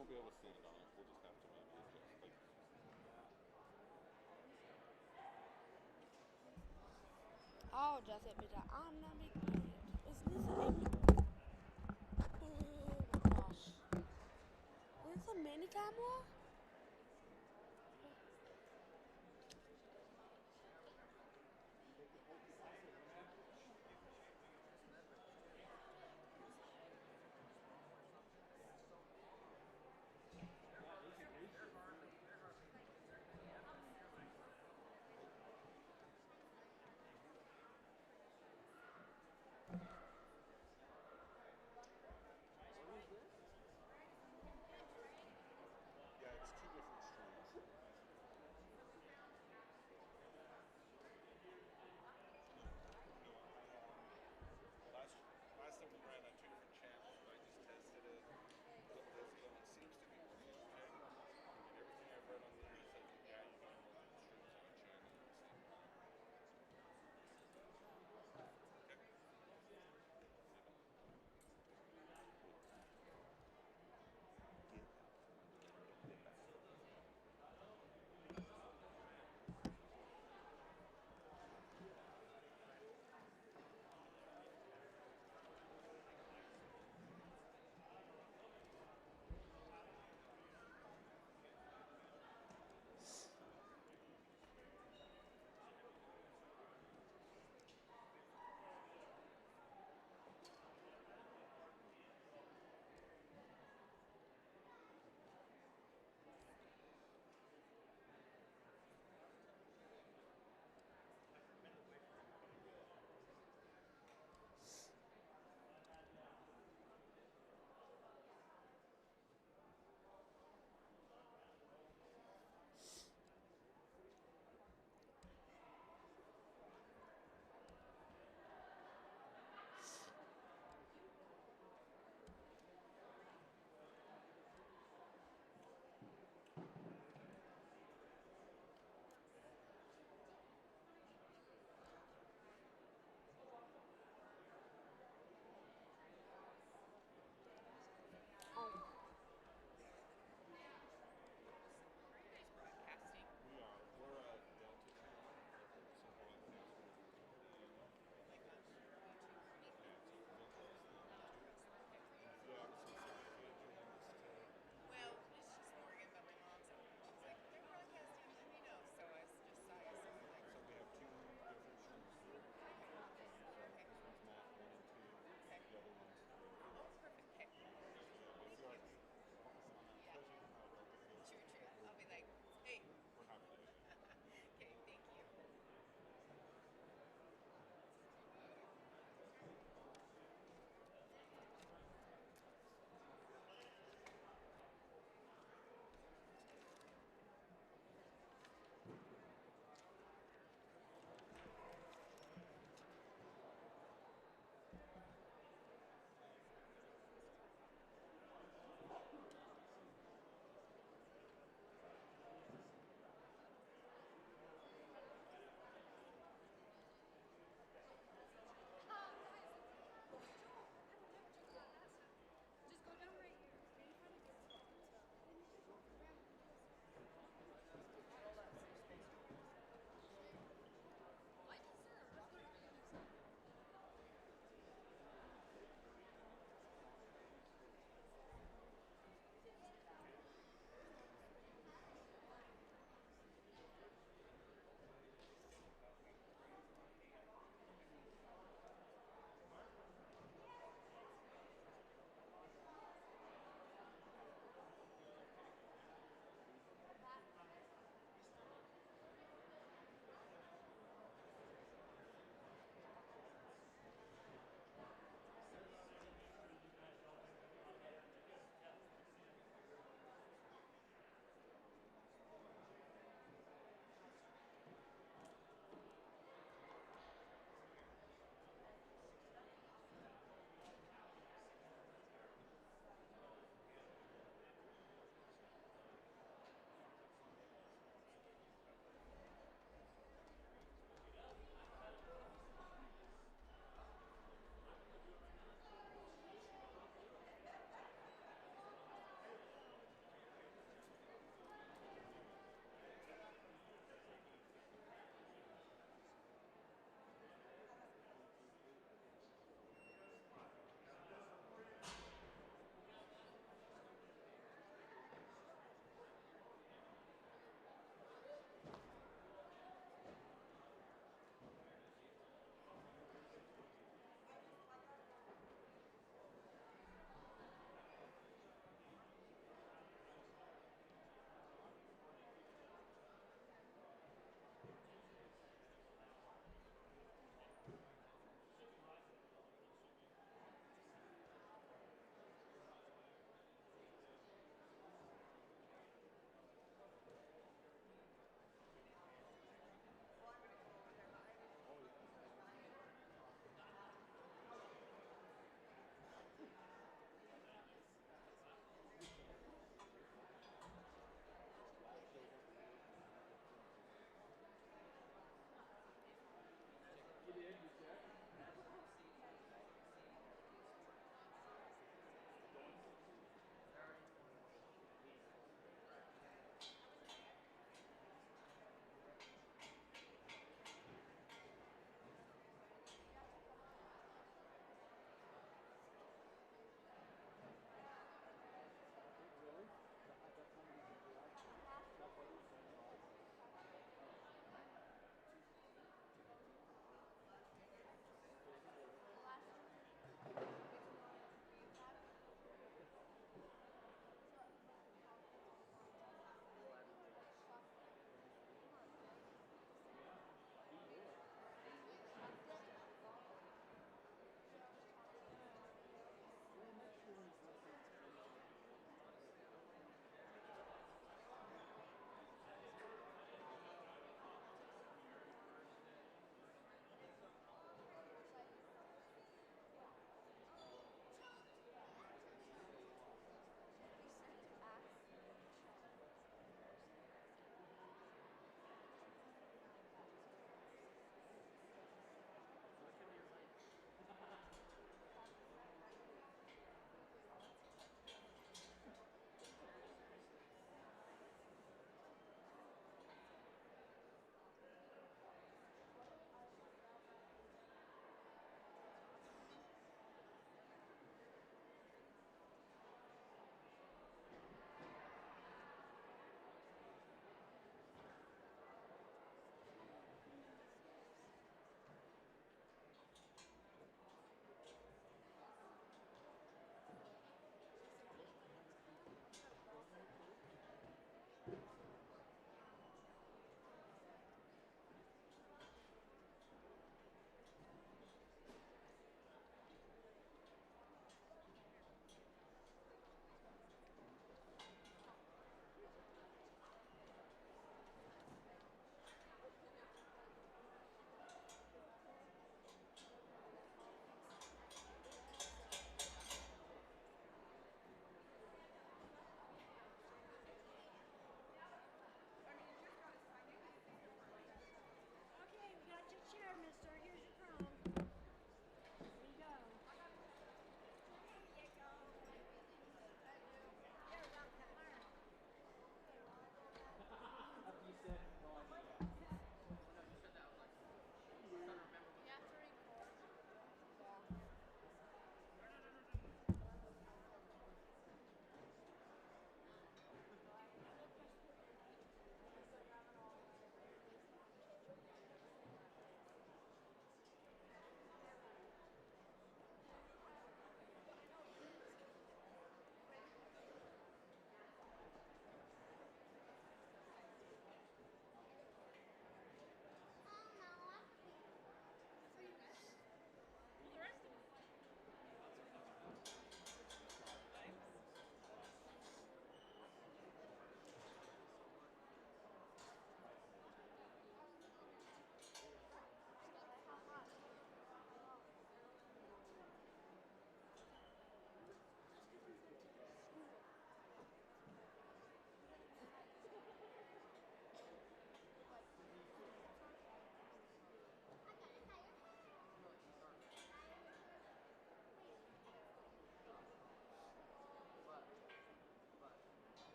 won't be able to stand on it. We'll just have to maybe adjust. Like, Oh, just it bitte annavigiert. Ist nicht so eng. Oh my gosh. Is this a mini camera?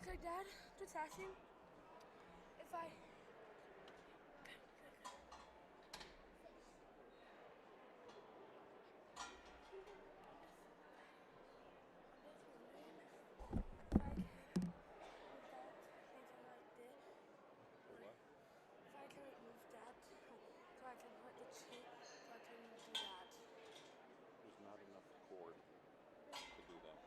Okay, Dad, just asking if I. If I can, without anything like this, For what? if I can move that, so I can put the chip, so I can do that. There's not enough cord to do that.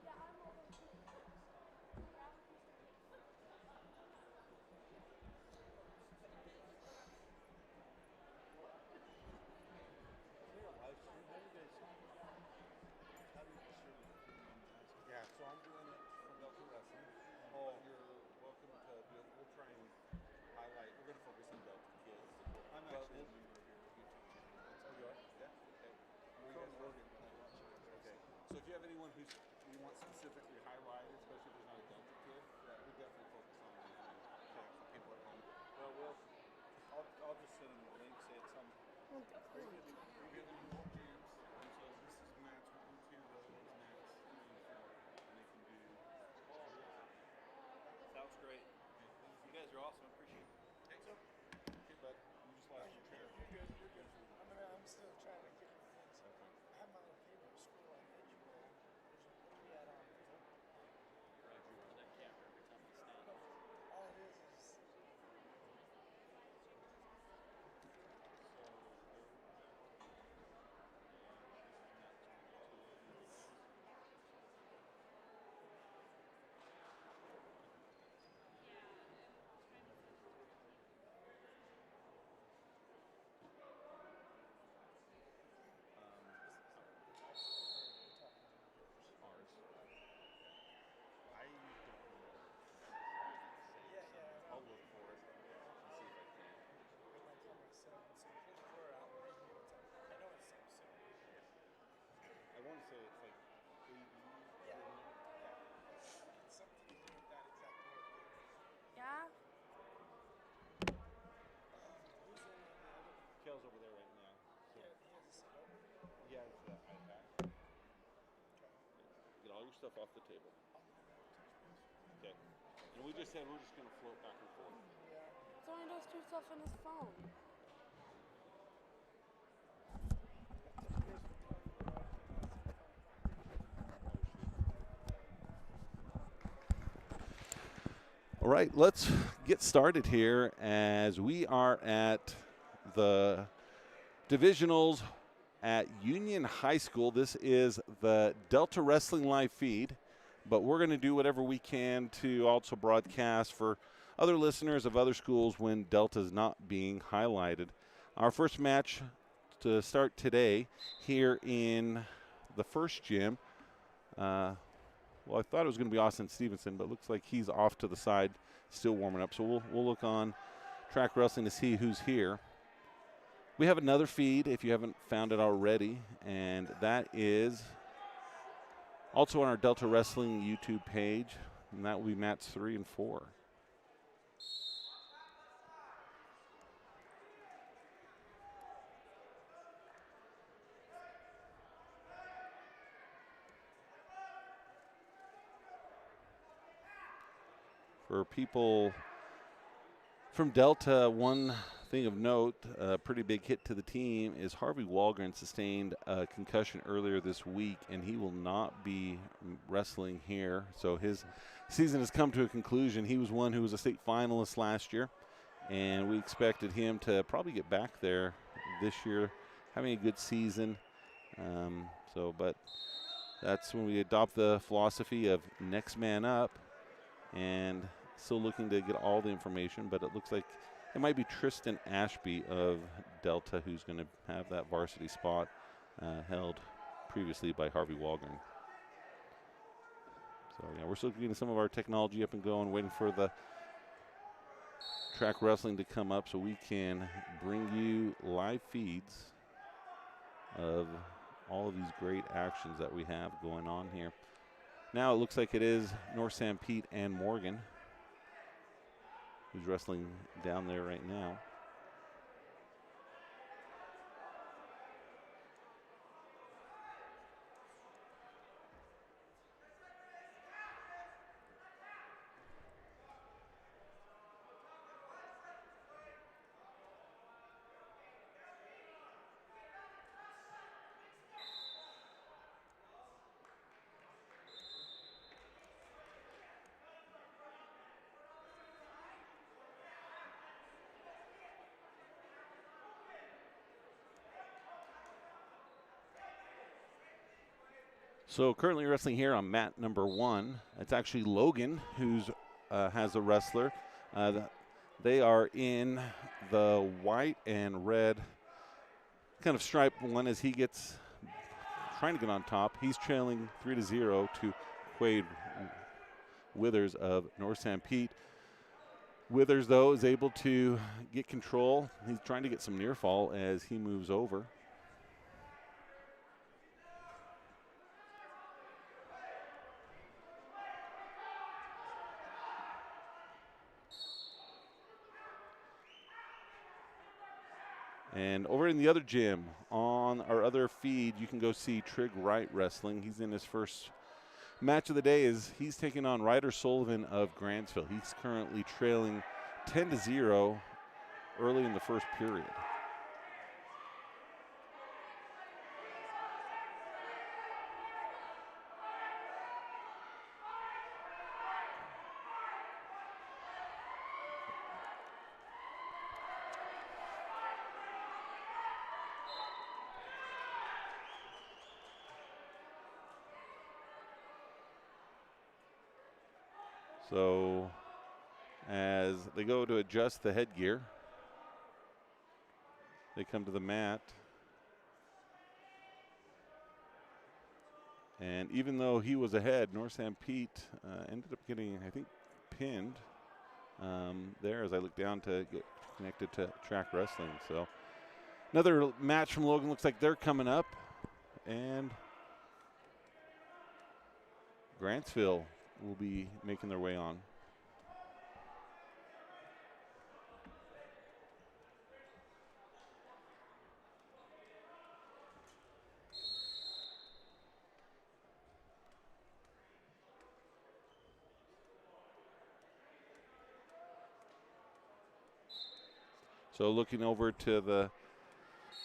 Yeah, I'm over here. Grab a piece of paper. Is there a live stream? How do you guys? How do you distribute it? What do you mean asking? Yeah, so I'm doing it for Delta Wrestling. Oh. You're welcome to do it. We'll try and highlight. We're going to focus on Delta kids. I'm But actually a we'll, member of your YouTube channel. That's oh, you are? Yeah. Okay. I'm Where you from guys from? Oregon, but I watch you guys. Okay. So if you have anyone who's you want specifically highlighted, especially if there's not a Delta kid, we definitely focus on them for people at home. Well, I'll just send them the link. Say it's some. Are you gonna do? Are you We have gonna to do? do all jams. And so this is match 1, 2, the other one's match 3 and 4. And they can do. Sounds great. Okay, thank You guys are awesome. I appreciate it. Okay, so. Okay, bud. You just lost your chair. You're good. You're good. I'm still trying to get my things. Okay. I have my little paper at school on edge roll. What are we at on? For that camera every time I stand. No, all it is. Ours. I don't know. Yeah, I I'll know. look for it and see if I can. I might tell my son, so pull the drawer out and read me what's on. I know it's Samsung. I want to say it's like 80. Yeah. It's something to do with that exact word. Yeah? Who's in on the other? Kale's over there right now. So Yeah, he has a setup. he has the iPad. Get all your stuff off the table. Okay. And we just said we're just going to float back and forth. Yeah. So he does do stuff on his phone. All right, let's get started here as we are at the Divisionals at Union High School. This is the Delta Wrestling live feed, but we're going to do whatever we can to also broadcast for other listeners of other schools when Delta is not being highlighted. Our first match to start today here in the first gym. Well, I thought it was going to be Austin Stevenson, but it looks like he's off to the side, still warming up. So we'll look on Track Wrestling to see who's here. We have another feed if you haven't found it already, and that is also on our Delta Wrestling YouTube page, and that will be match 3 and 4. For people from Delta, one thing of note, a pretty big hit to the team, is Harvey Walgren sustained a concussion earlier this week, and he will not be wrestling here. So his season has come to a conclusion. He was one who was a state finalist last year, and we expected him to probably get back there this year, having a good season. But that's when we adopt the philosophy of next man up, and still looking to get all the information, but it looks like it might be Tristan Ashby of Delta who's going to have that varsity spot held previously by Harvey Walgren. So, yeah, we're still getting some of our technology up and going, waiting for the Track Wrestling to come up so we can bring you live feeds of all of these great actions that we have going on here. Now it looks like it is North San Pete and Morgan who's wrestling down there right now. So currently wrestling here on mat number 1. It's actually Logan who's has a wrestler. They are in the white and red kind of striped one as he gets trying to get on top. He's trailing 3-0 to Quade Withers of North San Pete. Withers, though, is able to get control. He's trying to get some near fall as he moves over. And over in the other gym, on our other feed, you can go see Trig Wright wrestling. He's in his first match of the day as he's taking on Ryder Sullivan of Grantsville. He's currently trailing 10-0 early in the first period. So as they go to adjust the headgear, they come to the mat. And even though he was ahead, North San Pete ended up getting, I think, pinned there as I look down to get connected to track wrestling. So another match from Logan. Looks like they're coming up. And Grantsville will be making their way on. So looking over to the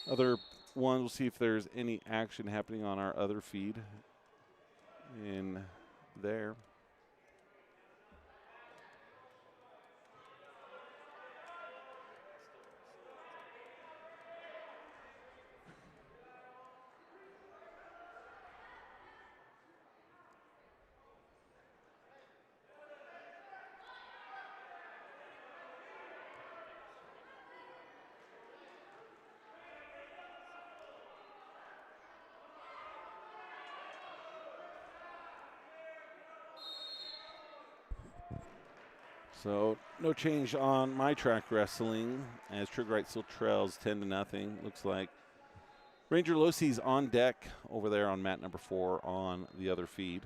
other one, we'll see if there's any action happening on our other feed in there. So no change on my track wrestling as Trig Wright still trails 10-0. Looks like Ranger Losey's on deck over there on mat number 4 on the other feed.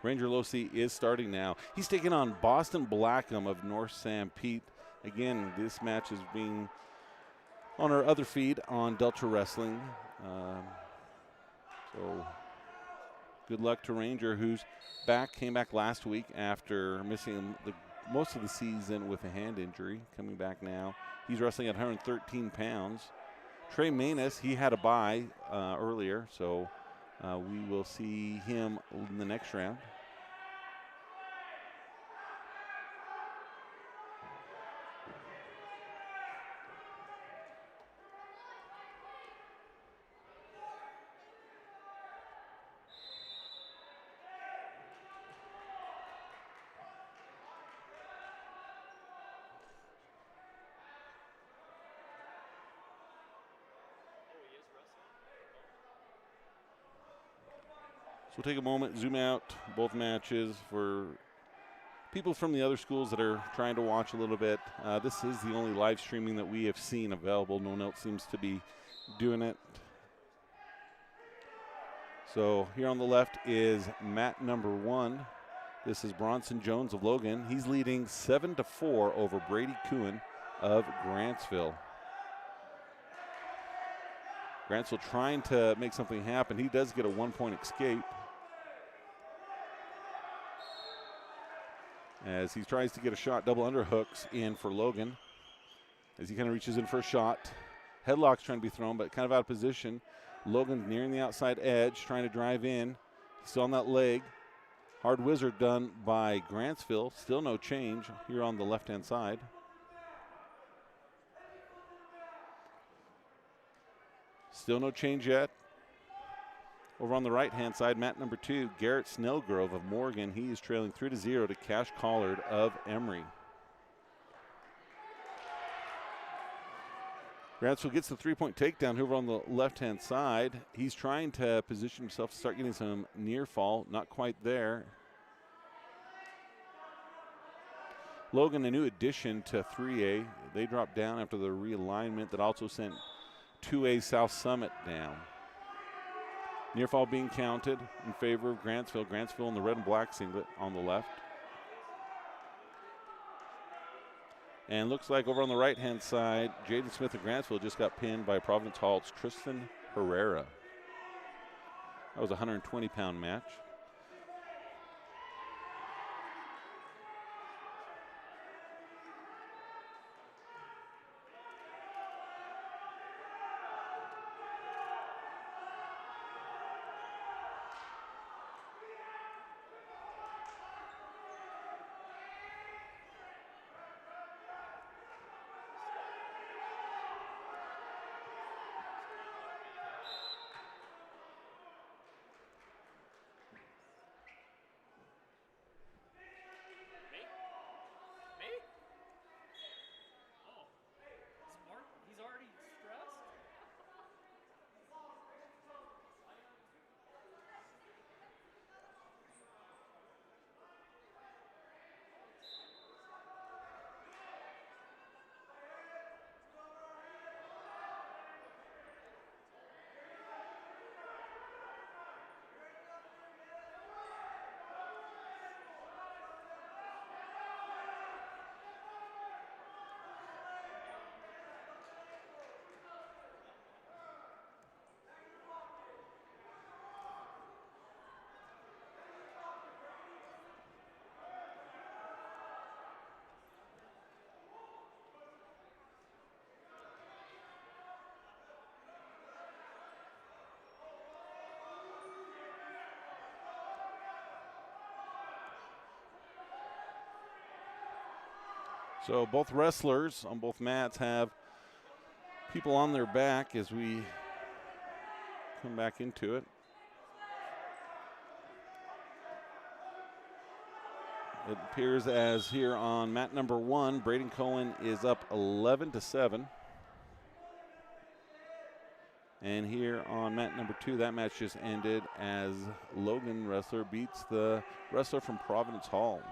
Ranger Losey is starting now. He's taking on Boston Blackham of North San Pete. Again, this match is being on our other feed on Delta Wrestling. So good luck to Ranger, who's back, came back last week after missing most of the season with a hand injury, coming back now. He's wrestling at 113 pounds. Trey Manus, he had a bye earlier, so we will see him in the next round. So we'll take a moment, zoom out both matches for people from the other schools that are trying to watch a little bit. This is the only live streaming that we have seen available. No one else seems to be doing it. So here on the left is mat number 1. This is Bronson Jones of Logan. He's leading 7-4 over Brady Kuhn of Grantsville. Grantsville trying to make something happen. He does get a 1-point escape as he tries to get a shot, double underhooks in for Logan. As he kind of reaches in for a shot. Headlock's trying to be thrown, but kind of out of position. Logan's nearing the outside edge, trying to drive in. He's still on that leg. Hard wizard done by Grantsville. Still no change here on the left-hand side. Still no change yet. Over on the right-hand side, mat number 2, Garrett Snellgrove of Morgan. He is trailing 3-0 to Cash Collard of Emory. Grantsville gets the 3-point takedown over on the left-hand side. He's trying to position himself to start getting some near fall. Not quite there. Logan, a new addition to 3A. They dropped down after the realignment that also sent 2A South Summit down. Near fall being counted in favor of Grantsville. Grantsville in the red and black singlet on the left. And looks like over on the right-hand side, Jaden Smith of Grantsville just got pinned by Providence Hall's Tristan Herrera. That was a 120-pound match. So both wrestlers on both mats have people on their back as we come back into it. It appears as here on mat number 1, Braden Cohen is up 11-7. And here on mat number 2, that match just ended as Logan wrestler beats the wrestler from Providence Hall.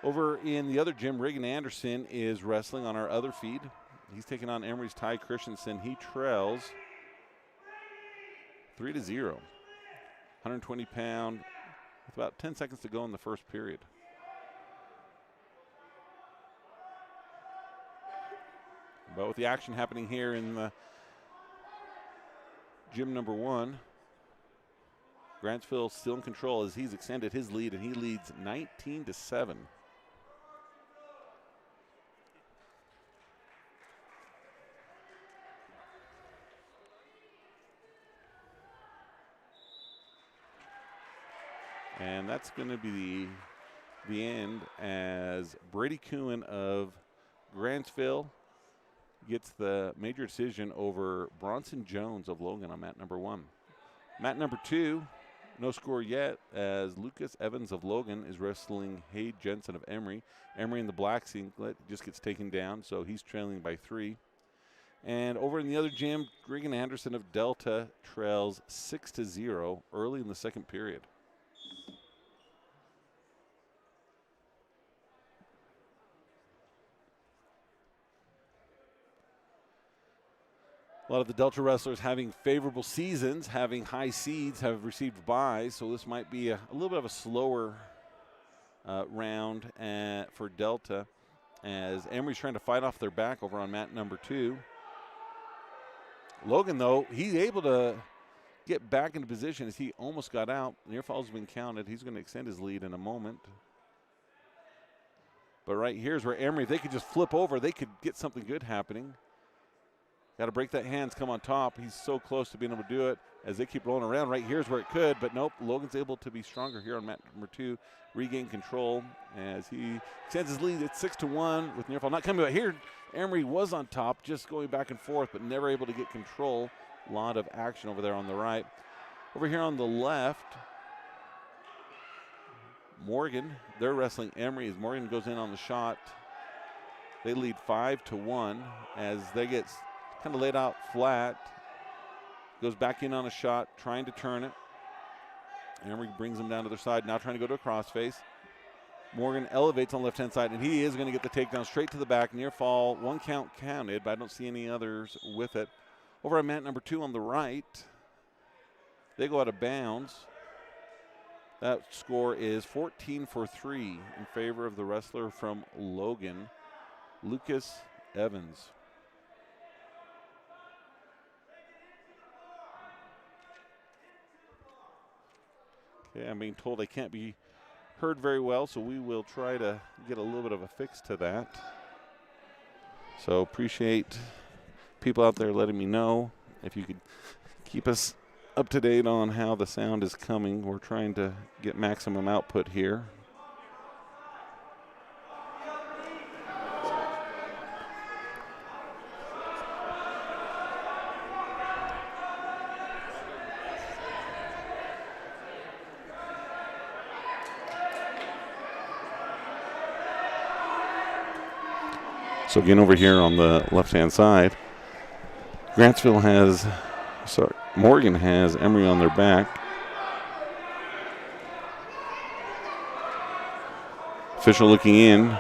Over in the other gym, Reagan Anderson is wrestling on our other feed. He's taking on Emory's Ty Christensen. He trails 3-0. 120-pound with about 10 seconds to go in the first period. But with the action happening here in the gym number 1, Grantsville still in control as he's extended his lead, and he leads 19-7. And that's going to be the end as Brady Kuhn of Grantsville gets the major decision over Bronson Jones of Logan on mat number 1. Mat number 2, no score yet as Lucas Evans of Logan is wrestling Hayde Jensen of Emory. Emory in the black singlet just gets taken down, so he's trailing by 3. And over in the other gym, Regan Anderson of Delta trails 6-0 early in the second period. A lot of the Delta wrestlers having favorable seasons, having high seeds, have received buys, so this might be a little bit of a slower round for Delta, as Emory's trying to fight off their back over on mat number 2. Logan, though, he's able to get back into position as he almost got out. Near fall's been counted. He's going to extend his lead in a moment. But right here's where Emory, if they could just flip over, they could get something good happening. Got to break that hands, come on top. He's so close to being able to do it as they keep rolling around. Right here's where it could, but nope. Logan's able to be stronger here on mat number 2, regain control as he extends his lead at 6-1 with near fall not coming. But here, Emory was on top, just going back and forth, but never able to get control. A lot of action over there on the right. Over here on the left, Morgan, they're wrestling Emory as Morgan goes in on the shot. They lead 5-1 as they get kind of laid out flat. Goes back in on a shot, trying to turn it. Emory brings him down to their side, now trying to go to a crossface. Morgan elevates on the left-hand side, and he is going to get the takedown straight to the back. Near fall, 1 count counted, but I don't see any others with it. Over at mat number 2 on the right, they go out of bounds. That score is 14-3 in favor of the wrestler from Logan, Lucas Evans. Okay, I'm being told I can't be heard very well, so we will try to get a little bit of a fix to that. So appreciate people out there letting me know. If you could keep us up to date on how the sound is coming. We're trying to get maximum output here. So again, over here on the left-hand side, Morgan has Emory on their back. Official looking in.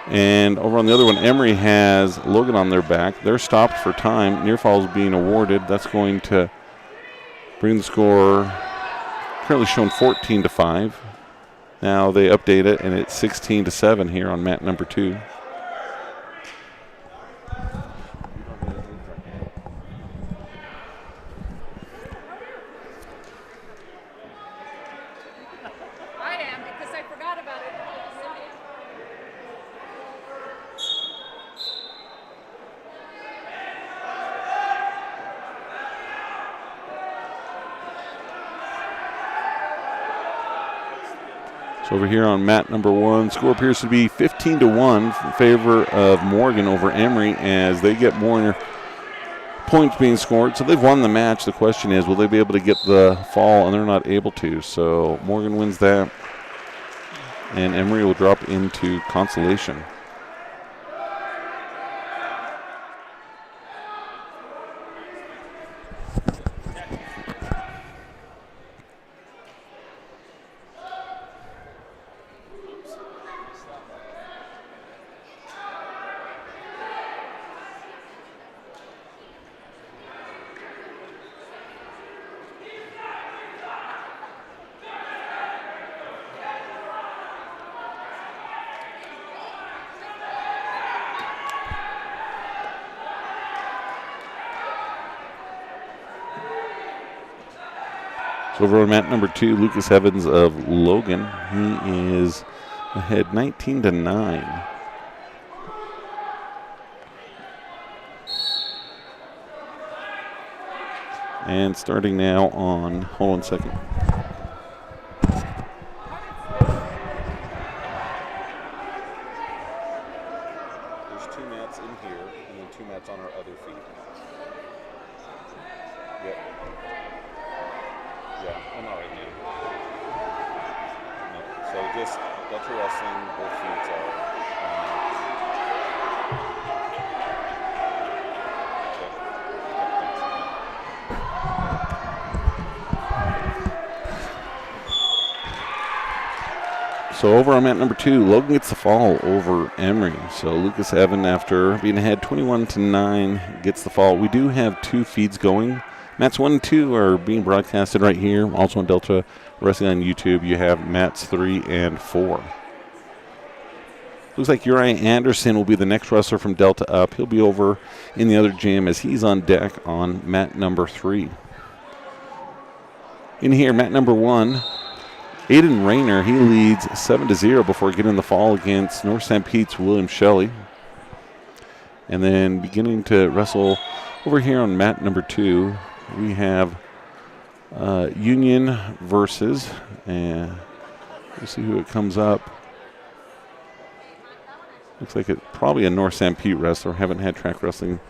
And over on the other one, Emory has Logan on their back. They're stopped for time. Near fall is being awarded. That's going to bring the score currently shown 14-5. Now they update it, and it's 16-7 here on mat number 2. I am, because I forgot about it. So over here on mat number 1, score appears to be 15-1 in favor of Morgan over Emory as they get more points being scored. So they've won the match. The question is, will they be able to get the fall? And they're not able to. So Morgan wins that, and Emory will drop into Consolation. So over on mat number 2, Lucas Evans of Logan. He is ahead 19-9. And starting now on, hold on a second. There's 2 mats in here and then 2 mats on our other feet. Yep. Yeah, I'm not right now. No. So just Delta Wrestling, both feet are. So over on mat number 2, Logan gets the fall over Emery. So Lucas Evan, after being ahead 21-9, gets the fall. We do have 2 feeds going. Mats 1 and 2 are being broadcasted right here. Also on Delta Wrestling on YouTube, you have mats 3 and 4. Looks like Uriah Anderson will be the next wrestler from Delta up. He'll be over in the other gym as he's on deck on mat number 3. In here, mat number 1, Aiden Rayner, he leads 7-0 before getting the fall against North St. Pete's William Shelley. And then beginning to wrestle over here on mat number 2, we have Union versus, and we'll see who it comes up. Looks like it's probably a North St. Pete wrestler. Haven't had track wrestling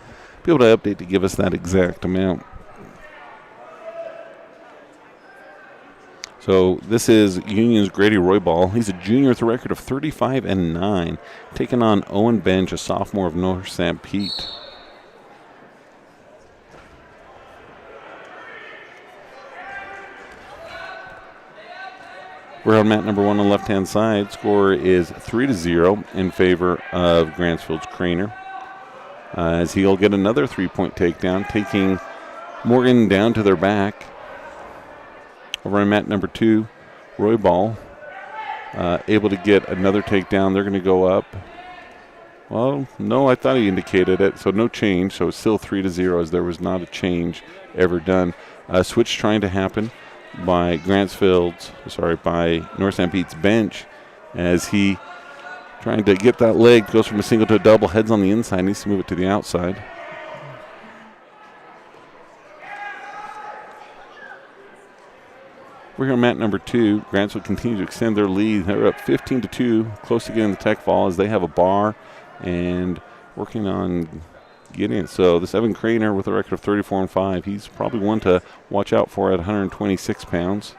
be able to update to give us that exact amount. So this is Union's Grady Roybal. He's a junior with a record of 35-9, taking on Owen Bench, a sophomore of North St. Pete. We're on mat number 1 on the left-hand side. Score is 3-0 in favor of Grantsville's Craner. As he'll get another 3-point takedown, taking Morgan down to their back. Over on mat number 2, Roybal able to get another takedown. They're going to go up. Well, no, I thought he indicated it, so no change. So it's still 3-0 as there was not a change ever done. Switch trying to happen by by North St. Pete's Bench as he trying to get that leg, goes from a single to a double, heads on the inside, needs to move it to the outside. We're here on mat number 2. Grantsville continue to extend their lead. They're up 15-2, close to getting the tech fall as they have a bar and working on getting it. So this Evan Craner with a record of 34-5, he's probably one to watch out for at 126 pounds.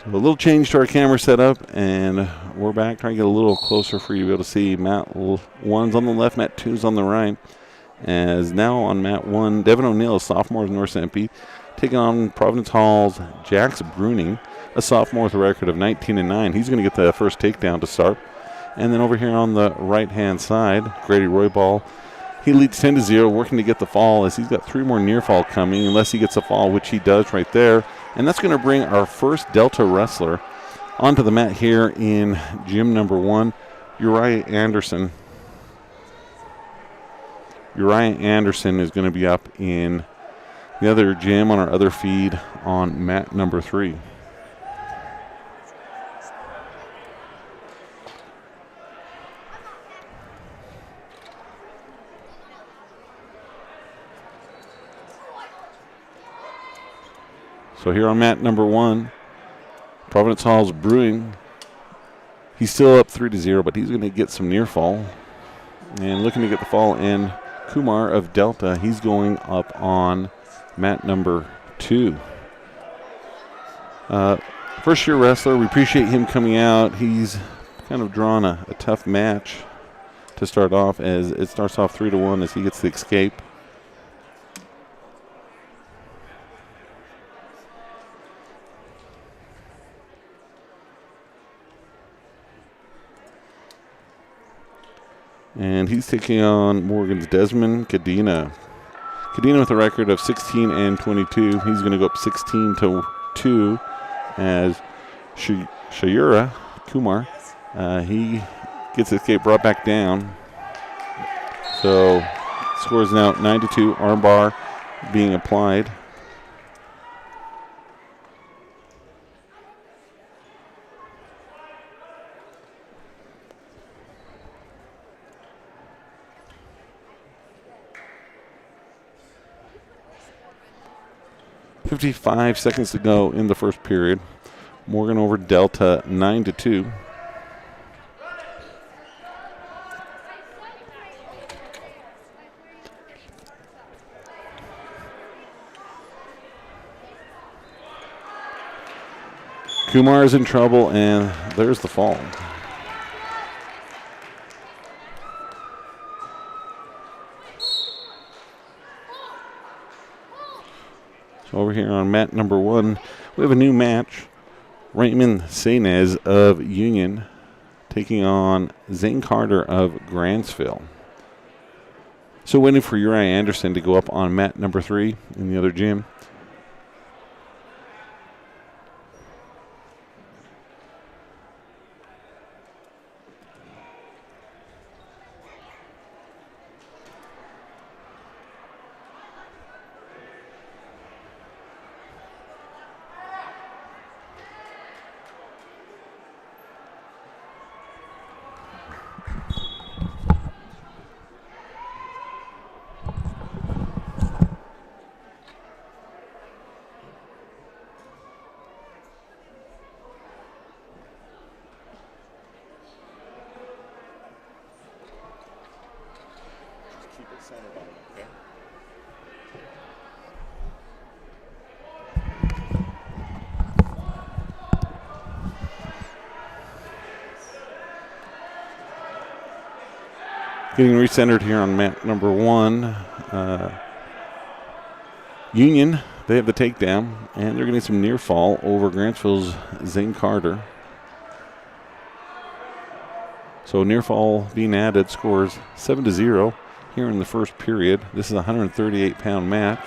A little change to our camera setup, and we're back trying to get a little closer for you to be able to see. Mat 1's on the left, mat 2's on the right. As now on mat 1, Devin O'Neill, a sophomore of North St. Pete, taking on Providence Hall's Jax Bruning, a sophomore with a record of 19-9. He's going to get the first takedown to start. And then over here on the right-hand side, Grady Roybal, he leads 10-0, working to get the fall as he's got 3 more near fall coming, unless he gets a fall, which he does right there. And that's going to bring our first Delta wrestler onto the mat here in gym number 1, Uriah Anderson. Uriah Anderson is going to be up in the other gym on our other feed on mat number 3. So here on mat number 1, Providence Hall's Brewing. He's still up 3-0, but he's going to get some near fall. And looking to get the fall in, Kumar of Delta, he's going up on mat number 2. First year wrestler, we appreciate him coming out. He's kind of drawn a tough match to start off, as it starts off 3-1 as he gets the escape. And he's taking on Morgan's Desmond Cadena. Kadena with a record of 16 and 22. He's going to go up 16-2 as Shayura Kumar, he gets the escape brought back down. So score is now 9-2. Armbar being applied. .55 seconds to go in the first period. Morgan over Delta 9-2. Kumar is in trouble, and there's the fall. So over here on mat number 1, we have a new match. Raymond Sainez of Union taking on Zane Carter of Grantsville. So waiting for Uriah Anderson to go up on mat number 3 in the other gym. Keep it centered on it, okay? Getting recentered here on mat number 1. Union, they have the takedown, and they're getting some near fall over Grantsville's Zane Carter. So near fall being added, scores 7-0 here in the first period. This is a 138-pound match.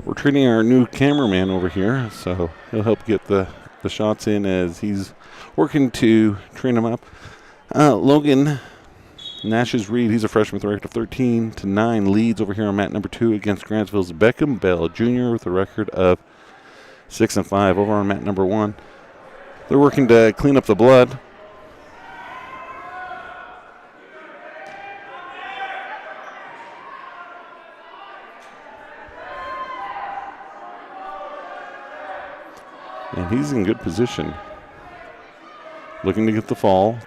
We're training our new cameraman over here, so he'll help get the shots in as he's working to train them up. Logan Nash's Reed, he's a freshman with a record of 13-9, leads over here on mat number 2 against Grantsville's Beckham Bell Jr. with a record of 6-5. Over on mat number 1, they're working to clean up the blood. And he's in good position. Looking to get the fall.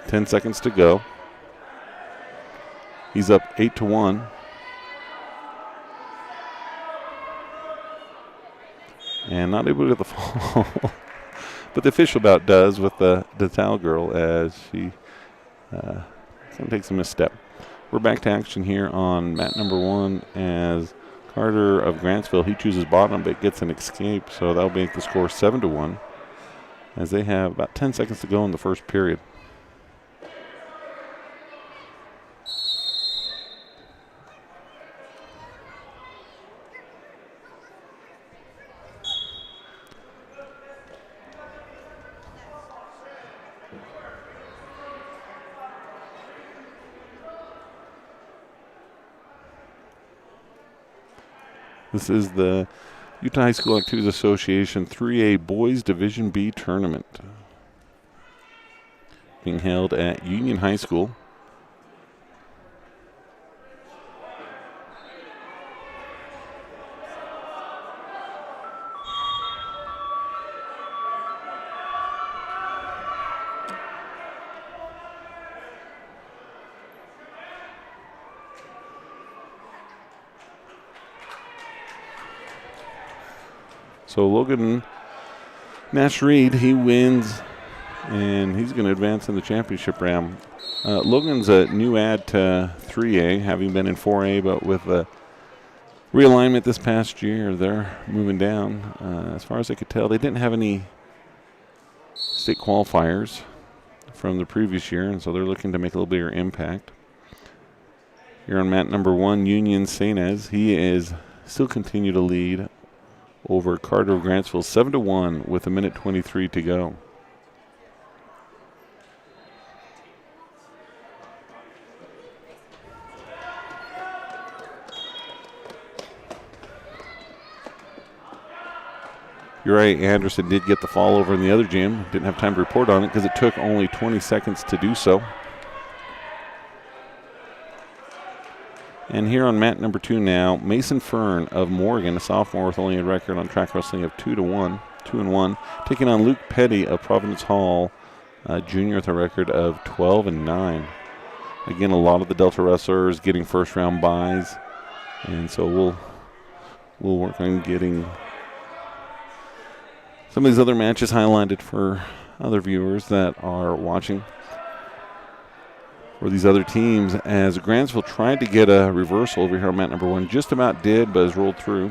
10 seconds to go. He's up 8-1. And not able to get the fall. But the official bout does with the Towel girl as she kind of takes a misstep. We're back to action here on mat number 1 as Carter of Grantsville, he chooses bottom but gets an escape, so that'll make the score 7-1 as they have about 10 seconds to go in the first period. This is the Utah High School Activities Association 3A Boys Division B Tournament being held at Union High School. So Logan Nash Reed, he wins, and he's going to advance in the championship round. Logan's a new add to 3A, having been in 4A, but with the realignment this past year, they're moving down. As far as I could tell, they didn't have any state qualifiers from the previous year, and so they're looking to make a little bigger impact. Here on mat number 1, Union Sainez, he is still continue to lead over Carter of Grantsville 7-1 with 1:23 to go. You're right, Anderson did get the fall over in the other gym. Didn't have time to report on it because it took only 20 seconds to do so. And here on mat number 2 now, Mason Fern of Morgan, a sophomore with only a record on track wrestling of 2-1, taking on Luke Petty of Providence Hall, junior with a record of 12-9. Again, a lot of the Delta wrestlers getting first round buys, and so we'll work on getting some of these other matches highlighted for other viewers that are watching. For these other teams, as Grantsville tried to get a reversal over here on mat number 1, just about did, but has rolled through.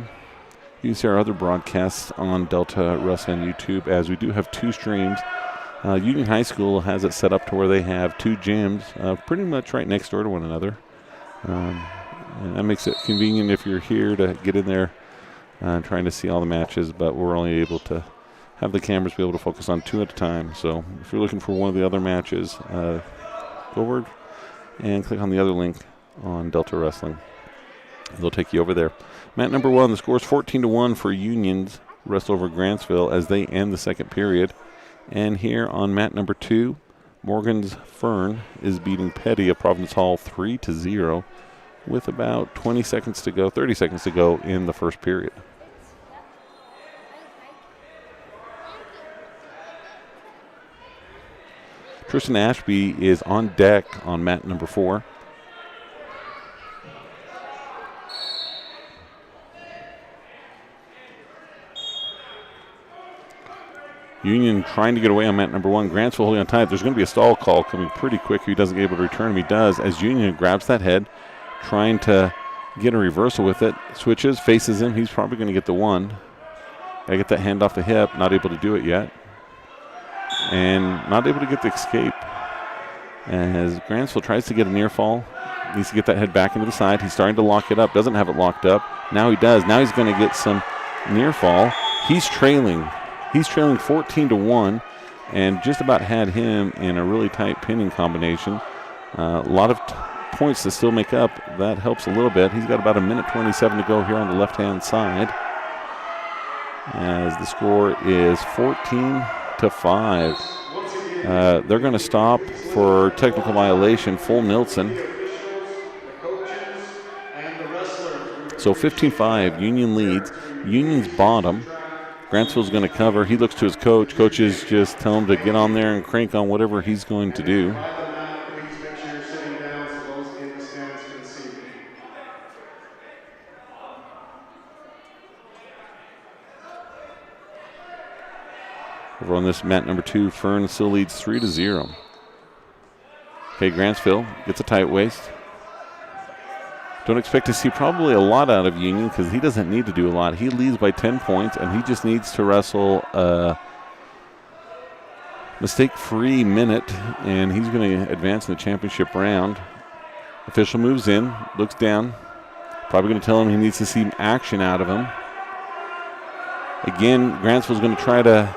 You can see our other broadcasts on Delta Wrestling YouTube, as we do have 2 streams. Union High School has it set up to where they have 2 gyms pretty much right next door to one another. And that makes it convenient if you're here to get in there trying to see all the matches, but we're only able to have the cameras be able to focus on 2 at a time. So if you're looking for one of the other matches, go over and click on the other link on Delta Wrestling. They'll take you over there. Mat number 1, the score is 14-1 for Union's wrestle over Grantsville as they end the second period. And here on mat number 2, Morgan's Fern is beating Petty of Providence Hall 3-0 with about 30 seconds to go in the first period. Tristan Ashby is on deck on mat number 4. Union trying to get away on mat number 1. Grantsville holding on tight. There's going to be a stall call coming pretty quick. He doesn't get able to return him. He does as Union grabs that head, trying to get a reversal with it. Switches, faces him. He's probably going to get the 1. Got to get that hand off the hip. Not able to do it yet. And not able to get the escape. As Grantsville tries to get a near fall. Needs to get that head back into the side. He's starting to lock it up. Doesn't have it locked up. Now he does. Now he's going to get some near fall. He's trailing. He's trailing 14-1 and just about had him in a really tight pinning combination. A lot of points to still make up. That helps a little bit. He's got about 1:27 to go here on the left-hand side. As the score is 14-5. They're going to stop for technical violation, full Nilsson. So 15-5, Union leads. Union's bottom. Grantsville's going to cover. He looks to his coach. Coaches just tell him to get on there and crank on whatever he's going to do. Over on this mat number 2, Fern still leads 3-0. Okay, Grantsville gets a tight waist. Don't expect to see probably a lot out of Union because he doesn't need to do a lot. He leads by 10 points, and he just needs to wrestle a mistake-free minute, and he's going to advance in the championship round. Official moves in, looks down. Probably going to tell him he needs to see action out of him. Again, Grantsville's going to try to,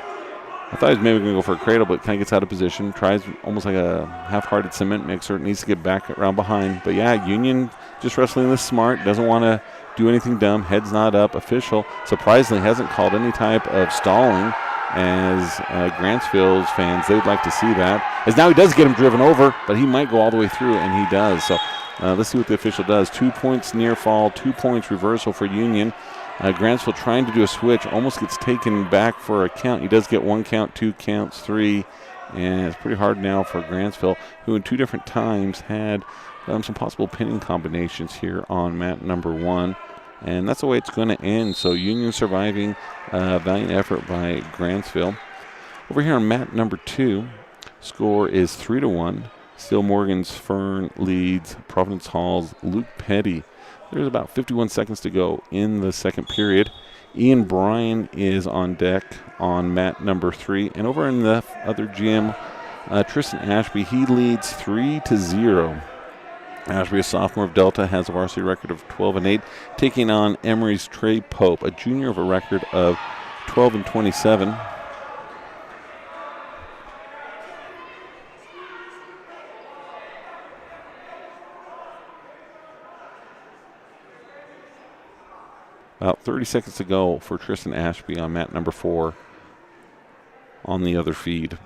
I thought he was maybe going to go for a cradle, but kind of gets out of position. Tries almost like a half-hearted cement mixer. Needs to get back around behind. But yeah, Union just wrestling this smart. Doesn't want to do anything dumb. Head's not up. Official surprisingly hasn't called any type of stalling. As Grantsville's fans, they'd like to see that. As now he does get him driven over, but he might go all the way through, and he does. So let's see what the official does. 2 points near fall, 2 points reversal for Union. Grantsville trying to do a switch, almost gets taken back for a count. He does get 1 count, 2 counts, 3, and it's pretty hard now for Grantsville, who in 2 different times had some possible pinning combinations here on mat number 1. And that's the way it's going to end. So Union surviving, valiant effort by Grantsville. Over here on mat number 2, score is 3-1. Still Morgan's Fern leads Providence Hall's Luke Petty. There's about 51 seconds to go in the second period. Ian Bryan is on deck on mat number 3. And over in the other gym, Tristan Ashby, he leads 3-0. Ashby, a sophomore of Delta, has a varsity record of 12-8, taking on Emory's Trey Pope, a junior of a record of 12-27. About 30 seconds to go for Tristan Ashby on mat number 4 on the other feed.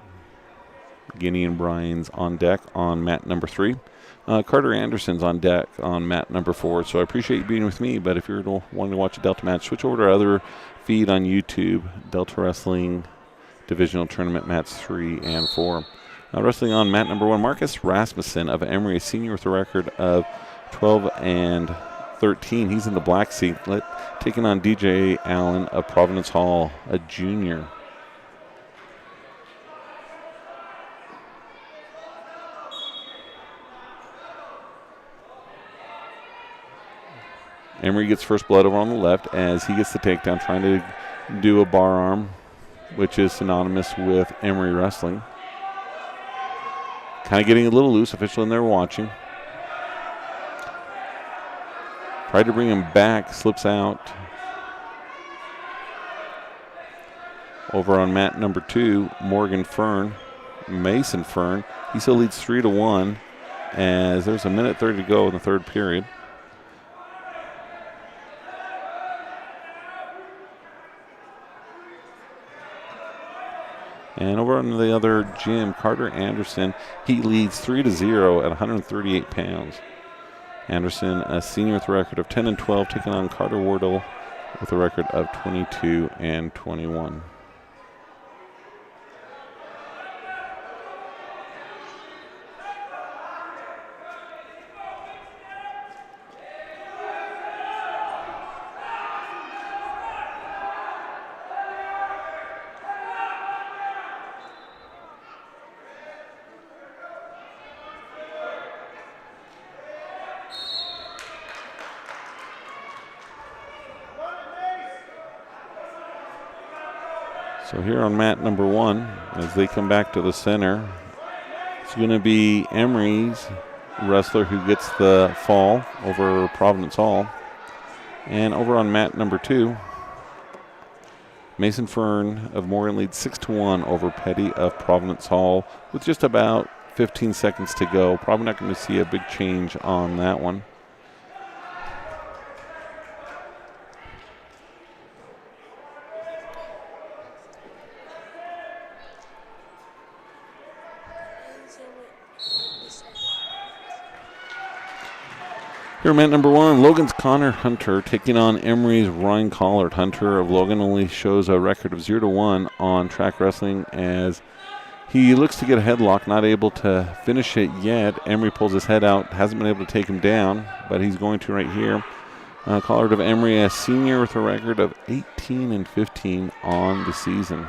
Guinea and Bryan's on deck on mat number 3. Carter Anderson's on deck on mat number 4. So I appreciate you being with me, but if you're wanting to watch a Delta match, switch over to our other feed on YouTube, Delta Wrestling Divisional Tournament mats 3 and 4. Wrestling on mat number 1, Marcus Rasmussen of Emory, a senior with a record of 12-13. He's in the black singlet, taking on DJ Allen of Providence Hall, a junior. Emory gets first blood over on the left as he gets the takedown, trying to do a bar arm, which is synonymous with Emory wrestling. Kind of getting a little loose, official in there watching. Tried to bring him back, slips out. Over on mat number 2, Mason Fern, he still leads 3-1 as there's a minute 30 to go in the third period. And over on the other gym, Carter Anderson, he leads 3-0 at 138 pounds. Anderson, a senior with a record of 10-12, taking on Carter Wardle with a record of 22-21. So here on mat number 1, as they come back to the center, it's going to be Emory's wrestler who gets the fall over Providence Hall. And over on mat number 2, Mason Fern of Morgan leads 6-1 over Petty of Providence Hall with just about 15 seconds to go. Probably not going to see a big change on that one. Here, mat number 1, Logan's Connor Hunter taking on Emory's Ryan Collard. Hunter of Logan only shows a record of 0-1 on track wrestling as he looks to get a headlock, not able to finish it yet. Emory pulls his head out, hasn't been able to take him down, but he's going to right here. Collard of Emory, a senior with a record of 18-15 on the season.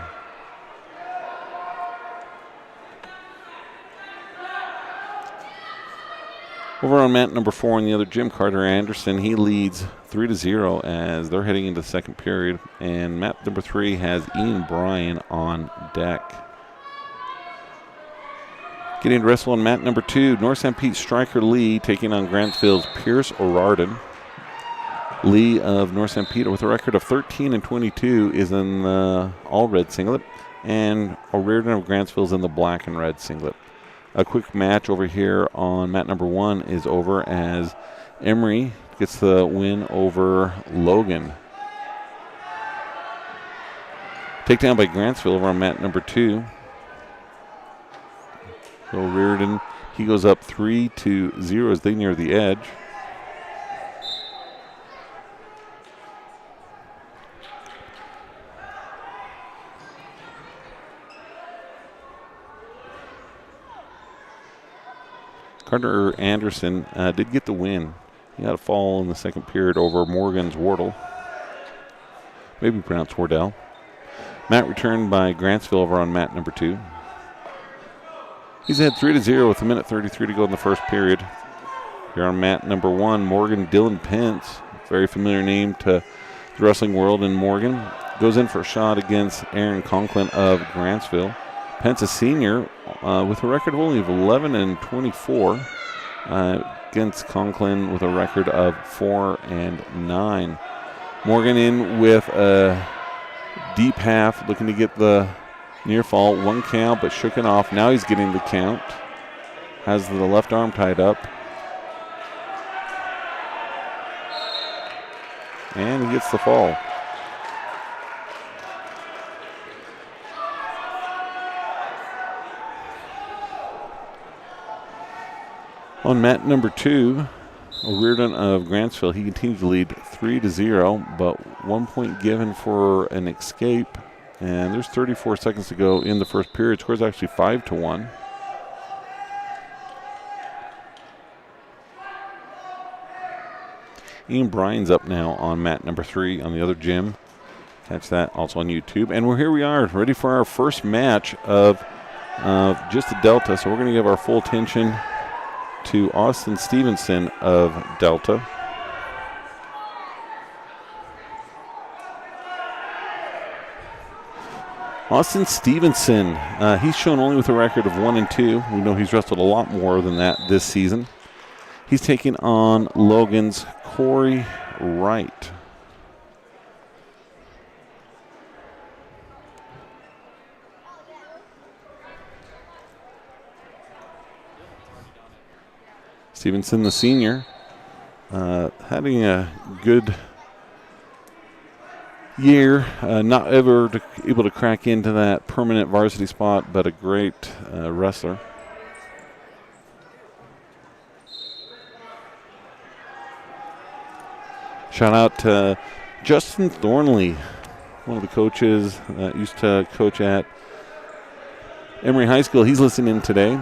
Over on mat number 4 in the other gym, Carter Anderson, he leads 3-0 as they're heading into the second period. And mat number 3 has Ian Bryan on deck. Getting to wrestle on mat number 2, North St. Pete Striker Lee taking on Grantsville's Pierce O'Riordan. Lee of North St. Pete with a record of 13-22 is in the all-red singlet. And O'Riordan of Grantsville is in the black and red singlet. A quick match over here on mat number 1 is over as Emory gets the win over Logan. Takedown by Grantsville over on mat number 2. So Reardon, he goes up 3-0 as they near the edge. Carter Anderson did get the win. He had a fall in the second period over Morgan's Wardle. Maybe pronounced Wardell. Matt returned by Grantsville over on mat number 2. He's ahead 3-0 with 1:33 to go in the first period. Here on mat number 1, Morgan Dylan Pence, very familiar name to the wrestling world in Morgan, goes in for a shot against Aaron Conklin of Grantsville. Pence, a senior, with a record of only 11-24, against Conklin with a record of 4-9. Morgan in with a deep half, looking to get the near fall. 1 count, but shook it off. Now he's getting the count. Has the left arm tied up. And he gets the fall. On mat number 2, O'Riordan of Grantsville, he continues to lead 3-0, but 1 point given for an escape. And there's 34 seconds to go in the first period. Score's actually 5-1. Ian Bryan's up now on mat number 3 on the other gym. Catch that also on YouTube. And here we are, ready for our first match of just the Delta. So we're going to give our full attention to Austin Stevenson of Delta. Austin Stevenson, he's shown only with a record of 1-2. We know he's wrestled a lot more than that this season. He's taking on Logan's Corey Wright. Stevenson, the senior, having a good year, not ever able to crack into that permanent varsity spot, but a great wrestler. Shout out to Justin Thornley, one of the coaches that used to coach at Emory High School. He's listening in today.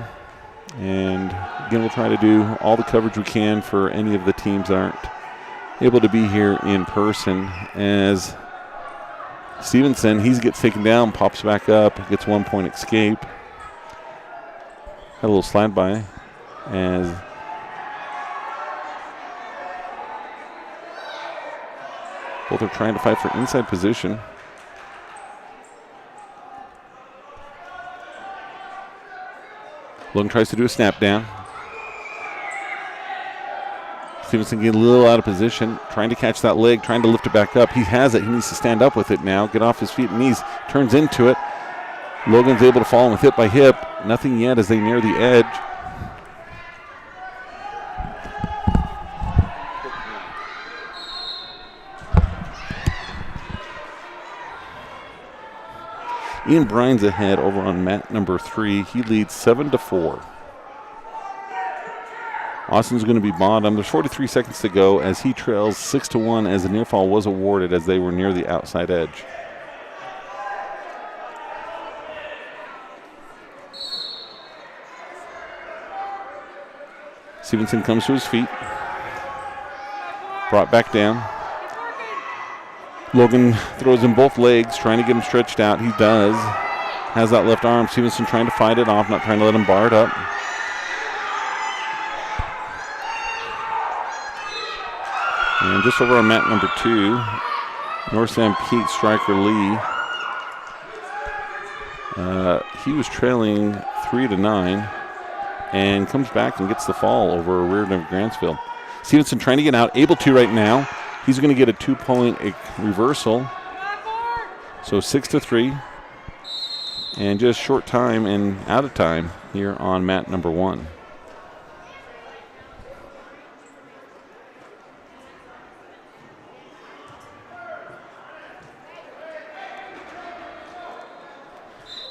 And again, we'll try to do all the coverage we can for any of the teams that aren't able to be here in person. As Stevenson, he gets taken down, pops back up, gets 1 point escape. Had a little slide by as both are trying to fight for inside position. Logan tries to do a snap down. Stevenson getting a little out of position, trying to catch that leg, trying to lift it back up. He has it. He needs to stand up with it now, get off his feet and knees, turns into it. Logan's able to follow him with hip by hip. Nothing yet as they near the edge. Ian Bryan's ahead over on mat number 3. He leads 7-4. Austin's going to be bottom. There's 43 seconds to go as he trails 6-1 as the near fall was awarded as they were near the outside edge. Stevenson comes to his feet. Brought back down. Logan throws in both legs, trying to get him stretched out. He does. Has that left arm. Stevenson trying to fight it off, not trying to let him bar it up. And just over on mat number 2, North Sam Peak striker Lee. He was trailing 3-9 and comes back and gets the fall over Reardon of Grantsville. Stevenson trying to get out, able to right now. He's going to get a 2 point reversal. So 6-3. And just short time and out of time here on mat number 1.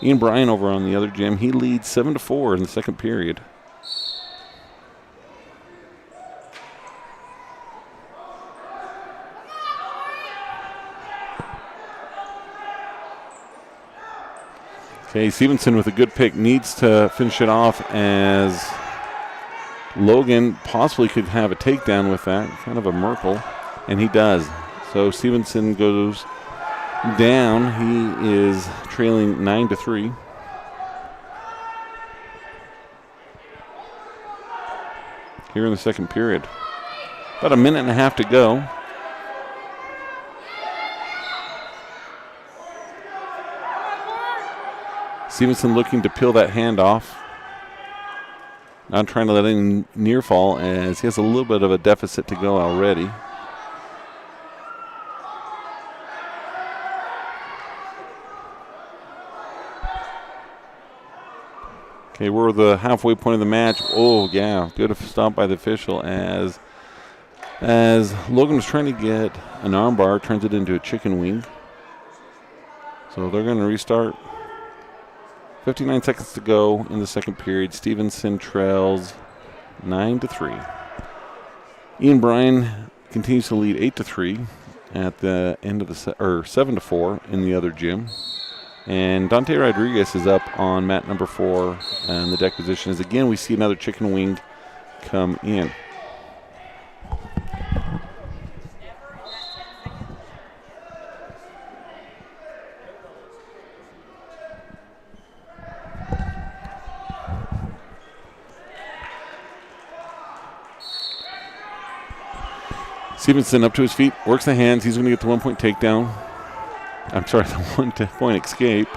Ian Bryan over on the other gym. He leads 7-4 in the second period. Okay, Stevenson with a good pick needs to finish it off as Logan possibly could have a takedown with that, kind of a Merkle, and he does. So Stevenson goes down. He is trailing 9-3. Here in the second period. About a minute and a half to go. Stevenson looking to peel that hand off. Not trying to let any near fall, as he has a little bit of a deficit to go already. Okay, we're the halfway point of the match. Oh, yeah, good stop by the official as Logan was trying to get an armbar, turns it into a chicken wing. So they're going to restart. 59 seconds to go in the second period. Stevenson trails 9-3. Ian Bryan continues to lead 8-3 at the end of the 7-4 in the other gym. And Dante Rodriguez is up on mat number 4 and the deck position is again we see another chicken wing come in. Stevenson up to his feet, works the hands. He's going to get the 1 point takedown. I'm sorry, the 1 point escape.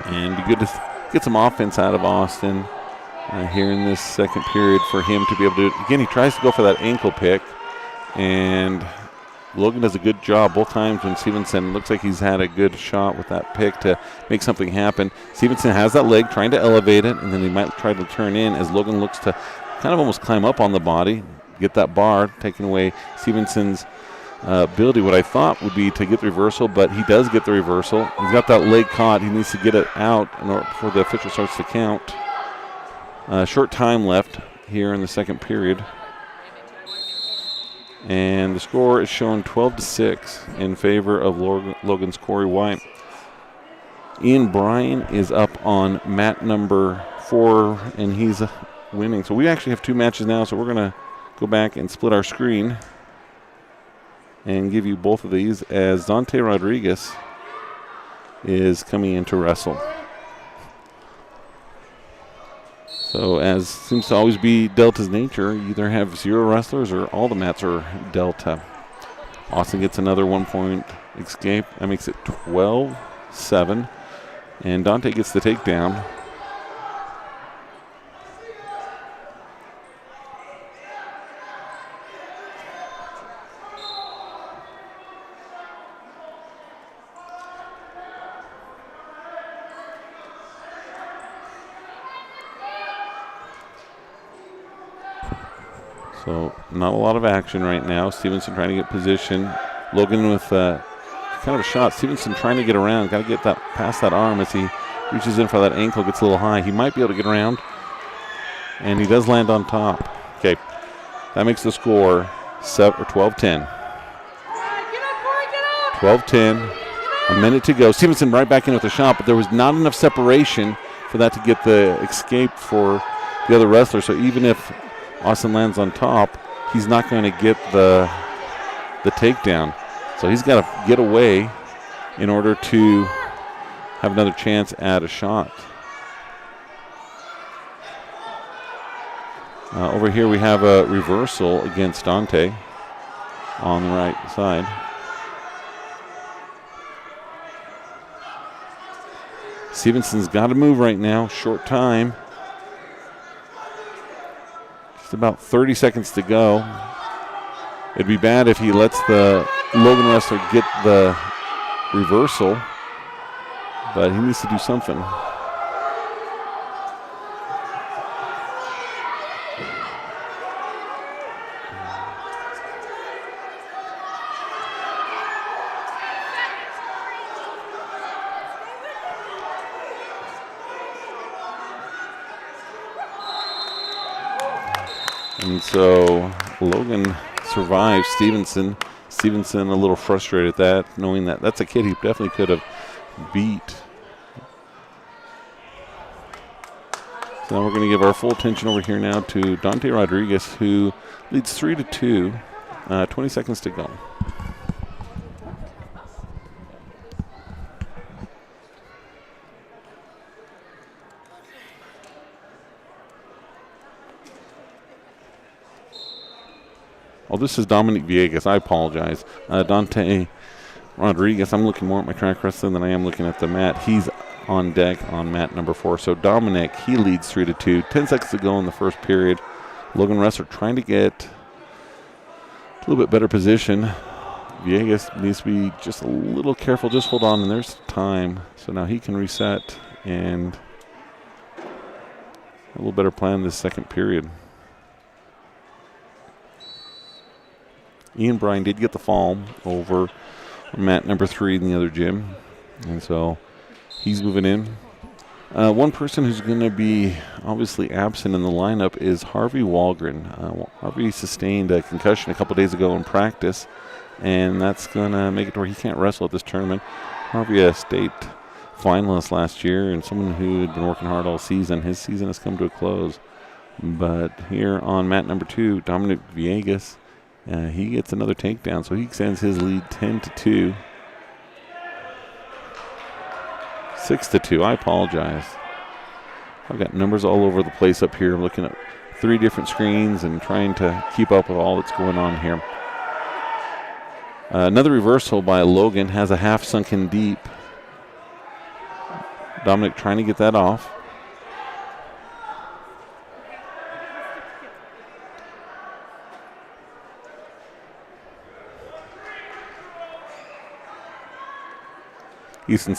And be good to get some offense out of Austin here in this second period for him to be able to. Again, he tries to go for that ankle pick, and Logan does a good job both times when Stevenson looks like he's had a good shot with that pick to make something happen. Stevenson has that leg trying to elevate it, and then he might try to turn in as Logan looks to kind of almost climb up on the body, get that bar, taking away Stevenson's ability. What I thought would be to get the reversal, but he does get the reversal. He's got that leg caught. He needs to get it out in order before the official starts to count. Short time left here in the second period. And the score is shown 12-6 in favor of Logan's Corey White. Ian Bryan is up on mat number 4, and he's winning. So we actually have 2 matches now, so we're going to go back and split our screen and give you both of these as Dante Rodriguez is coming in to wrestle. So as seems to always be Delta's nature, you either have 0 wrestlers or all the mats are Delta. Austin gets another 1 point escape. That makes it 12-7. And Dante gets the takedown. So not a lot of action right now. Stevenson trying to get position. Logan with kind of a shot. Stevenson trying to get around. Got to get that past that arm as he reaches in for that ankle. Gets a little high. He might be able to get around. And he does land on top. Okay. That makes the score 12-10. 12-10. A minute to go. Stevenson right back in with a shot, but there was not enough separation for that to get the escape for the other wrestler. So even if Austin lands on top, he's not going to get the takedown. So he's got to get away in order to have another chance at a shot. Over here we have a reversal against Dante on the right side. Stevenson's got to move right now, short time. About 30 seconds to go. It'd be bad if he lets the Logan wrestler get the reversal, but he needs to do something. And so Logan survives Stevenson. Stevenson a little frustrated at that, knowing that that's a kid he definitely could have beat. So now we're going to give our full attention over here now to Dante Rodriguez, who leads 3-2. 20 seconds to go. Oh, this is Dominic Villegas. I apologize. Dante Rodriguez, I'm looking more at my track wrestling than I am looking at the mat. He's on deck on mat number 4. So Dominic, he leads 3-2. 10 seconds to go in the first period. Logan Wrestler trying to get a little bit better position. Villegas needs to be just a little careful. Just hold on, and there's time. So now he can reset and a little better plan this second period. Ian Bryan did get the fall over mat number 3 in the other gym, and so he's moving in. One person who's going to be obviously absent in the lineup is Harvey Walgren. Harvey sustained a concussion a couple days ago in practice, and that's going to make it to where he can't wrestle at this tournament. Harvey, a state finalist last year and someone who had been working hard all season. His season has come to a close. But here on mat number 2, Dominic Villegas, he gets another takedown, so he extends his lead 10-2. 6-2. I apologize. I've got numbers all over the place up here. I'm looking at 3 different screens and trying to keep up with all that's going on here. Another reversal by Logan, has a half sunken deep. Dominic trying to get that off. Easton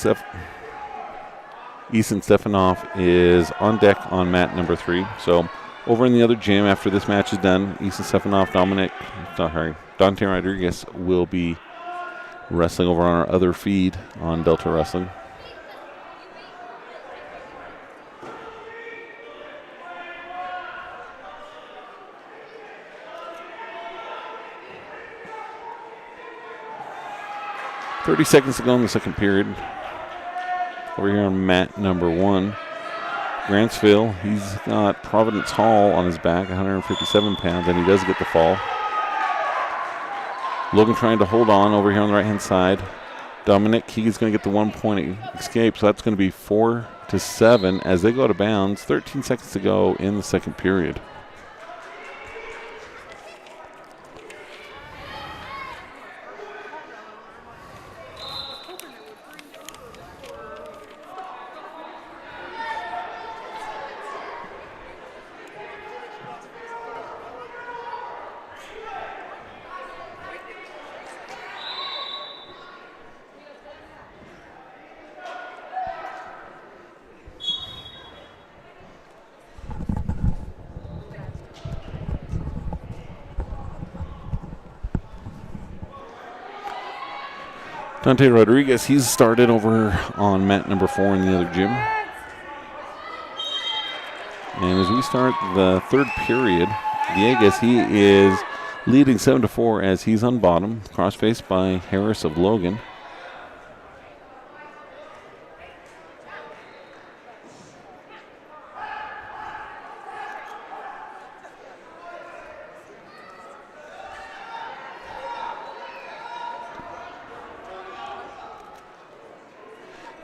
Stefanoff is on deck on mat number 3. So over in the other gym, after this match is done, Easton Stefanoff, Dante Rodriguez will be wrestling over on our other feed on Delta Wrestling. .30 seconds to go in the second period. Over here on mat number 1, Grantsville, he's got Providence Hall on his back, 157 pounds, and he does get the fall. Logan trying to hold on over here on the right-hand side. Dominic, he's going to get the 1-point escape, so that's going to be 4-7 as they go out of bounds. 13 seconds to go in the second period. Dante Rodriguez, he's started over on mat number 4 in the other gym. And as we start the third period, Villegas, he is leading 7-4 as he's on bottom, cross-faced by Harris of Logan.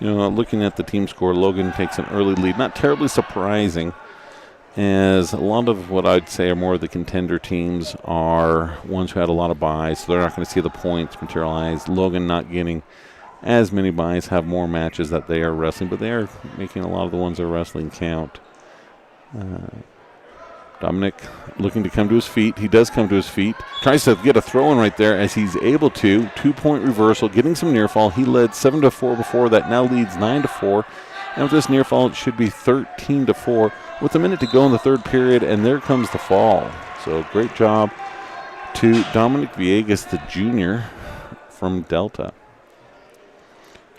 You know, looking at the team score, Logan takes an early lead. Not terribly surprising, as a lot of what I'd say are more of the contender teams are ones who had a lot of buys, so they're not going to see the points materialize. Logan not getting as many buys, have more matches that they are wrestling, but they are making a lot of the ones they're wrestling count. Dominic looking to come to his feet. He does come to his feet. Tries to get a throw in right there as he's able to. 2-point reversal, getting some near fall. He led 7-4 before that, now leads 9-4. And with this near fall, it should be 13-4 with a minute to go in the third period, and there comes the fall. So great job to Dominic Villegas, the junior from Delta.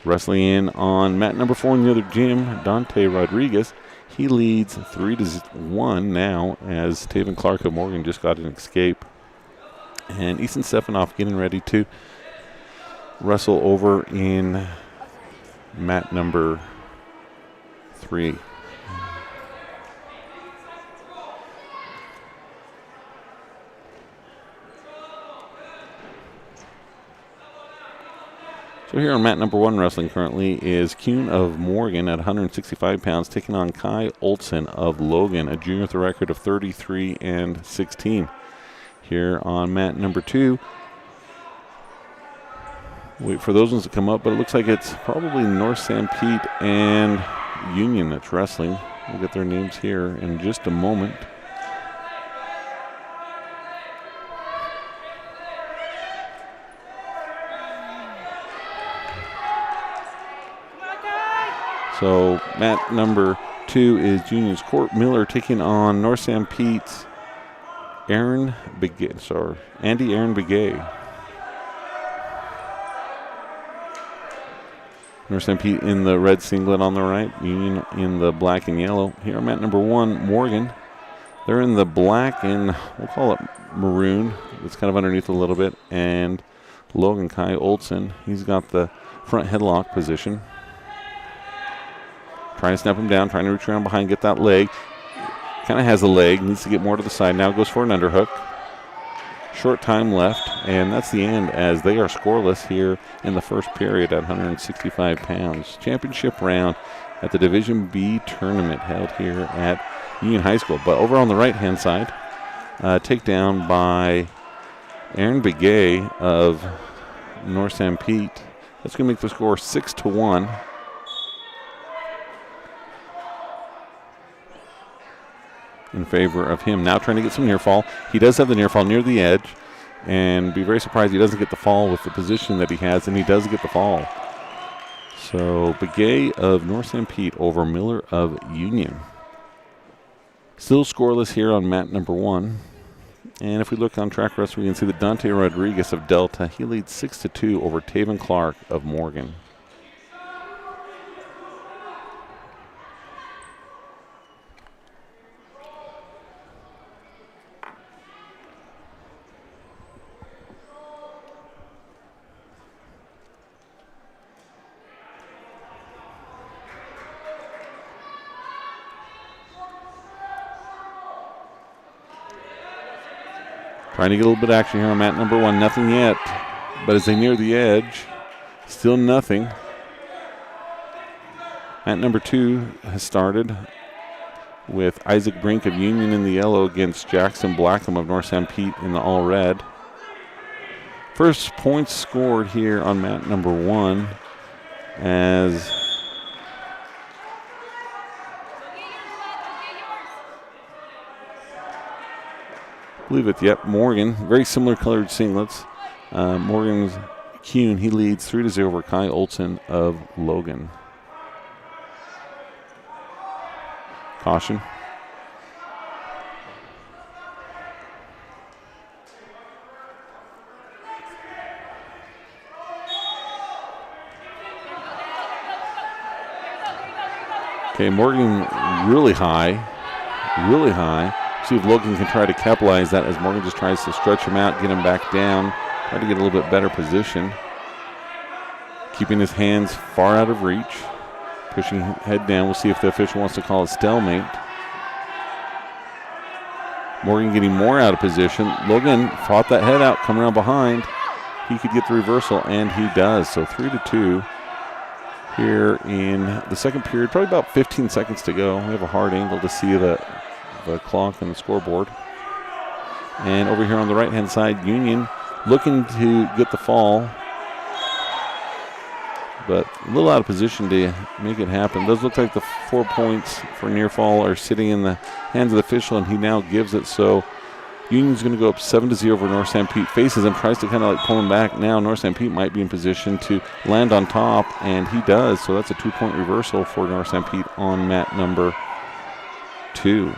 Wrestling in on mat number 4 in the other gym, Dante Rodriguez. He leads 3-1 now as Taven Clark of Morgan just got an escape. And Ethan Stefanoff getting ready to wrestle over in mat number 3. So here on mat number 1 wrestling currently is Kuhn of Morgan at 165 pounds taking on Kai Olsen of Logan, a junior with a record of 33-16. Here on mat number 2, wait for those ones to come up, but it looks like it's probably North St. Pete and Union that's wrestling. We'll get their names here in just a moment. So mat number 2 is Union's Court Miller taking on North St. Pete's Andy Aaron Begay. North St. Pete in the red singlet on the right, Union in the black and yellow. Here on mat number 1, Morgan. They're in the black and we'll call it maroon. It's kind of underneath a little bit. And Logan Kai Olsen, he's got the front headlock position. Trying to snap him down, trying to reach around behind, get that leg. Kind of has a leg, needs to get more to the side. Now goes for an underhook. Short time left, and that's the end as they are scoreless here in the first period at 165 pounds. Championship round at the Division B tournament held here at Union High School. But over on the right-hand side, takedown by Aaron Begay of North St. Pete. That's going to make the score 6-1. In favor of him. Now trying to get some near fall. He does have the near fall near the edge, and be very surprised he doesn't get the fall with the position that he has, and he does get the fall. So Begay of North St. Pete over Miller of Union. Still scoreless here on mat number 1. And if we look on track wrestling, we can see that Dante Rodriguez of Delta, he leads 6-2 over Taven Clark of Morgan. Trying to get a little bit of action here on mat number 1. Nothing yet. But as they near the edge, still nothing. Mat number 2 has started with Isaac Brink of Union in the yellow against Jackson Blackham of North St. Pete in the all red. First points scored here on mat number 1 as believe it, yep, Morgan, very similar colored singlets. Morgan's Kuhn, he leads 3-0 over Kai Olsen of Logan. Caution. Okay, Morgan really high. See if Logan can try to capitalize that as Morgan just tries to stretch him out, get him back down, try to get a little bit better position. Keeping his hands far out of reach, pushing head down. We'll see if the official wants to call it stalemate. Morgan getting more out of position. Logan fought that head out, come around behind. He could get the reversal, and he does. So 3-2 here in the second period. Probably about 15 seconds to go. We have a hard angle to see the clock and the scoreboard. And over here on the right-hand side, Union looking to get the fall, but a little out of position to make it happen. Does look like the 4 points for near fall are sitting in the hands of the official, and he now gives it. So Union's going to go up 7-0 over North St. Pete. Faces him, tries to kind of like pull him back. Now North St. Pete might be in position to land on top, and he does. So that's a 2-point reversal for North St. Pete on mat number 2.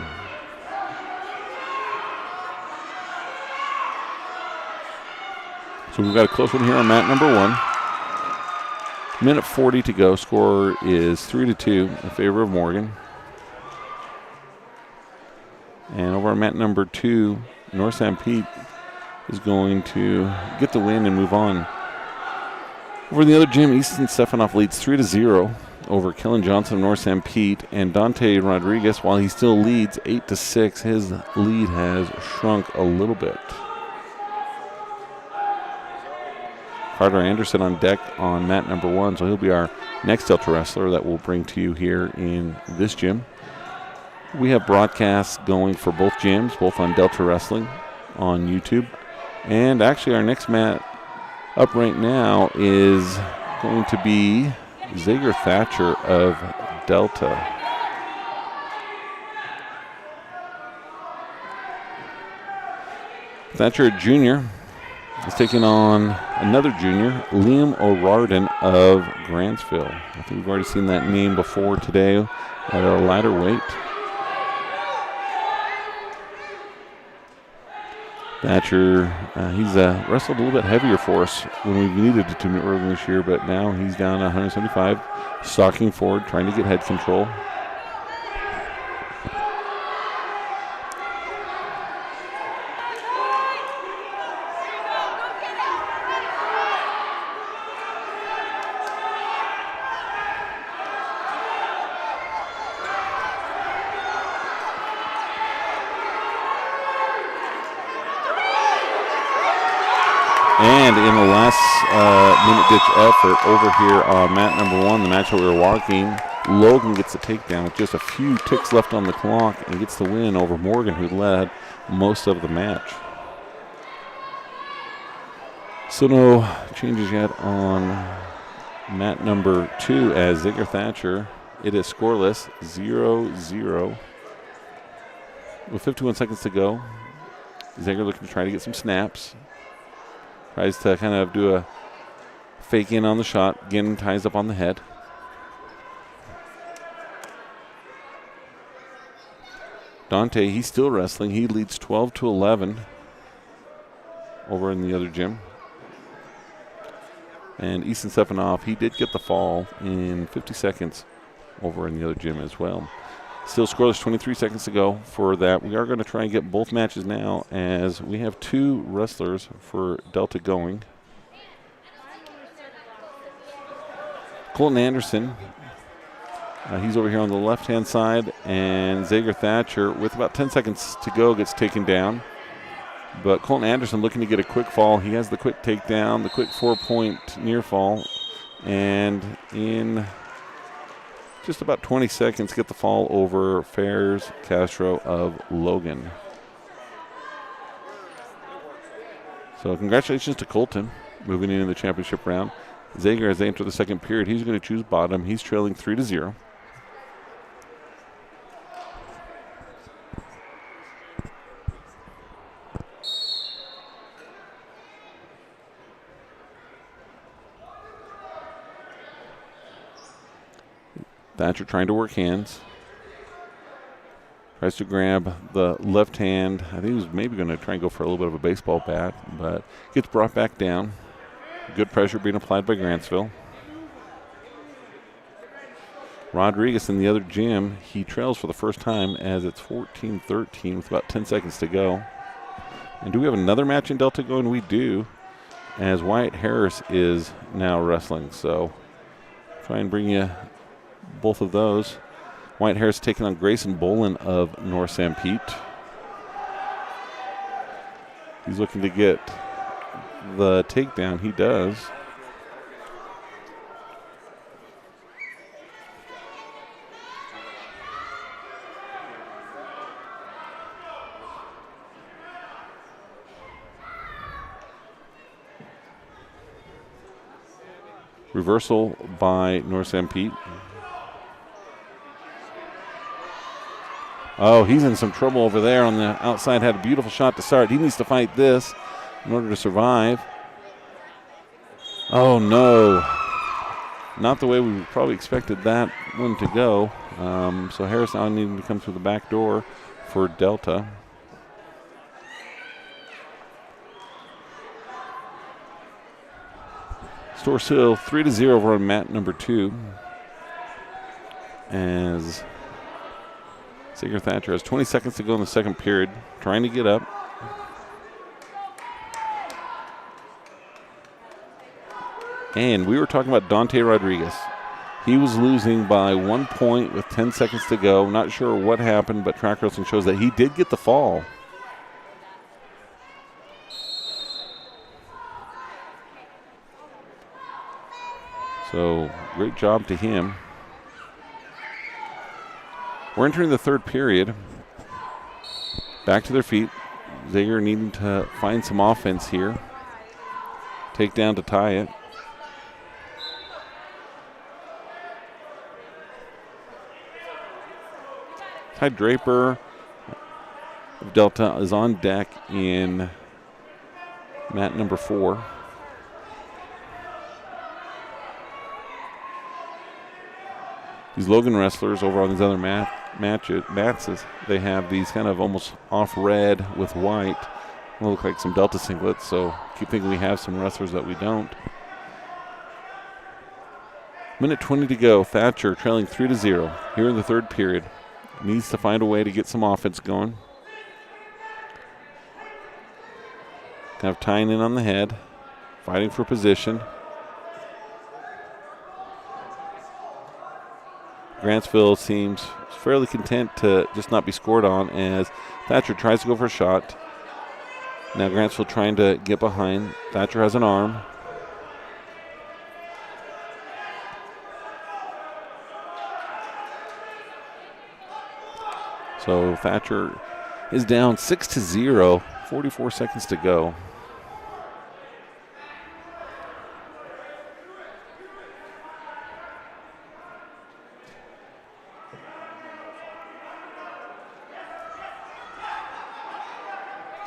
So we've got a close one here on mat number 1. Minute 40 to go. Score is 3-2 in favor of Morgan. And over on mat number 2, North St. Pete is going to get the win and move on. Over in the other gym, Easton Stefanoff leads 3-0 over Kellen Johnson of North St. Pete, and Dante Rodriguez, while he still leads 8-6, his lead has shrunk a little bit. Carter Anderson on deck on mat number 1, so he'll be our next Delta wrestler that we'll bring to you here in this gym. We have broadcasts going for both gyms, both on Delta Wrestling on YouTube, and actually our next mat up right now is going to be Zager Thatcher of Delta. Thatcher, a junior, is taking on another junior, Liam O'Riordan of Grantsville. I think we've already seen that name before today at a lighter weight. Thatcher, he's wrestled a little bit heavier for us when we needed it to early this year, but now he's down 175, stalking forward, trying to get head control. And in the last minute-ditch effort over here on mat number 1, the match that we were walking, Logan gets the takedown with just a few ticks left on the clock and gets the win over Morgan, who led most of the match. So no changes yet on mat number 2 as Zager Thatcher. It is scoreless, 0-0. With 51 seconds to go, Zager looking to try to get some snaps. Tries to kind of do a fake in on the shot. Again, ties up on the head. Dante, he's still wrestling. He leads 12-11 over in the other gym. And Easton Stefanoff, he did get the fall in 50 seconds over in the other gym as well. Still scoreless, 23 seconds to go for that. We are going to try and get both matches now as we have 2 wrestlers for Delta going. Colton Anderson, he's over here on the left-hand side, and Zager Thatcher, with about 10 seconds to go, gets taken down. But Colton Anderson looking to get a quick fall. He has the quick takedown, the quick 4-point near fall, and in just about 20 seconds, get the fall over Ferris Castro of Logan. So congratulations to Colton moving into the championship round. Zager, as they enter the second period, he's going to choose bottom. He's trailing 3-0. Thatcher trying to work hands. Tries to grab the left hand. I think he was maybe going to try and go for a little bit of a baseball bat, but gets brought back down. Good pressure being applied by Grantsville. Rodriguez in the other gym, he trails for the first time as it's 14-13 with about 10 seconds to go. And do we have another match in Delta going? We do, as Wyatt Harris is now wrestling. So try and bring you both of those. Wyatt Harris taking on Grayson Bolin of North St. Pete. He's looking to get the takedown. He does. Reversal by North St. Pete. Oh, he's in some trouble over there on the outside. Had a beautiful shot to start. He needs to fight this in order to survive. Oh, no. Not the way we probably expected that one to go. So Harris now needing to come through the back door for Delta. Store still 3-0 over on mat number 2. As Zager Thatcher has 20 seconds to go in the second period, trying to get up. And we were talking about Dante Rodriguez. He was losing by 1 point with 10 seconds to go. Not sure what happened, but track wrestling shows that he did get the fall. So great job to him. We're entering the third period. Back to their feet. Zager needing to find some offense here. Take down to tie it. Ty Draper of Delta is on deck in mat number 4. These Logan wrestlers over on these other mats, they have these kind of almost off red with white. They look like some Delta singlets, so keep thinking we have some wrestlers that we don't. Minute 20 to go. Thatcher trailing 3-0 here in the third period. Needs to find a way to get some offense going. Kind of tying in on the head, fighting for position. Grantsville seems fairly content to just not be scored on as Thatcher tries to go for a shot. Now Grantsville trying to get behind. Thatcher has an arm. So Thatcher is down 6-0, 44 seconds to go.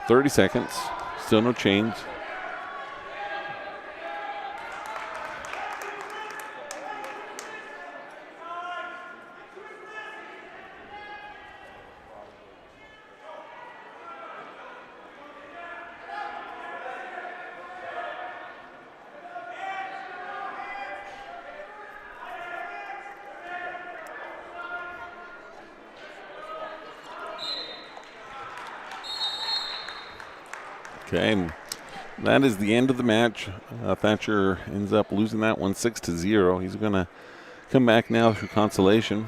.30 seconds, still no change. Okay, and that is the end of the match. Thatcher ends up losing that one 6-0. He's going to come back now through consolation.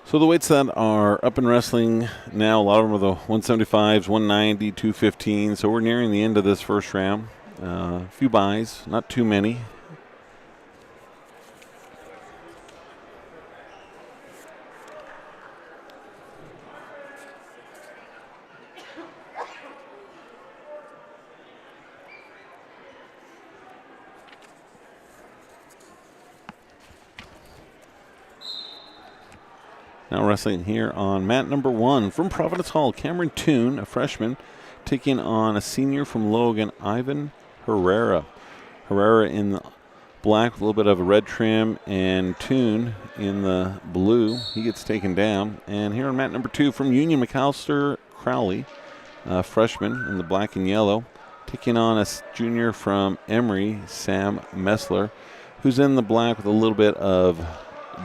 So the weights that are up in wrestling now, a lot of them are the 175s, 190, 215. So we're nearing the end of this first round. A few buys, not too many. Now wrestling here on mat number 1 from Providence Hall, Cameron Toon, a freshman, taking on a senior from Logan, Ivan Herrera. Herrera in the black with a little bit of a red trim, and Toon in the blue. He gets taken down. And here on mat number 2 from Union, McAllister Crowley, a freshman in the black and yellow, taking on a junior from Emory, Sam Messler, who's in the black with a little bit of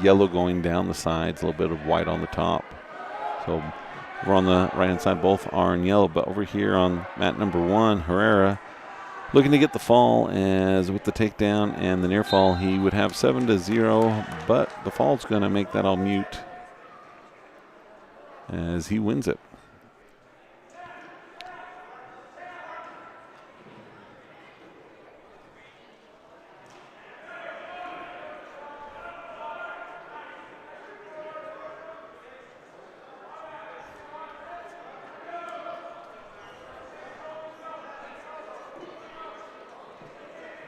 yellow going down the sides, a little bit of white on the top. So we're on the right-hand side, both are in yellow, but over here on mat number 1, Herrera looking to get the fall, as with the takedown and the near fall, he would have 7-0, but the fall's going to make that all mute as he wins it.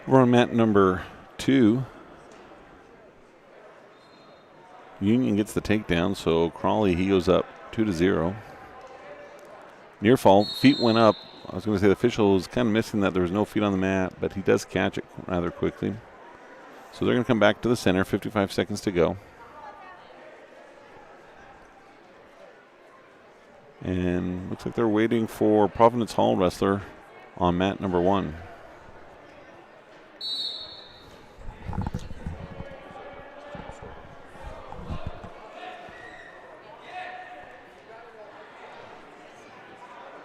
We're on mat number 2. Union gets the takedown, so Crawley, he goes up 2-0. Near fall, feet went up. I was going to say the official was kind of missing that there was no feet on the mat, but he does catch it rather quickly. So they're going to come back to the center, 55 seconds to go. And looks like they're waiting for Providence Hall wrestler on mat number 1.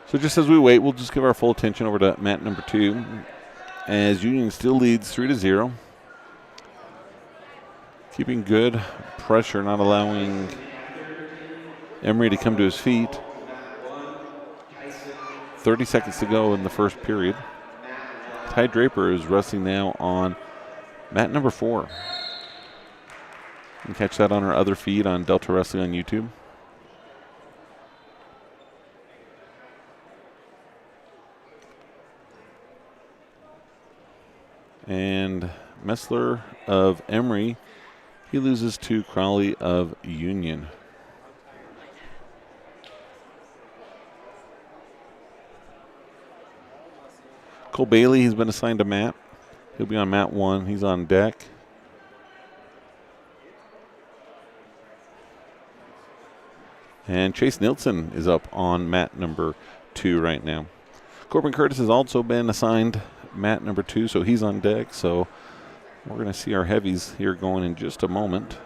So just as we wait, we'll just give our full attention over to mat number 2 as Union still leads 3-0. Keeping good pressure, not allowing Emery to come to his feet. 30 seconds to go in the first period. Ty Draper is wrestling now on mat number 4. You can catch that on our other feed on Delta Wrestling on YouTube. And Messler of Emory, he loses to Crowley of Union. Cole Bailey, he's been assigned a mat. He'll be on mat 1. He's on deck. And Chase Nilsson is up on mat number 2 right now. Corbin Curtis has also been assigned mat number 2, so he's on deck. So we're going to see our heavies here going in just a moment.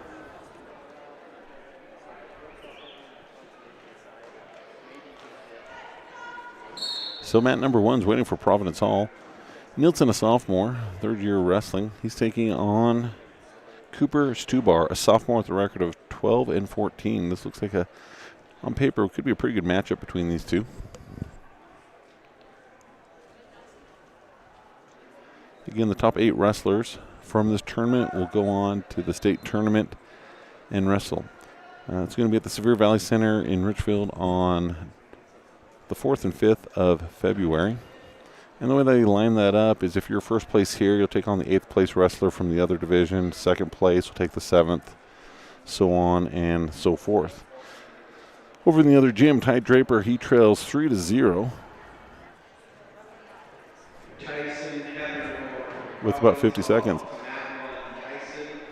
So mat number 1's waiting for Providence Hall. Nielsen, a sophomore, third-year wrestling. He's taking on Cooper Stubar, a sophomore with a record of 12-14. This looks like on paper, could be a pretty good matchup between these two. Again, the top 8 wrestlers from this tournament will go on to the state tournament and wrestle. It's going to be at the Sevier Valley Center in Richfield on the 4th and 5th of February. And the way they line that up is if you're first place here, you'll take on the 8th place wrestler from the other division. Second place will take the 7th, so on and so forth. Over in the other gym, Ty Draper, he trails 3-0 with about 50 seconds.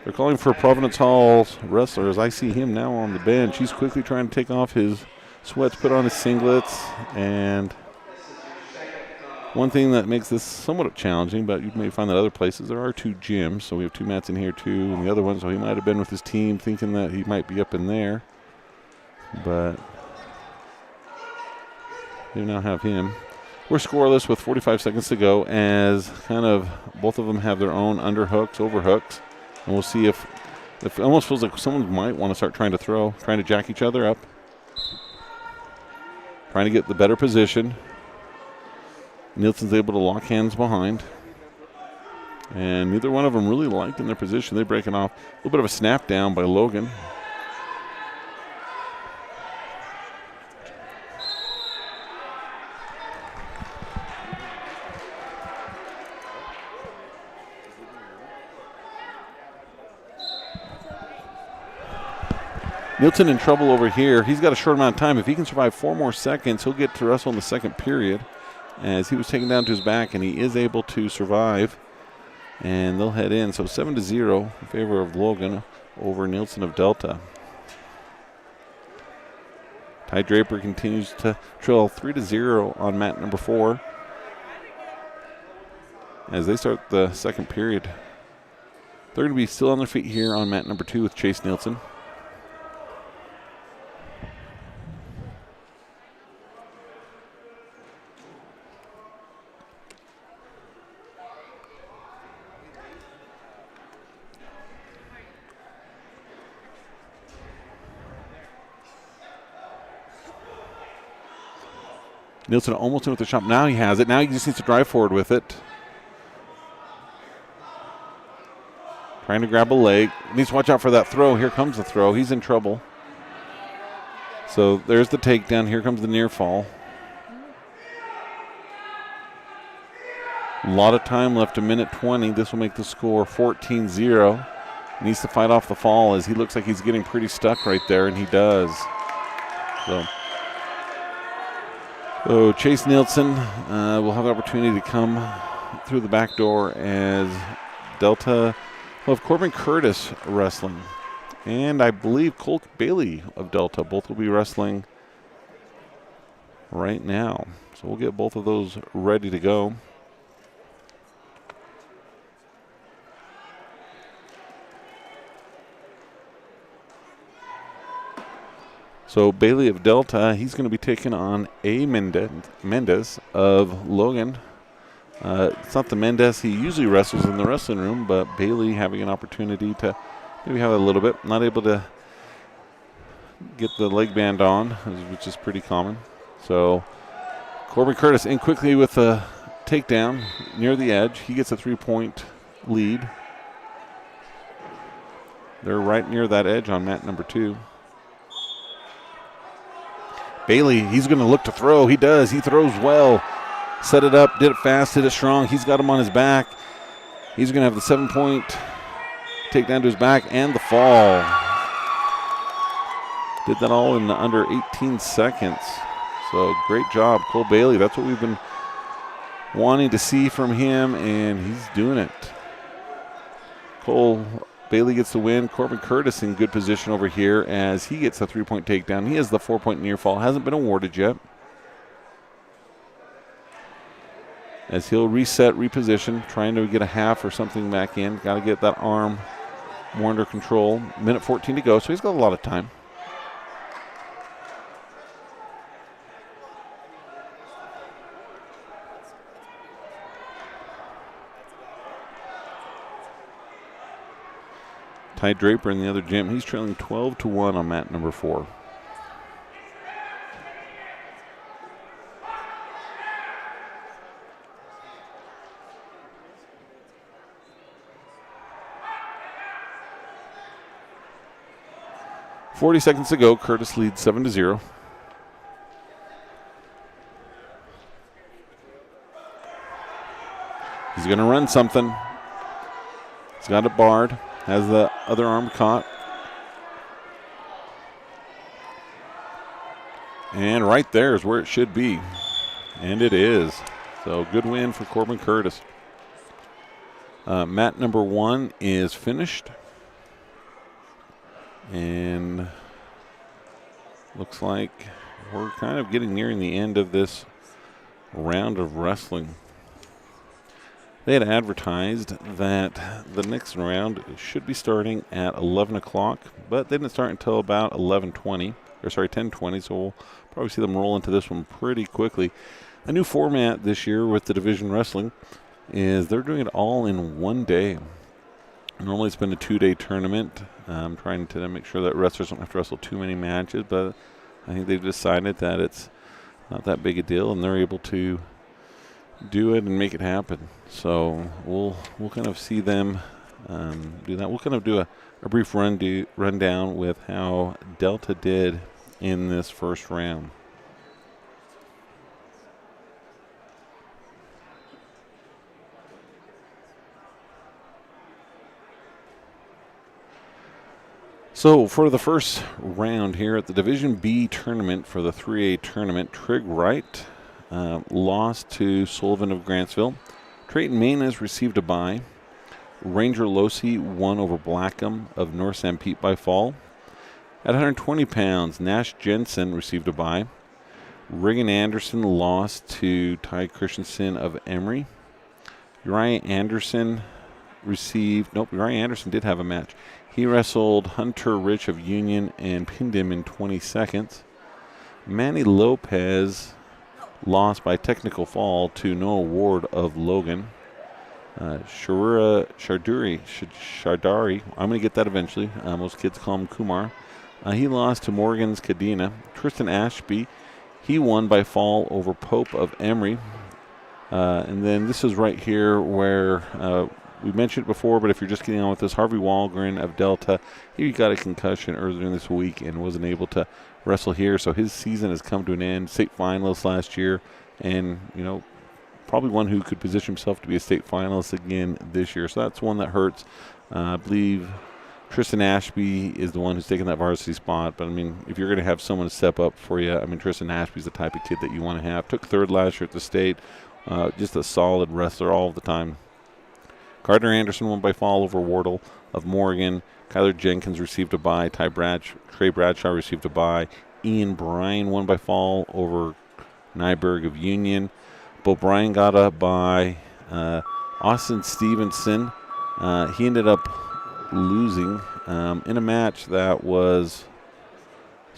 They're calling for Providence Hall's wrestlers. I see him now on the bench. He's quickly trying to take off his sweats, put on his singlets, and one thing that makes this somewhat challenging, but you may find that other places, there are 2 gyms, so we have 2 mats in here too, and the other one, so he might have been with his team thinking that he might be up in there, but they now have him. We're scoreless with 45 seconds to go as kind of both of them have their own underhooks, overhooks, and we'll see if it almost feels like someone might want to start trying to jack each other up, trying to get the better position. Nielsen's able to lock hands behind. And neither one of them really liking their position. They're breaking off. A little bit of a snap down by Logan. Nielsen in trouble over here. He's got a short amount of time. If he can survive 4 more seconds, he'll get to wrestle in the second period, as he was taken down to his back, and he is able to survive. And they'll head in. So 7-0 in favor of Logan over Nielsen of Delta. Ty Draper continues to trail 3-0 on mat number 4 as they start the second period. They're going to be still on their feet here on mat number 2 with Chase Nielsen. Nielsen almost in with the chop. Now he has it. Now he just needs to drive forward with it. Trying to grab a leg. Needs to watch out for that throw. Here comes the throw. He's in trouble. So there's the takedown. Here comes the near fall. A lot of time left, 1:20. This will make the score 14-0. Needs to fight off the fall as he looks like he's getting pretty stuck right there, and he does. So Chase Nielsen will have the opportunity to come through the back door as Delta will have Corbin Curtis wrestling. And I believe Colt Bailey of Delta both will be wrestling right now. So we'll get both of those ready to go. So Bailey of Delta, he's going to be taking on A. Mendez of Logan. It's not the Mendez he usually wrestles in the wrestling room, but Bailey having an opportunity to maybe have a little bit. Not able to get the leg band on, which is pretty common. So Corbin Curtis in quickly with a takedown near the edge. He gets a 3-point lead. They're right near that edge on mat number 2. Bailey, he's going to look to throw. He does. He throws well. Set it up, did it fast, did it strong. He's got him on his back. He's going to have the 7-point takedown to his back and the fall. Did that all in under 18 seconds. So great job, Cole Bailey. That's what we've been wanting to see from him, and he's doing it. Cole Bailey gets the win. Corbin Curtis in good position over here as he gets a 3-point takedown. He has the 4-point near fall. Hasn't been awarded yet. As he'll reset, reposition, trying to get a half or something back in. Got to get that arm more under control. Minute 14 to go, so he's got a lot of time. Ty Draper in the other gym. He's trailing 12-1 on mat number 4. .40 seconds to go. Curtis leads 7-0. He's going to run something. He's got it barred. Has the other arm caught. And right there is where it should be. And it is. So good win for Corbin Curtis. Mat number 1 is finished. And looks like we're kind of getting nearing the end of this round of wrestling. They had advertised that the next round should be starting at 11 o'clock, but they didn't start until about 10:20, so we'll probably see them roll into this one pretty quickly. A new format this year with the Division Wrestling is they're doing it all in one day. Normally it's been a 2-day tournament. I'm trying to make sure that wrestlers don't have to wrestle too many matches, but I think they've decided that it's not that big a deal, and they're able to do it and make it happen. So we'll kind of see them do that. We'll kind of do a brief rundown with how Delta did in this first round. So for the first round here at the Division B tournament for the 3A tournament, Trig Wright lost to Sullivan of Grantsville. Trayton Maynes received a bye. Ranger Losi won over Blackham of North St. Pete by fall. At 120 pounds, Nash Jensen received a bye. Regan Anderson lost to Ty Christensen of Emory. Uriah Anderson did have a match. He wrestled Hunter Rich of Union and pinned him in 20 seconds. Manny Lopez lost by technical fall to Noah Ward of Logan. Shardari, I'm going to get that eventually. Most kids call him Kumar. He lost to Morgan's Cadena. Tristan Ashby, he won by fall over Pope of Emory. And then this is right here where we mentioned it before, but if you're just getting on with this, Harvey Walgren of Delta, he got a concussion earlier in this week and wasn't able to wrestle here. So his season has come to an end. State finalist last year, and probably one who could position himself to be a state finalist again this year. So that's one that hurts. I believe Tristan Ashby is the one who's taking that varsity spot. But, I mean, if you're going to have someone to step up for you, I mean, Tristan Ashby's the type of kid that you want to have. Took third last year at the state. Just a solid wrestler all the time. Gardner Anderson won by fall over Wardle of Morgan. Kyler Jenkins received a bye. Trey Bradshaw received a bye. Ian Bryan won by fall over Nyberg of Union. Bo Bryan got a bye. Austin Stevenson, he ended up losing in a match that was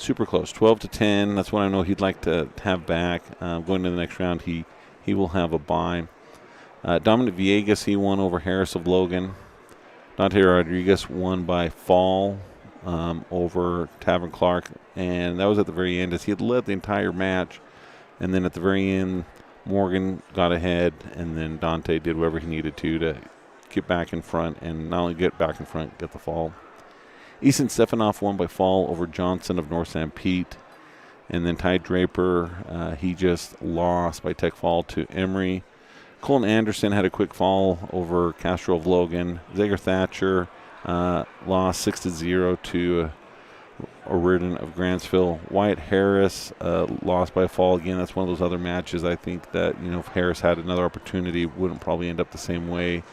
super close, 12-10. That's what I know he'd like to have back. Going to the next round, he will have a bye. Dominic Villegas, he won over Harris of Logan. Dante Rodriguez won by fall over Tavern Clark, and that was at the very end as he had led the entire match. And then at the very end, Morgan got ahead, and then Dante did whatever he needed to get back in front, and not only get back in front, get the fall. Easton Stefanoff won by fall over Johnson of North St. Pete. And then Ty Draper, he just lost by tech fall to Emery. Colin Anderson had a quick fall over Castro of Logan. Zager Thatcher lost 6-0 to O'Riordan of Grantsville. Wyatt Harris lost by a fall again. That's one of those other matches I think that, if Harris had another opportunity, wouldn't probably end up the same way.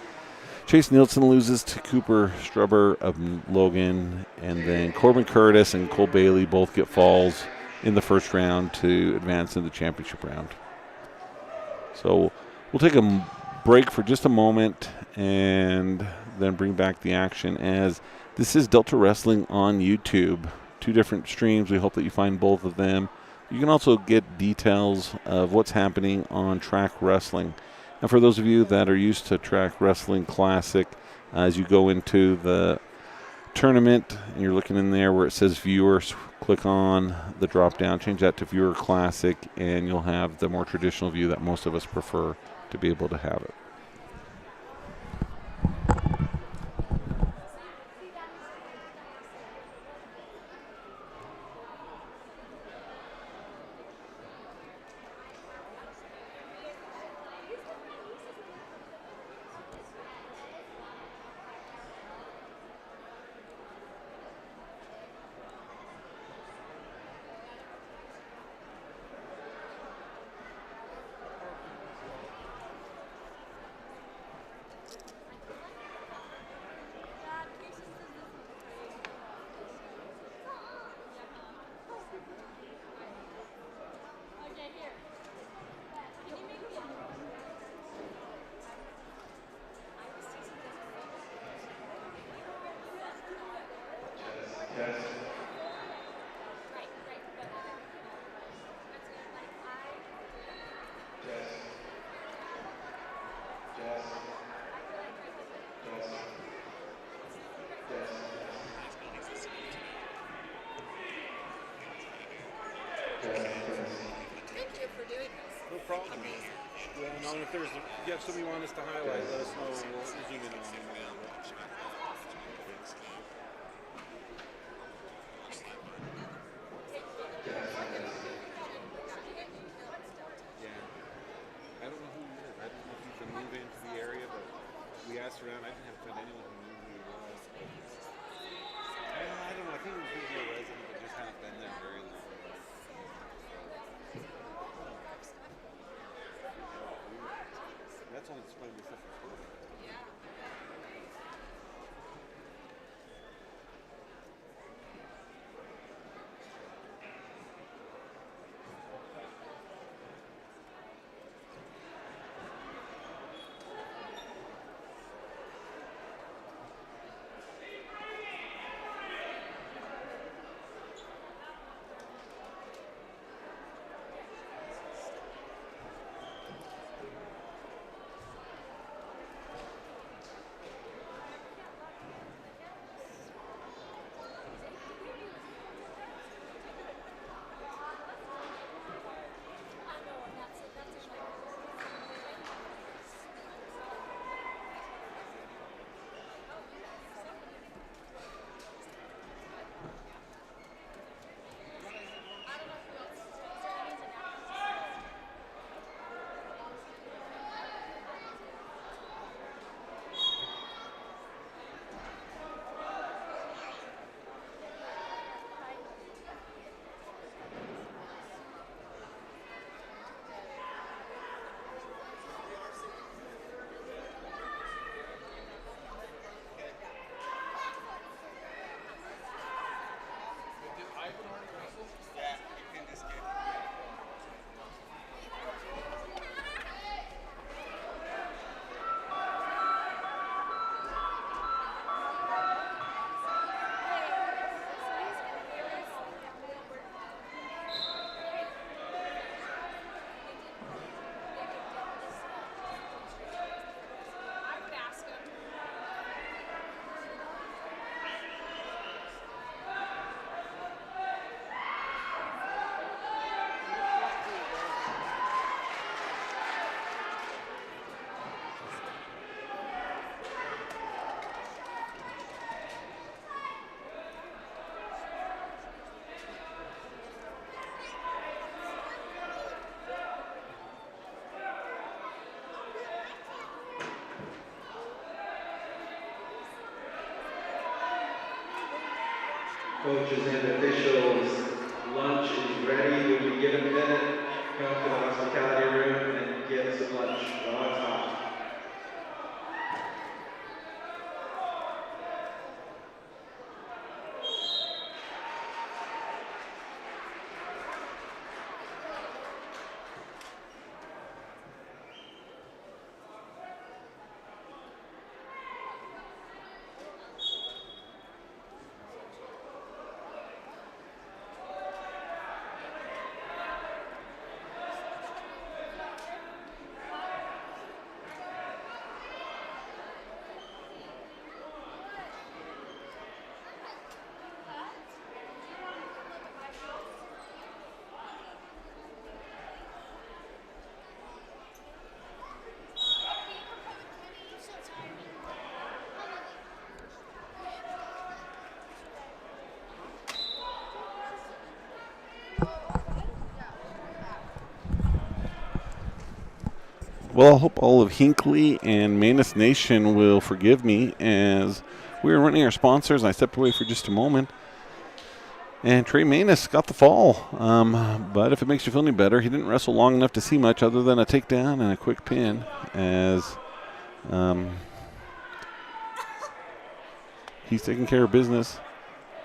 Chase Nielsen loses to Cooper Strubber of Logan. And then Corbin Curtis and Cole Bailey both get falls in the first round to advance in the championship round. So we'll take a break for just a moment and then bring back the action, as this is Delta Wrestling on YouTube. 2 different streams. We hope that you find both of them. You can also get details of what's happening on Track Wrestling. And for those of you that are used to Track Wrestling Classic, as you go into the tournament and you're looking in there where it says viewers, click on the drop down, change that to Viewer Classic, and you'll have the more traditional view that most of us prefer to be able to have it. No problem. Yeah, no, if you have something you want us to highlight, let us know. We'll zoom in on them. I don't know who he is. I don't know if he's been moved into the area, but we asked around. I didn't have to find anyone who knew who he was. I don't know. I think he was maybe a resident, but just hadn't been there very long. That's only displaying the stuff before. Coaches and officials, lunch is ready. You'll be given a minute. Come to the hospitality room and get some lunch while it's hot. Well, I hope all of Hinckley and Manus Nation will forgive me as we were running our sponsors and I stepped away for just a moment. And Trey Manus got the fall. But if it makes you feel any better, he didn't wrestle long enough to see much other than a takedown and a quick pin as he's taking care of business.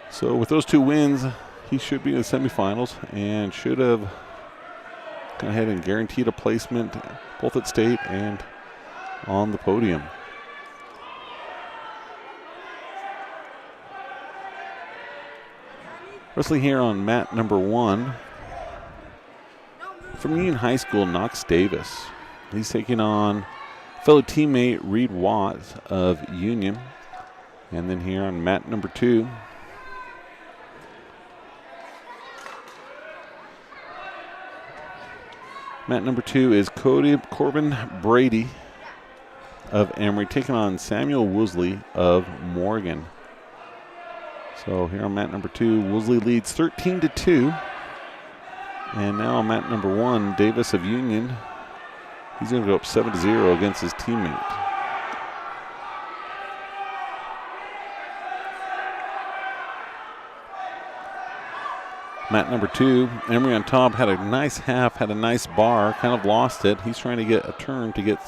So with those two wins, he should be in the semifinals and should have gone ahead and guaranteed a placement both at state and on the podium. Wrestling here on mat number 1 from Union High School, Knox Davis. He's taking on fellow teammate Reed Watts of Union. And then here on mat number 2, mat number 2 is Corbin Brady of Emory taking on Samuel Woosley of Morgan. So here on mat number 2, Woosley leads 13-2. And now on mat number 1, Davis of Union, he's going to go up 7-0 against his teammate. Mat number 2, Emory on top, had a nice half, had a nice bar, kind of lost it. He's trying to get a turn to get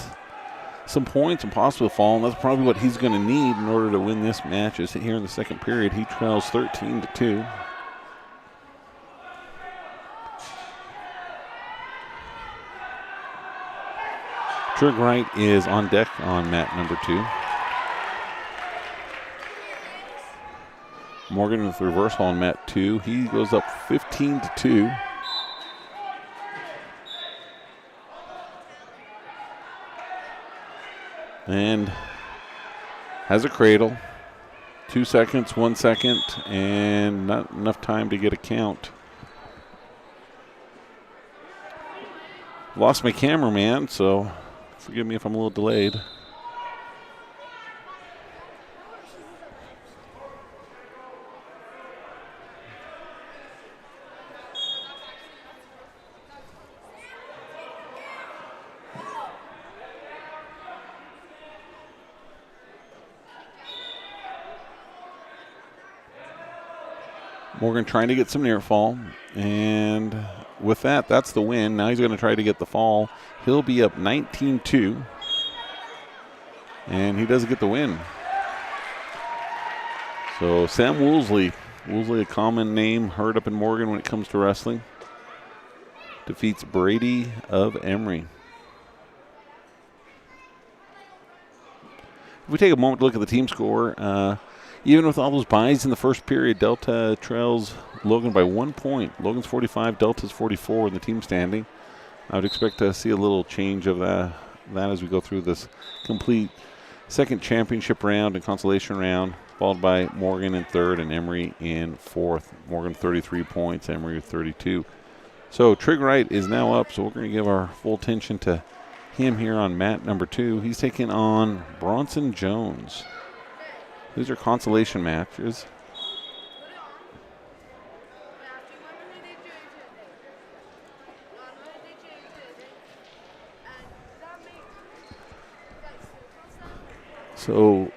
some points and possibly a fall, and that's probably what he's going to need in order to win this match. Is here in the second period, he trails 13-2. Trig Wright is on deck on mat number 2. Morgan with reversal on mat 2. He goes up 15-2. And has a cradle. 2 seconds, 1 second, and not enough time to get a count. Lost my cameraman, so forgive me if I'm a little delayed. Morgan trying to get some near fall, and with that, that's the win. Now he's going to try to get the fall. He'll be up 19-2, and he doesn't get the win. So Sam Woolsey, a common name heard up in Morgan when it comes to wrestling, defeats Brady of Emory. If we take a moment to look at the team score, even with all those buys in the first period, Delta trails Logan by 1 point. Logan's 45, Delta's 44 in the team standing. I would expect to see a little change of that as we go through this complete second championship round and consolation round, followed by Morgan in third and Emory in fourth. Morgan 33 points, Emory 32. So Trig Wright is now up, so we're going to give our full attention to him here on mat number 2. He's taking on Bronson Jones. These are consolation matches. So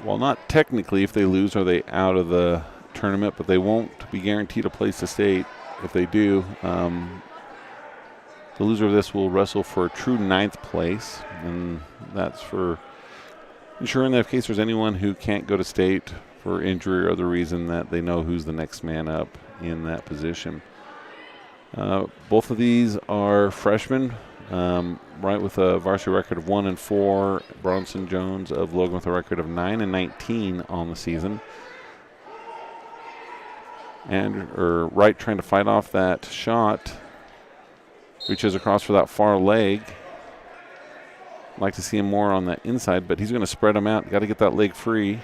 well, not technically if they lose are they out of the tournament, but they won't be guaranteed a place to state if they do. The loser of this will wrestle for a true 9th place, and that's for ensuring that in case there's anyone who can't go to state for injury or other reason, that they know who's the next man up in that position. Both of these are freshmen, right, with a varsity record of 1-4. Bronson Jones of Logan with a record of 9-19 on the season. And Wright trying to fight off that shot. Reaches across for that far leg. Like to see him more on that inside, but he's going to spread him out. Got to get that leg free.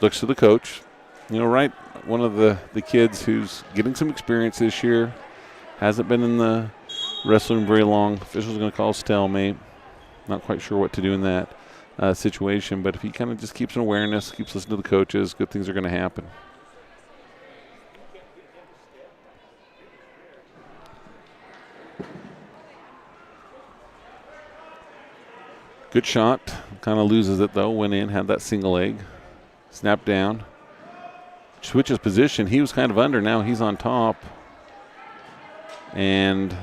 Looks to the coach. You know, Wright, one of the kids who's getting some experience this year. Hasn't been in the wrestling very long. Official's going to call stalemate. Not quite sure what to do in that situation, but if he kind of just keeps an awareness, keeps listening to the coaches, good things are going to happen. Good shot. Kind of loses it though. Went in, had that single leg. Snapped down. Switches position. He was kind of under. Now he's on top. And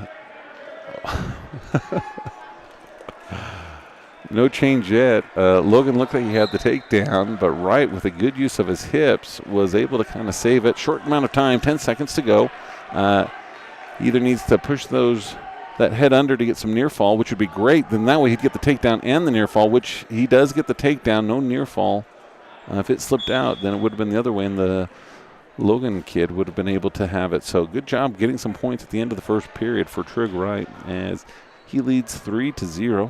no change yet. Logan looked like he had the takedown, but Wright, with a good use of his hips, was able to kind of save it. Short amount of time, 10 seconds to go. Either needs to push that head under to get some near fall, which would be great. Then that way he'd get the takedown and the near fall, which he does get the takedown, no near fall. If it slipped out, then it would have been the other way, and the Logan kid would have been able to have it. So good job getting some points at the end of the first period for Trig Wright as he leads 3-0.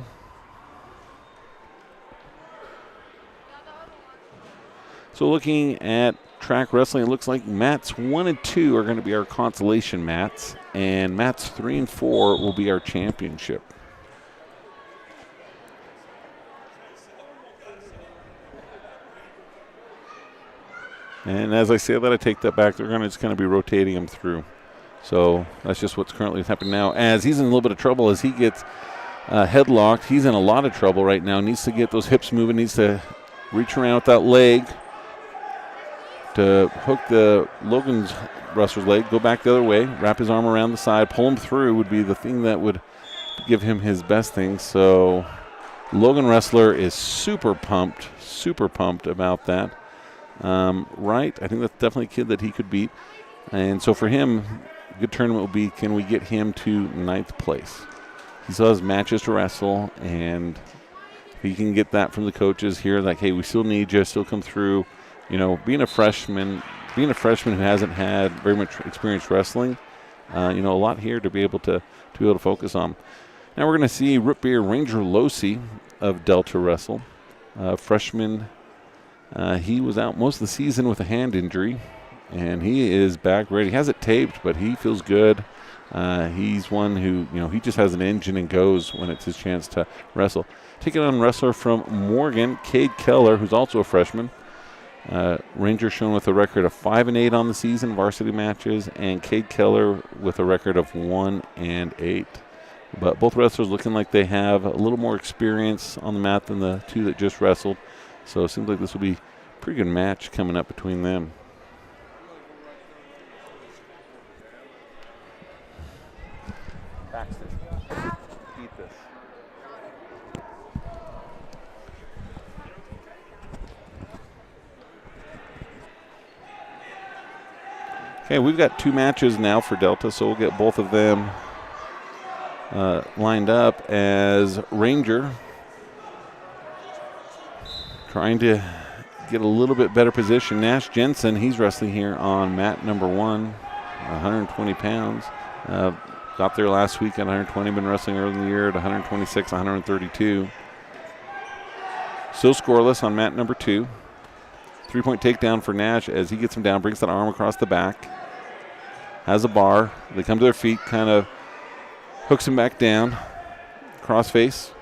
So looking at track wrestling, it looks like mats 1 and 2 are going to be our consolation mats, and mats 3 and 4 will be our championship. And as I say that, I take that back. They're just going to be rotating him through. So that's just what's currently happening now. As he's in a little bit of trouble as he gets headlocked. He's in a lot of trouble right now. Needs to get those hips moving. Needs to reach around with that leg to hook the Logan's wrestler's leg. Go back the other way. Wrap his arm around the side. Pull him through would be the thing that would give him his best thing. So Logan wrestler is super pumped about that. Right, I think that's definitely a kid that he could beat. And so for him, a good tournament will be, can we get him to 9th place? He still has matches to wrestle, and if he can get that from the coaches here, like, hey, we still need you, still come through. You know, being a freshman who hasn't had very much experience wrestling, a lot here to be able to focus on. Now we're going to see Root Beer Ranger Losi of Delta wrestle. Freshman. He was out most of the season with a hand injury, and he is back ready. He has it taped, but he feels good. He's one who, he just has an engine and goes when it's his chance to wrestle. Taking on wrestler from Morgan, Cade Keller, who's also a freshman. Ranger shown with a record of 5-8 on the season, varsity matches, and Cade Keller with a record of 1-8. But both wrestlers looking like they have a little more experience on the mat than the two that just wrestled. So it seems like this will be a pretty good match coming up between them. Baxter, eat this. Okay, we've got 2 matches now for Delta, so we'll get both of them lined up as Ranger trying to get a little bit better position. Nash Jensen, he's wrestling here on mat number 1, 120 pounds. Got there last week at 120, been wrestling early in the year at 126, 132. Still scoreless on mat number 2. 3-point takedown for Nash as he gets him down, brings that arm across the back. Has a bar. They come to their feet, kind of hooks him back down. Crossface.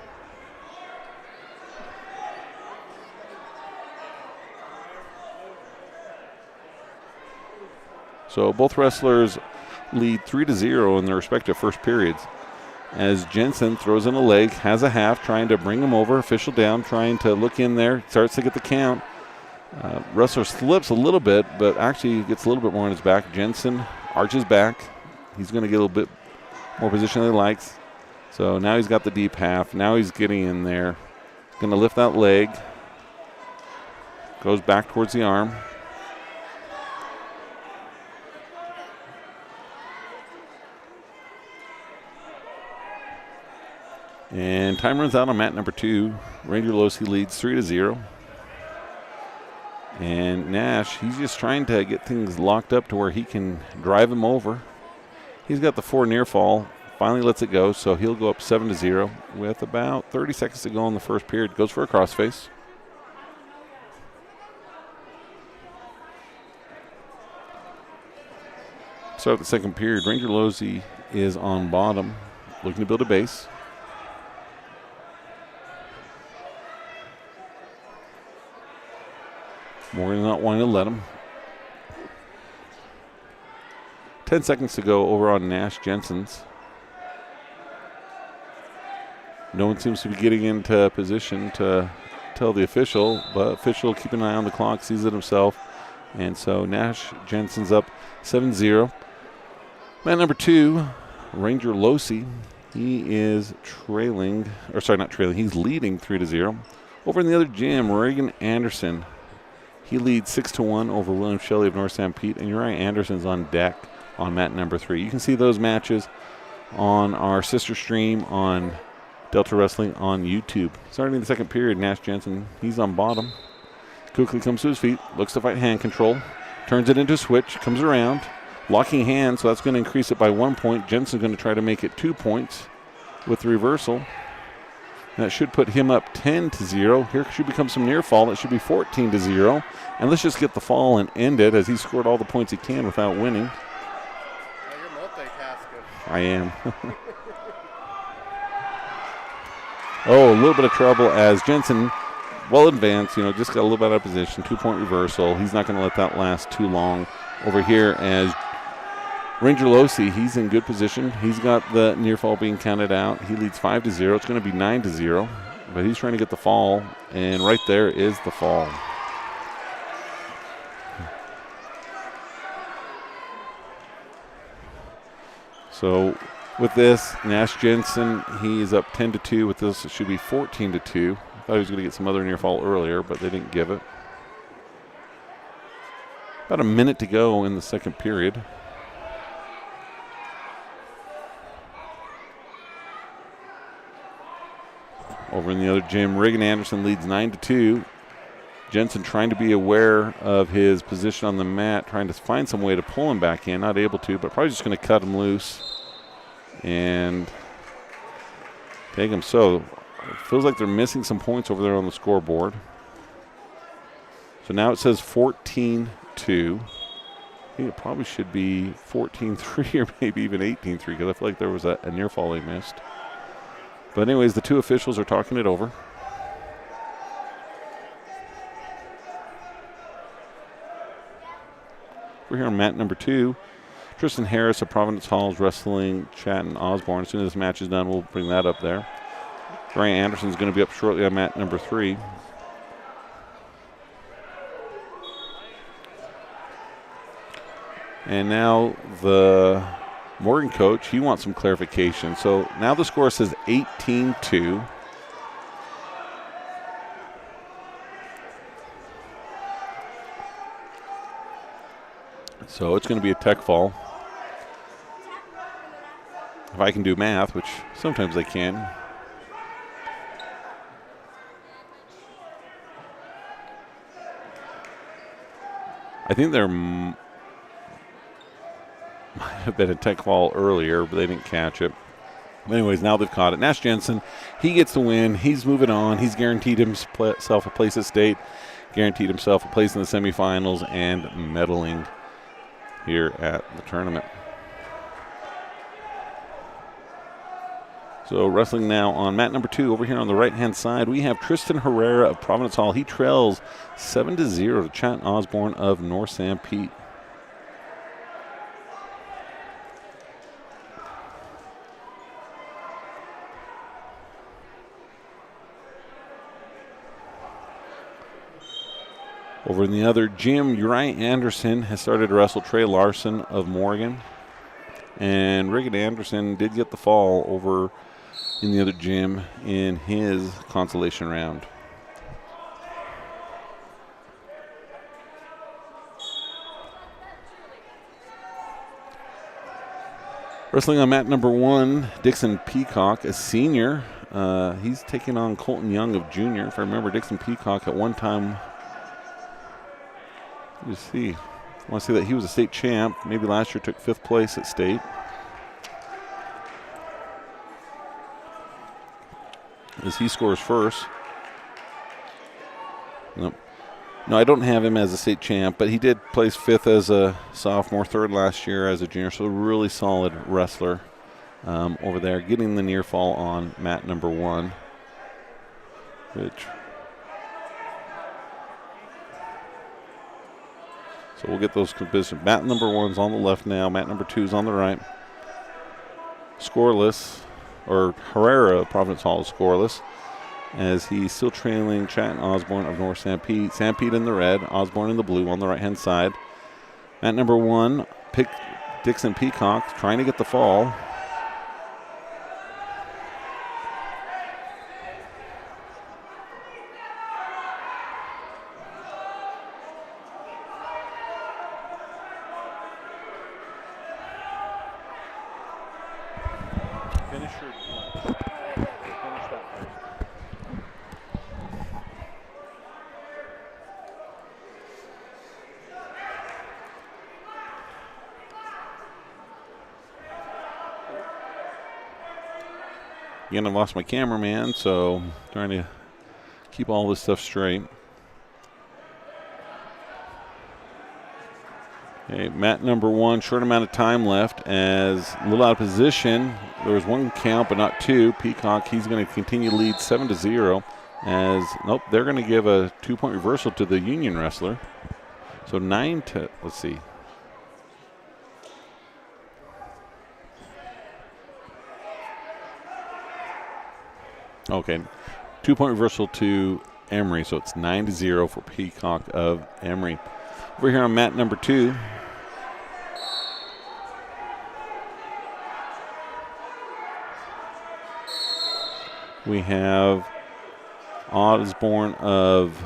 So both wrestlers lead 3-0 in their respective first periods. as Jensen throws in a leg, has a half, trying to bring him over. Official down, trying to look in there, starts to get the count. Wrestler slips a little bit, but actually gets a little bit more on his back. Jensen arches back. He's going to get a little bit more position than he likes. So now he's got the deep half. Now he's getting in there. Going to lift that leg. Goes back towards the arm. And time runs out on mat number 2. Ranger Losey leads 3-0. And Nash, he's just trying to get things locked up to where he can drive him over. He's got the 4 near fall. Finally lets it go, so he'll go up 7-0 with about 30 seconds to go in the first period. Goes for a crossface. Start the second period. Ranger Losey is on bottom, looking to build a base. Morgan not wanting to let him. 10 seconds to go over on Nash Jensen's. No one seems to be getting into position to tell the official, but official keeping an eye on the clock, sees it himself. And so Nash Jensen's up 7-0. Man number 2, Ranger Losey. He is trailing, or sorry, not trailing, he's leading 3-0. Over in the other gym, Reagan Anderson. He leads 6-1 over William Shelley of North St. Pete, and Uriah Anderson's on deck on mat number 3. You can see those matches on our sister stream on Delta Wrestling on YouTube. Starting the second period, Nash Jensen, he's on bottom. Quickly comes to his feet, looks to fight hand control, turns it into a switch, comes around, locking hands, so that's going to increase it by 1 point. Jensen's going to try to make it 2 points with the reversal. That should put him up 10-0. Here should become some near fall. It should be 14-0. And let's just get the fall and end it as he scored all the points he can without winning. Now you're multitasking. I am. Oh, a little bit of trouble as Jensen, well advanced, just got a little bit out of position. 2-point reversal. He's not going to let that last too long over here as Ranger Losey, he's in good position. He's got the near fall being counted out. He leads 5-0. It's going to be 9-0, but he's trying to get the fall, and right there is the fall. So with this, Nash Jensen, he's up 10-2. With this, it should be 14-2. Thought he was going to get some other near fall earlier, but they didn't give it. About a minute to go in the second period. Over in the other gym, Reagan Anderson leads 9-2. Jensen trying to be aware of his position on the mat, trying to find some way to pull him back in. Not able to, but probably just going to cut him loose and take him. So it feels like they're missing some points over there on the scoreboard. So now it says 14-2. I think it probably should be 14-3 or maybe even 18-3 because I feel like there was a near fall they missed. But anyways, the two officials are talking it over. We're here on mat number 2. Tristan Harris of Providence Halls wrestling Chatton Osborne. As soon as this match is done, we'll bring that up there. Ryan Anderson's going to be up shortly on mat number 3. And now the Morgan coach, he wants some clarification. So now the score says 18-2. So it's going to be a tech fall. If I can do math, which sometimes I can. I think there might have been a tech fall earlier, but they didn't catch it. But anyways, now they've caught it. Nash Jensen, he gets the win. He's moving on. He's guaranteed himself a place at state, guaranteed himself a place in the semifinals, and medaling here at the tournament. So wrestling now on mat number 2 over here on the right-hand side, we have Tristan Herrera of Providence Hall. He trails 7-0 to Chatton Osborne of North St. Pete. Over in the other gym, Uriah Anderson has started to wrestle Trey Larson of Morgan. And Rickett Anderson did get the fall over in the other gym in his consolation round. Wrestling on mat number 1, Dixon Peacock, a senior. He's taking on Colton Young of junior. If I remember, Dixon Peacock at one time, let's see, I want to say that he was a state champ. Maybe last year took 5th place at state. As he scores first. Nope. No, I don't have him as a state champ, but he did place 5th as a sophomore, 3rd last year as a junior, so a really solid wrestler over there, getting the near fall on mat number 1. So we'll get those positions. Mat number 1's on the left now, mat number 2's on the right. Scoreless, or Herrera of Providence Hall is scoreless, as he's still trailing Chatton Osborne of North Sanpete. Sanpete in the red, Osborne in the blue on the right-hand side. Mat number 1, Dixon Peacock trying to get the fall. Finish your lunch. Finish that first. Again, I lost my cameraman, so trying to keep all this stuff straight. Okay, mat number 1, short amount of time left as a little out of position. There was 1 count, but not 2. Peacock, he's going to continue to lead 7-0 as, nope, they're going to give a 2-point reversal to the Union wrestler. So 9 to, let's see. Okay, 2-point reversal to Emory, so it's 9-0 for Peacock of Emory. Over here on mat number 2. We have Osborne of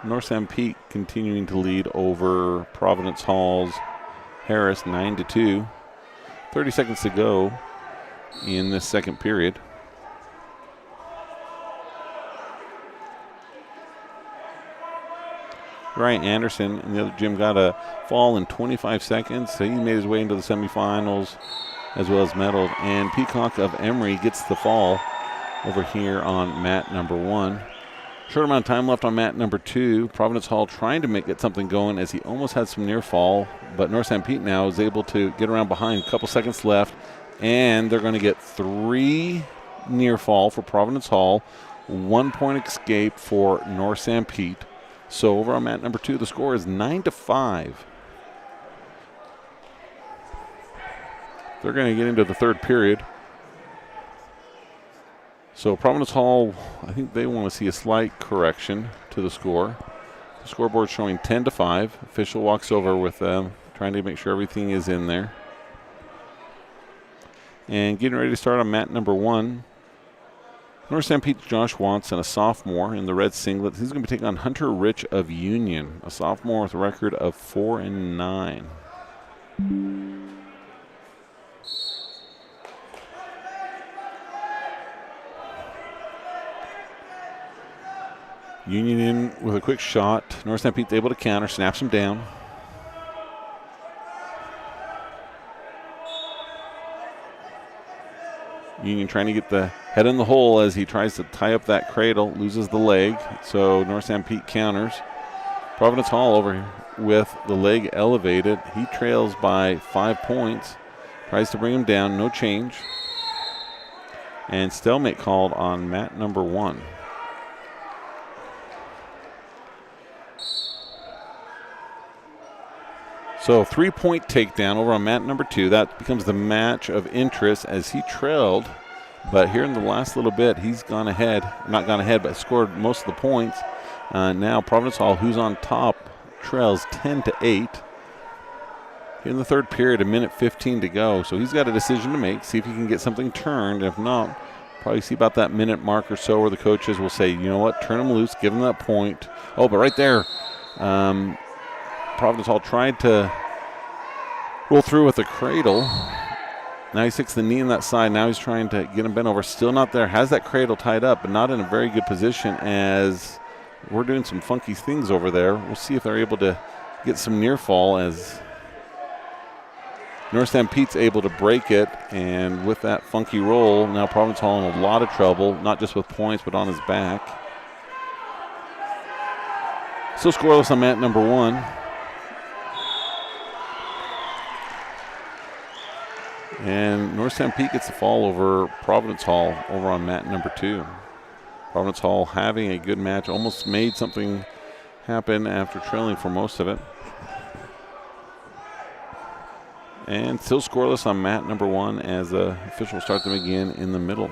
North Sanpete continuing to lead over Providence Hall's Harris 9-2. 30 seconds to go in this second period. Ryan Anderson in the other gym got a fall in 25 seconds, so he made his way into the semifinals as well as medaled. And Peacock of Emory gets the fall over here on mat number 1. Short amount of time left on mat number 2. Providence Hall trying to get something going as he almost had some near fall, but North Sanpete now is able to get around behind. A couple seconds left, and they're going to get 3 near fall for Providence Hall, 1-point escape for North Sanpete. So over on mat number 2, the score is 9-5. They're going to get into the third period. So Providence Hall, I think they want to see a slight correction to the score. The scoreboard showing 10-5. Official walks over with them, trying to make sure everything is in there. And getting ready to start on mat number 1. North Sanpete's Josh Watson, a sophomore in the red singlet. He's going to be taking on Hunter Rich of Union, a sophomore with a record of 4-9. Union in with a quick shot. North Sanpete's able to counter, snaps him down. Union trying to get the head in the hole as he tries to tie up that cradle, loses the leg. So North Sanpete counters. Providence Hall over here with the leg elevated. He trails by 5 points. Tries to bring him down, no change. And stalemate called on mat number 1. So 3-point takedown over on mat number 2. That becomes the match of interest as he trailed. But here in the last little bit, he's gone ahead. Not gone ahead, but scored most of the points. Now Providence Hall, who's on top, trails 10-8. In the third period, 1:15 to go. So he's got a decision to make, see if he can get something turned. If not, probably see about that minute mark or so where the coaches will say, you know what, turn him loose, give him that point. Oh, but right there, Providence Hall tried to roll through with the cradle. Now he sticks the knee in that side. Now he's trying to get him bent over. Still not there. Has that cradle tied up, but not in a very good position as we're doing some funky things over there. We'll see if they're able to get some near fall as North St. Pete's able to break it, and with that funky roll, now Providence Hall in a lot of trouble, not just with points, but on his back. Still scoreless on mat number 1. And North St. Pete gets the fall over Providence Hall over on mat number 2. Providence Hall having a good match, almost made something happen after trailing for most of it. And still scoreless on mat number 1 as the officials start them again in the middle.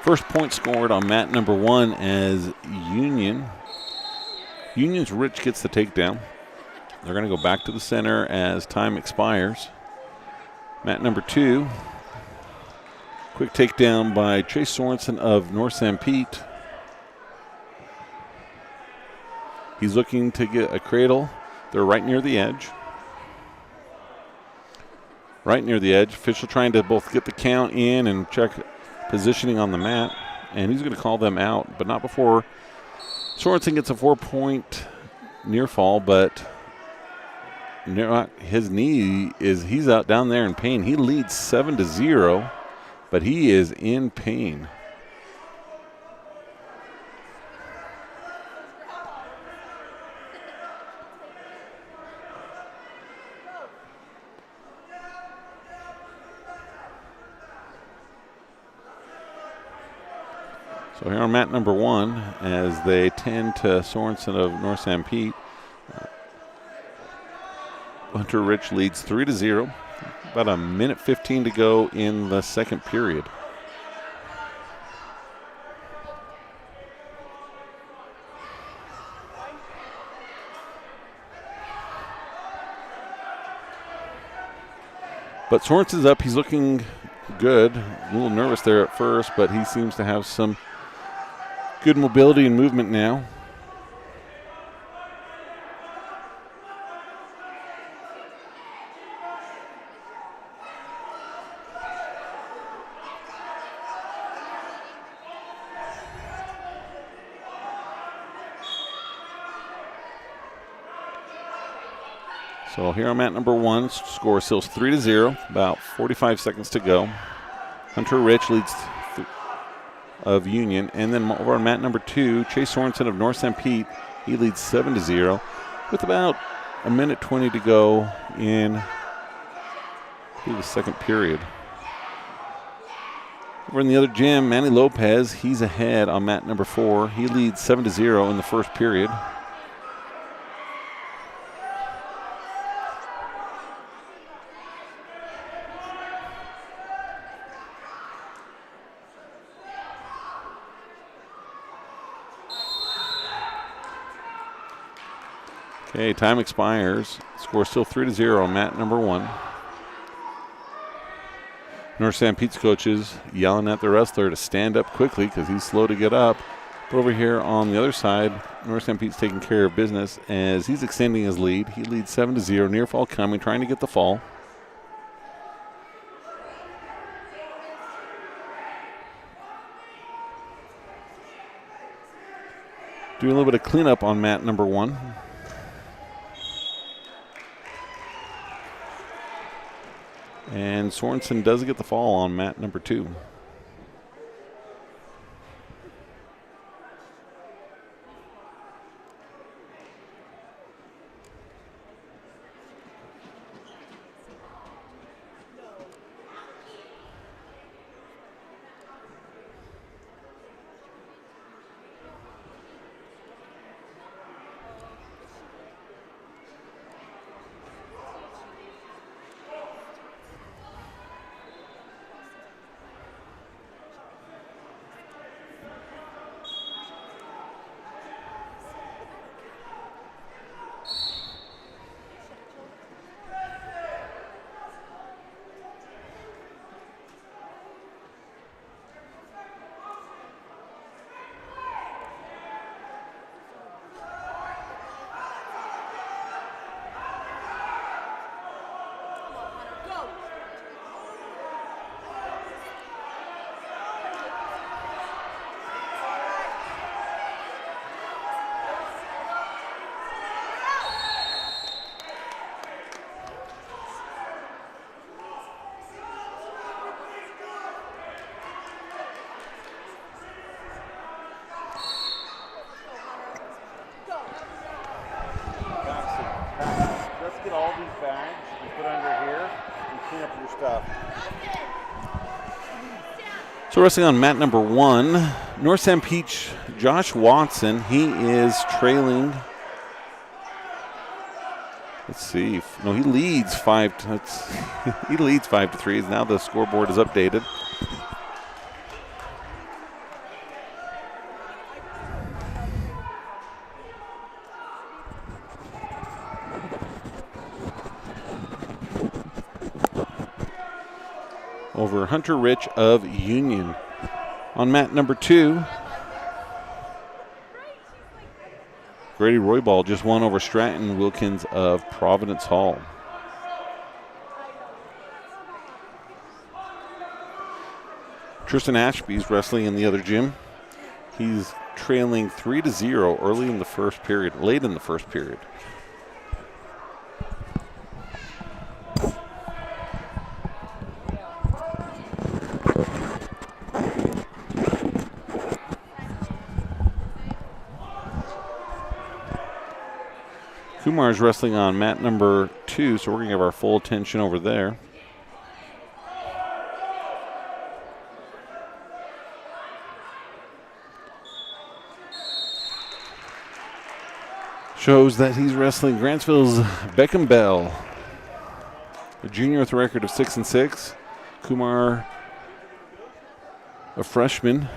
First point scored on mat number 1 as Union's Rich gets the takedown. They're going to go back to the center as time expires. Mat number 2, quick takedown by Chase Sorensen of North St. Pete. He's looking to get a cradle. They're right near the edge. Right near the edge. Official trying to both get the count in and check positioning on the mat. And he's going to call them out, but not before Sorensen gets a 4-point near fall, but his knee he's out down there in pain. He leads 7-0, but he is in pain. So here on mat number 1, as they tend to Sorensen of North St. Pete. Hunter Rich leads 3-0. About 1:15 to go in the second period. But Sorensen's up. He's looking good. A little nervous there at first, but he seems to have some good mobility and movement now. So here I'm at number 1. Score still 3-0. About 45 seconds to go. Hunter Rich leads of Union. And then over on mat number 2, Chase Sorensen of North St. Pete. He leads 7-0 with about 1:20 to go in the second period. Over in the other gym, Manny Lopez, he's ahead on mat number 4. He leads 7-0 in the first period. Okay, time expires. Score still 3-0 on mat number 1. North St. Pete's coaches yelling at the wrestler to stand up quickly because he's slow to get up. But over here on the other side, North St. Pete's taking care of business as he's extending his lead. He leads 7-0. Near fall coming, trying to get the fall. Doing a little bit of cleanup on mat number 1. And Sorensen does get the fall on mat number 2. So wrestling on mat number 1, North San Peach, Josh Watson. He is trailing. Let's see. No, he leads 5. He leads 5-3. Now the scoreboard is updated. Over Hunter Rich of Union. On mat number 2, Grady Royball just won over Stratton Wilkins of Providence Hall. Tristan Ashby's wrestling in the other gym. He's trailing 3-0 early in the first period, late in the first period. Kumar's wrestling on mat number 2, so we're going to give our full attention over there. Shows that he's wrestling Grantsville's Beckham Bell, a junior with a record of 6-6. Kumar, a freshman,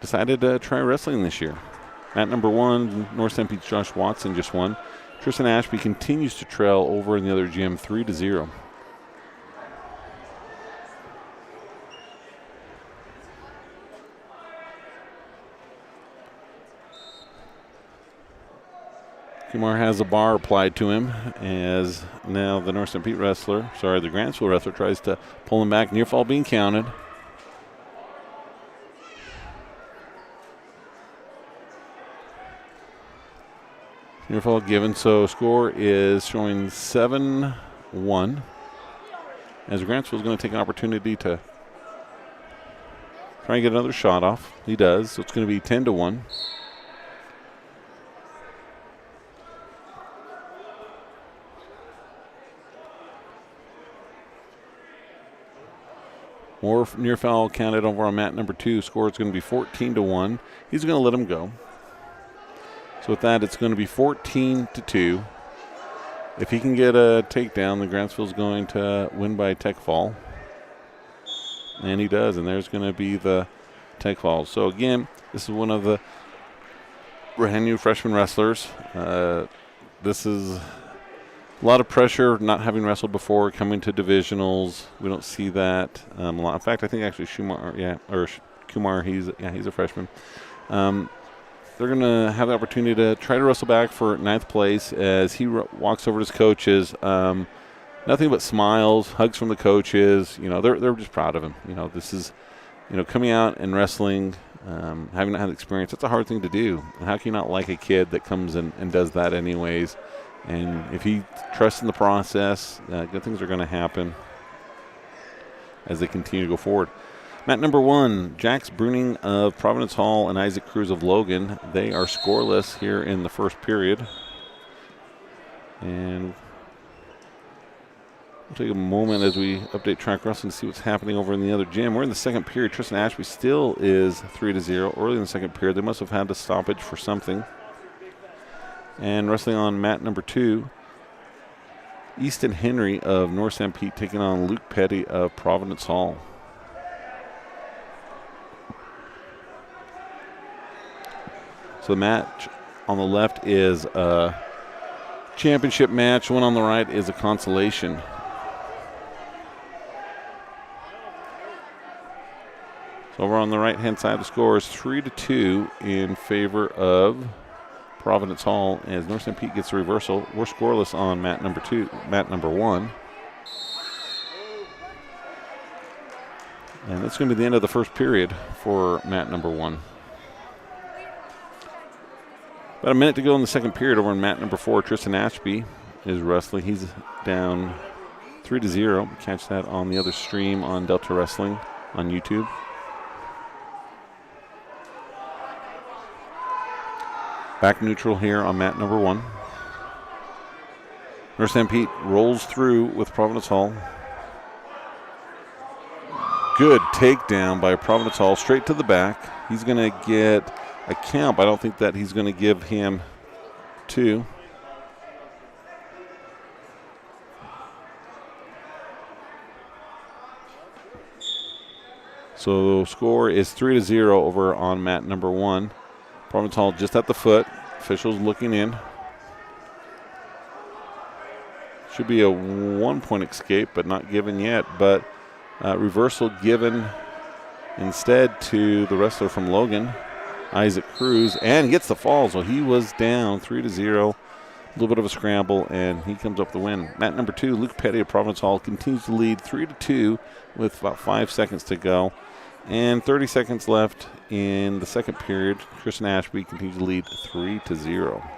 decided to try wrestling this year. Mat number 1, North St. Pete's Josh Watson just won. Tristan Ashby continues to trail over in the other gym 3-0. Kumar has a bar applied to him as now the North St. Pete wrestler, the Grantsville wrestler tries to pull him back. Near fall being counted. Near fall given, so score is showing 7-1. As Grantsville is going to take an opportunity to try and get another shot off. He does, so it's going to be 10-1. More near foul counted over on mat number 2. Score is going to be 14-1. He's going to let him go. So with that, it's going to be 14-2. If he can get a takedown, the Grantsville's going to win by tech fall. And he does, and there's going to be the tech fall. So again, this is one of the brand new freshman wrestlers. This is a lot of pressure, not having wrestled before, coming to divisionals. We don't see that a lot. In fact, I think actually Kumar, he's a freshman. They're going to have the opportunity to try to wrestle back for 9th place as he walks over to his coaches. Nothing but smiles, hugs from the coaches. They're just proud of him. This is, coming out and wrestling, having not had experience. That's a hard thing to do. And how can you not like a kid that comes in and does that anyways? And if he trusts in the process, good things are going to happen as they continue to go forward. Mat number 1, Jax Bruning of Providence Hall and Isaac Cruz of Logan. They are scoreless here in the first period. And we'll take a moment as we update track wrestling to see what's happening over in the other gym. We're in the second period. Tristan Ashby still is 3-0. Early in the second period, they must have had a stoppage for something. And wrestling on mat number 2, Easton Henry of North St. Pete taking on Luke Petty of Providence Hall. So the match on the left is a championship match. One on the right is a consolation. So over on the right-hand side, the score is 3-2 in favor of Providence Hall as North St. Pete gets a reversal. We're scoreless on mat number 1. And that's going to be the end of the first period for mat number 1. About a minute to go in the second period over in mat number 4. Tristan Ashby is wrestling. He's down 3-0. Catch that on the other stream on Delta Wrestling on YouTube. Back neutral here on mat number 1. North St. Pete rolls through with Providence Hall. Good takedown by Providence Hall, straight to the back. He's going to get a count, but I don't think that he's going to give him 2. So score is 3-0 over on mat number 1. Providence Hall just at the foot. Officials looking in. Should be a 1-point escape, but not given yet. But reversal given instead to the wrestler from Logan, Isaac Cruz, and gets the fall. So he was down 3-0. A little bit of a scramble, and he comes up the win. Mat number 2, Luke Petty of Providence Hall continues to lead 3-2 with about 5 seconds to go. And 30 seconds left in the second period. Tristan Ashby continues to lead 3-0.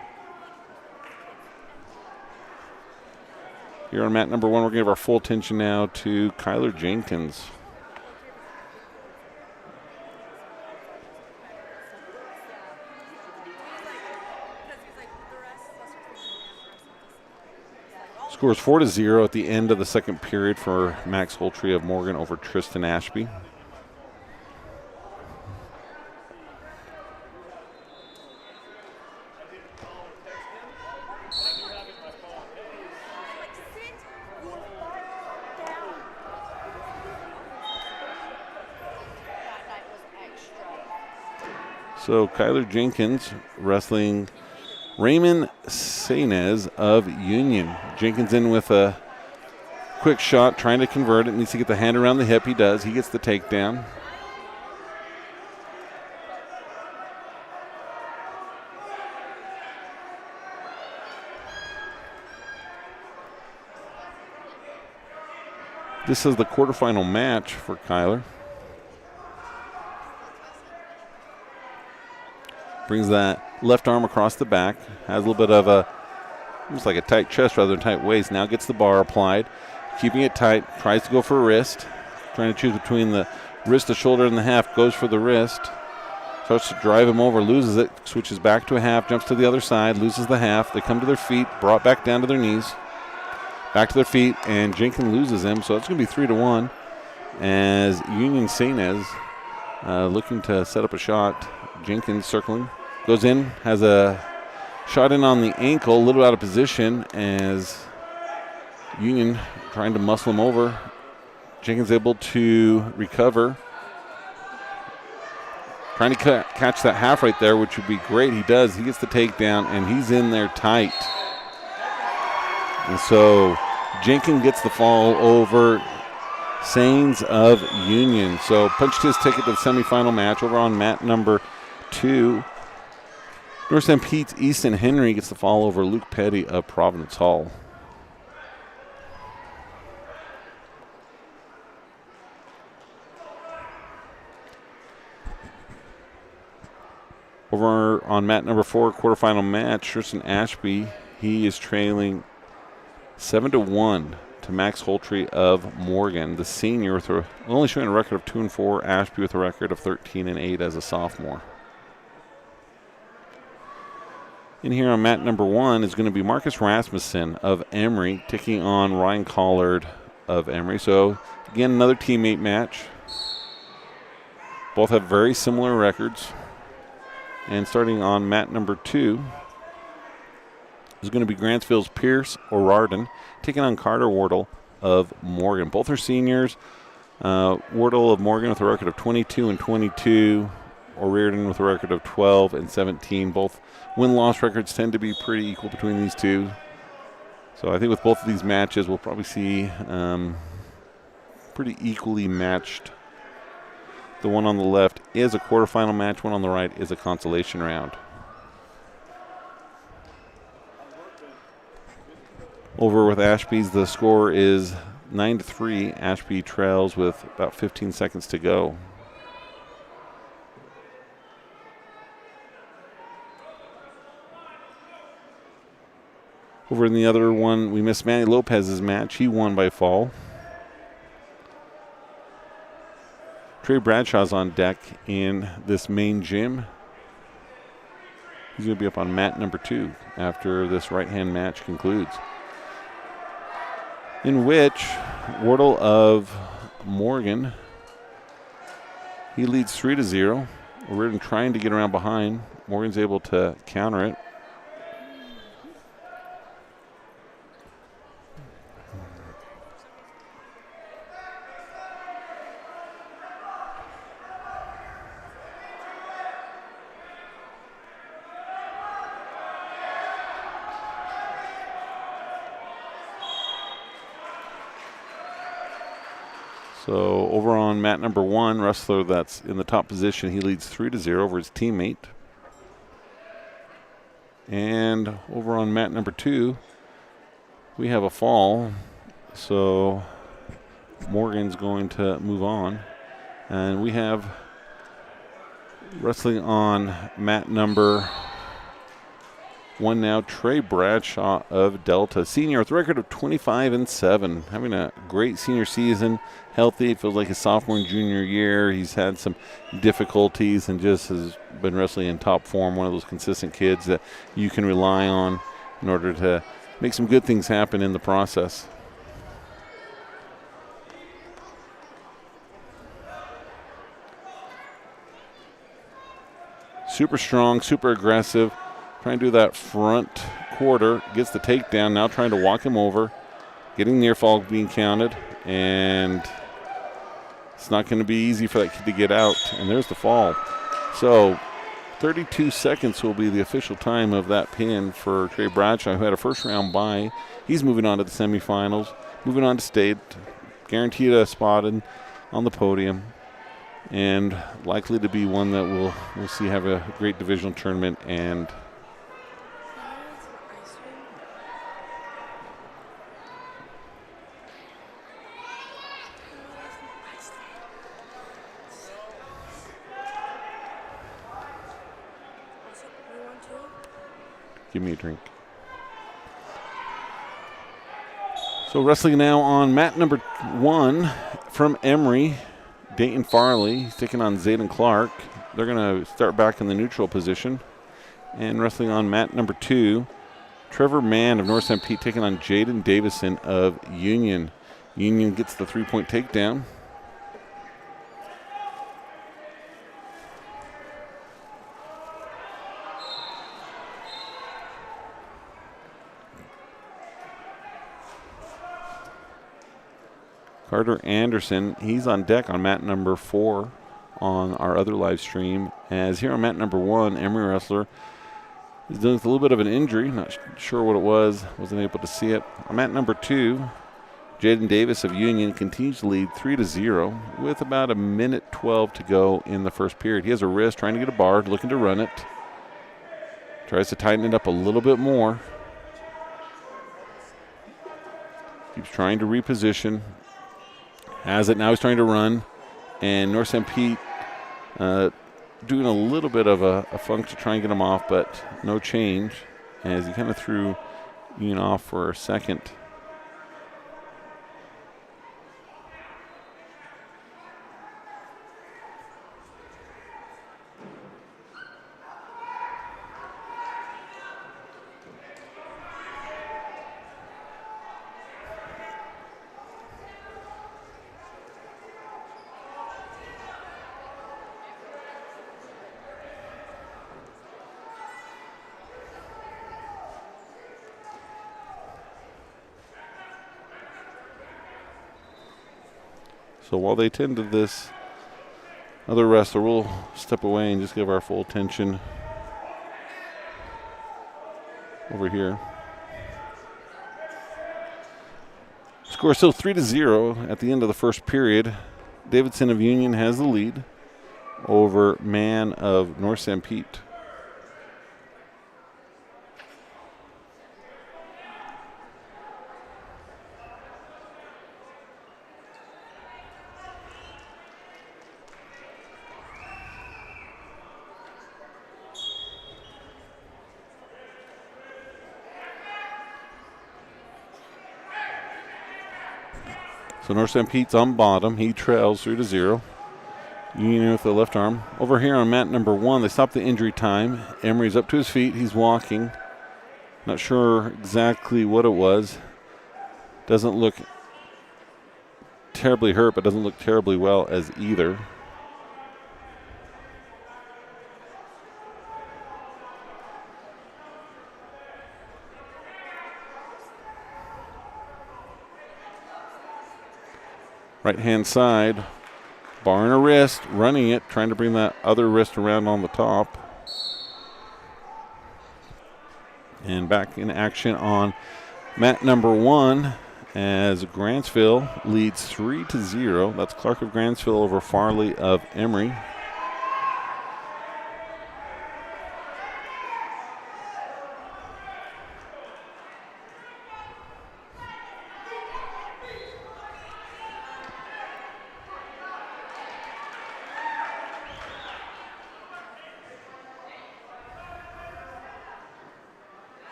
Here on mat number 1, we're going to give our full attention now to Kyler Jenkins. Scores 4-0 at the end of the second period for Max Holtree of Morgan over Tristan Ashby. So Kyler Jenkins wrestling Raymond Sainez of Union. Jenkins in with a quick shot, trying to convert it. Needs to get the hand around the hip. He does. He gets the takedown. This is the quarterfinal match for Kyler. Brings that left arm across the back. Has a little bit of a, almost like a tight chest rather than tight waist. Now gets the bar applied. Keeping it tight. Tries to go for a wrist. Trying to choose between the wrist, the shoulder, and the half. Goes for the wrist. Starts to drive him over. Loses it. Switches back to a half. Jumps to the other side. Loses the half. They come to their feet. Brought back down to their knees. Back to their feet. And Jenkins loses him. So it's going to be 3-1 as Union Sainez looking to set up a shot. Jenkins circling, goes in, has a shot in on the ankle, a little out of position as Union trying to muscle him over. Jenkins able to recover. Trying to catch that half right there, which would be great. He does. He gets the takedown, and he's in there tight. And so Jenkins gets the fall over Sainz of Union. So punched his ticket to the semifinal match over on mat number 2. North St. Pete's Easton Henry gets the fall over Luke Petty of Providence Hall. Over on mat number 4, quarterfinal match, Tristan Ashby, he is trailing 7-1 to Max Holtree of Morgan, the senior, with only showing a record of 2-4. Ashby with a record of 13-8 as a sophomore. In here on mat number 1 is going to be Marcus Rasmussen of Emory taking on Ryan Collard of Emory. So again, another teammate match. Both have very similar records. And starting on mat number 2 is going to be Grantsville's Pierce O'Riordan taking on Carter Wardle of Morgan. Both are seniors. Wardle of Morgan with a record of 22-22. O'Riordan with a record of 12-17. Both win-loss records tend to be pretty equal between these two. So I think with both of these matches, we'll probably see pretty equally matched. The one on the left is a quarterfinal match. One on the right is a consolation round. Over with Ashby's, the score is 9-3. Ashby trails with about 15 seconds to go. Over in the other one, we missed Manny Lopez's match. He won by fall. Trey Bradshaw's on deck in this main gym. He's going to be up on mat number 2 after this right-hand match concludes, in which Wardle of Morgan He leads 3-0. Reardon trying to get around behind. Morgan's able to counter it. So over on mat number 1, wrestler that's in the top position, he leads 3-0 over his teammate. And over on mat number 2, we have a fall. So Morgan's going to move on. And we have wrestling on mat number 1 now, Trey Bradshaw of Delta, senior with a record of 25-7, having a great senior season, healthy. Feels like his sophomore and junior year. He's had some difficulties and just has been wrestling in top form. One of those consistent kids that you can rely on in order to make some good things happen in the process. Super strong, super aggressive. Trying to do that front quarter, gets the takedown, now trying to walk him over, getting near fall being counted, and it's not going to be easy for that kid to get out, and there's the fall. So 32 seconds will be the official time of that pin for Trey Bradshaw, who had a first round bye. He's moving on to the semifinals, moving on to state, guaranteed a spot on the podium, and likely to be one that we'll see have a great divisional tournament. And give me a drink. So wrestling now on mat number 1 from Emory, Dayton Farley. He's taking on Zayden Clark. They're going to start back in the neutral position. And wrestling on mat number 2, Trevor Mann of North St. Pete taking on Jaden Davison of Union. Union gets the 3-point takedown. Carter Anderson, he's on deck on mat number 4 on our other live stream. As here on mat number 1, Emory wrestler is dealing with a little bit of an injury. Not sure what it was. Wasn't able to see it. On mat number 2, Jaden Davis of Union continues to lead 3-0 with about a minute 12 to go in the first period. He has a wrist, trying to get a bar, looking to run it. Tries to tighten it up a little bit more. Keeps trying to reposition. Has it, now he's trying to run, and North St. Pete doing a little bit of a funk to try and get him off, but no change as he kind of threw Union off for a second. So while they tend to this other wrestler, we'll step away and just give our full attention over here. Score still 3-0 at the end of the first period. Davidson of Union has the lead over Mann of North St. Pete. So North St. Pete's on bottom. He trails 3-0. Union with the left arm. Over here on mat number 1, they stopped the injury time. Emery's up to his feet. He's walking. Not sure exactly what it was. Doesn't look terribly hurt, but doesn't look terribly well as either. Right-hand side, bar and a wrist, running it, trying to bring that other wrist around on the top. And back in action on mat number 1 as Grantsville leads 3-0. That's Clark of Grantsville over Farley of Emory.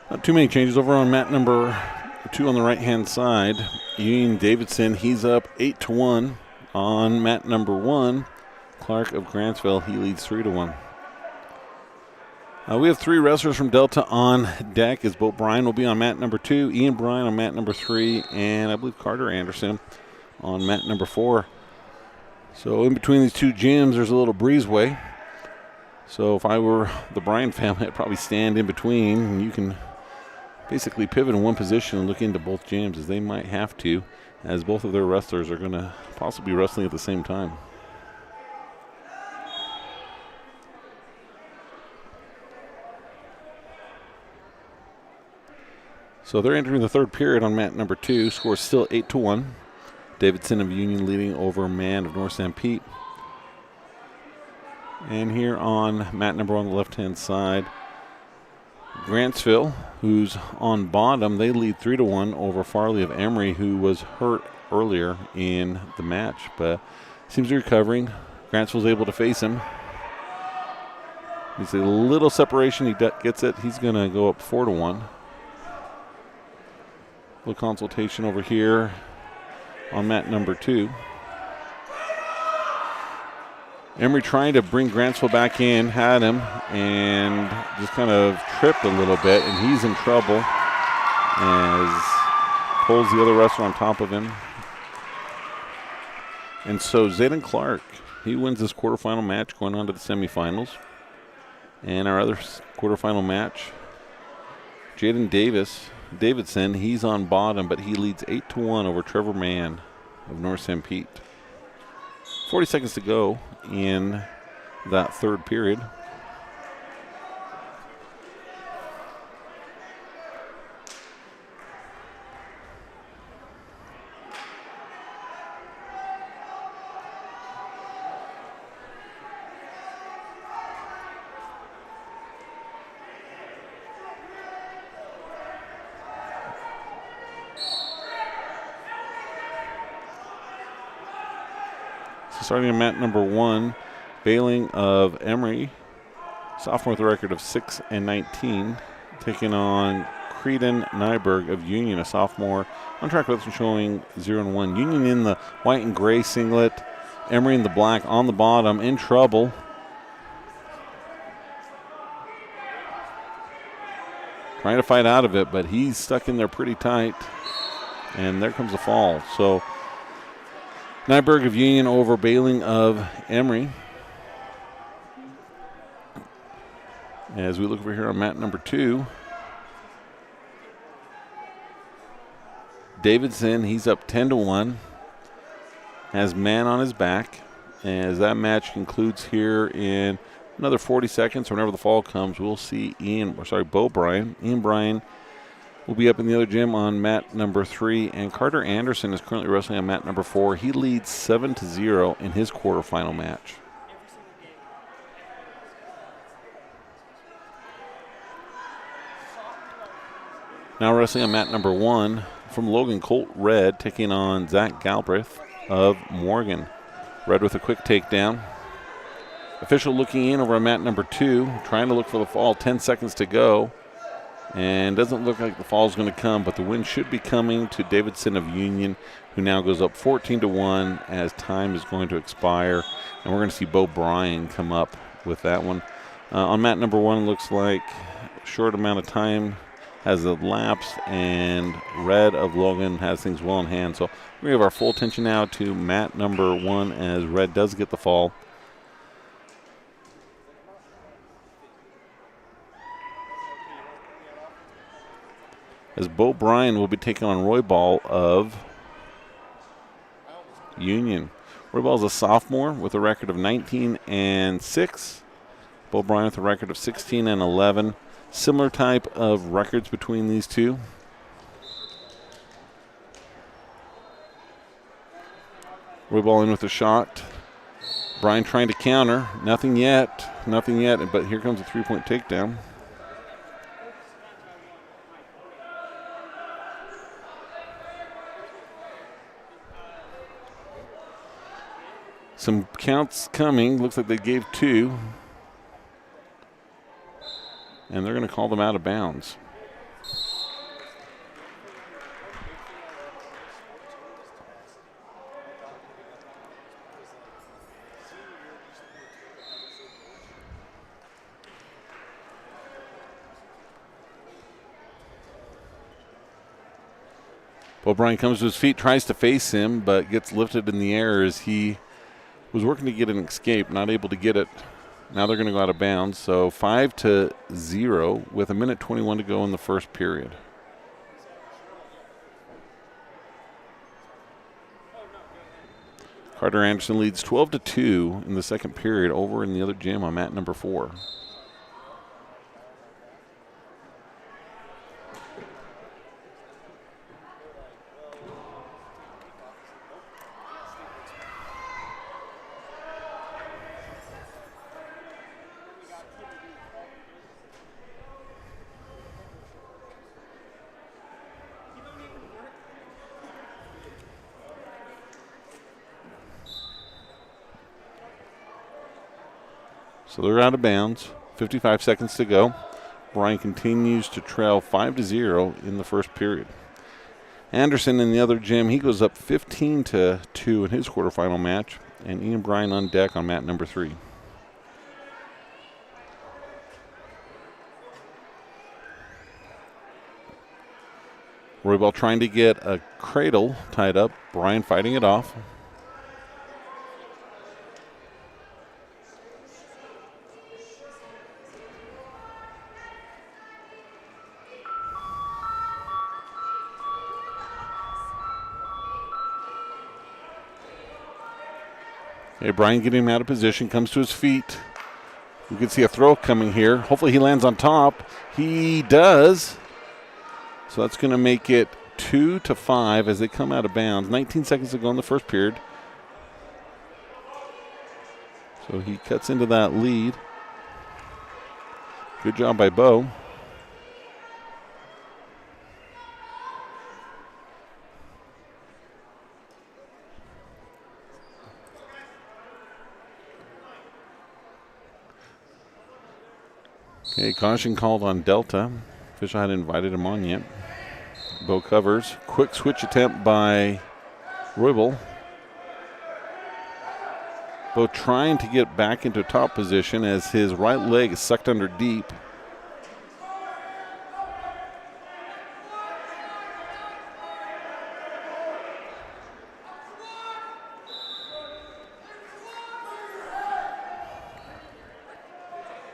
Not too many changes over on mat number 2 on the right-hand side. Union Davidson, he's up 8-1 on mat number 1. Clark of Grantsville, he leads 3-1. We have 3 wrestlers from Delta on deck as Bo Bryan will be on mat number 2, Ian Bryan on mat number 3, and I believe Carter Anderson on mat number 4. So in between these two gyms, there's a little breezeway. So if I were the Bryan family, I'd probably stand in between, and you can basically pivot in one position and look into both gyms, as they might have to, as both of their wrestlers are going to possibly be wrestling at the same time. So they're entering the third period on mat number 2. Score still 8-1. Davidson of Union leading over Man of North St. Pete. And here on mat number 1 on the left-hand side, Grantsville, who's on bottom, they lead 3-1 over Farley of Emory, who was hurt earlier in the match, but seems to be recovering. Grantsville's able to face him. He's a little separation. He gets it. He's going to go up 4-1. Little consultation over here on mat number 2. Emory trying to bring Grantsville back in, had him, and just kind of tripped a little bit, and he's in trouble as pulls the other wrestler on top of him. And so Zayden Clark, he wins this quarterfinal match, going on to the semifinals. And our other quarterfinal match, Jaden Davidson, he's on bottom, but he leads 8-1 over Trevor Mann of North St. Pete. 40 seconds to go in that third period. Starting at mat number 1, Bailing of Emory, sophomore with a record of 6-19, taking on Creedon Nyberg of Union, a sophomore, on track with showing 0-1. Union in the white and gray singlet, Emory in the black on the bottom, in trouble. Trying to fight out of it, but he's stuck in there pretty tight, and there comes the fall. So Nyberg of Union over Bailing of Emory. As we look over here on mat number 2, Davidson, he's up 10-1, has Man on his back. As that match concludes here in another 40 seconds, whenever the fall comes, we'll see Bo Bryan. Ian Bryan will be up in the other gym on mat number 3, and Carter Anderson is currently wrestling on mat number 4. He leads 7-0 in his quarterfinal match. Now wrestling on mat number 1 from Logan, Colt Red taking on Zach Galbraith of Morgan. Red with a quick takedown. Official looking in over on mat number 2, trying to look for the fall. 10 seconds to go. And doesn't look like the fall is going to come, but the win should be coming to Davidson of Union, who now goes up 14-1 as time is going to expire. And we're going to see Bo Bryan come up with that one. On mat number 1, looks like a short amount of time has elapsed, and red of Logan has things well in hand. So we have our full attention now to mat number 1 as red does get the fall. As Bo Bryan will be taking on Roy Ball of Union. Roy Ball is a sophomore with a record of 19-6. Bo Bryan with a record of 16-11. Similar type of records between these two. Roy Ball in with a shot. Bryan trying to counter. Nothing yet, but here comes a three-point takedown. Some counts coming. Looks like they gave 2. And they're going to call them out of bounds. Bo Bryan comes to his feet, tries to face him, but gets lifted in the air as he was working to get an escape, not able to get it. Now they're going to go out of bounds. So 5-0 with 1:21 to go in the first period. Carter Anderson leads 12-2 in the second period over in the other gym on mat number 4. So they're out of bounds. 55 seconds to go. Bryan continues to trail 5-0 in the first period. Anderson in the other gym, he goes up 15-2 in his quarterfinal match. And Ian Bryan on deck on mat number 3. Roy Ball trying to get a cradle tied up. Bryan fighting it off. Okay, Bryan getting him out of position, comes to his feet. We can see a throw coming here. Hopefully he lands on top. He does. So that's going to make it 2-5 as they come out of bounds. 19 seconds to go in the first period. So he cuts into that lead. Good job by Bo. Okay, caution called on Delta. Official hadn't invited him on yet. Bo covers. Quick switch attempt by Roybal. Bo trying to get back into top position as his right leg is sucked under deep.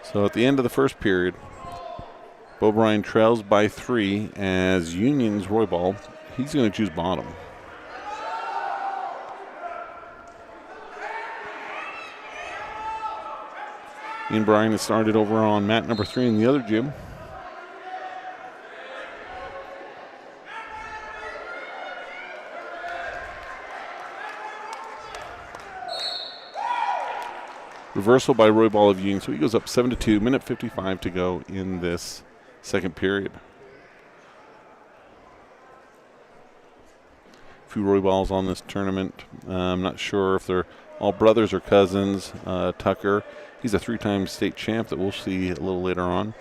So at the end of the first period, Bo Bryan trails by 3 as Union's Roy Ball, he's going to choose bottom. Ian Bryan has started over on mat number 3 in the other gym. Reversal by Roy Ball of Union, so he goes up 7-2, 1:55 to go in this second period. A few Roy Balls on this tournament. I'm not sure if they're all brothers or cousins. Tucker, he's a 3-time state champ that we'll see a little later on.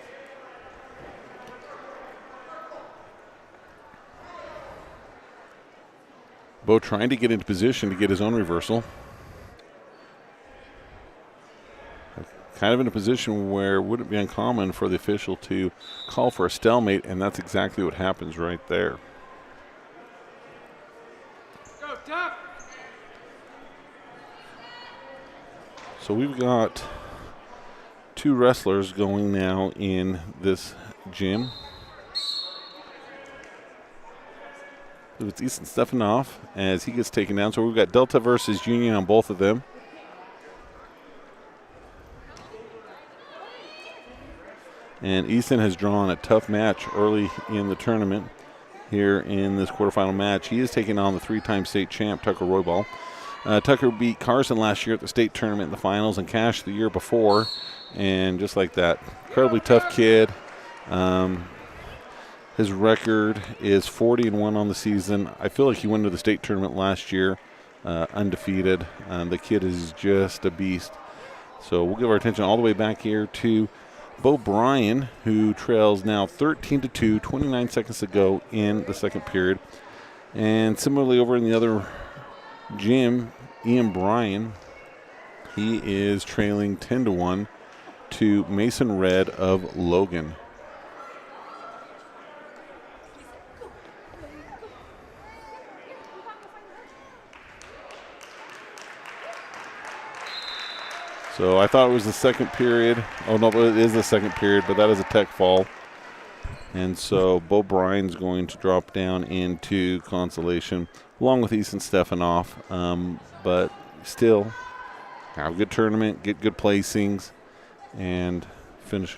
Bo trying to get into position to get his own reversal. kind of in a position where it wouldn't be uncommon for the official to call for a stalemate, and that's exactly what happens right there. Go, Duck! So we've got 2 wrestlers going now in this gym. It's Easton Stefanoff as he gets taken down. So we've got Delta versus Union on both of them. And Easton has drawn a tough match early in the tournament here in this quarterfinal match. He is taking on the 3-time state champ, Tucker Roybal. Tucker beat Carson last year at the state tournament in the finals and Cash the year before. And just like that, incredibly tough kid. His record is 40-1 on the season. I feel like he went to the state tournament last year undefeated. The kid is just a beast. So we'll give our attention all the way back here to Bo Bryan, who trails now 13-2, 29 seconds to go in the second period. And similarly over in the other gym, Ian Bryan, he is trailing 10-1 to Mason Red of Logan. So I thought it was the second period. Oh, no, it is the second period, but that is a tech fall. And so Bo Bryan's going to drop down into Consolation along with Easton Stefanoff. But still, have a good tournament, get good placings, and finish.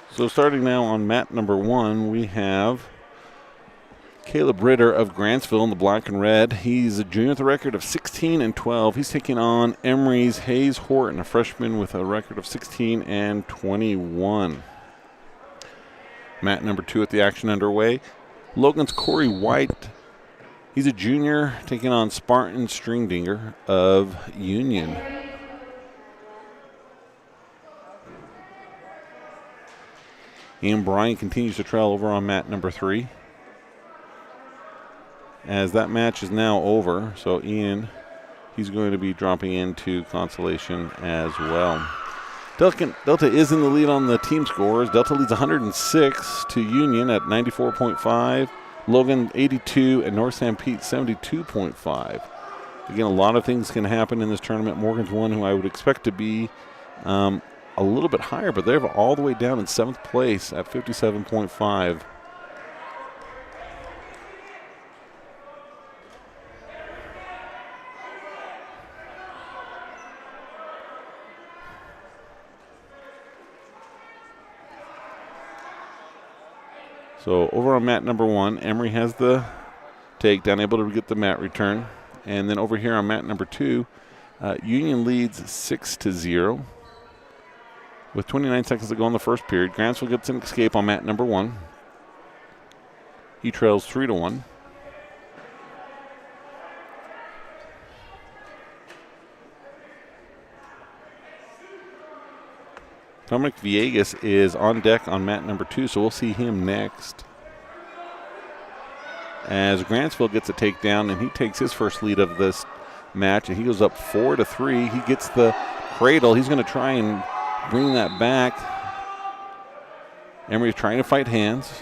So starting now on mat number 1, we have Caleb Ritter of Grantsville in the black and red. He's a junior with a record of 16-12. He's taking on Emory's Hayes Horton, a freshman with a record of 16-21. Mat number 2 at the action underway. Logan's Corey White. He's a junior taking on Spartan Stringdinger of Union. Ian Bryan continues to trail over on mat number 3. As that match is now over, so Ian, he's going to be dropping into Consolation as well. Delta is in the lead on the team scores. Delta leads 106 to Union at 94.5. Logan 82 and North San Pete 72.5. Again, a lot of things can happen in this tournament. Morgan's one who I would expect to be a little bit higher, but they're all the way down in 7th place at 57.5. So over on mat number 1, Emory has the takedown, able to get the mat return. And then over here on mat number 2, Union leads 6-0 with 29 seconds to go in the first period. Grantsville gets an escape on mat number 1. He trails 3-1. Dominic Villegas is on deck on mat number 2, so we'll see him next. As Grantsville gets a takedown, and he takes his first lead of this match, and he goes up 4-3. He gets the cradle. He's going to try and bring that back. Emory's trying to fight hands,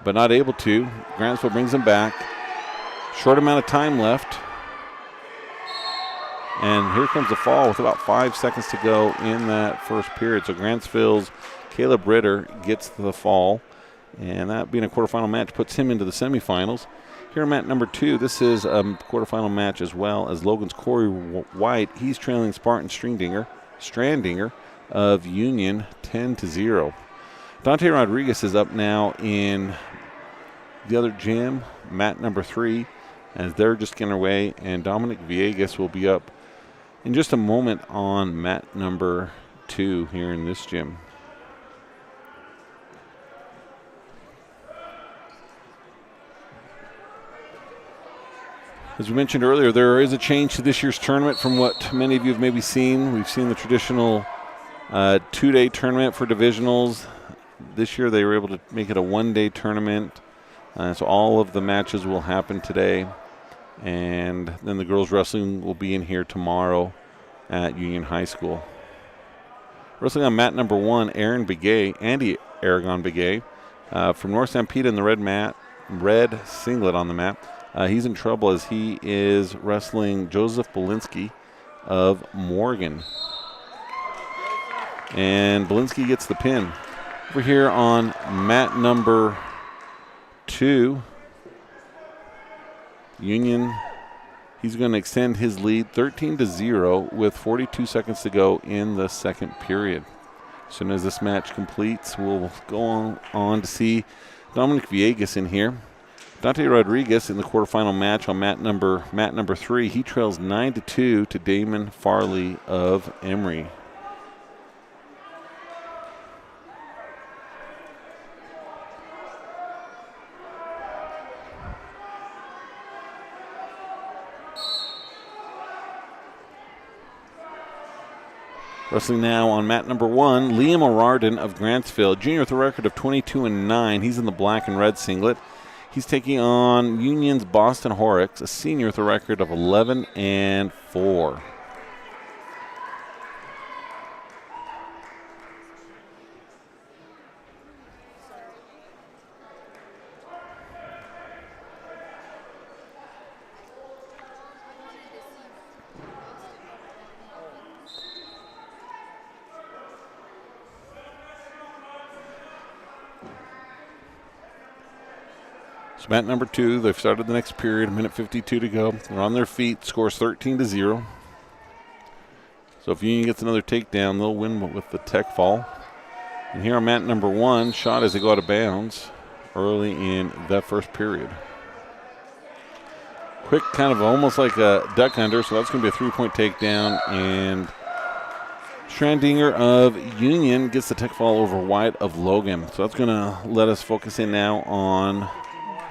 but not able to. Grantsville brings him back. Short amount of time left. And here comes the fall with about 5 seconds to go in that first period. So Grantsville's Caleb Ritter gets the fall. And that being a quarterfinal match puts him into the semifinals. Here at mat number 2, this is a quarterfinal match as well as Logan's Corey White. He's trailing Spartan Strandinger of Union 10-0. Dante Rodriguez is up now in the other gym, mat number 3, as they're just getting away. And Dominic Villegas will be up in just a moment on mat number 2 here in this gym. As we mentioned earlier, there is a change to this year's tournament from what many of you have maybe seen. We've seen the traditional 2-day tournament for divisionals. This year they were able to make it a 1-day tournament. So all of the matches will happen today. And then the girls wrestling will be in here tomorrow at Union High School. Wrestling on mat number 1, Andy Aragon Begay from North Stampede in the red singlet on the mat. He's in trouble as he is wrestling Joseph Belinsky of Morgan. And Belinsky gets the pin. Over here on mat number 2, Union, he's going to extend his lead 13-0 with 42 seconds to go in the second period. As soon as this match completes, we'll go on to see Dominic Villegas in here. Dante Rodriguez in the quarterfinal match on mat number 3. He trails 9-2 to Damon Farley of Emory. Wrestling now on mat number 1, Liam O'Riordan of Grantsville, junior with a record of 22-9. He's in the black and red singlet. He's taking on Union's Boston Horrocks, a senior with a record of 11-4. So mat number 2, they've started the next period, 1:52 to go. They're on their feet, scores 13-0. So if Union gets another takedown, they'll win with the tech fall. And here on mat number 1, shot as they go out of bounds early in the first period. Quick, kind of almost like a duck under, so that's going to be a 3-point takedown. And Strandinger of Union gets the tech fall over White of Logan. So that's going to let us focus in now on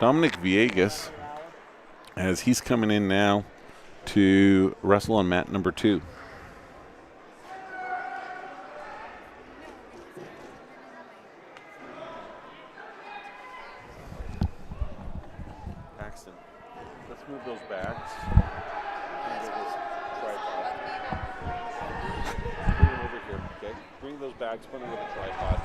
Dominic Villegas as he's coming in now to wrestle on mat number 2. Paxton, let's move those backs. Bring them over here, okay? Bring those bags, put them with a tripod.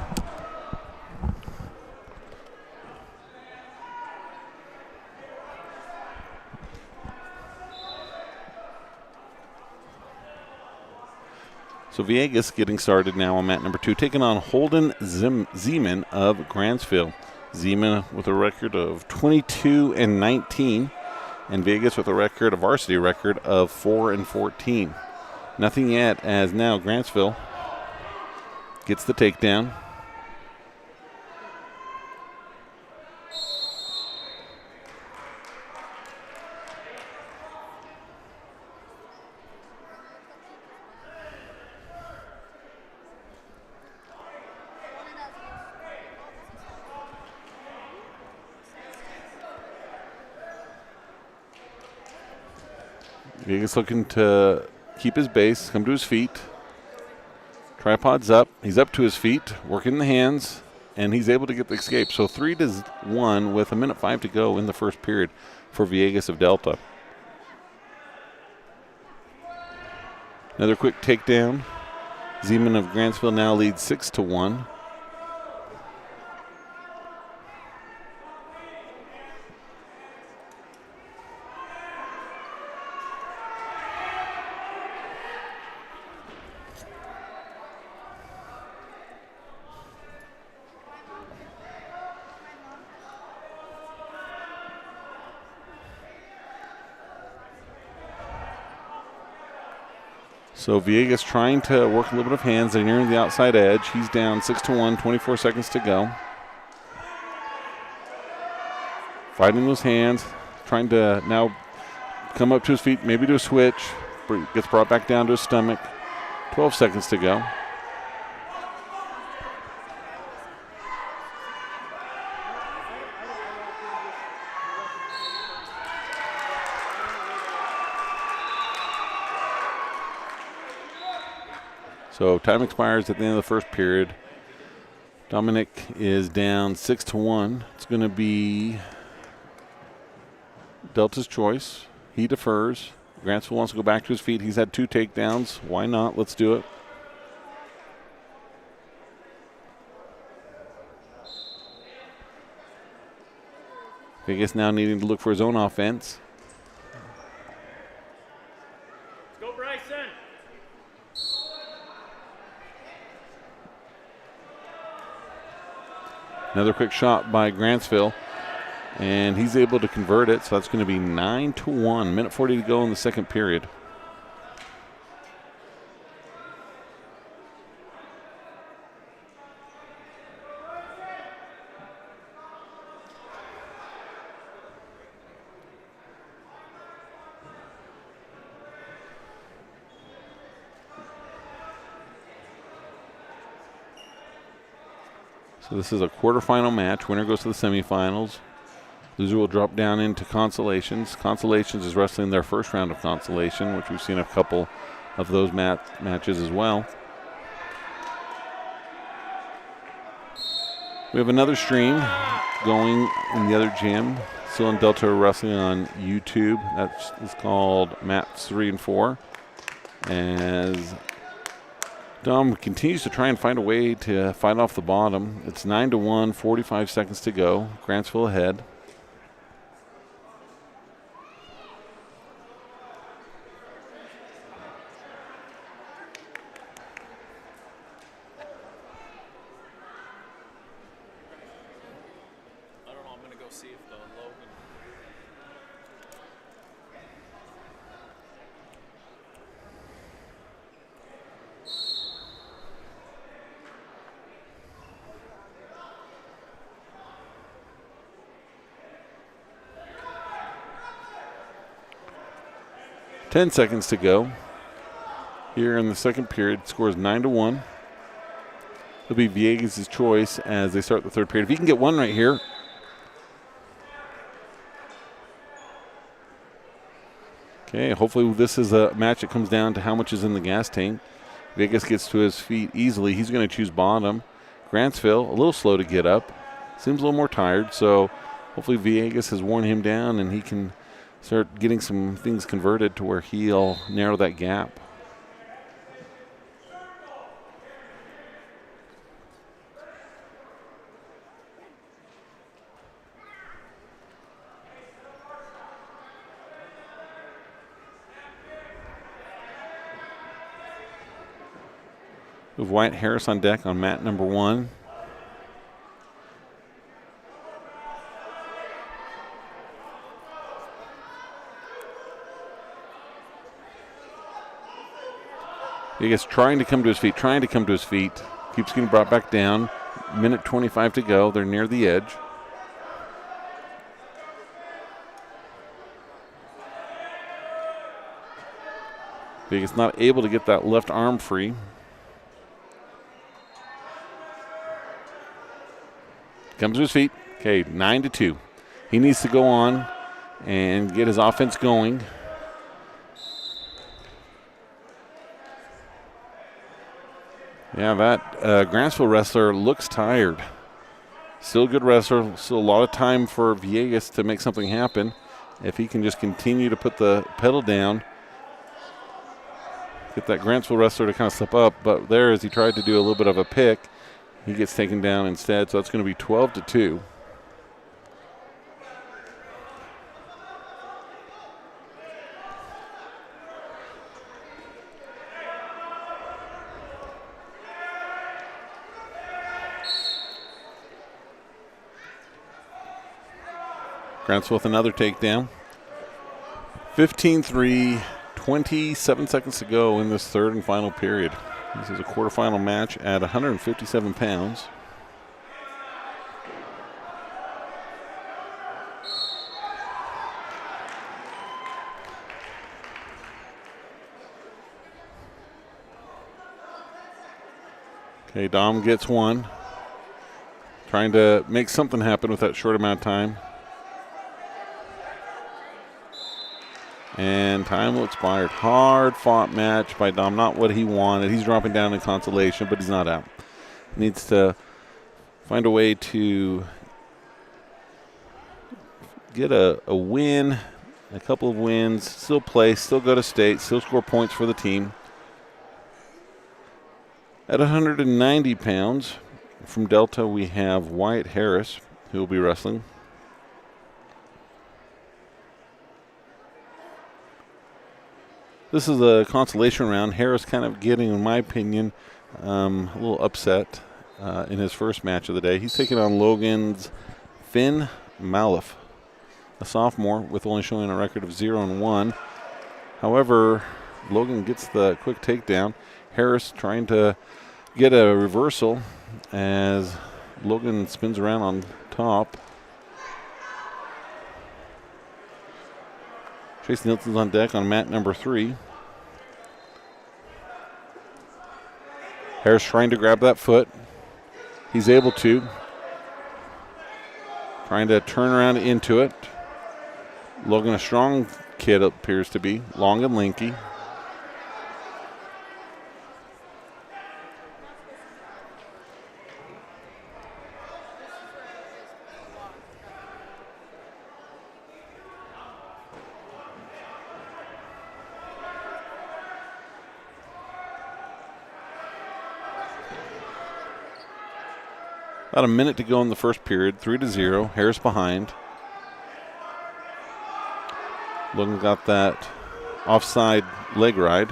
So Villegas getting started now on mat number 2, taking on Holden Zeman of Grantsville. Zeman with a record of 22-19, and Villegas with a varsity record of 4-14. Nothing yet, as now Grantsville gets the takedown. Villegas looking to keep his base, come to his feet. Tripod's up. He's up to his feet, working the hands, and he's able to get the escape. So 3-1 with 1:05 to go in the first period for Villegas of Delta. Another quick takedown. Zeman of Grantsville now leads 6-1. So Villegas trying to work a little bit of hands. They're nearing the outside edge. He's down 6-1, 24 seconds to go. Fighting those hands, trying to now come up to his feet, maybe do a switch. Gets brought back down to his stomach. 12 seconds to go. So time expires at the end of the first period. Dominic is down 6-1. It's going to be Delta's choice. He defers. Grantsville wants to go back to his feet. He's had 2 takedowns. Why not? Let's do it. Vegas now needing to look for his own offense. Let's go, Bryson. Another quick shot by Grantsville, and he's able to convert it, so that's going to be 9-1. Minute 40 to go in the second period. So this is a quarterfinal match. Winner goes to the semifinals. Loser will drop down into Consolations. Consolations is wrestling their first round of Consolation, which we've seen a couple of those matches as well. We have another stream going in the other gym. Still in Delta Wrestling on YouTube. That's called Mats 3 and 4. As Dom continues to try and find a way to fight off the bottom. It's 9-1, 45 seconds to go. Grantsville ahead. I don't know. I'm going to go see if the Logan. 10 seconds to go. Here in the second period, score is 9-1. It'll be Villegas' choice as they start the third period. If he can get one right here. Okay, hopefully this is a match that comes down to how much is in the gas tank. Vegas gets to his feet easily. He's going to choose bottom. Grantsville, a little slow to get up. Seems a little more tired, so hopefully Villegas has worn him down and he can start getting some things converted to where he'll narrow that gap. We have Wyatt Harris on deck on mat number 1. Vegas trying to come to his feet, Keeps getting brought back down. Minute 25 to go. They're near the edge. Vegas not able to get that left arm free. Comes to his feet. Okay, 9-2. He needs to go on and get his offense going. Yeah, that Grantsville wrestler looks tired. Still a good wrestler. Still a lot of time for Villegas to make something happen. If he can just continue to put the pedal down, get that Grantsville wrestler to kind of step up. But there, as he tried to do a little bit of a pick, he gets taken down instead. So that's going to be 12-2. Grantsville with another takedown. 15-3, 27 seconds to go in this third and final period. This is a quarterfinal match at 157 pounds. Okay, Dom gets one. Trying to make something happen with that short amount of time. And time will expire. Hard fought match by Dom. Not what he wanted. He's dropping down in consolation, but he's not out. Needs to find a way to get a win, a couple of wins, still play, still go to state, still score points for the team. At 190 pounds, from Delta, we have Wyatt Harris, who will be wrestling. This is a consolation round. Harris kind of getting, in my opinion, a little upset in his first match of the day. He's taking on Logan's Finn Malouf, a sophomore with only showing a record of 0-1. However, Logan gets the quick takedown. Harris trying to get a reversal as Logan spins around on top. Chase Nielsen's on deck on mat number 3. Harris trying to grab that foot. He's able to. Trying to turn around into it. Logan, a strong kid, appears to be. Long and lanky. About a minute to go in the first period, 3-0. Harris behind. Logan got that offside leg ride.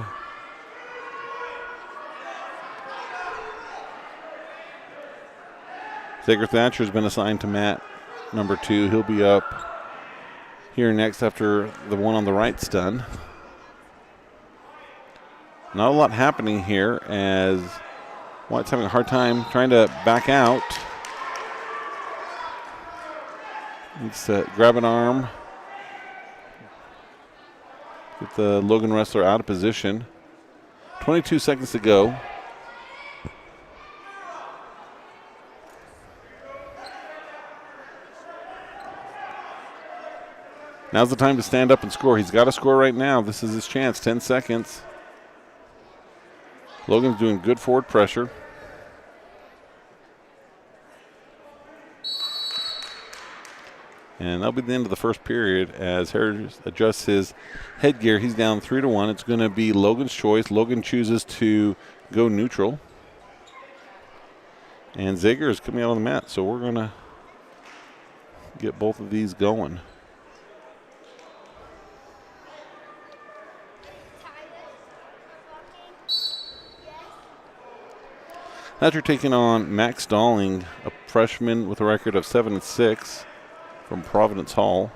Zager Thatcher has been assigned to mat number 2. He'll be up here next after the one on the right's done. Not a lot happening here as White's having a hard time trying to back out. Needs to grab an arm. Get the Logan wrestler out of position. 22 seconds to go. Now's the time to stand up and score. He's got to score right now. This is his chance. 10 seconds. Logan's doing good forward pressure. And that'll be the end of the first period as Harris adjusts his headgear. He's down 3-1. It's going to be Logan's choice. Logan chooses to go neutral. And Zager is coming out on the mat, so we're going to get both of these going. Thatcher taking on Max Dalling, a freshman with a record of 7-6 from Providence Hall.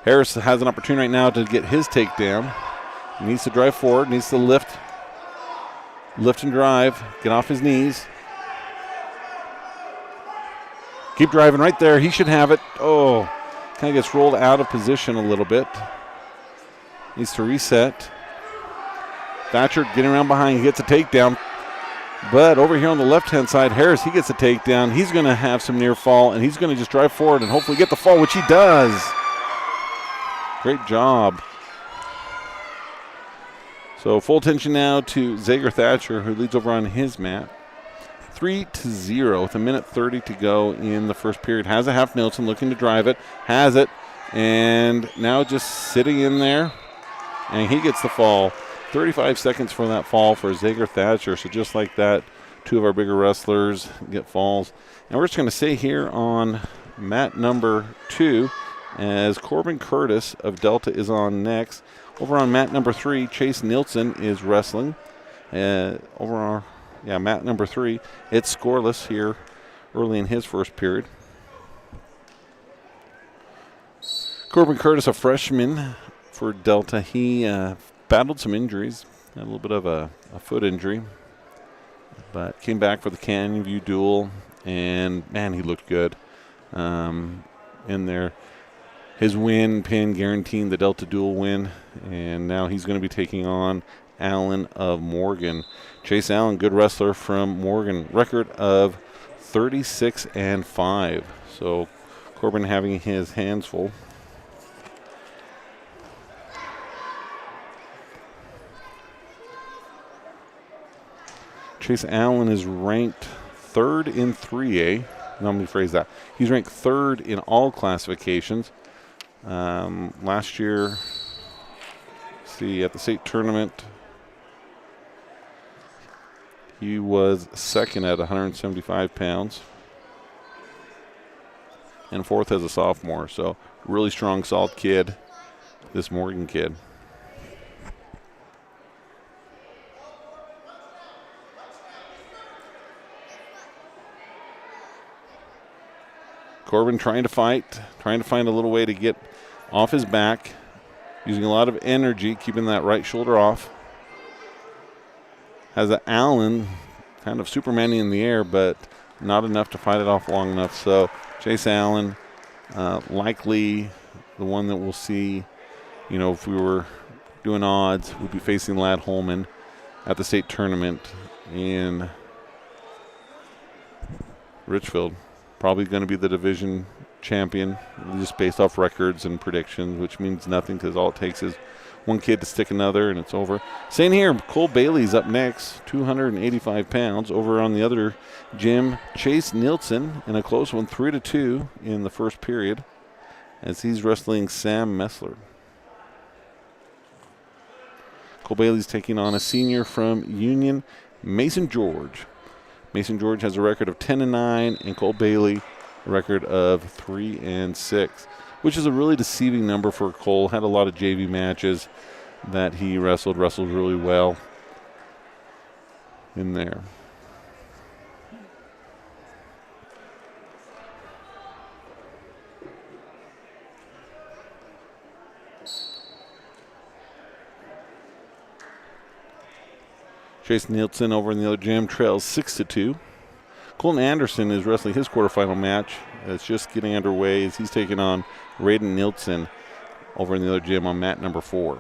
Harris has an opportunity right now to get his takedown. He needs to drive forward, needs to lift and drive, get off his knees. Keep driving right there. He should have it. Oh, kind of gets rolled out of position a little bit. Needs to reset. Thatcher getting around behind, he gets a takedown. But over here on the left-hand side, Harris, he gets a takedown. He's going to have some near fall, and he's going to just drive forward and hopefully get the fall, which he does. Great job. So full attention now to Zager Thatcher, who leads over on his mat. 3-0 with 1:30 to go in the first period. Has a half Nielsen looking to drive it. Has it. And now just sitting in there. And he gets the fall. 35 seconds for that fall for Zager Thatcher. So just like that, two of our bigger wrestlers get falls. And we're just going to stay here on mat number 2 as Corbin Curtis of Delta is on next. Over on mat number 3, Chase Nielsen is wrestling. Over on mat number 3, it's scoreless here early in his first period. Corbin Curtis, a freshman for Delta. He battled some injuries, had a little bit of a foot injury, but came back for the Canyon View duel, and man, he looked good in there. His win pin guaranteeing the Delta duel win, and now he's going to be taking on Allen of Morgan. Chase Allen, good wrestler from Morgan, record of 36-5. So Corbin having his hands full. Chase Allen is ranked 3rd in 3A. No, let me rephrase that. He's ranked 3rd in all classifications. Last year, see, at the state tournament, he was 2nd at 175 pounds and 4th as a sophomore. So really strong, solid kid, this Morgan kid. Corbin trying to fight, trying to find a little way to get off his back, using a lot of energy, keeping that right shoulder off. Has an Allen kind of Superman in the air, but not enough to fight it off long enough. So Chase Allen, likely the one that we'll see, you know, if we were doing odds, we'd be facing Ladd Holman at the state tournament in Richfield. Probably going to be the division champion, just based off records and predictions, which means nothing because all it takes is one kid to stick another and it's over. Same here, Cole Bailey's up next, 285 pounds. Over on the other gym, Chase Nielsen in a close one, 3-2 in the first period as he's wrestling Sam Messler. Cole Bailey's taking on a senior from Union, Mason George. Mason George has a record of 10-9, and Cole Bailey a record of 3-6, which is a really deceiving number for Cole. Had a lot of JV matches that he wrestled really well in there. Chase Nielsen over in the other gym trails 6-2. Colton Anderson is wrestling his quarterfinal match. It's just getting underway as he's taking on Raiden Nielsen over in the other gym on mat number 4.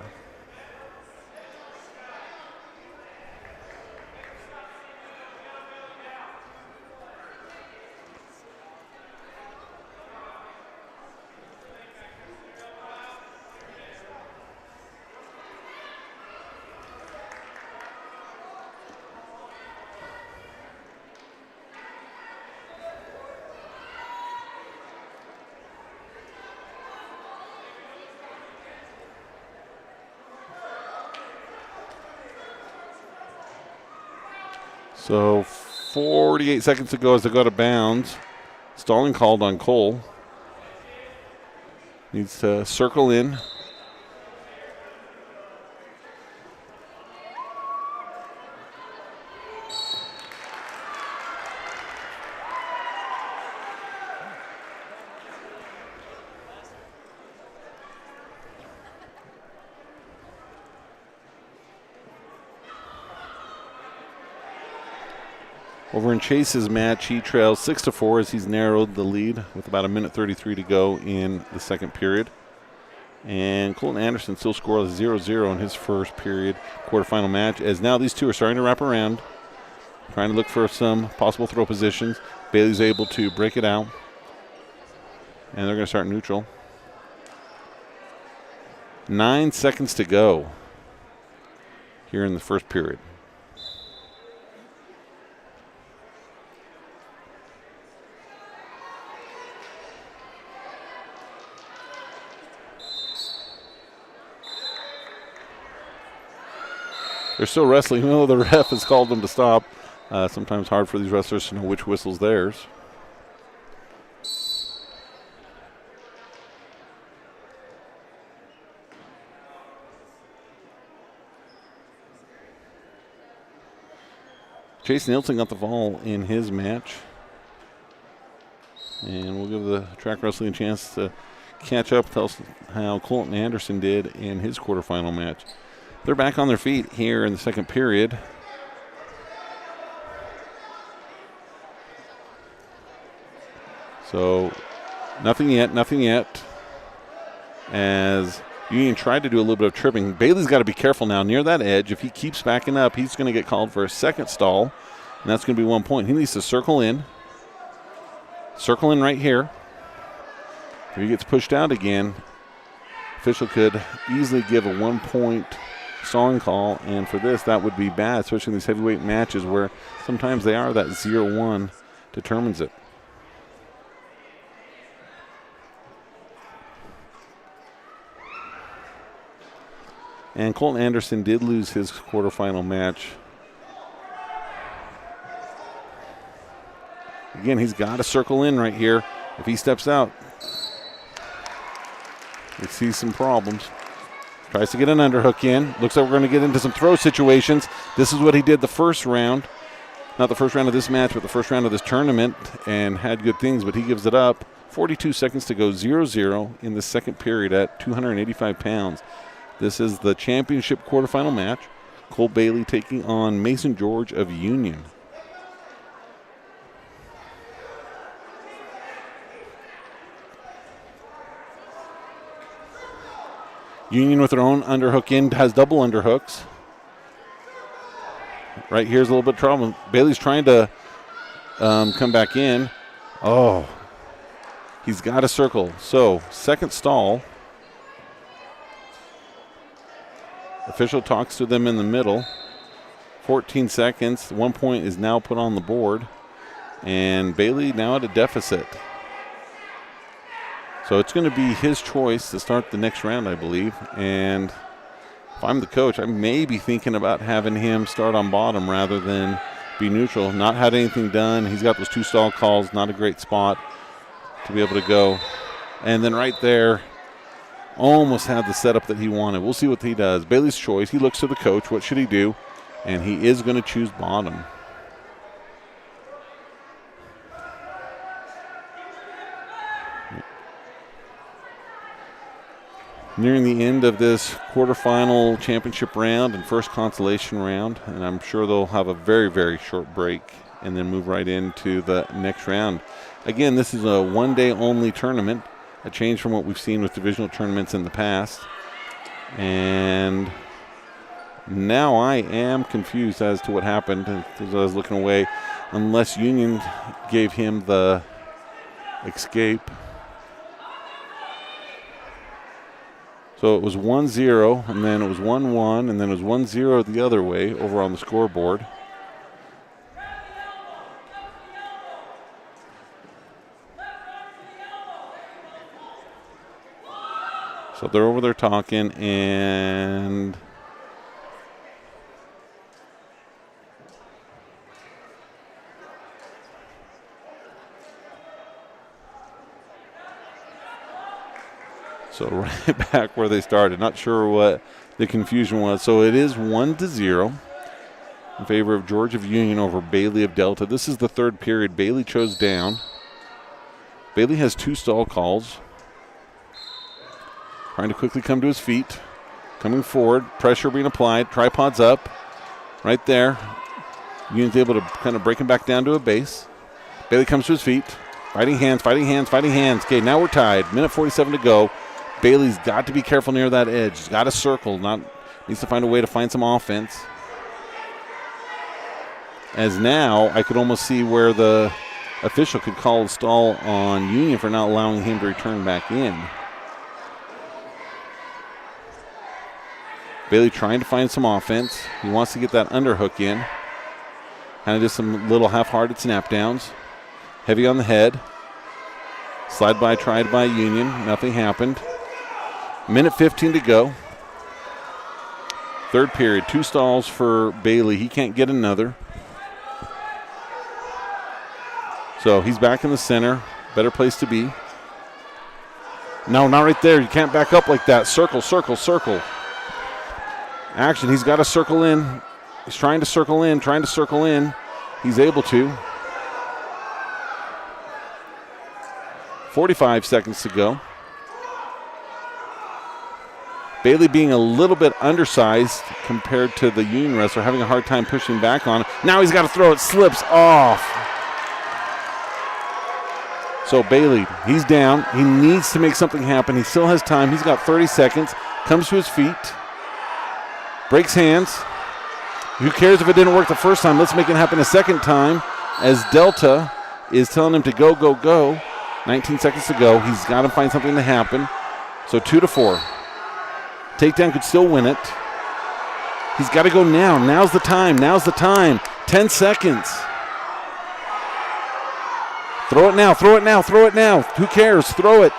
So 48 seconds to go as they go to bounds. Stalling called on Cole. Needs to circle in. Over in Chase's match, he trails 6-4 as he's narrowed the lead with about 1:33 to go in the second period. And Colton Anderson still scores 0-0 in his first period quarterfinal match, as now these two are starting to wrap around, trying to look for some possible throw positions. Bailey's able to break it out, and they're going to start neutral. 9 seconds to go here in the first period. They're still wrestling, even though the ref has called them to stop. Sometimes hard for these wrestlers to know which whistle's theirs. Chase Nielsen got the fall in his match. And we'll give the track wrestling a chance to catch up, tell us how Colton Anderson did in his quarterfinal match. They're back on their feet here in the second period. So nothing yet. As Union tried to do a little bit of tripping. Bailey's got to be careful now near that edge. If he keeps backing up, he's going to get called for a second stall, and that's going to be 1 point. He needs to circle in. Circle in right here. If he gets pushed out again, official could easily give a 1 point stalling call, and for this, that would be bad, especially in these heavyweight matches where sometimes they are that 0-1 determines it. And Colton Anderson did lose his quarterfinal match. Again, he's got to circle in right here. If he steps out, we see some problems. Tries to get an underhook in. Looks like we're going to get into some throw situations. This is what he did the first round. Not the first round of this match, but the first round of this tournament, and had good things, but he gives it up. 42 seconds to go, 0-0 in the second period at 285 pounds. This is the championship quarterfinal match. Cole Bailey taking on Mason George of Union. Union with their own underhook in, has double underhooks. Right here's a little bit of trouble. Bailey's trying to come back in. Oh, he's got a circle. So, second stall. Official talks to them in the middle. 14 seconds. 1 point is now put on the board. And Bailey now at a deficit. So it's going to be his choice to start the next round, I believe. And if I'm the coach, I may be thinking about having him start on bottom rather than be neutral. Not had anything done. He's got those 2 stall calls. Not a great spot to be able to go. And then right there, almost had the setup that he wanted. We'll see what he does. Bailey's choice. He looks to the coach. What should he do? And he is going to choose bottom. Nearing the end of this quarterfinal championship round and first consolation round, and I'm sure they'll have a very, very short break and then move right into the next round. Again, this is a one-day only tournament, a change from what we've seen with divisional tournaments in the past. And now I am confused as to what happened as I was looking away, unless Union gave him the escape. So it was 1-0, and then it was 1-1, and then it was 1-0 the other way over on the scoreboard. So they're over there talking, and so right back where they started. Not sure what the confusion was. So it is 1-0 in favor of George of Union over Bailey of Delta. This is the third period. Bailey chose down. Bailey has 2 stall calls. Trying to quickly come to his feet. Coming forward. Pressure being applied. Tripods up. Right there. Union's able to kind of break him back down to a base. Bailey comes to his feet. Fighting hands, fighting hands, fighting hands. Okay, now we're tied. Minute 47 to go. Bailey's got to be careful near that edge. He's got to circle. Needs to find a way to find some offense. As now, I could almost see where the official could call a stall on Union for not allowing him to return back in. Bailey trying to find some offense. He wants to get that underhook in. Kind of just some little half-hearted snap downs. Heavy on the head. Slide by, tried by Union. Nothing happened. Minute 15 to go. Third period. 2 stalls for Bailey. He can't get another. So he's back in the center. Better place to be. No, not right there. You can't back up like that. Circle, circle, circle. Action. He's got to circle in. He's trying to circle in, trying to circle in. He's able to. 45 seconds to go. Bailey being a little bit undersized compared to the Union wrestler, having a hard time pushing back on. Now he's got to throw it, slips off. So Bailey, he's down. He needs to make something happen. He still has time. He's got 30 seconds. Comes to his feet. Breaks hands. Who cares if it didn't work the first time? Let's make it happen a second time as Delta is telling him to go, go, go. 19 seconds to go. He's got to find something to happen. So 2-4. Takedown could still win it. He's got to go now. Now's the time. Now's the time. 10 seconds. Throw it now. Throw it now. Throw it now. Who cares? Throw it.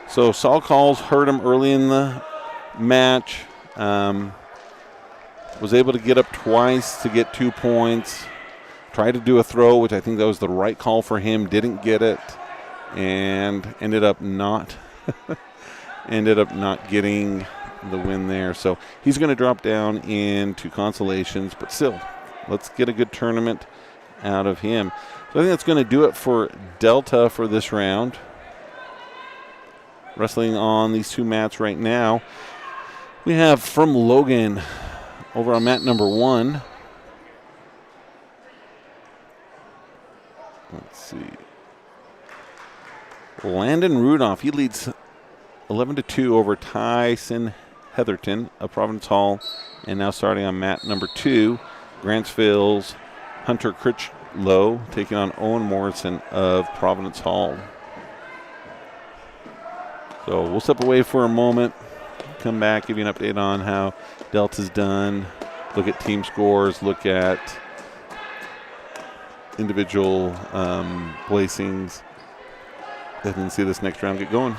So Saul calls hurt him early in the match. Was able to get up twice to get 2 points. Tried to do a throw, which I think that was the right call for him. Didn't get it, and ended up not getting the win there. So he's going to drop down into consolations, but still, let's get a good tournament out of him. So I think that's going to do it for Delta for this round. Wrestling on these two mats right now. We have from Logan over on mat number 1. Let's see. Landon Rudolph, he leads 11-2 over Tyson Heatherton of Providence Hall. And now starting on mat number 2, Grantsville's Hunter Critchlow taking on Owen Morrison of Providence Hall. So we'll step away for a moment, come back, give you an update on how Delta's done, look at team scores, look at individual placings, and then see this next round get going.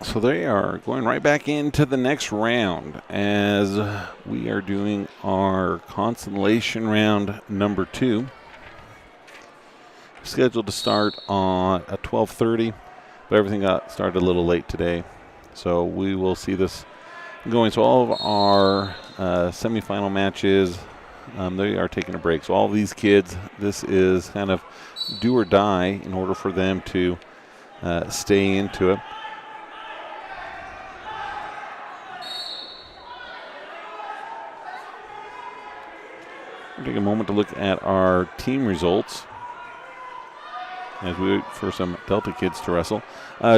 So they are going right back into the next round as we are doing our consolation round number 2. Scheduled to start on at 12:30, but everything got started a little late today. So we will see this going. So all of our semifinal matches, they are taking a break. So all of these kids, this is kind of do or die in order for them to stay into it. We'll take a moment to look at our team results as we wait for some Delta kids to wrestle.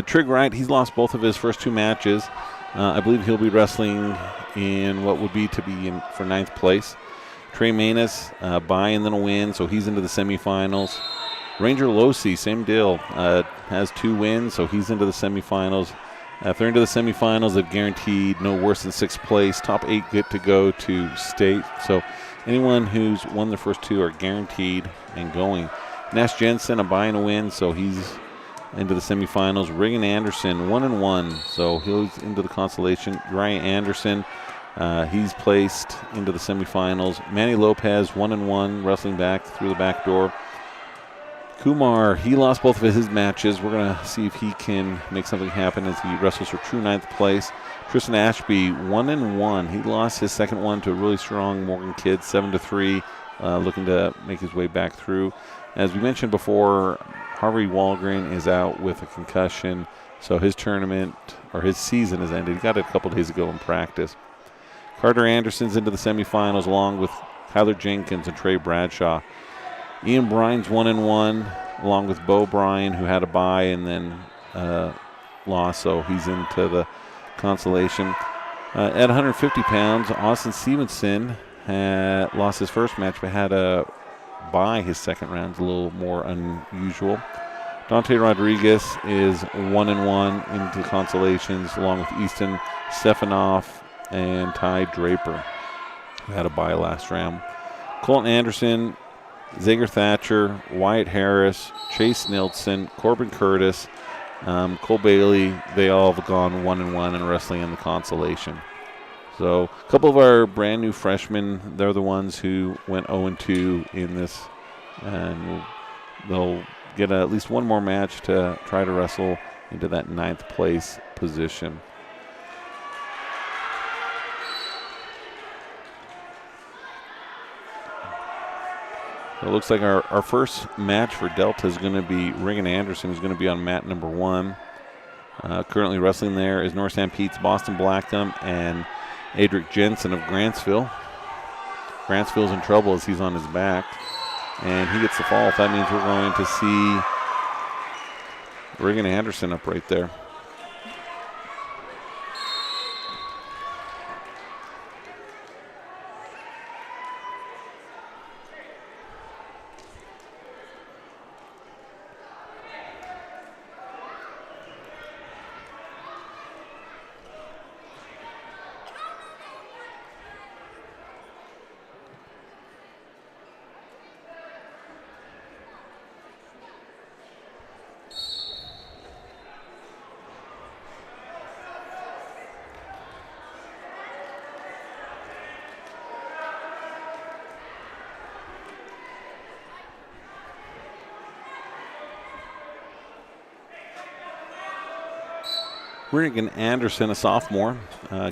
Trig Wright, he's lost both of his first 2 matches. I believe he'll be wrestling in what would be in for 9th place. Trey Manus, bye and then a win, so he's into the semifinals. Ranger Losi, same deal, has 2 wins, so he's into the semifinals. If they're into the semifinals, they've guaranteed no worse than 6th place. Top 8 get to go to state. So anyone who's won their first 2 are guaranteed and going. Nash Jensen, a bye and a win, so he's into the semifinals. Reagan Anderson, 1-1, so he's into the consolation. Uriah Anderson, he's placed into the semifinals. Manny Lopez, 1-1, wrestling back through the back door. Kumar, he lost both of his matches. We're going to see if he can make something happen as he wrestles for true 9th place. Tristan Ashby, 1-1. He lost his second one to a really strong Morgan kid, 7-3, looking to make his way back through. As we mentioned before, Harvey Walgren is out with a concussion, so his tournament, or his season has ended. He got it a couple days ago in practice. Carter Anderson's into the semifinals along with Tyler Jenkins and Trey Bradshaw. Ian Bryan's 1-1, along with Bo Bryan, who had a bye and then lost, so he's into the consolation. At 150 pounds, Austin Stevenson had lost his first match, but had a bye his second round, a little more unusual. Dante Rodriguez is 1-1 into consolations, along with Easton Stefanoff and Ty Draper, who had a bye last round. Colton Anderson, Zager Thatcher, Wyatt Harris, Chase Nilsson, Corbin Curtis, Cole Bailey, they all have gone 1-1 and wrestling in the consolation. So a couple of our brand new freshmen, they're the ones who went 0-2 in this, and they'll get at least one more match to try to wrestle into that 9th place position. It looks like our first match for Delta is going to be Reagan Anderson, who's going to be on mat number 1. Currently wrestling there is North St. Pete's Boston Blackham and Adric Jensen of Grantsville. Grantsville's in trouble as he's on his back, and he gets the fall. That means we're going to see Reagan Anderson up right there. Reagan Anderson, a sophomore,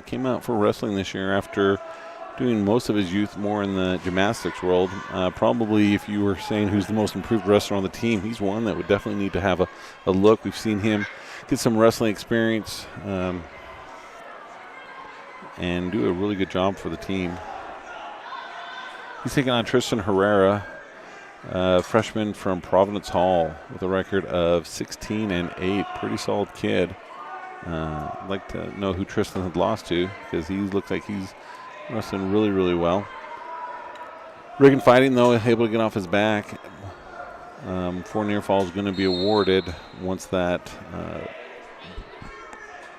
came out for wrestling this year after doing most of his youth more in the gymnastics world. Probably if you were saying who's the most improved wrestler on the team, he's one that would definitely need to have a look. We've seen him get some wrestling experience and do a really good job for the team. He's taking on Tristan Herrera, freshman from Providence Hall with a record of 16-8. Pretty solid kid. I'd like to know who Tristan had lost to, because he looks like he's wrestling really, really well. Reagan fighting, though, able to get off his back. 4 near falls is going to be awarded once that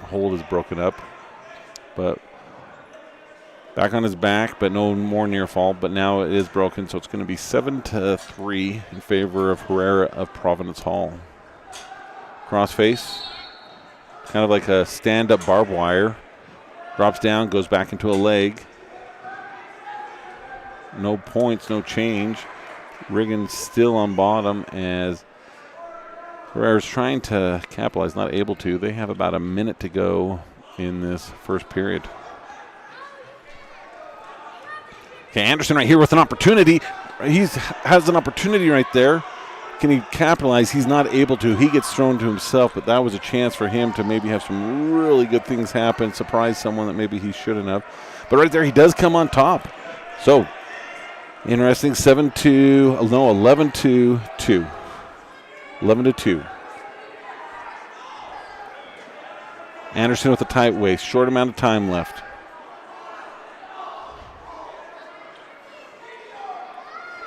hold is broken up. But back on his back, but no more near fall. But now it is broken, so it's going to be 7-3 in favor of Herrera of Providence Hall. Crossface. kind of like a stand-up barbed wire. Drops down, goes back into a leg. No points, no change. Riggin still on bottom as Herrera's trying to capitalize, not able to. They have about a minute to go in this first period. Okay, Anderson right here with an opportunity. He has an opportunity right there. Can he capitalize? He's not able to. He gets thrown to himself, but that was a chance for him to maybe have some really good things happen, surprise someone that maybe he shouldn't have. But right there, he does come on top. So, interesting, 11-2. 11-2. Anderson with a tight waist. Short amount of time left.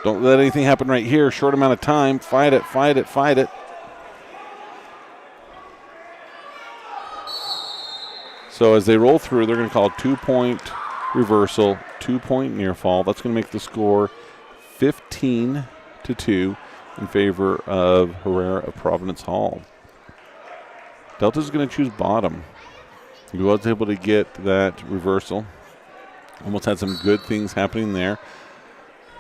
Don't let anything happen right here. Short amount of time. Fight it, fight it, fight it. So as they roll through, they're going to call a 2-point reversal, 2-point near fall. That's going to make the score 15-2 in favor of Herrera of Providence Hall. Delta's going to choose bottom. He was able to get that reversal. Almost had some good things happening there.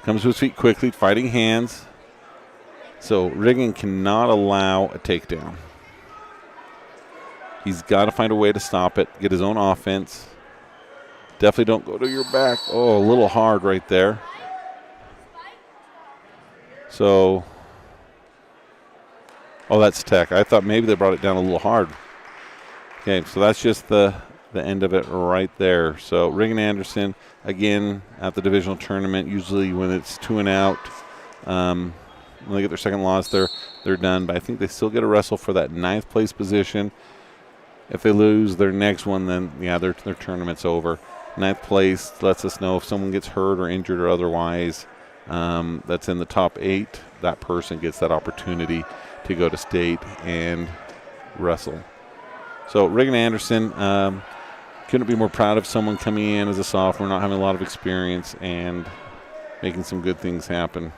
Comes to his feet quickly, fighting hands. So Riggin cannot allow a takedown. He's got to find a way to stop it, get his own offense. Definitely don't go to your back. Oh, a little hard right there. So, oh, that's tech. I thought maybe they brought it down a little hard. Okay, so that's just the end of it right there. So Riggin Anderson, again, at the divisional tournament, usually when it's 2 and out, when they get their second loss, they're done. But I think they still get a wrestle for that 9th place position. If they lose their next one, then, yeah, their tournament's over. 9th place lets us know if someone gets hurt or injured or otherwise that's in the top 8, that person gets that opportunity to go to state and wrestle. So Riggin Anderson, couldn't be more proud of someone coming in as a sophomore, not having a lot of experience, and making some good things happen.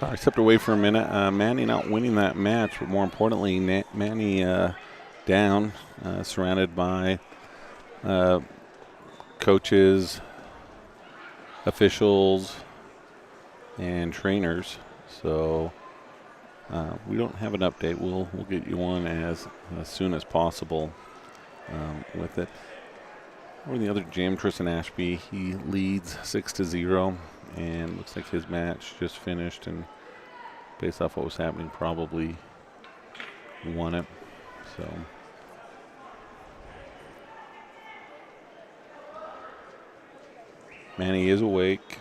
I stepped away for a minute. Manny not winning that match, but more importantly, Manny down, surrounded by coaches, officials, and trainers. So we don't have an update. We'll get you one as soon as possible with it. Over in the other gym, Tristan Ashby, he leads 6-0, and looks like his match just finished, and based off what was happening, probably won it. So Manny is awake.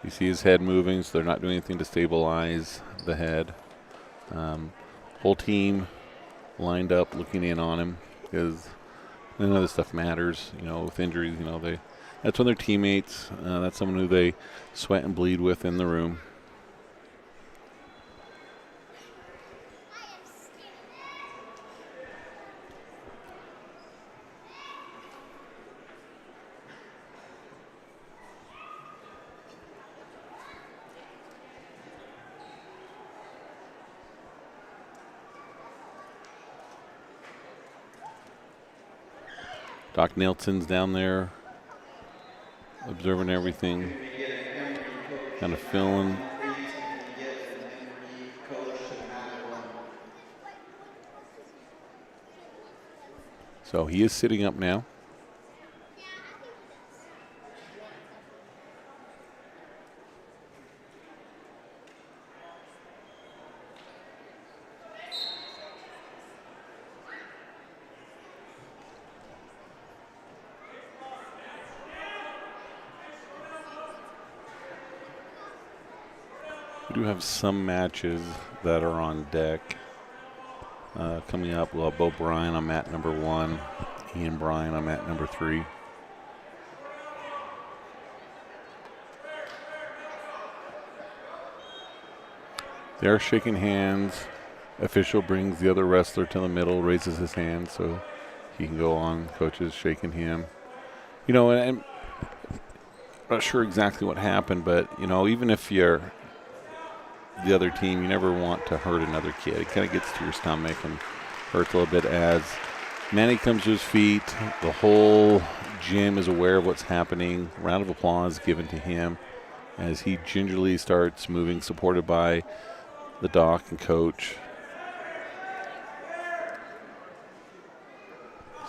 You see his head moving, so they're not doing anything to stabilize the head. Whole team lined up looking in on him because none of this stuff matters, with injuries, that's when they're teammates. That's someone who they sweat and bleed with in the room. Doc Nelson's down there observing everything, kind of feeling. So he is sitting up now. We do have some matches that are on deck coming up. We'll have Bo Bryan on mat number 1, Ian Bryan on mat number 3. They are shaking hands. Official brings the other wrestler to the middle, raises his hand so he can go on. Coach is shaking him. And I'm not sure exactly what happened, but, even if you're the other team, you never want to hurt another kid. It kind of gets to your stomach and hurts a little bit. As Manny comes to his feet, the whole gym is aware of what's happening. Round of applause given to him as he gingerly starts moving, supported by the doc and coach.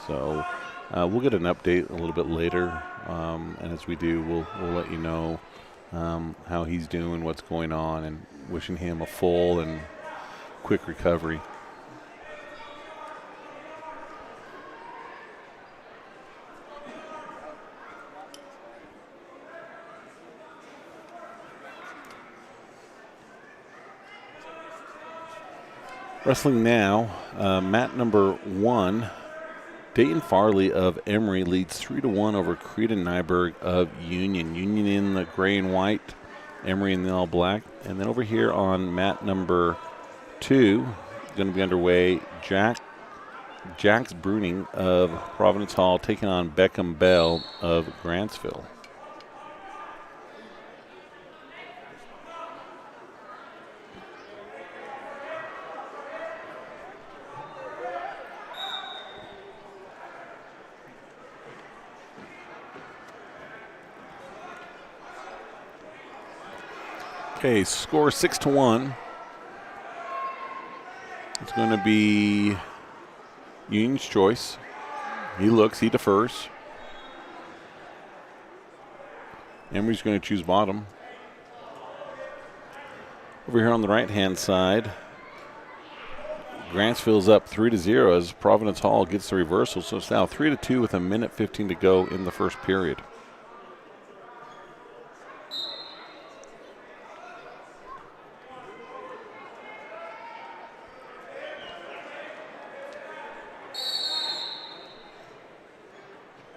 So we'll get an update a little bit later, and as we do, we'll let you know how he's doing, what's going on, and wishing him a full and quick recovery. Wrestling now, mat number 1. Dayton Farley of Emory leads 3-1 over Creedon Nyberg of Union. Union in the gray and white, Emory in the all black. And then over here on mat number 2, going to be underway, Jax Bruning of Providence Hall taking on Beckham Bell of Grantsville. Okay, score 6-1. It's going to be Union's choice. He defers. Emory's going to choose bottom. Over here on the right-hand side, Grantsville's up 3-0 as Providence Hall gets the reversal. So it's now 3-2 with 1:15 to go in the first period.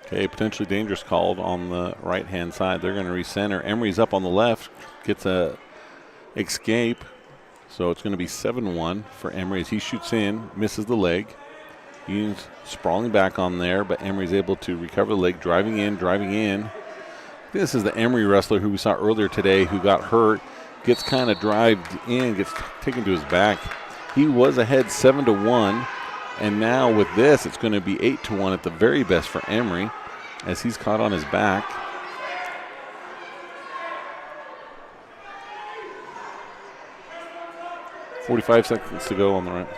Okay, potentially dangerous called on the right-hand side. They're going to recenter. Emory's up on the left, gets a escape. So it's going to be 7-1 for Emory as he shoots in, misses the leg. Union's sprawling back on there, but Emory's able to recover the leg, driving in. I think this is the Emory wrestler who we saw earlier today who got hurt, gets kind of drived in, gets taken to his back. He was ahead 7-1, and now with this, it's going to be 8-1 at the very best for Emery as he's caught on his back. .45 seconds to go on the right.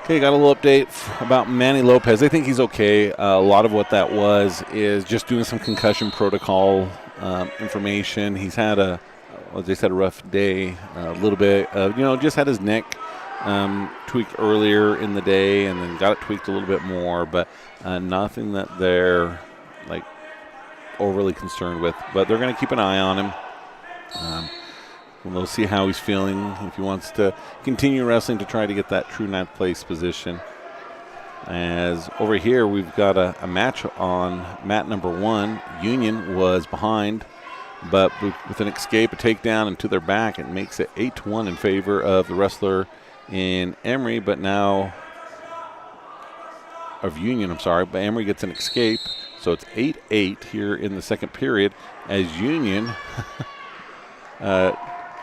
Okay, got a little update about Manny Lopez. I think he's okay. A lot of what that was is just doing some concussion protocol information. He's had a rough day, a little bit. Just had his neck tweaked earlier in the day, and then got it tweaked a little bit more. But nothing that they're like overly concerned with. But they're going to keep an eye on him. We'll see how he's feeling, if he wants to continue wrestling to try to get that true 9th place position. As over here, we've got a match on mat number 1. Union was behind, but with an escape, a takedown, and to their back, it makes it 8-1 in favor of the wrestler in Emery, but now of Union, but Emery gets an escape, so it's 8-8 here in the second period as Union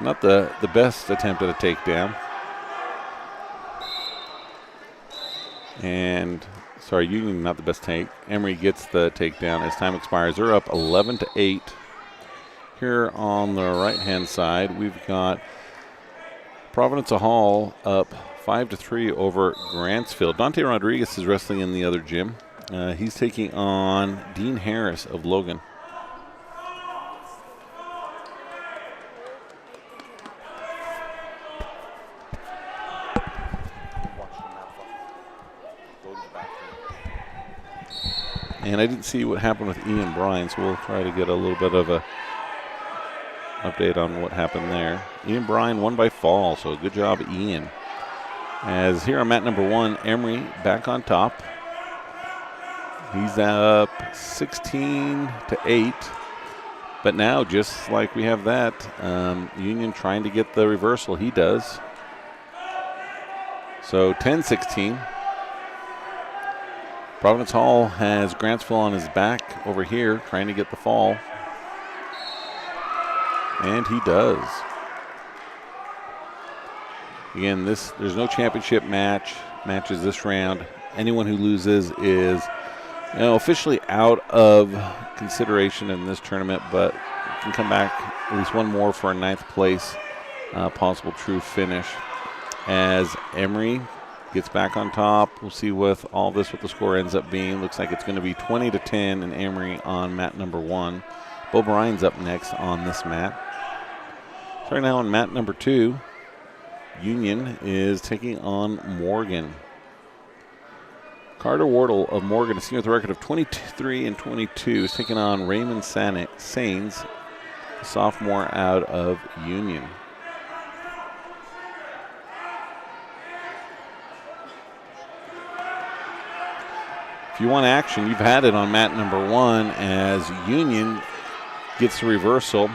not the best attempt at a takedown. And, Union not the best take. Emery gets the takedown as time expires. They're up 11-8. Here on the right-hand side, we've got Providence Hall up 5-3 over Grantsville. Dante Rodriguez is wrestling in the other gym. He's taking on Dean Harris of Logan. And I didn't see what happened with Ian Bryan, so we'll try to get a little bit of a update on what happened there. Ian Bryan won by fall, so good job, Ian. As here on mat number 1, Emery back on top. He's up 16-8. But now, just like we have that, Union trying to get the reversal. He does. So 10-16. Providence Hall has Grantsville on his back over here, trying to get the fall. And he does. Again, there's no championship matches this round. Anyone who loses is officially out of consideration in this tournament, but can come back at least one more for a 9th place possible true finish. As Emery gets back on top. We'll see with all this what the score ends up being. Looks like it's going to be 20-10 in Emery on mat number 1. Bo Bryan's up next on this mat. So right now on mat number 2, Union is taking on Morgan. Carter Wardle of Morgan, a senior with a record of 23-22, is taking on Raymond Sains, a sophomore out of Union. If you want action, you've had it on mat number 1 as Union gets the reversal.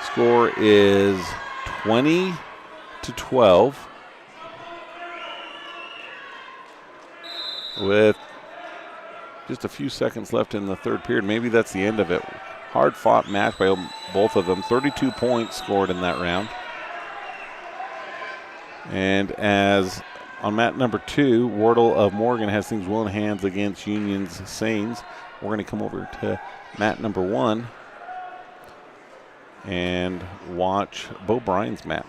Score is 20-12. With just a few seconds left in the third period. Maybe that's the end of it. Hard-fought match by both of them. 32 points scored in that round. And as on mat number 2, Wardle of Morgan has things well in hands against Union's Sains. We're going to come over to mat number 1 and watch Bo Bryan's mat.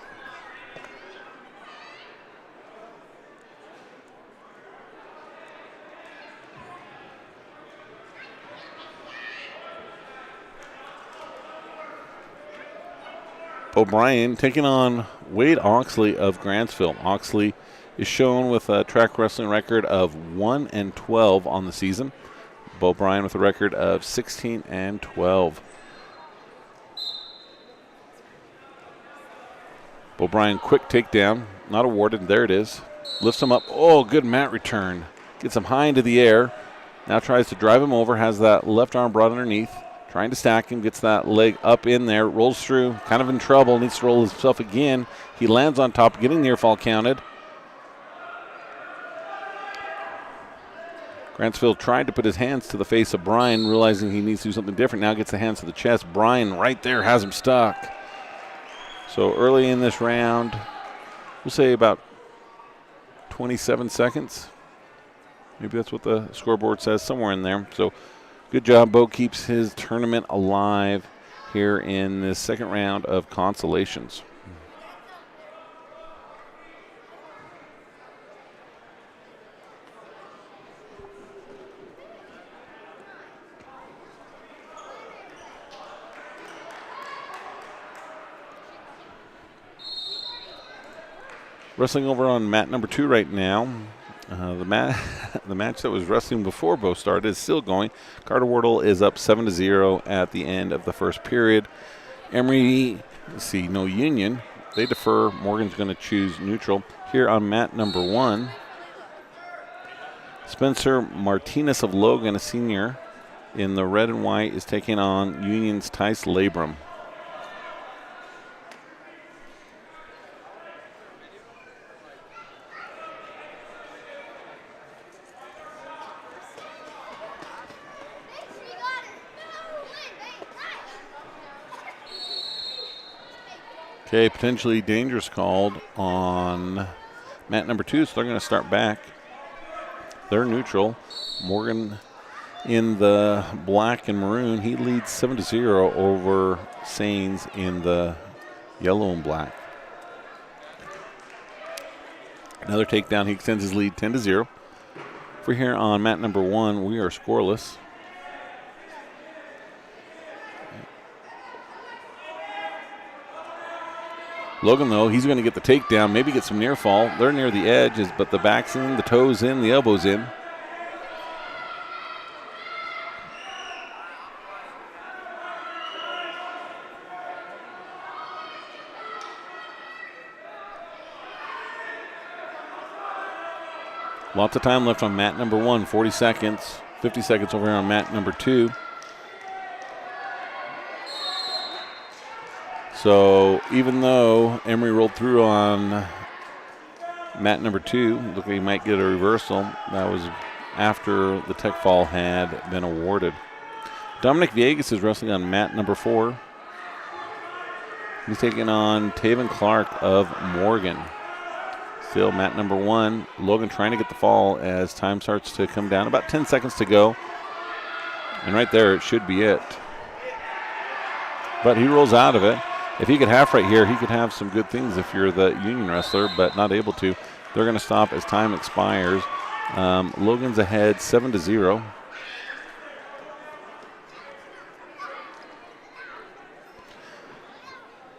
Bo Bryan taking on Wade Oxley of Grantsville. Oxley is shown with a track wrestling record of 1-12 on the season. Bo Bryan with a record of 16-12. Bo Bryan, quick takedown, not awarded. There it is. Lifts him up. Oh, good mat return. Gets him high into the air. Now tries to drive him over. Has that left arm brought underneath. Trying to stack him. Gets that leg up in there. Rolls through. Kind of in trouble. Needs to roll himself again. He lands on top, getting near fall counted. Grantsville tried to put his hands to the face of Brian, realizing he needs to do something different. Now gets the hands to the chest. Brian right there has him stuck. So early in this round, we'll say about 27 seconds. Maybe that's what the scoreboard says, somewhere in there. So good job. Bo keeps his tournament alive here in this second round of Consolations. Wrestling over on mat number 2 right now. The match that was wrestling before Bo started is still going. Carter Wardle is up 7-0 at the end of the first period. Emory, let's see, no Union. They defer. Morgan's going to choose neutral. Here on mat number 1, Spencer Martinez of Logan, a senior, in the red and white, is taking on Union's Tice Labrum. Okay, potentially dangerous called on mat number 2, so they're going to start back. They're neutral. Morgan in the black and maroon, he leads 7-0 over Sains in the yellow and black. Another takedown, he extends his lead 10-0. For here on mat number 1, we are scoreless. Logan, though, he's going to get the takedown, maybe get some near fall. They're near the edges, but the back's in, the toes in, the elbow's in. Lots of time left on mat number 1, 40 seconds. 50 seconds over here on mat number 2. So even though Emory rolled through on mat number 2, look like he might get a reversal. That was after the tech fall had been awarded. Dominic Viegas is wrestling on mat number 4. He's taking on Taven Clark of Morgan. Still mat number 1. Logan trying to get the fall as time starts to come down. About 10 seconds to go. And right there, it should be it. But he rolls out of it. If he could half right here, he could have some good things if you're the Union wrestler, but not able to. They're going to stop as time expires. Logan's ahead 7-0.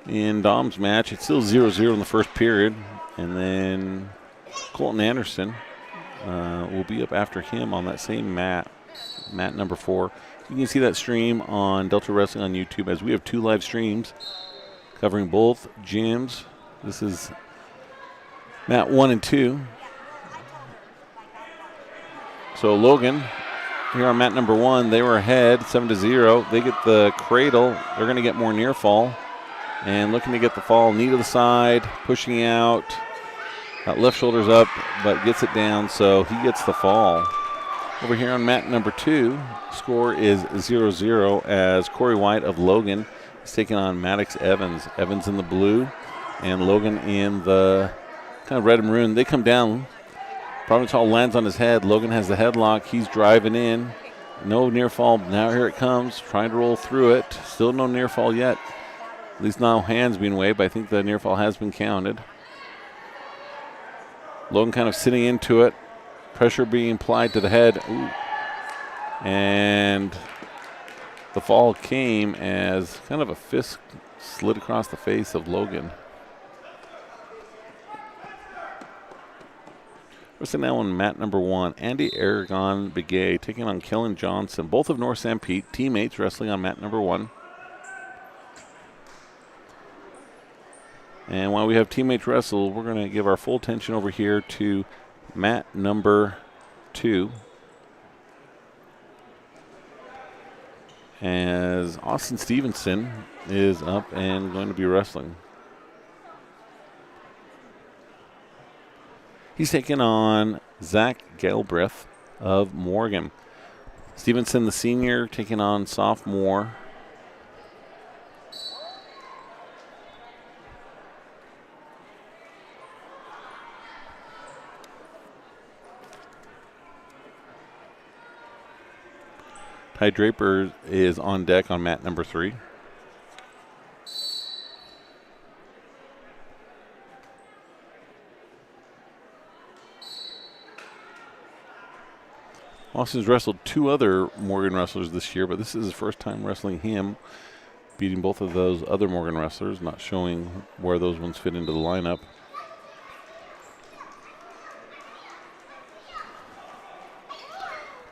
In Dom's match, it's still 0-0 in the first period. And then Colton Anderson will be up after him on that same mat number 4. You can see that stream on Delta Wrestling on YouTube, as we have 2 live streams covering both gyms. This is mat 1 and 2. So Logan, here on mat number 1, they were ahead 7-0. They get the cradle. They're going to get more near fall. And looking to get the fall, knee to the side, pushing out. That left shoulder's up, but gets it down, so he gets the fall. Over here on mat number 2, score is 0-0 as Corey White of Logan is taking on Maddox Evans. Evans in the blue and Logan in the kind of red and maroon. They come down. Providence Hall lands on his head. Logan has the headlock. He's driving in. No near fall. Now here it comes, trying to roll through it. Still no near fall yet. At least now hands being waved, but I think the near fall has been counted. Logan kind of sitting into it. Pressure being applied to the head. Ooh. And the fall came as kind of a fist slid across the face of Logan. We're sitting now on mat number 1. Andy Aragon Begay taking on Kellen Johnson. Both of North St. Pete teammates wrestling on mat number 1. And while we have teammates wrestle, we're going to give our full attention over here to mat number 2. As Austin Stevenson is up and going to be wrestling. He's taking on Zach Galbraith of Morgan. Stevenson, the senior, taking on sophomore. Ty Draper is on deck on mat number 3. Austin's wrestled 2 other Morgan wrestlers this year, but this is his first time wrestling him, beating both of those other Morgan wrestlers, not showing where those ones fit into the lineup.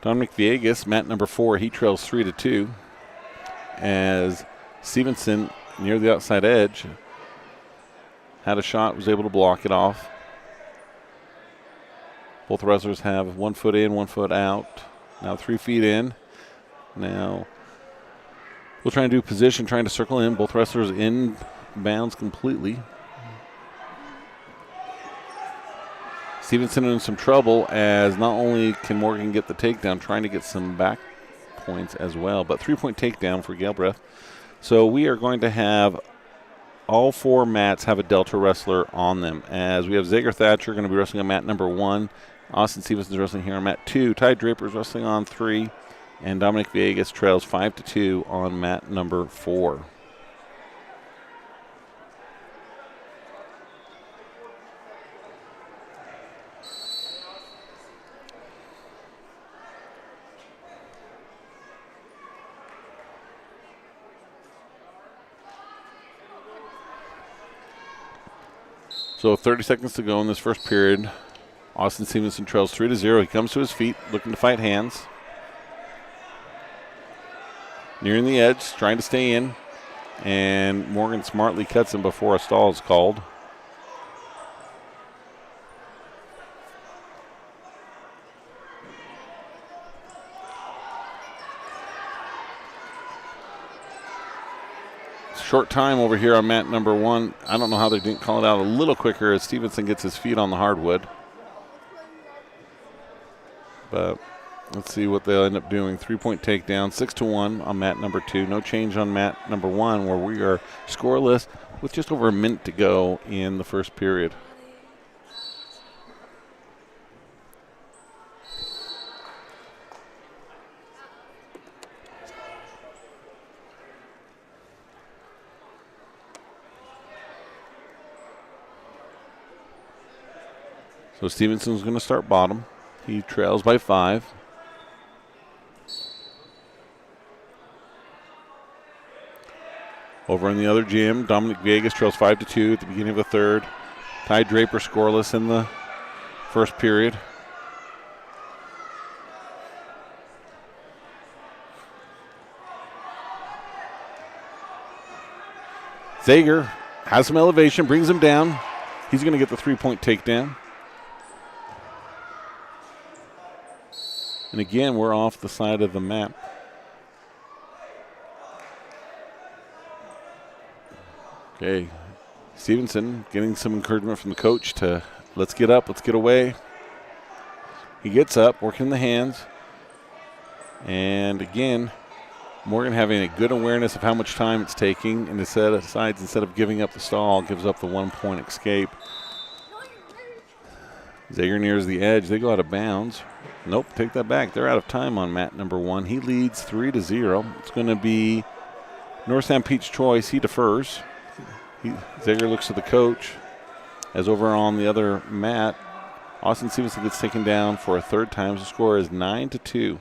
Dominic Villegas, mat number 4, he trails 3-2 as Stevenson near the outside edge had a shot, was able to block it off. Both wrestlers have 1 foot in, 1 foot out. Now 3 feet in. Now we'll try and do position, trying to circle in. Both wrestlers in bounds completely. Stevenson in some trouble as not only can Morgan get the takedown, trying to get some back points as well, but 3-point takedown for Galbraith. So we are going to have all 4 mats have a Delta wrestler on them, as we have Zager Thatcher going to be wrestling on mat number 1. Austin Stevenson's wrestling here on mat 2. Ty Draper's wrestling on 3. And Dominic Villegas trails 5-2 on mat number 4. So 30 seconds to go in this first period. Austin Stevenson trails 3-0. He comes to his feet, looking to fight hands. Nearing the edge, trying to stay in. And Morgan smartly cuts him before a stall is called. Short time over here on mat number 1. I don't know how they didn't call it out a little quicker as Stevenson gets his feet on the hardwood. But let's see what they'll end up doing. 3-point takedown, 6-1 on mat number 2. No change on mat number 1, where we are scoreless with just over a minute to go in the first period. So Stevenson's going to start bottom. He trails by 5. Over in the other gym, Dominic Villegas trails 5-2 at the beginning of the third. Ty Draper scoreless in the first period. Zager has some elevation, brings him down. He's going to get the 3-point takedown. And again, we're off the side of the map. Okay, Stevenson getting some encouragement from the coach to let's get up, let's get away. He gets up, working the hands. And again, Morgan having a good awareness of how much time it's taking, and decides instead of giving up the stall, gives up the 1-point escape. Zager nears the edge. They go out of bounds. Nope, take that back. They're out of time on mat number 1. He leads 3-0. It's going to be North San Pete's choice. He defers. Zager looks to the coach. As over on the other mat, Austin Stevenson gets taken down for a third time. The score is 9-2.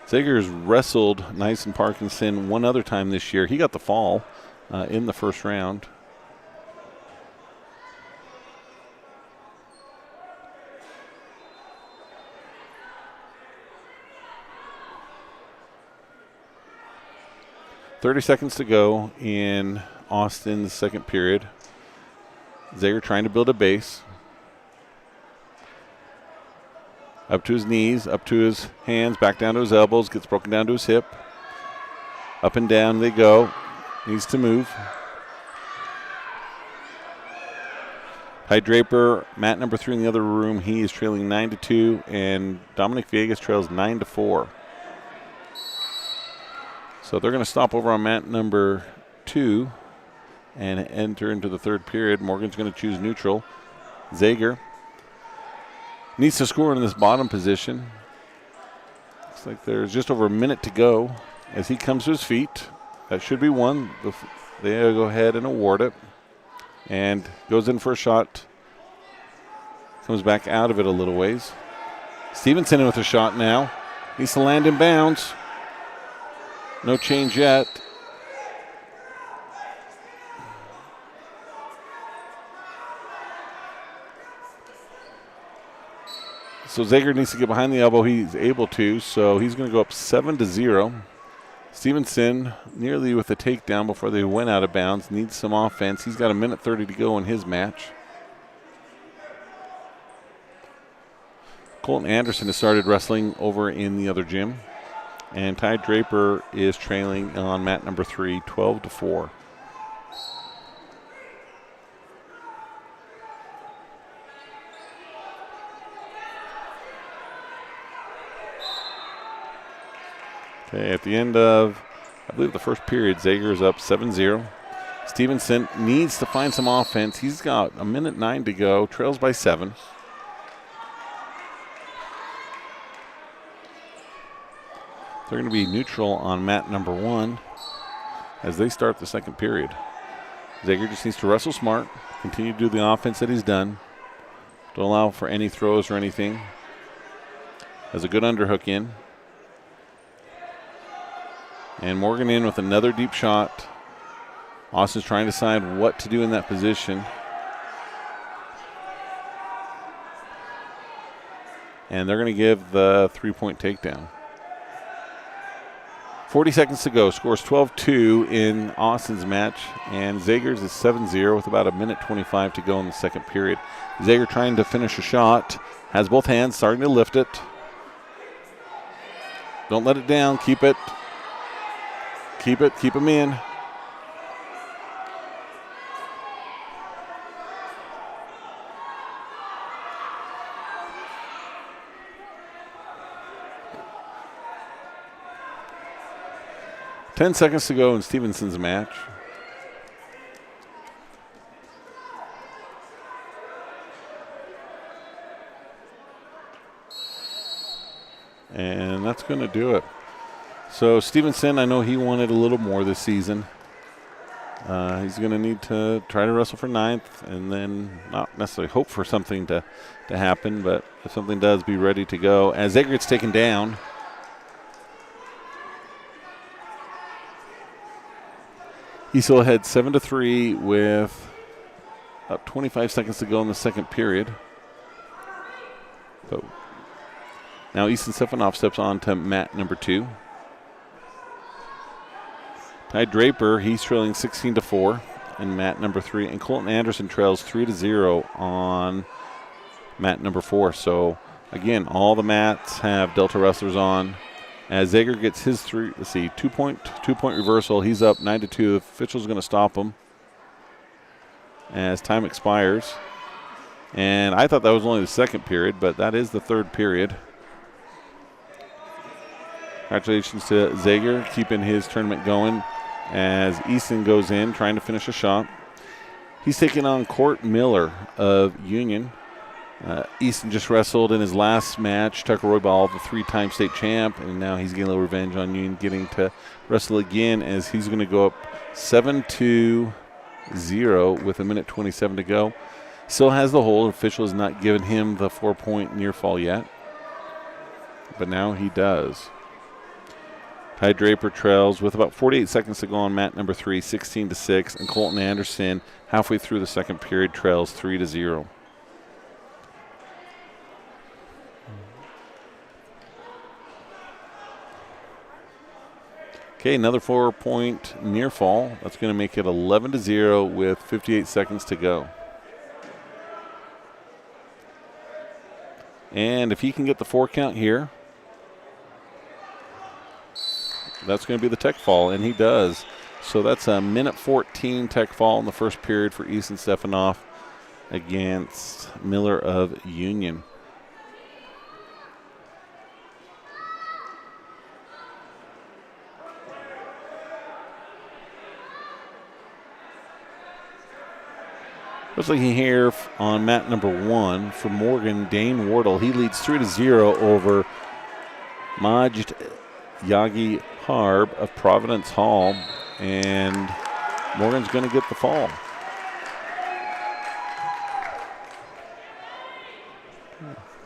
Zager's wrestled Nyson Parkinson one other time this year. He got the fall in the first round. .30 seconds to go in Austin's second period. Zager trying to build a base. Up to his knees, up to his hands, back down to his elbows, gets broken down to his hip. Up and down they go. needs to move. Ty Draper, Matt number 3 in the other room. He is trailing 9-2, and Dominic Villegas trails 9-4. So they're going to stop over on mat number 2 and enter into the third period. Morgan's going to choose neutral. Zager needs to score in this bottom position. Looks like there's just over a minute to go as he comes to his feet. That should be one. They'll go ahead and award it. And goes in for a shot. Comes back out of it a little ways. Stevenson in with a shot now. Needs to land in bounds. No change yet. So Zager needs to get behind the elbow. He's able to, so he's going to go up 7-0. Stevenson nearly with a takedown before they went out of bounds. Needs some offense. He's got a minute 30 to go in his match. Colton Anderson has started wrestling over in the other gym. And Ty Draper is trailing on mat number 3, 12-4. Okay, at the end of, I believe, the first period, Zager is up 7-0. Stevenson needs to find some offense. He's got a minute 9 to go, trails by 7. They're going to be neutral on mat number 1 as they start the second period. Zager just needs to wrestle smart, continue to do the offense that he's done. Don't allow for any throws or anything. Has a good underhook in. And Morgan in with another deep shot. Austin's trying to decide what to do in that position. And they're going to give the 3-point takedown. 40 seconds to go. Scores 12-2 in Austin's match. And Zager's is 7-0 with about a minute 25 to go in the second period. Zager trying to finish a shot. Has both hands, starting to lift it. Don't let it down. Keep it. Keep it. Keep him in. Ten seconds to go in Stevenson's match. And that's going to do it. So Stevenson, I know he wanted a little more this season. He's going to need to try to wrestle for 9th and then not necessarily hope for something to happen, but if something does, be ready to go. As Zager gets taken down. He still ahead 7-3 with about 25 seconds to go in the second period. So now Easton Stefanov steps on to mat number 2. Ty Draper, he's trailing 16-4 in mat number 3. And Colton Anderson trails 3-0 on mat number 4. So again, all the mats have Delta wrestlers on. As Zager gets his 2-point reversal, he's up 9-2. The official's going to stop him as time expires. And I thought that was only the second period, but that is the third period. Congratulations to Zager keeping his tournament going as Easton goes in trying to finish a shot. He's taking on Court Miller of Union. Easton just wrestled in his last match, Tucker Roybal, the 3-time state champ, and now he's getting a little revenge on Union, getting to wrestle again as he's going to go up 7-0 with a minute 27 to go. Still has the hold. Official has not given him the 4-point near fall yet, but now he does. Ty Draper trails with about 48 seconds to go on mat number 3, 16-6, and Colton Anderson halfway through the second period trails 3-0. Okay, another 4-point near fall. That's going to make it 11-0 with 58 seconds to go. And if he can get the 4 count here, that's going to be the tech fall, and he does. So that's a minute 14 tech fall in the first period for Easton Stefanoff against Miller of Union. Looks like here on mat number 1 for Morgan, Dane Wardle. He leads 3-0 over Majd Yagi Harb of Providence Hall, and Morgan's going to get the fall.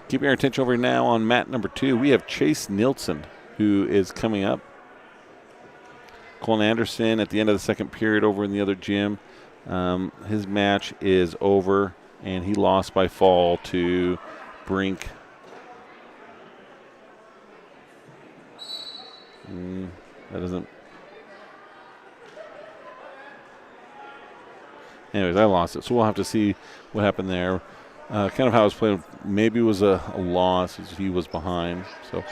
Keeping our attention over now on mat number 2, we have Chase Nielsen, who is coming up. Colin Anderson at the end of the second period over in the other gym. His match is over, and he lost by fall to Brink. That doesn't. Anyways, I lost it, so we'll have to see what happened there. Kind of how it was played. Maybe it was a loss as he was behind. So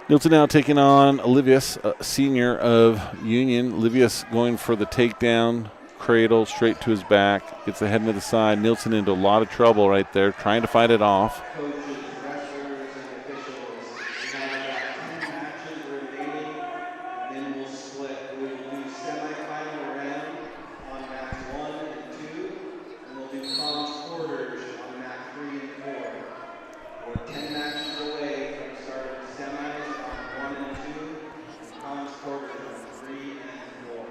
Nielsen now taking on Olivius, senior of Union. Olivius going for the takedown. Cradle straight to his back, gets the head into the side. Nielsen into a lot of trouble right there, trying to fight it off. Coaches, wrestlers, and officials, we have got 10 matches remaining, and then we'll split. We will do semifinal round on mats 1 and 2, and we'll do comms quarters on mat 3 and 4. We're 10 matches away from starting semis on 1 and 2, and comms quarters on 3 and 4.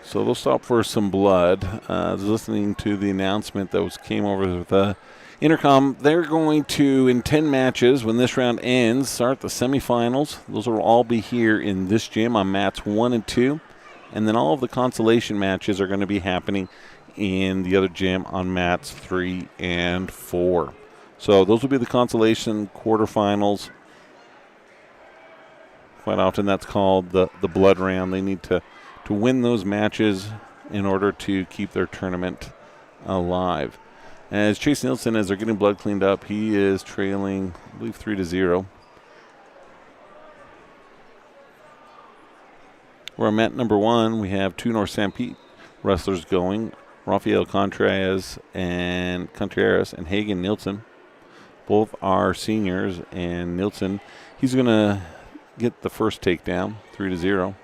So they'll stop for some blood. I was listening to the announcement that came over with the intercom. They're going to, in 10 matches, when this round ends, start the semifinals. Those will all be here in this gym on mats 1 and 2. And then all of the consolation matches are going to be happening in the other gym on mats 3 and 4. So those will be the consolation quarterfinals. Quite often that's called the blood round. They need to win those matches in order to keep their tournament alive. As Chase Nielsen, as they're getting blood cleaned up, he is trailing, I believe, 3-0. We're on mat number 1. We have 2 North San Pete wrestlers going. Rafael Contreras and Hagen Nielsen. Both are seniors, and Nielsen, he's going to get the first takedown, 3-0.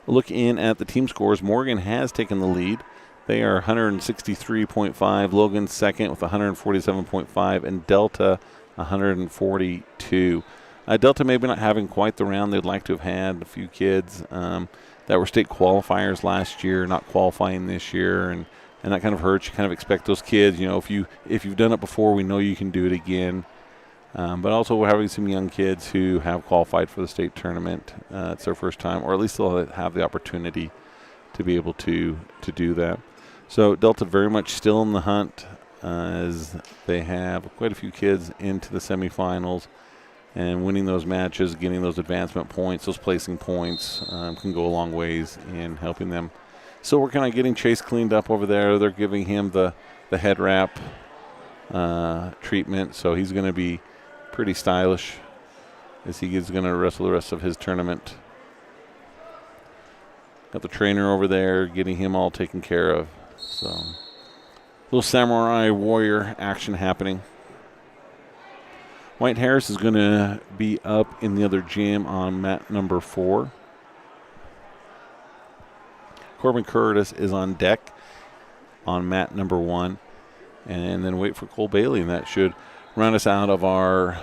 Look in at the team scores. Morgan has taken the lead. They are 163.5. Logan second with 147.5, and Delta 142. Delta maybe not having quite the round they'd like to have had. A few kids that were state qualifiers last year, not qualifying this year, and that kind of hurts. You kind of expect those kids, if you've done it before, we know you can do it again. But also we're having some young kids who have qualified for the state tournament. It's their first time, or at least they'll have the opportunity to be able to do that. So Delta very much still in the hunt as they have quite a few kids into the semifinals, and winning those matches, getting those advancement points, those placing points can go a long ways in helping them. So we're kind of getting Chase cleaned up over there. They're giving him the head wrap treatment, so he's going to be pretty stylish as he is going to wrestle the rest of his tournament. Got the trainer over there getting him all taken care of. So little samurai warrior action happening. White Harris is going to be up in the other gym on mat number 4. Corbin Curtis is on deck on mat number 1. And then wait for Cole Bailey, and that should round us out of our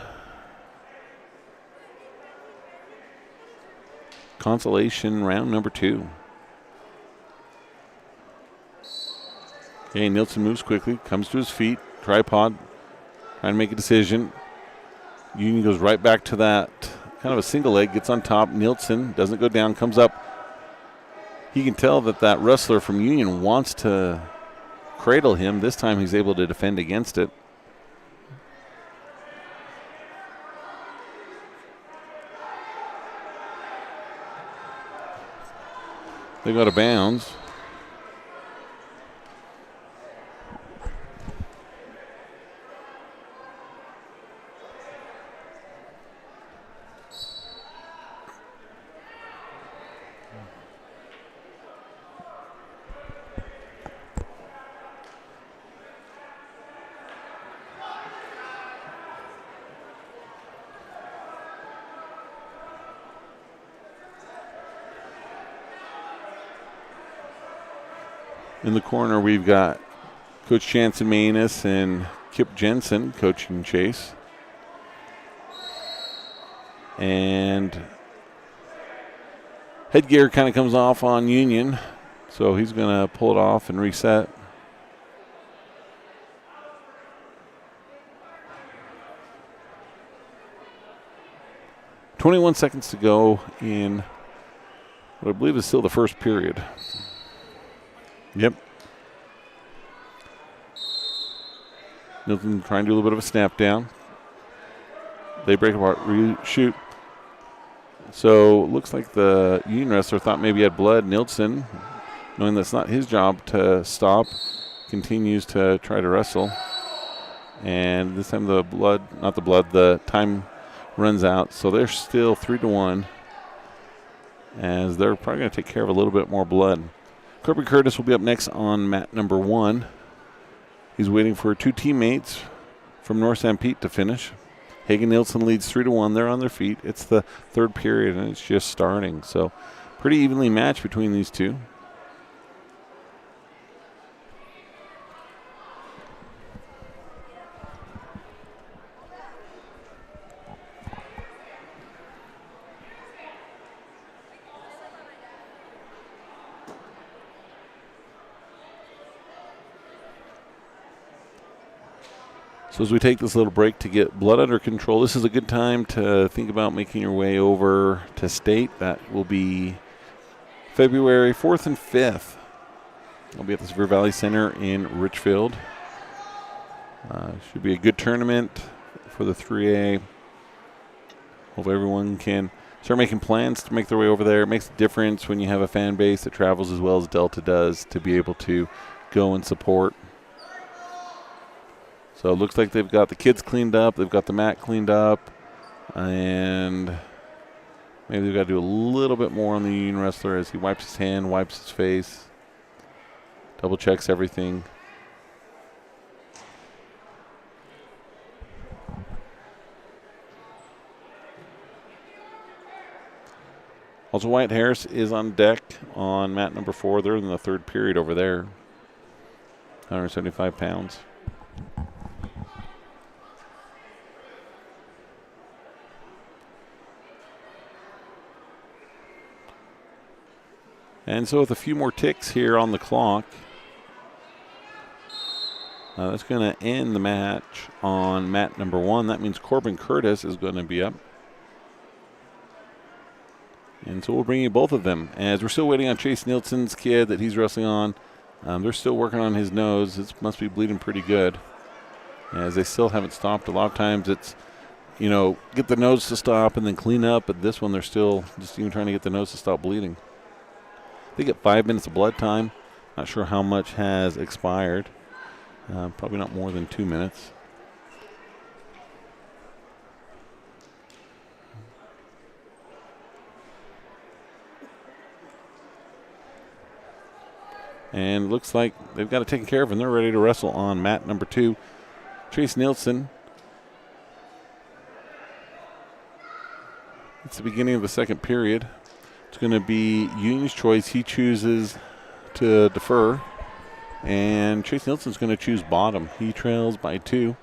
consolation round number 2. Okay, Nielsen moves quickly, comes to his feet, tripod, trying to make a decision. Union goes right back to that kind of a single leg, gets on top. Nielsen doesn't go down, comes up. He can tell that wrestler from Union wants to cradle him. This time he's able to defend against it. They go to bounds. In the corner, we've got Coach Jansen Manus and Kip Jensen coaching Chase. And headgear kind of comes off on Union, so he's going to pull it off and reset. .21 seconds to go in what I believe is still the first period. Yep. Milton trying to do a little bit of a snap down. They break apart, shoot. So looks like the Union wrestler thought maybe he had blood. Nilsson, knowing that's not his job to stop, continues to try to wrestle. And this time the time runs out. So they're still 3-1 as they're probably going to take care of a little bit more blood. Corbin Curtis will be up next on mat number 1. He's waiting for 2 teammates from North St. Pete to finish. Hagen Nielsen leads 3-1. They're on their feet. It's the third period, and it's just starting. So pretty evenly matched between these two. So as we take this little break to get blood under control, this is a good time to think about making your way over to state. That will be February 4th and 5th. I'll be at the Sevier Valley Center in Richfield. Should be a good tournament for the 3A. Hope everyone can start making plans to make their way over there. It makes a difference when you have a fan base that travels as well as Delta does to be able to go and support. So it looks like they've got the kids cleaned up, they've got the mat cleaned up, and maybe they've got to do a little bit more on the Union wrestler as he wipes his hand, wipes his face, double checks everything. Also, Wyatt Harris is on deck on mat number 4. They're in the third period over there, 175 pounds. And so with a few more ticks here on the clock, that's going to end the match on mat number 1. That means Corbin Curtis is going to be up. And so we'll bring you both of them. As we're still waiting on Chase Nielsen's kid that he's wrestling on, they're still working on his nose. It must be bleeding pretty good, as they still haven't stopped. A lot of times it's, get the nose to stop and then clean up. But this one, they're still just even trying to get the nose to stop bleeding. They get 5 minutes of blood time. Not sure how much has expired. Probably not more than 2 minutes. And looks like they've got it taken care of, and they're ready to wrestle on mat number 2. Chase Nielsen. It's the beginning of the second period. It's going to be Union's choice. He chooses to defer, and Chase Nielsen's going to choose bottom. He trails by 2.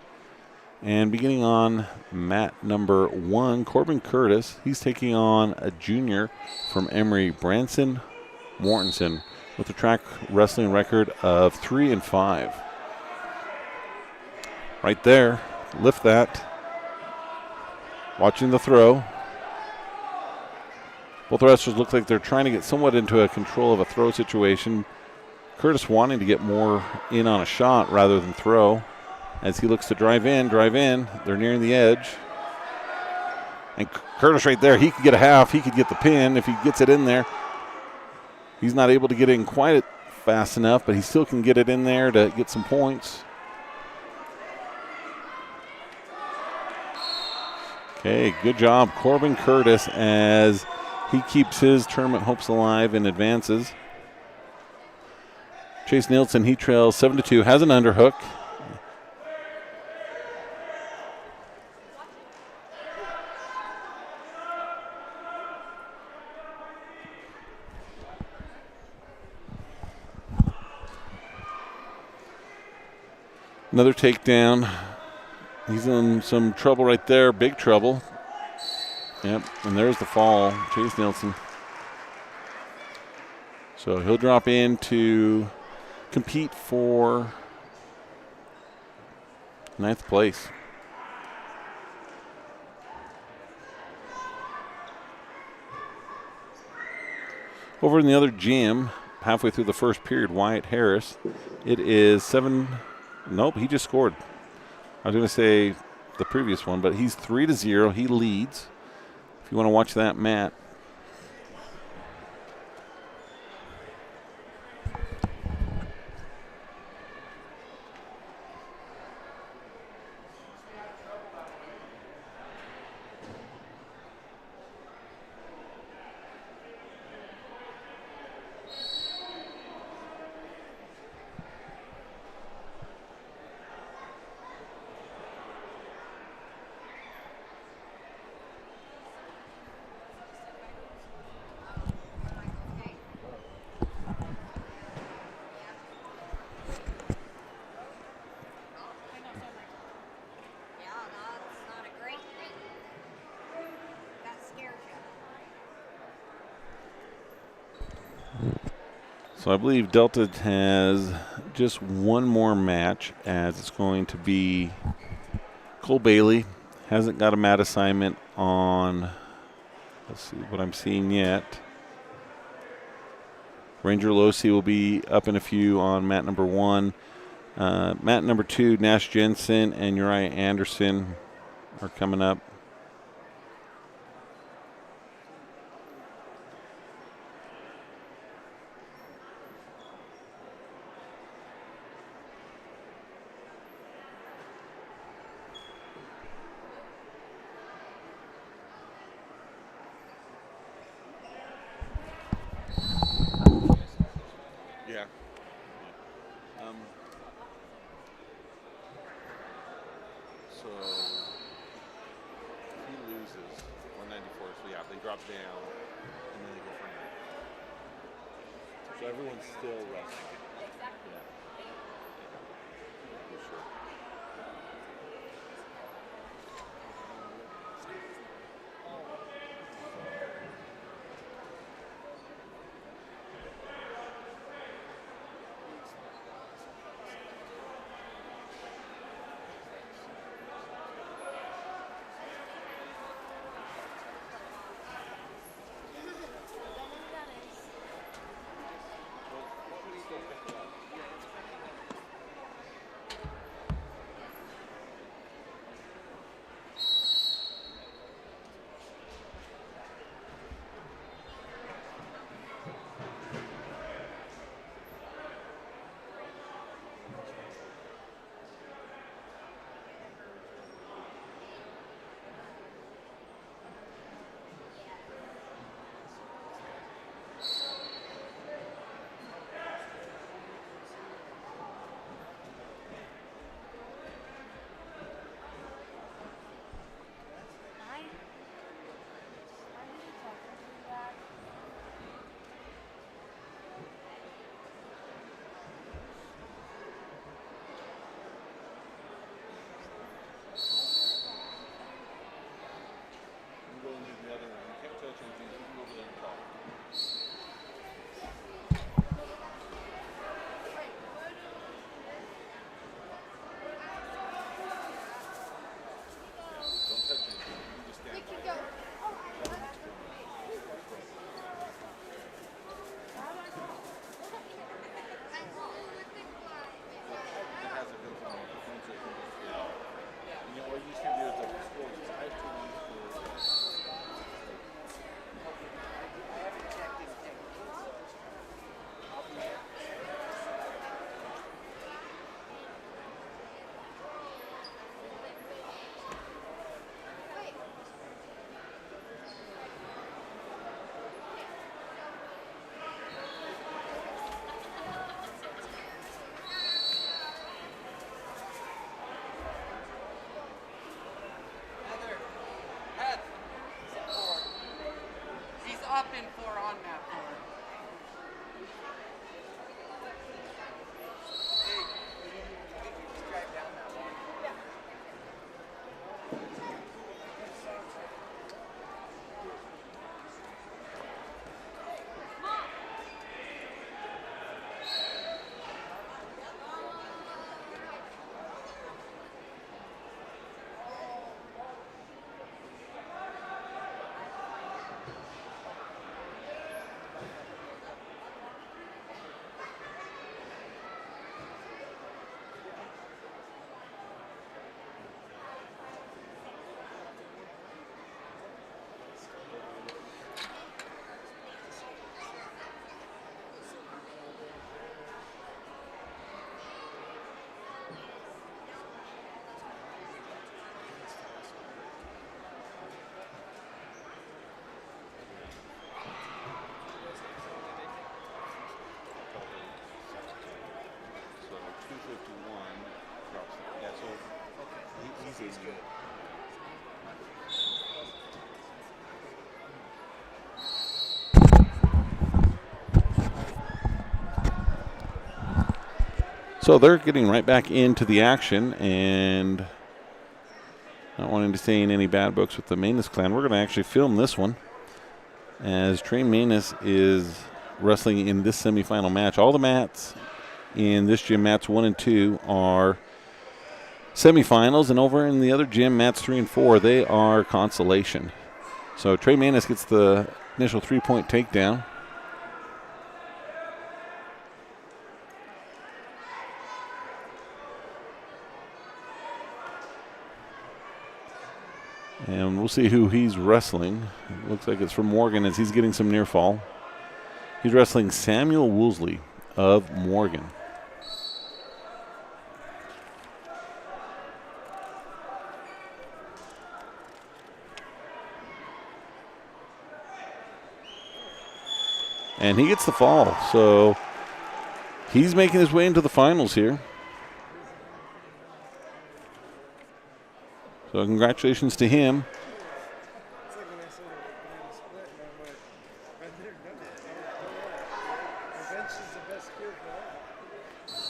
And beginning on mat number 1, Corbin Curtis. He's taking on a junior from Emory, Branson Mortensen, with a track wrestling record of 3-5. Right there, lift that. Watching the throw. Both wrestlers look like they're trying to get somewhat into a control of a throw situation. Curtis wanting to get more in on a shot rather than throw. As he looks to drive in. They're nearing the edge. And Curtis right there, he could get a half. He could get the pin if he gets it in there. He's not able to get in quite fast enough, but he still can get it in there to get some points. Okay, good job, Corbin Curtis, as he keeps his tournament hopes alive and advances. Chase Nielsen, he trails 7-2, has an underhook. Another takedown. He's in some trouble right there, big trouble. Yep, and there's the fall, Chase Nelson. So he'll drop in to compete for 9th place. Over in the other gym, halfway through the first period, Wyatt Harris. It is 7. Nope, he just scored. I was going to say the previous one, but he's 3-0. He leads. If you want to watch that, Matt. So I believe Delta has just one more match, as it's going to be Cole Bailey. Hasn't got a mat assignment on, let's see what I'm seeing yet. Ranger Losi will be up in a few on mat number 1. Mat number 2, Nash Jensen and Uriah Anderson are coming up. Yeah. So he loses 194, so yeah, they drop down and then they go for 9. So everyone's still resting. Yeah. For sure. Up in 4 on map 4. Hey, you drive down So they're getting right back into the action, and not wanting to stay in any bad books with the Manus clan, we're going to actually film this one as Trey Manus is wrestling in this semifinal match. All the mats in this gym, mats 1 and 2, are semifinals, and over in the other gym, mats 3 and 4, they are consolation. So Trey Manus gets the initial 3-point takedown. And we'll see who he's wrestling. It looks like it's from Morgan as he's getting some near fall. He's wrestling Samuel Woolsey of Morgan. And he gets the fall. So he's making his way into the finals here. So congratulations to him. It's like when I saw the split, and I'm like, I've never done it. The bench is the best skill for that.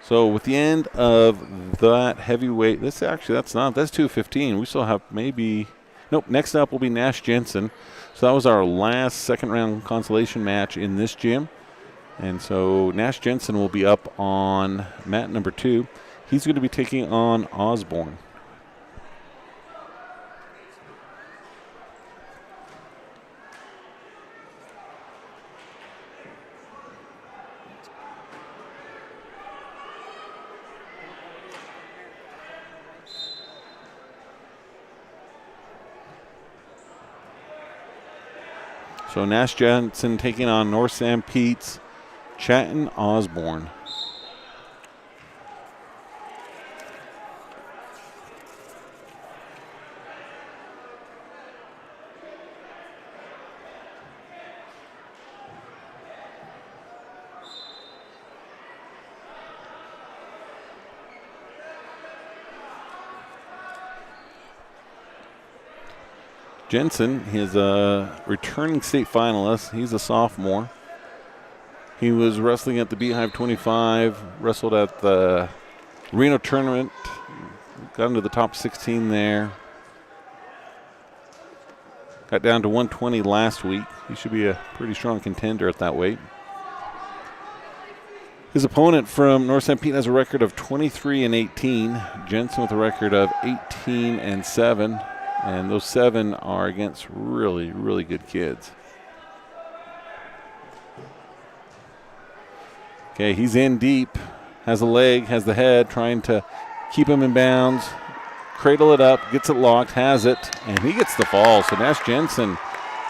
So with the end of that heavyweight, that's 215. We still have nope, next up will be Nash Jensen. So that was our last second round consolation match in this gym. And so Nash Jensen will be up on mat number 2. He's going to be taking on Osborne. So Nash Jensen taking on North San Pete's Chatton Osborne. Jensen is a returning state finalist. He's a sophomore. He was wrestling at the Beehive 25, wrestled at the Reno tournament, got into the top 16 there. Got down to 120 last week. He should be a pretty strong contender at that weight. His opponent from North St. Pete has a record of 23-18. Jensen with a record of 18-7. And those 7 are against really, really good kids. Okay, he's in deep. Has a leg, has the head, trying to keep him in bounds. Cradle it up, gets it locked, has it, and he gets the fall. So Nash Jensen,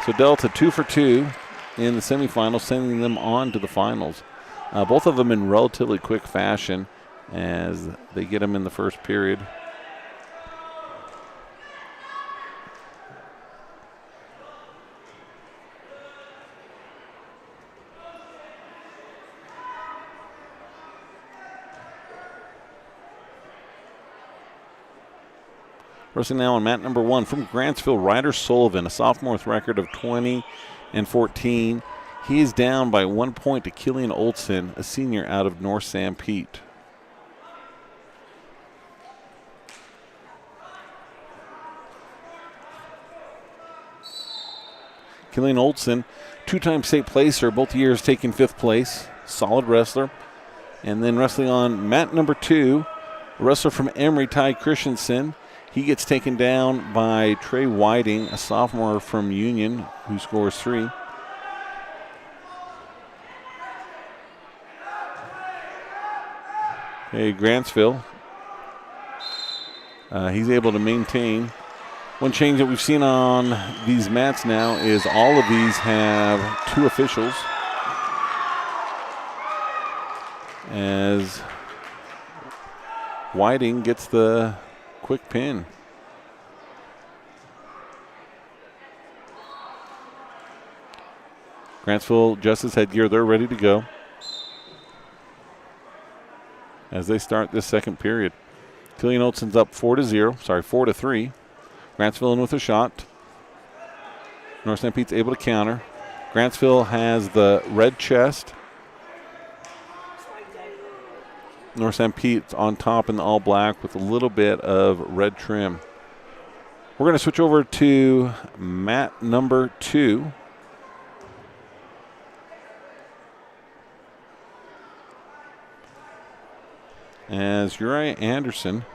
so Delta 2 for 2 in the semifinals, sending them on to the finals. Both of them in relatively quick fashion as they get them in the first period. Wrestling now on mat number 1 from Grantsville, Ryder Sullivan, a sophomore with a record of 20-14. He is down by 1 point to Killian Olson, a senior out of North San Pete. Killian Olson, 2-time state placer, both years taking 5th place. Solid wrestler. And then wrestling on mat number 2, a wrestler from Emory, Ty Christensen. He gets taken down by Trey Whiting, a sophomore from Union, who scores 3. Okay, Grantsville. He's able to maintain. One change that we've seen on these mats now is all of these have 2 officials. As Whiting gets the quick pin. Grantsville Justice headgear, they're ready to go as they start this second period. Killian Olson's up 4-3. Grantsville in with a shot. North St. Pete's able to counter. Grantsville has the red chest North St. Pete's on top in the all black with a little bit of red trim. We're going to switch over to mat number 2. As Uriah Anderson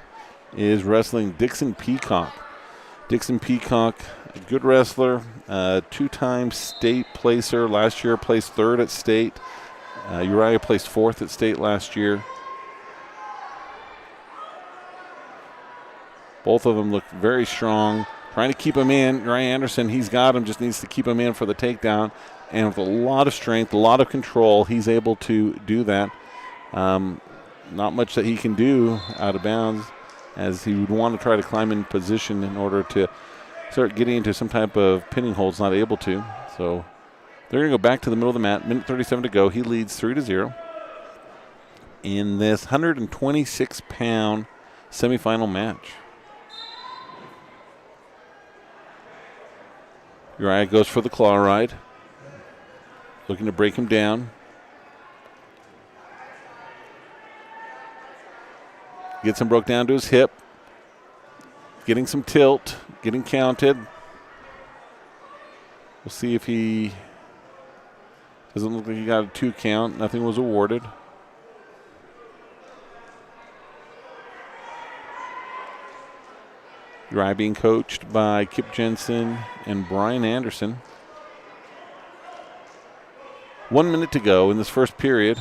is wrestling Dixon Peacock. Dixon Peacock, a good wrestler, 2-time state placer. Last year placed 3rd at state. Uriah placed 4th at state last year. Both of them look very strong. Trying to keep him in. Uriah Anderson, he's got him, just needs to keep him in for the takedown. And with a lot of strength, a lot of control, he's able to do that. Not much that he can do out of bounds, as he would want to try to climb in position in order to start getting into some type of pinning hold. Not able to. So they're going to go back to the middle of the mat. Minute 37 to go. He leads 3-0 in this 126-pound semifinal match. Uriah goes for the claw ride, looking to break him down. Gets him broke down to his hip. Getting some tilt, getting counted. We'll see if he doesn't look like he got a 2 count. Nothing was awarded. Uriah being coached by Kip Jensen and Brian Anderson. 1 minute to go in this first period.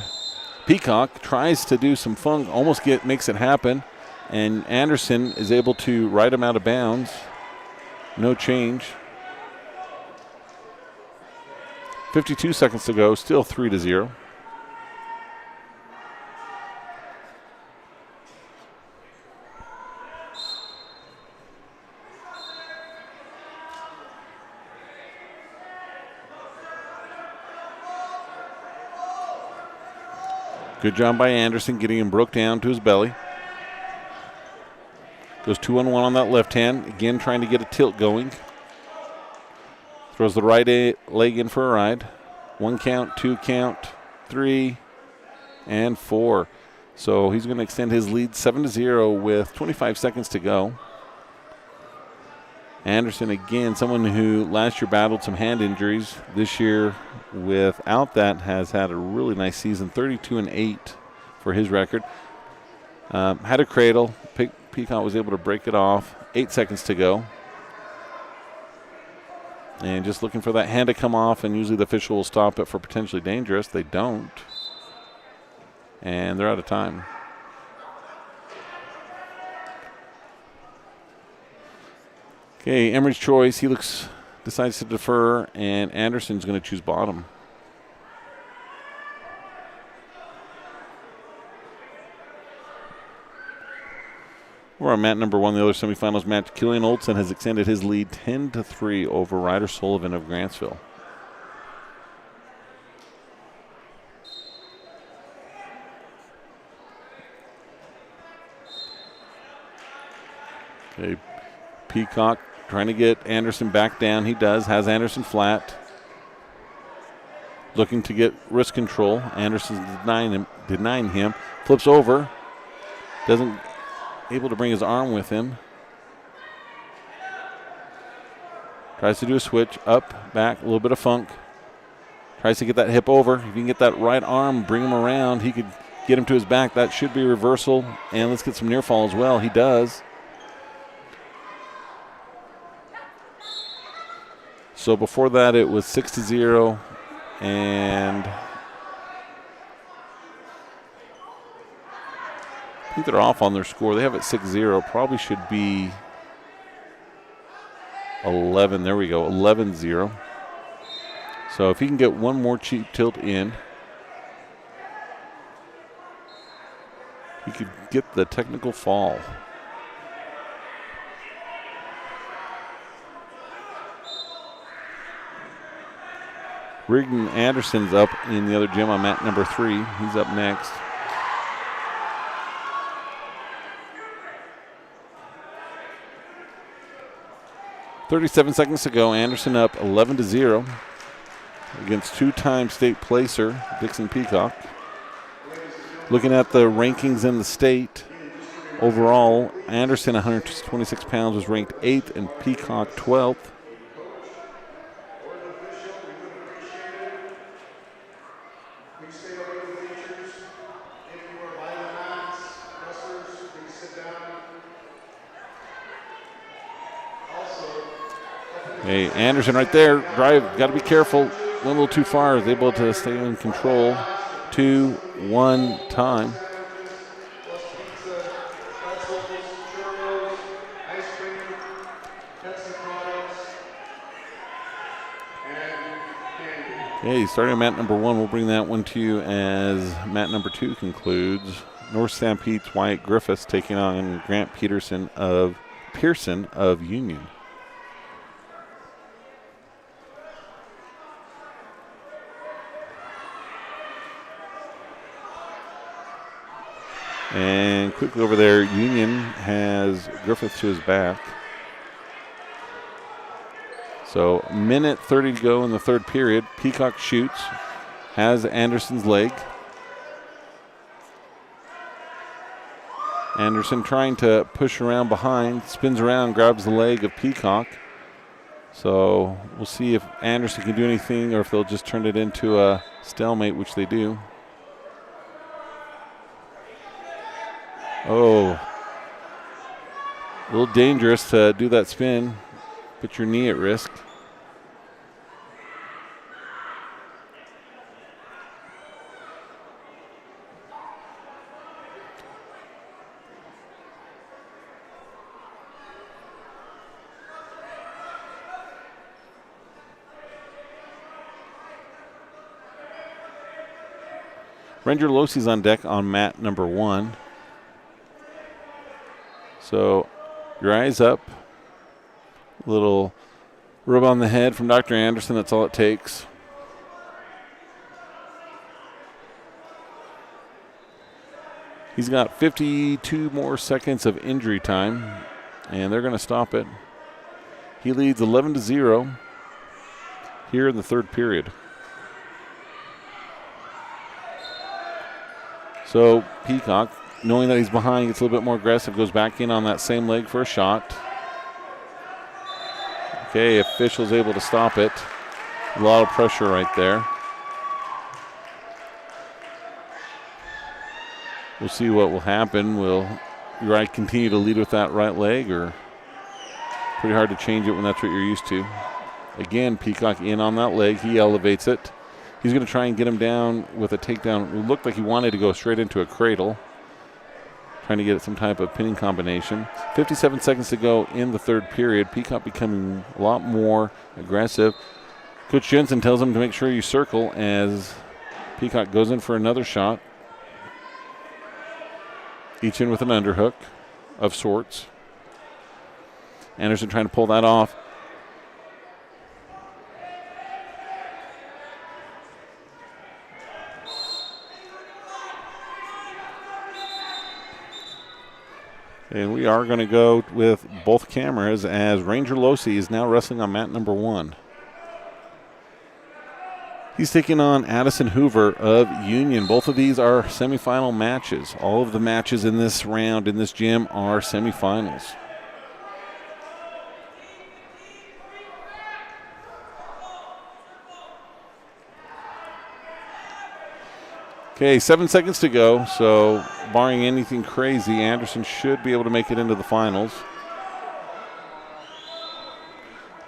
Peacock tries to do some funk, almost makes it happen, and Anderson is able to ride him out of bounds. No change. 52 seconds to go, still 3-0. Good job by Anderson getting him broke down to his belly. Goes 2-on-1 on that left hand. Again, trying to get a tilt going. Throws the right leg in for a ride. 1 count, 2 count, 3, and 4. So he's going to extend his lead 7-0 with 25 seconds to go. Anderson, again, someone who last year battled some hand injuries. This year, without that, has had a really nice season, 32-8 for his record. Had a cradle. Peacock was able to break it off. 8 seconds to go. And just looking for that hand to come off, and usually the official will stop it for potentially dangerous. They don't. And they're out of time. Okay, Emery's choice. He decides to defer, and Anderson's going to choose bottom. We're on mat number 1, the other semifinals match. Killian Olsen has extended his lead 10-3 over Ryder Sullivan of Grantsville. Okay, Peacock trying to get Anderson back down. He does. Has Anderson flat. Looking to get wrist control. Anderson's denying him. Flips over. Doesn't able to bring his arm with him. Tries to do a switch. Up, back, a little bit of funk. Tries to get that hip over. If you can get that right arm, bring him around, he could get him to his back. That should be a reversal. And let's get some near fall as well. He does. So before that, it was 6-0, and I think they're off on their score. They have it 6-0. Probably should be 11. There we go, 11-0. So if he can get one more cheap tilt in, he could get the technical fall. Rigdon Anderson's up in the other gym on mat number 3. He's up next. .37 seconds to go. Anderson up 11-0 against 2-time state placer Dixon Peacock. Looking at the rankings in the state, overall, Anderson, 126 pounds, was ranked 8th and Peacock 12th. Hey, Anderson right there, drive, got to be careful. Went a little too far, is able to stay in control. 2-1 time. Okay, starting at mat number 1, we'll bring that one to you as mat number 2 concludes. North Stampede's Wyatt Griffiths taking on Grant Pearson of Union. And quickly over there, Union has Griffith to his back. So minute 30 to go in the third period. Peacock shoots, has Anderson's leg. Anderson trying to push around behind, spins around, grabs the leg of Peacock. So we'll see if Anderson can do anything or if they'll just turn it into a stalemate, which they do. Oh, a little dangerous to do that spin. Put your knee at risk. Ranger Losey's on deck on mat number 1. So your eyes up. A little rub on the head from Dr. Anderson. That's all it takes. He's got 52 more seconds of injury time, and they're going to stop it. He leads 11-0 here in the third period. So Peacock, knowing that he's behind, gets a little bit more aggressive, goes back in on that same leg for a shot. Okay, official's able to stop it. A lot of pressure right there. We'll see what will happen. Will Uri continue to lead with that right leg, or pretty hard to change it when that's what you're used to? Again, Peacock in on that leg. He elevates it. He's going to try and get him down with a takedown. It looked like he wanted to go straight into a cradle, trying to get some type of pinning combination. 57 seconds to go in the third period. Peacock becoming a lot more aggressive. Coach Jensen tells him to make sure you circle as Peacock goes in for another shot. Each in with an underhook of sorts. Anderson trying to pull that off. And we are going to go with both cameras as Ranger Losey is now wrestling on mat number 1. He's taking on Addison Hoover of Union. Both of these are semifinal matches. All of the matches in this round in this gym are semifinals. Okay, 7 seconds to go, so barring anything crazy, Anderson should be able to make it into the finals.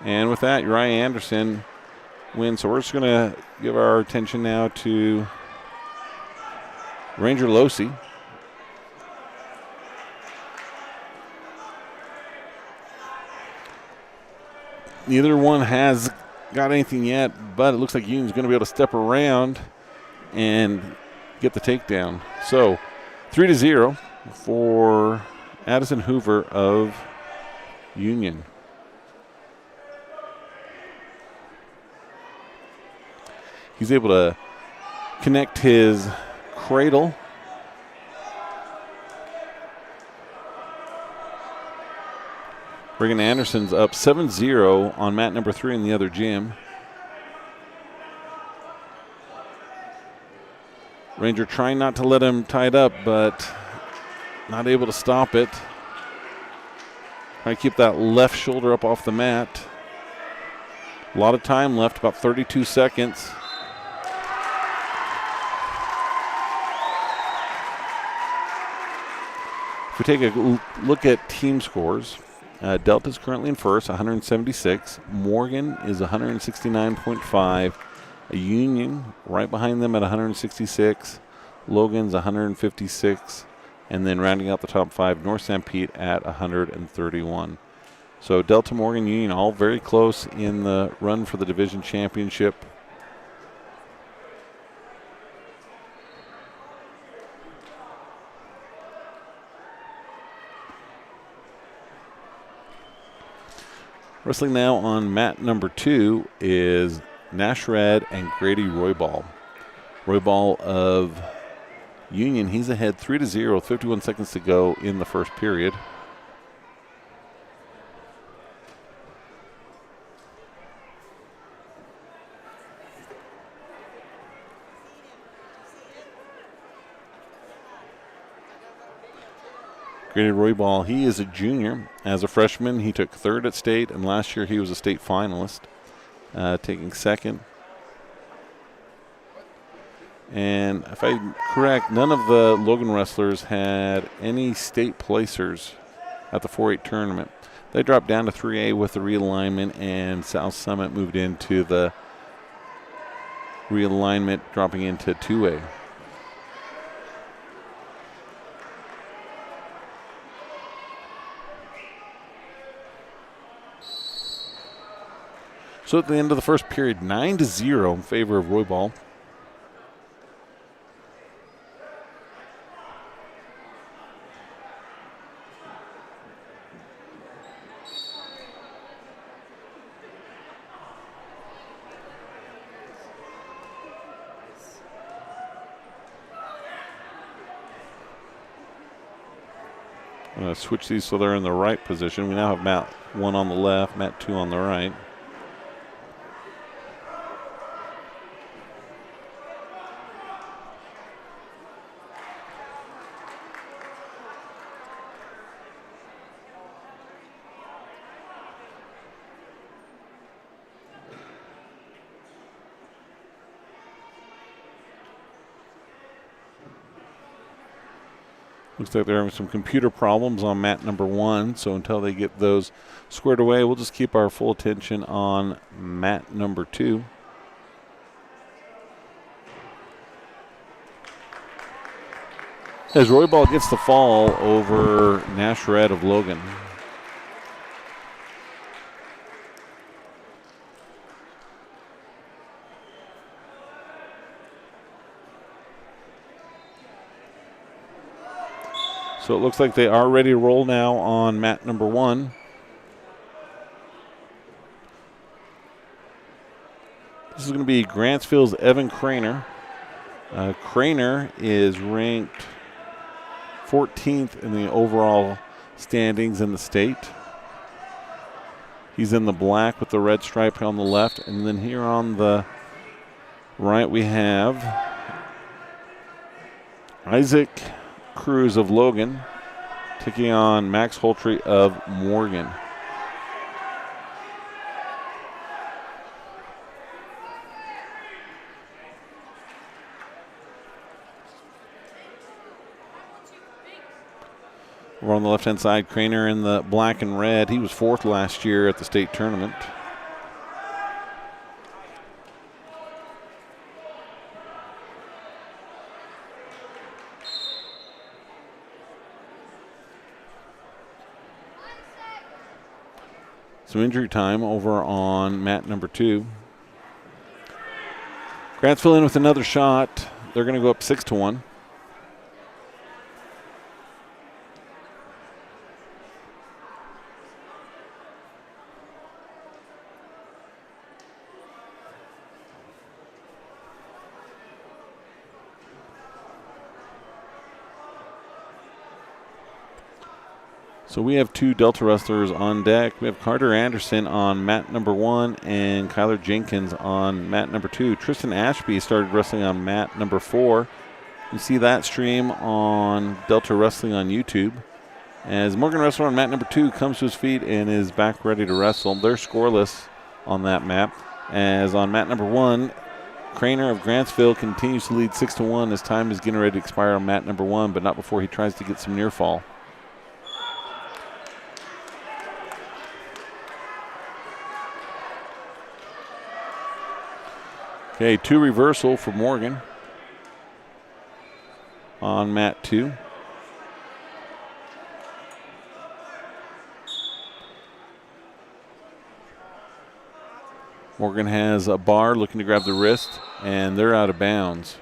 And with that, Uriah Anderson wins. So we're just going to give our attention now to Ranger Losey. Neither one has got anything yet, but it looks like Union's going to be able to step around and get the takedown. So 3-0 for Addison Hoover of Union. He's able to connect his cradle. Regan Anderson's up 7-0 on mat number 3 in the other gym. Ranger trying not to let him tie it up, but not able to stop it. Trying to keep that left shoulder up off the mat. A lot of time left, about 32 seconds. If we take a look at team scores, Delta's currently in first, 176. Morgan is 169.5. Union right behind them at 166. Logan's 156. And then rounding out the top 5, North St. Pete at 131. So Delta, Morgan, Union all very close in the run for the division championship. Wrestling now on mat number 2 is Nash Red and Grady Roybal. Roybal of Union, he's ahead 3-0 with 51 seconds to go in the first period. Grady Roybal, he is a junior. As a freshman, he took third at state, and last year he was a state finalist, taking second. And if I'm correct, none of the Logan wrestlers had any state placers at the 4-8 tournament. They dropped down to 3A with the realignment, and South Summit moved into the realignment, dropping into 2A. So at the end of the first period, 9-0 in favor of Roybal. I'm going to switch these so they're in the right position. We now have mat 1 on the left, mat 2 on the right. Looks like they're having some computer problems on mat number 1, so until they get those squared away, we'll just keep our full attention on mat number 2. As Roybal gets the fall over Nash Red of Logan. So it looks like they are ready to roll now on mat number 1. This is going to be Grantsville's Evan Craner. Craner is ranked 14th in the overall standings in the state. He's in the black with the red stripe on the left. And then here on the right we have Isaac Cruz of Logan taking on Max Holtry of Morgan. We're on the left-hand side, Craner in the black and red. He was 4th last year at the state tournament. Some injury time over on mat number 2. Grantsville in with another shot. They're going to go up 6-1. So we have 2 Delta wrestlers on deck. We have Carter Anderson on mat number 1 and Kyler Jenkins on mat number 2. Tristan Ashby started wrestling on mat number 4. You see that stream on Delta Wrestling on YouTube. As Morgan Wrestler on mat number 2 comes to his feet and is back ready to wrestle. They're scoreless on that map. As on mat number 1, Craner of Grantsville continues to lead 6-1 as time is getting ready to expire on mat number 1, but not before he tries to get some near fall. Okay, 2 reversal for Morgan on mat 2. Morgan has a bar looking to grab the wrist, and they're out of bounds.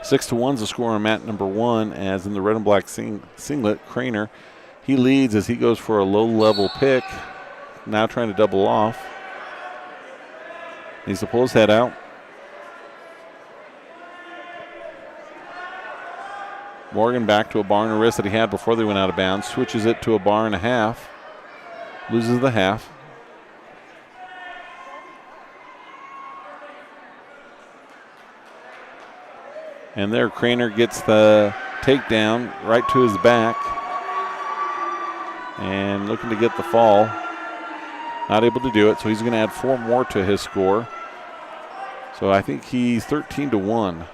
Six to one's the score on mat number 1, as in the red and black singlet, Craner, he leads as he goes for a low-level pick, now trying to double off. Needs to pull his head out. Morgan back to a bar and a wrist that he had before they went out of bounds. Switches it to a bar and a half. Loses the half. And there Craner gets the takedown right to his back. And looking to get the fall. Not able to do it, so he's going to add 4 more to his score. So I think he's 13-1.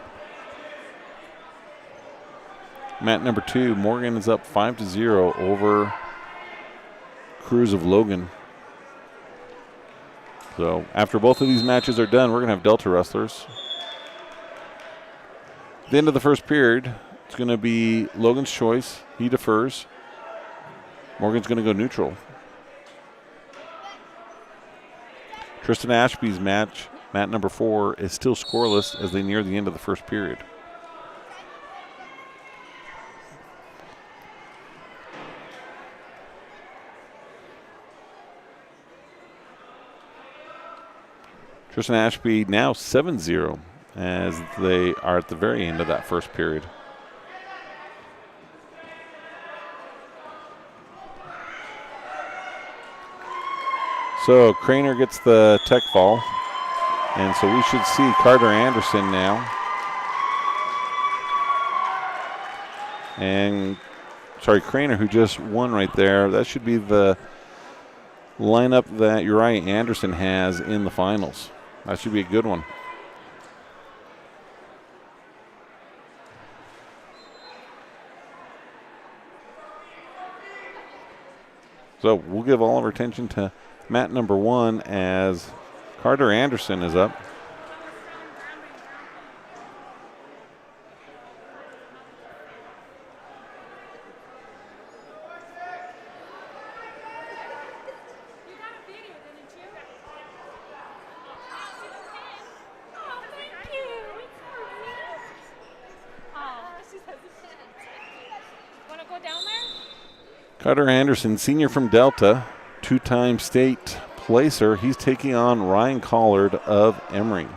Mat number 2, Morgan is up 5-0 over Cruz of Logan. So after both of these matches are done, we're going to have Delta wrestlers. At the end of the first period, it's going to be Logan's choice. He defers. Morgan's going to go neutral. Tristan Ashby's match, mat number 4, is still scoreless as they near the end of the first period. Tristan Ashby now 7-0 as they are at the very end of that first period. So Craner gets the tech fall, and so we should see Carter Anderson now. And, sorry, Craner, who just won right there. That should be the lineup that Uriah Anderson has in the finals. That should be a good one. So we'll give all of our attention to mat number 1 as Carter Anderson is up. Carter Anderson, senior from Delta, 2-time state placer. He's taking on Ryan Collard of Emory.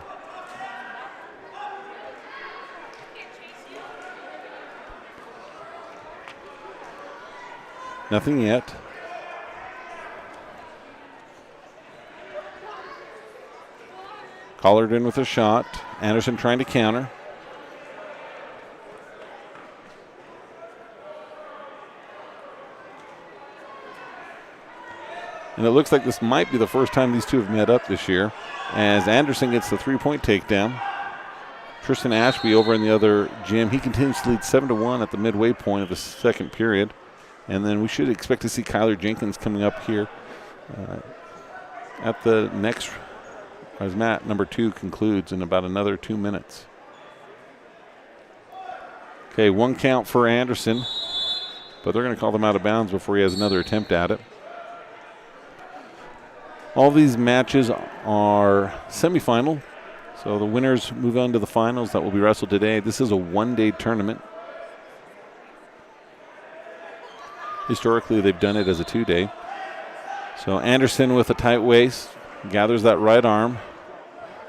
Nothing yet. Collard in with a shot. Anderson trying to counter. And it looks like this might be the first time these two have met up this year, as Anderson gets the 3-point takedown. Tristan Ashby over in the other gym. He continues to lead 7-1 at the midway point of the second period. And then we should expect to see Kyler Jenkins coming up here at the next, as mat number 2 concludes in about another 2 minutes. Okay, 1 count for Anderson, but they're going to call them out of bounds before he has another attempt at it. All these matches are semifinal, so the winners move on to the finals that will be wrestled today. This is a 1-day tournament. Historically, they've done it as a 2-day. So Anderson with a tight waist, gathers that right arm,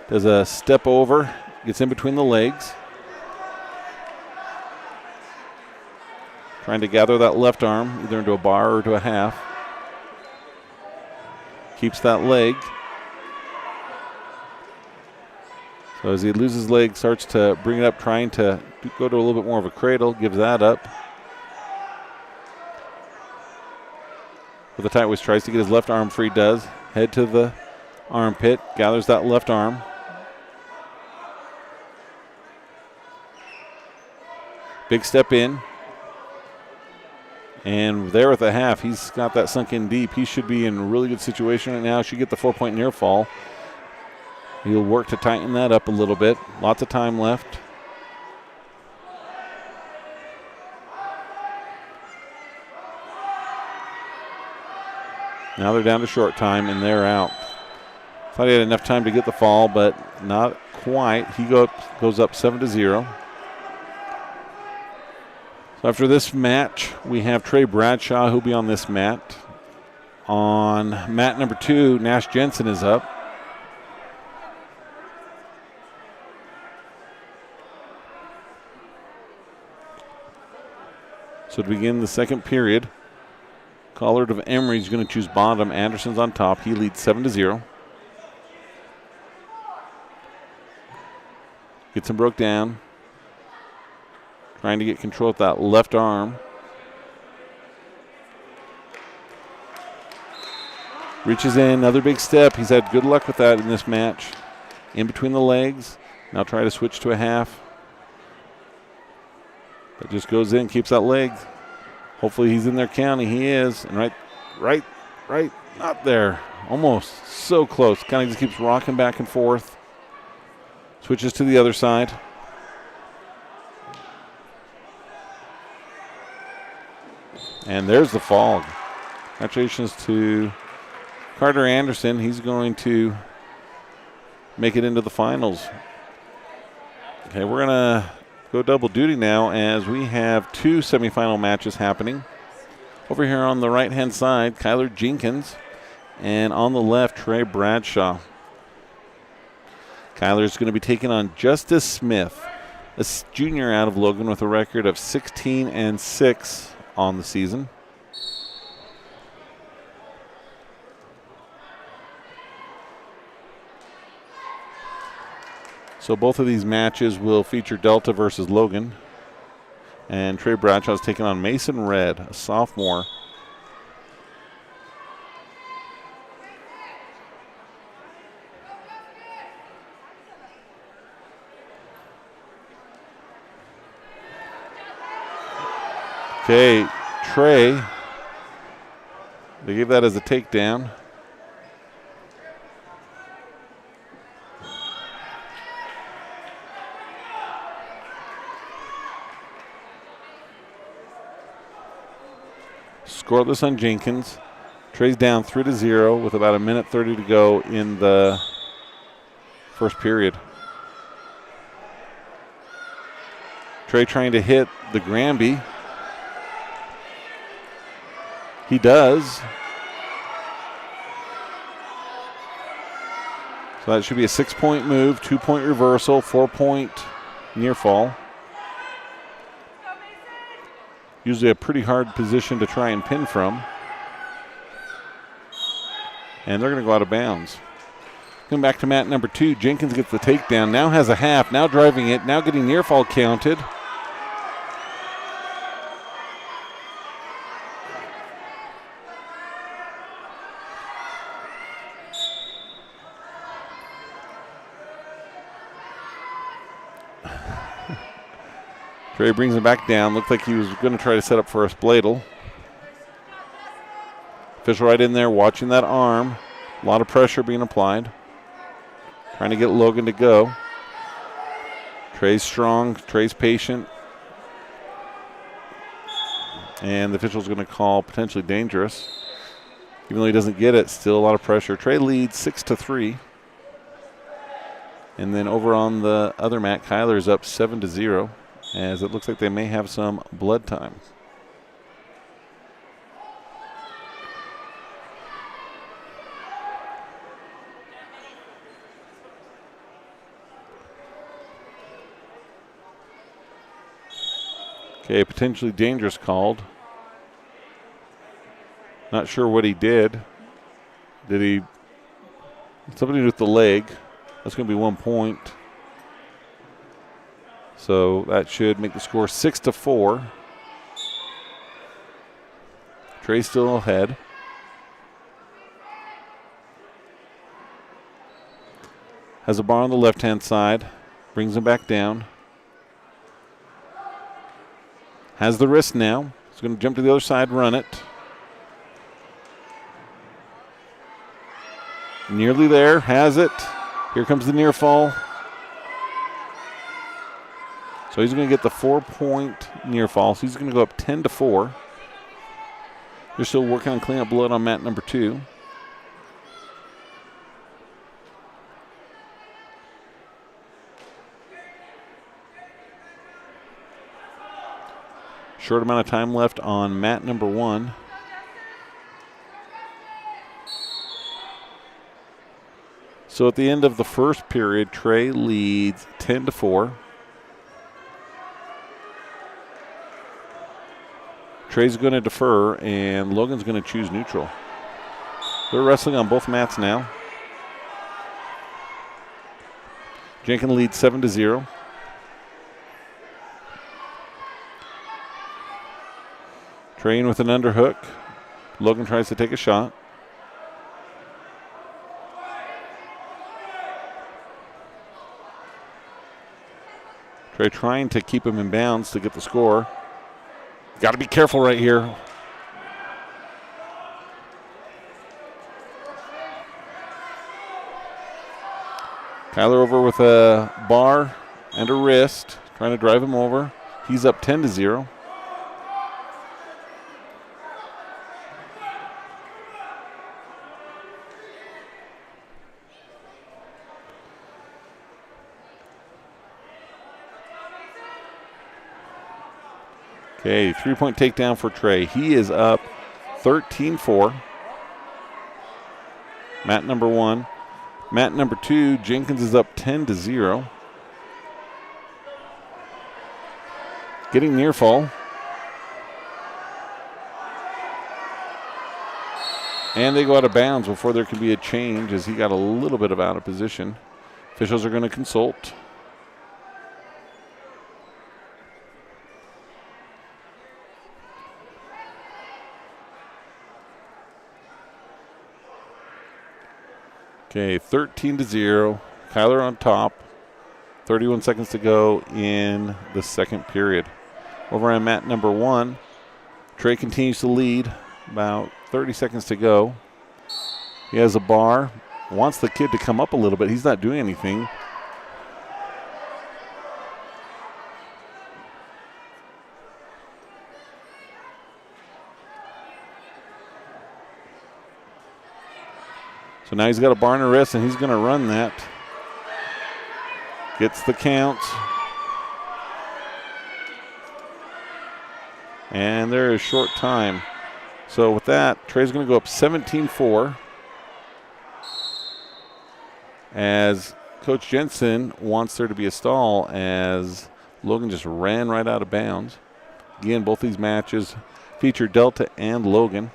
does a step over, gets in between the legs. Trying to gather that left arm, either into a bar or to a half. Keeps that leg. So as he loses leg, starts to bring it up, trying to go to a little bit more of a cradle, gives that up. With the tight waist, tries to get his left arm free, does. Head to the armpit, gathers that left arm. Big step in. And there at the half, he's got that sunk in deep. He should be in a really good situation right now. Should get the 4-point near fall. He'll work to tighten that up a little bit. Lots of time left. Now they're down to short time, and they're out. Thought he had enough time to get the fall, but not quite. He goes up 7-0. So after this match, we have Trey Bradshaw, who'll be on this mat. On mat number 2, Nash Jensen is up. So to begin the second period, Collard of Emory is going to choose bottom. Anderson's on top. He leads 7-0. Gets him broke down. Trying to get control with that left arm. Reaches in, another big step. He's had good luck with that in this match. In between the legs. Now try to switch to a half. But just goes in, keeps that leg. Hopefully he's in there counting. He is. And right, not there. Almost so close. Kind of just keeps rocking back and forth. Switches to the other side. And there's the fall. Congratulations to Carter Anderson. He's going to make it into the finals. Okay, we're going to go double duty now as we have 2 semifinal matches happening. Over here on the right-hand side, Kyler Jenkins, and on the left, Trey Bradshaw. Kyler's going to be taking on Justice Smith, a junior out of Logan with a record of 16-6 on the season. So both of these matches will feature Delta versus Logan. And Trey Bradshaw is taking on Mason Red, a sophomore. Okay, Trey, they gave that as a takedown. Scoreless on Jenkins. Trey's down 3-0 with about 1:30 to go in the first period. Trey trying to hit the Granby. He does. So that should be a 6-point move, 2-point reversal, 4-point near fall. Usually a pretty hard position to try and pin from. And they're going to go out of bounds. Come back to mat number 2. Jenkins gets the takedown. Now has a half. Now driving it. Now getting near fall counted. Trey brings him back down. Looked like he was going to try to set up for a spladle. Official right in there watching that arm. A lot of pressure being applied. Trying to get Logan to go. Trey's strong. Trey's patient. And the official's going to call potentially dangerous. Even though he doesn't get it, still a lot of pressure. Trey leads 6-3. And then over on the other mat, Kyler's up 7-0. As it looks like they may have some blood time. Okay, potentially dangerous called. Not sure what he did. Did he? Somebody with the leg. That's going to be 1 point. So that should make the score 6-4. Trey's still ahead. Has a bar on the left-hand side. Brings him back down. Has the wrist now. He's going to jump to the other side, run it. Nearly there. Has it. Here comes the near fall. So he's going to get the 4-point near fall. So he's going to go up 10-4. They're still working on cleaning up blood on mat number 2. Short amount of time left on mat number 1. So at the end of the first period, Trey leads 10-4. Trey's going to defer, and Logan's going to choose neutral. They're wrestling on both mats now. Jenkins leads 7-0. Trey in with an underhook. Logan tries to take a shot. Trey trying to keep him in bounds to get the score. Got to be careful right here. Kyler over with a bar and a wrist, trying to drive him over. He's up 10-0. Okay, 3-point takedown for Trey. He is up 13-4. Mat number 1. Mat number 2, Jenkins is up 10-0. Getting near fall. And they go out of bounds before there can be a change as he got a little bit of out of position. Officials are going to consult. Okay, 13-0. Kyler on top. 31 seconds to go in the second period. Over on mat number 1, Trey continues to lead. About 30 seconds to go. He has a bar. Wants the kid to come up a little bit. He's not doing anything. So now he's got a bar and a wrist, and he's going to run that. Gets the count. And there is short time. So with that, Trey's going to go up 17-4. As Coach Jensen wants there to be a stall as Logan just ran right out of bounds. Again, both these matches feature Delta and Logan.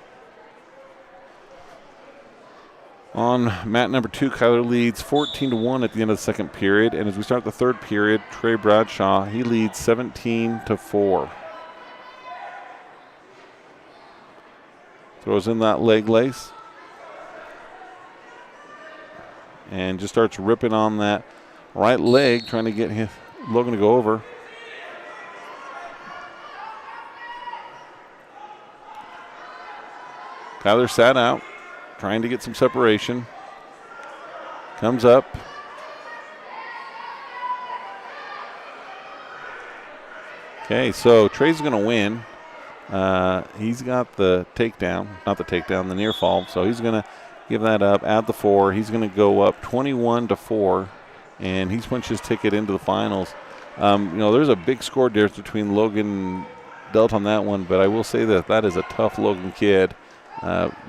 On mat number 2, Kyler leads 14-1 at the end of the second period. And as we start the third period, Trey Bradshaw, he leads 17-4. Throws in that leg lace. And just starts ripping on that right leg, trying to get Logan to go over. Kyler sat out, trying to get some separation. Comes up. Okay, so Trey's going to win. He's got the takedown, not the takedown, the near fall. So he's going to give that up, add the 4. He's going to go up 21-4, and he's punched his ticket into the finals. There's a big score difference between Logan and Delta on that one, but I will say that that is a tough Logan kid.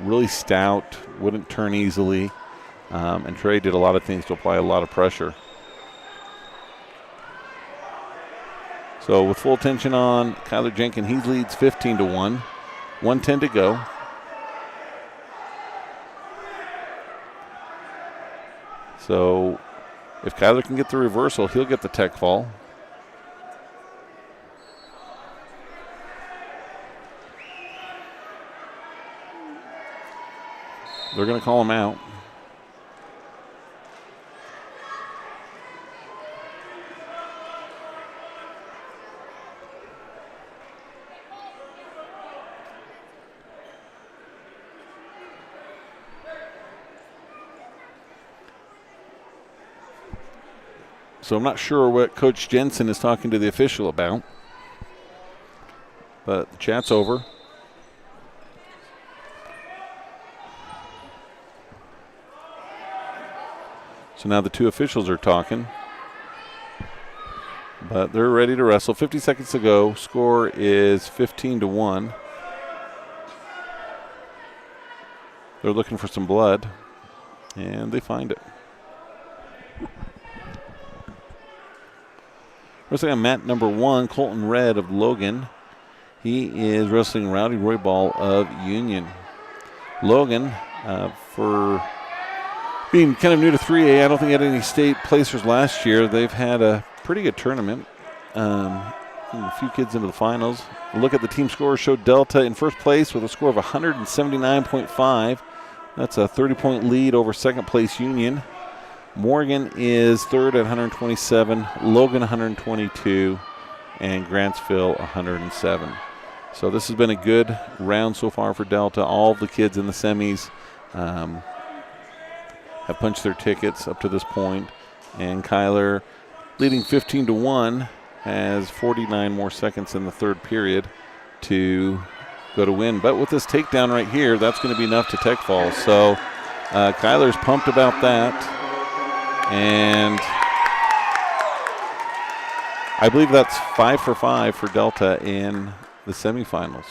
Really stout, wouldn't turn easily, and Trey did a lot of things to apply a lot of pressure. So with full attention on Kyler Jenkins, he leads 15-1, 1:10 to go. So if Kyler can get the reversal, he'll get the tech fall. They're going to call him out. So I'm not sure what Coach Jensen is talking to the official about. But the chat's over. So now the two officials are talking. But they're ready to wrestle. 50 seconds to go. Score is 15-1. They're looking for some blood. And they find it. Wrestling on mat number 1, Colton Red of Logan. He is wrestling Rowdy Royball of Union. Logan, for being kind of new to 3A, I don't think he had any state placers last year. They've had a pretty good tournament. A few kids into the finals. A look at the team scores showed Delta in first place with a score of 179.5. That's a 30-point lead over second place Union. Morgan is third at 127, Logan 122, and Grantsville 107. So this has been a good round so far for Delta. All of the kids in the semis have punched their tickets up to this point. And Kyler, leading 15-1, has 49 more seconds in the third period to go to win. But with this takedown right here, that's going to be enough to tech fall. So Kyler's pumped about that. And I believe that's 5 for 5 for Delta in the semifinals.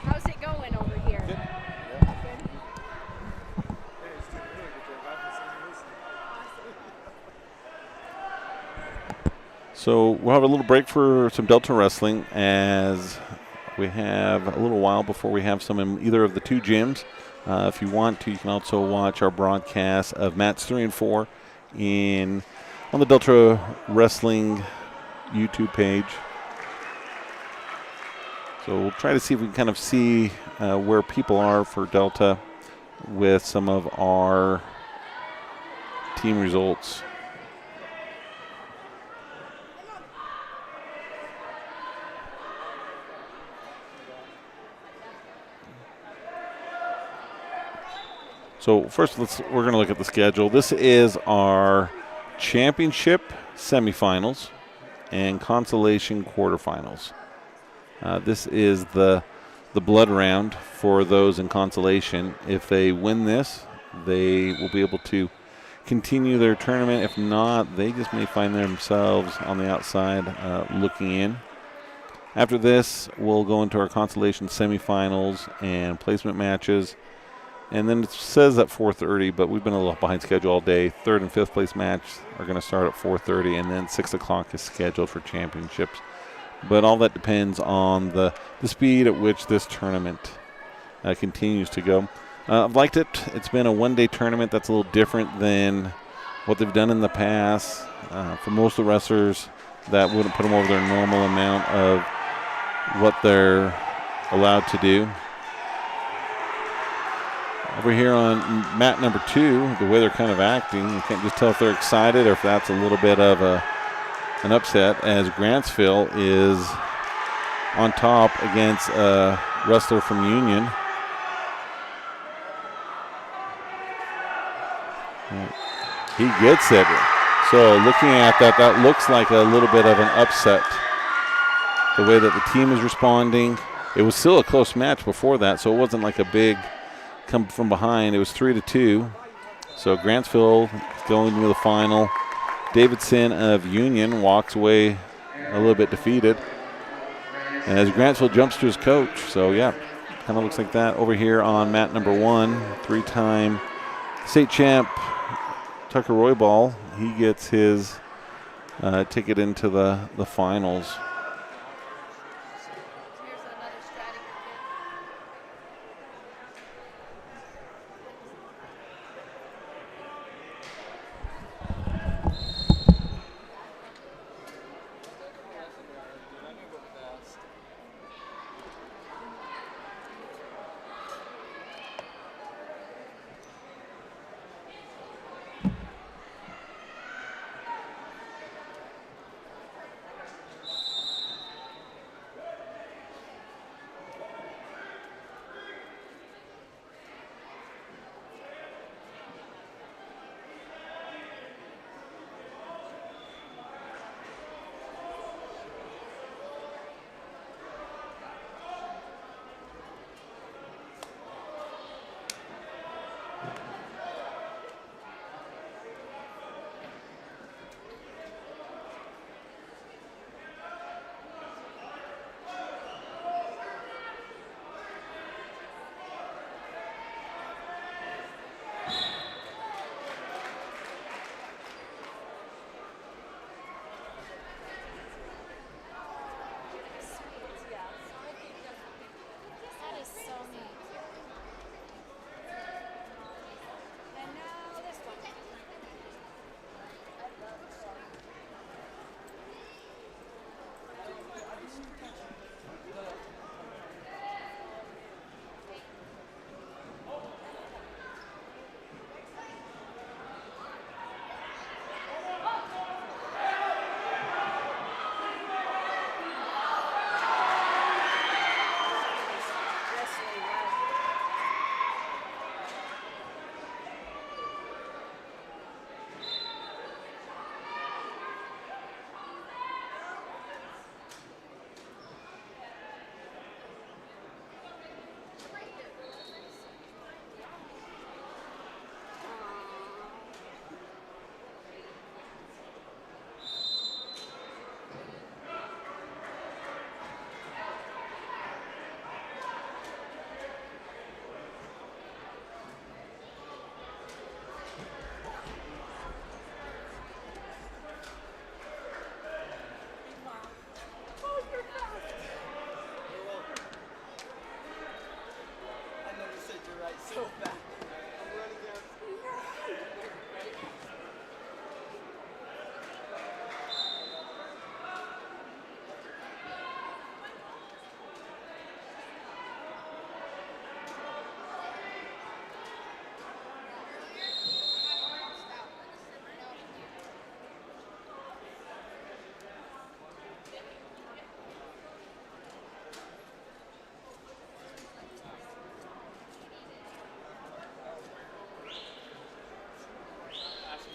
How's it going over here? So we'll have a little break for some Delta wrestling as we have a little while before we have some in either of the two gyms. If you want to, you can also watch our broadcast of mats 3 and 4 on the Delta Wrestling YouTube page. So we'll try to see if we can kind of see where people are for Delta with some of our team results. So first, we're going to look at the schedule. This is our championship semifinals and consolation quarterfinals. This is the blood round for those in consolation. If they win this, they will be able to continue their tournament. If not, they just may find themselves on the outside looking in. After this, we'll go into our consolation semifinals and placement matches. And then it says at 4:30, but we've been a little behind schedule all day. Third and fifth place match are going to start at 4:30, and then 6 o'clock is scheduled for championships. But all that depends on the speed at which this tournament continues to go. I've liked it. It's been a one-day tournament that's a little different than what they've done in the past. For most of the wrestlers, that wouldn't put them over their normal amount of what they're allowed to do. Over here on mat number 2, the way they're kind of acting, you can't just tell if they're excited or if that's a little bit of an upset, as Grantsville is on top against a wrestler from Union. He gets it. So looking at that, that looks like a little bit of an upset. The way that the team is responding. It was still a close match before that, so it wasn't like a big come from behind. It was 3-2. So Grantsville going to the final. Davidson of Union walks away a little bit defeated as Grantsville jumps to his coach. So, yeah, kind of looks like that. Over here on mat number 1, 3-time state champ Tucker Roybal. He gets his ticket into the finals.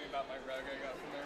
About my rug I got from there.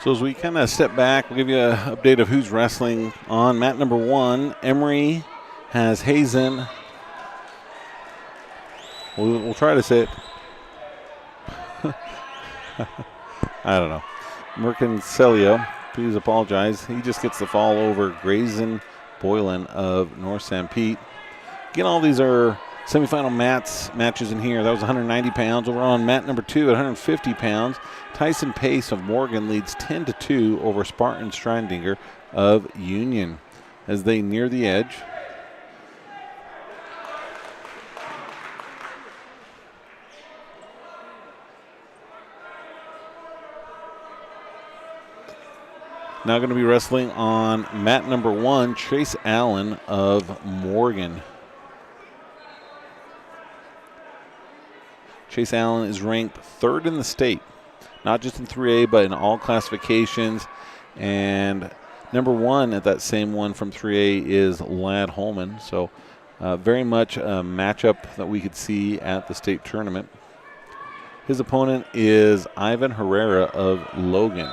So as we kind of step back, we'll give you an update of who's wrestling on mat number 1. Emory has Hazen. We'll try to say it. I don't know. Mercancelio, please apologize. He just gets the fall over Grayson Boylan of North St. Pete. Again, all these are semifinal matches in here. That was 190 pounds. Over on mat number 2 at 150 pounds. Tyson Pace of Morgan leads 10-2 over Spartan Strandinger of Union as they near the edge. Now going to be wrestling on mat number 1, Chase Allen of Morgan. Chase Allen is ranked 3rd in the state, not just in 3A, but in all classifications. And number 1 at that same one from 3A is Ladd Holman. So very much a matchup that we could see at the state tournament. His opponent is Ivan Herrera of Logan.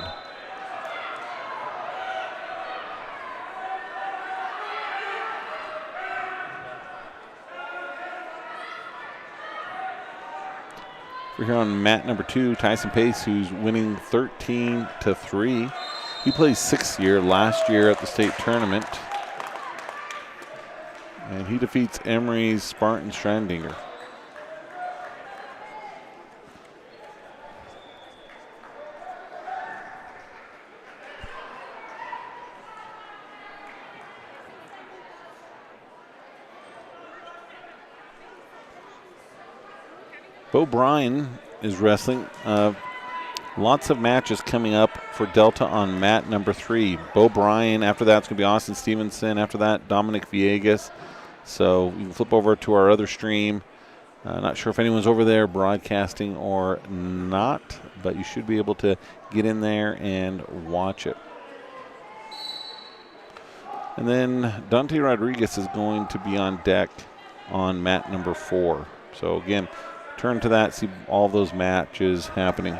We're here on mat number 2, Tyson Pace, who's winning 13-3. He plays 6th year, last year at the state tournament. And he defeats Emory's Spartan Strandinger. Bo Bryan is wrestling. Lots of matches coming up for Delta on mat number 3. Bo Bryan, after that, it's going to be Austin Stevenson. After that, Dominic Villegas. So you can flip over to our other stream. Not sure if anyone's over there broadcasting or not, but you should be able to get in there and watch it. And then Dante Rodriguez is going to be on deck on mat number 4. So again, turn to that, see all those matches happening.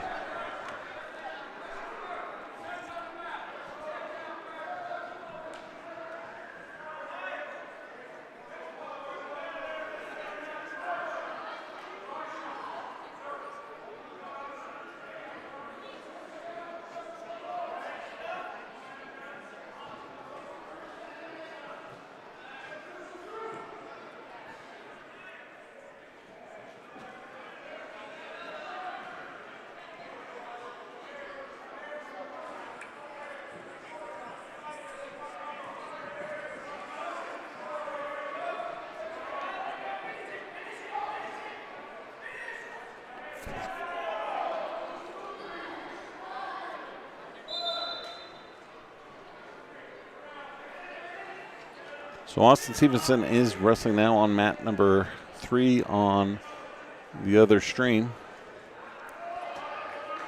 So Austin Stevenson is wrestling now on mat number 3 on the other stream.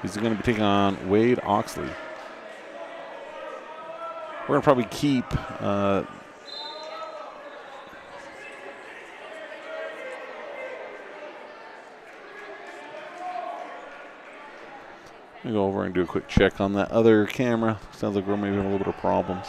He's going to be taking on Wade Oxley. We're going to probably keep let me go over and do a quick check on that other camera. Sounds like we're maybe having a little bit of problems.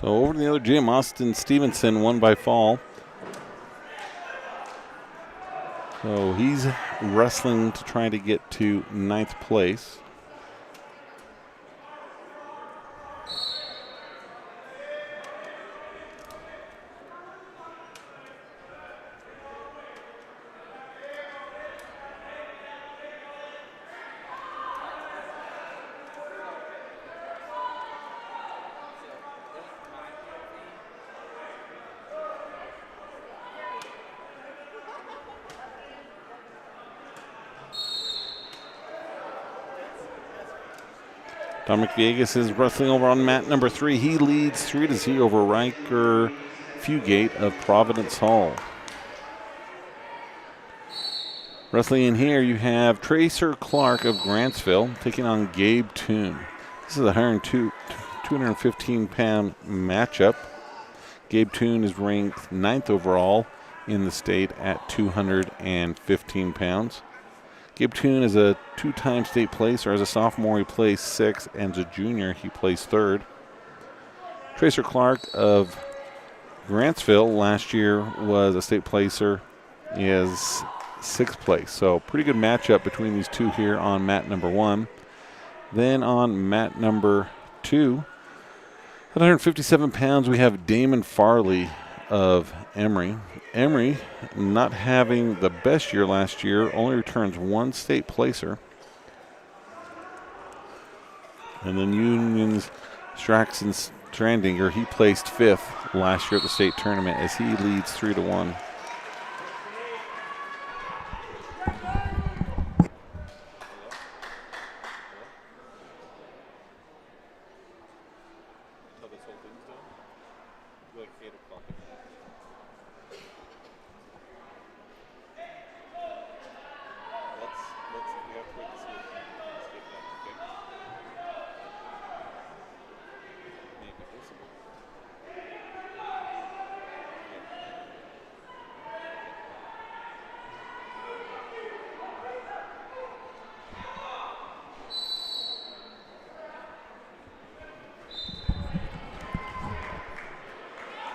So over to the other gym, Austin Stevenson won by fall. So he's wrestling to try to get to 9th place. Dominic Villegas is wrestling over on mat number 3. He leads 3-0 over Riker Fugate of Providence Hall. Wrestling in here, you have Tracer Clark of Grantsville taking on Gabe Toon. This is a 215-pound matchup. Gabe Toon is ranked 9th overall in the state at 215 pounds. Gabe Toon is a 2-time state placer. As a sophomore, he placed 6th, and as a junior, he placed 3rd. Tracer Clark of Grantsville last year was a state placer. He is 6th place. So pretty good matchup between these two here on mat number 1. Then on mat number 2, at 157 pounds, we have Damon Farley of Emory. Emory, not having the best year last year, only returns 1 state placer. And then Union's Straxon Strandinger, he placed 5th last year at the state tournament as he leads 3-1.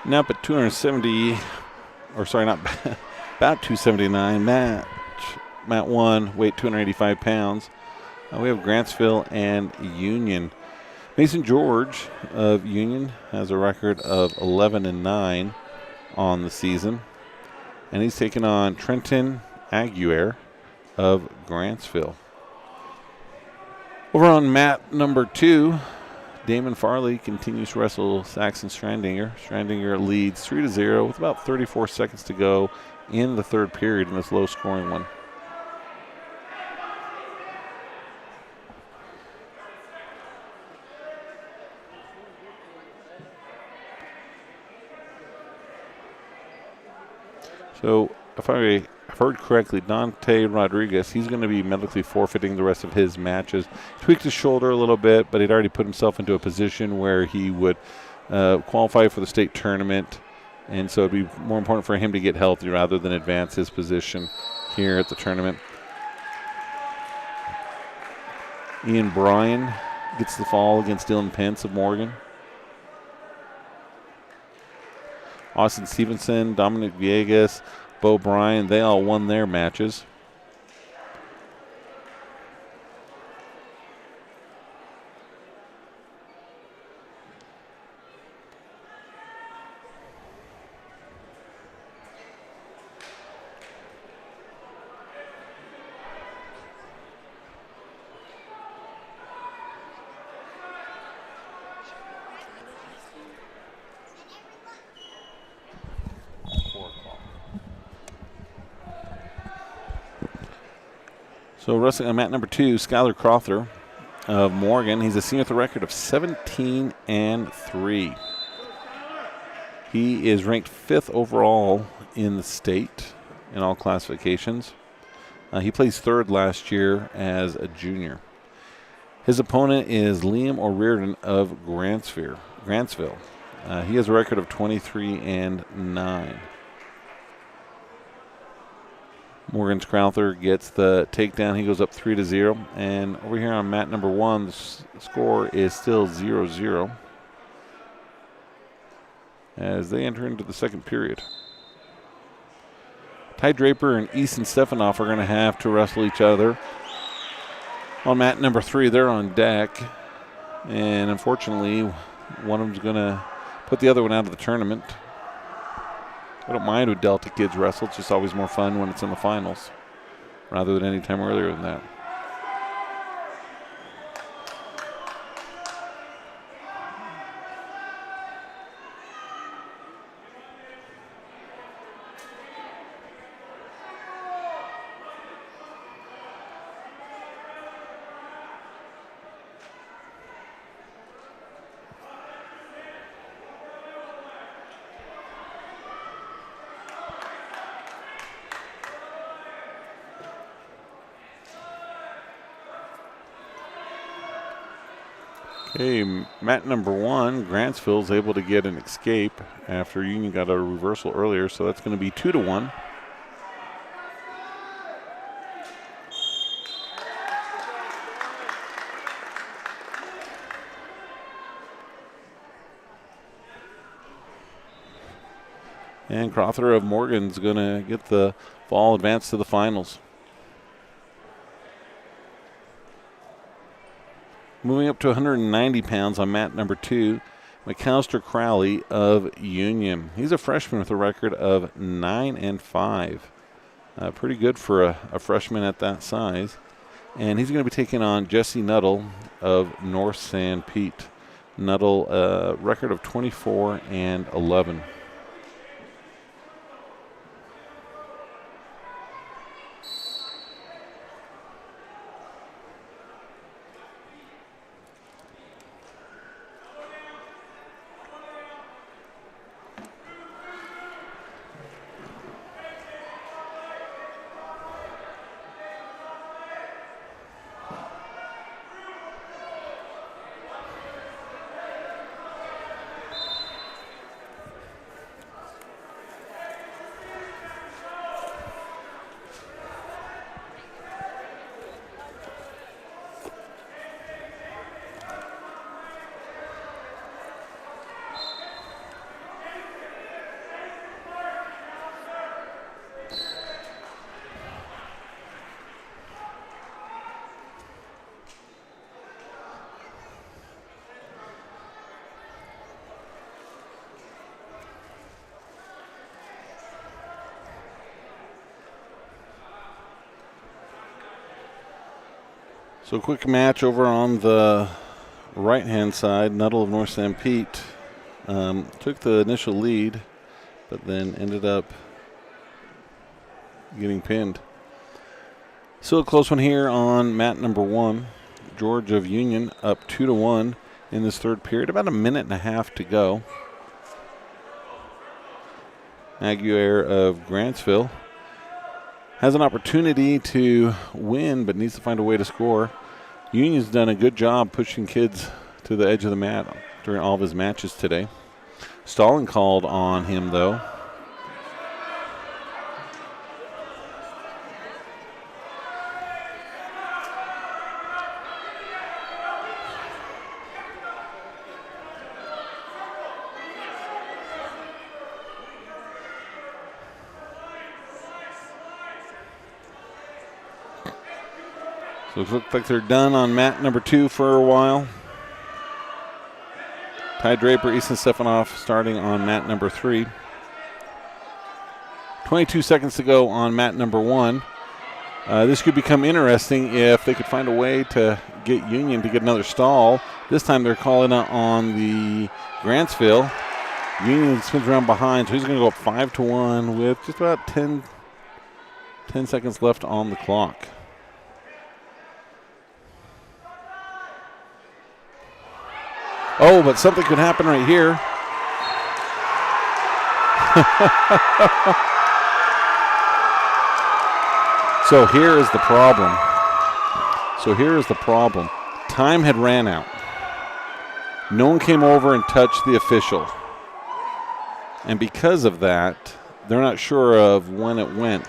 Now up at 270, or sorry, not about 279. Mat 1, weight 285 pounds. We have Grantsville and Union. Mason George of Union has a record of 11-9 on the season, and he's taking on Trenton Aguirre of Grantsville. Over on mat number 2, Damon Farley continues to wrestle Saxon Strandinger. Strandinger leads 3-0 with about 34 seconds to go in the 3rd period in this low-scoring one. So if I've heard correctly, Dante Rodriguez, he's going to be medically forfeiting the rest of his matches. Tweaked his shoulder a little bit, but he'd already put himself into a position where he would qualify for the state tournament. And so it'd be more important for him to get healthy rather than advance his position here at the tournament. Ian Bryan gets the fall against Dylan Pence of Morgan. Austin Stevenson, Dominic Villegas, Bo Bryan, they all won their matches. So wrestling on mat number 2, Skylar Crowther of Morgan. He's a senior with a record of 17-3. He is ranked 5th overall in the state in all classifications. He placed 3rd last year as a junior. His opponent is Liam O'Riordan of Grantsville. He has a record of 23-9. Morgan's Crowther gets the takedown. He goes up 3-0. And over here on mat number 1, the score is still 0-0. as they enter into the second period. Ty Draper and Easton Stefanoff are going to have to wrestle each other. On mat number 3, they're on deck. And unfortunately, one of them's going to put the other one out of the tournament. I don't mind when Delta kids wrestle. It's just always more fun when it's in the finals rather than any time earlier than that. Okay, mat number 1, Grantsville's able to get an escape after Union got a reversal earlier, so that's going to be 2-1. And Crother of Morgan's going to get the fall advance to the finals. Moving up to 190 pounds on mat number 2, McAllister Crowley of Union. He's a freshman with a record of 9-5. Pretty good for a freshman at that size. And he's going to be taking on Jesse Nuttall of North San Pete. Nuttall, record of 24-11. So quick match over on the right-hand side. Nuttall of North San Pete took the initial lead, but then ended up getting pinned. So a close one here on mat number 1. George of Union up 2-1 in this third period. About a minute and a half to go. Aguirre of Grantsville has an opportunity to win, but needs to find a way to score. Union's done a good job pushing kids to the edge of the mat during all of his matches today. Stalling called on him, though. So it looks like they're done on mat number 2 for a while. Ty Draper, Easton Stefanoff starting on mat number 3. 22 seconds to go on mat number 1. This could become interesting if they could find a way to get Union to get another stall. This time they're calling it on the Grantsville. Union spins around behind, so he's going to go up 5-1 with just about 10 seconds left on the clock. Oh, but something could happen right here. So here is the problem. Time had ran out. No one came over and touched the official. And because of that, they're not sure of when it went.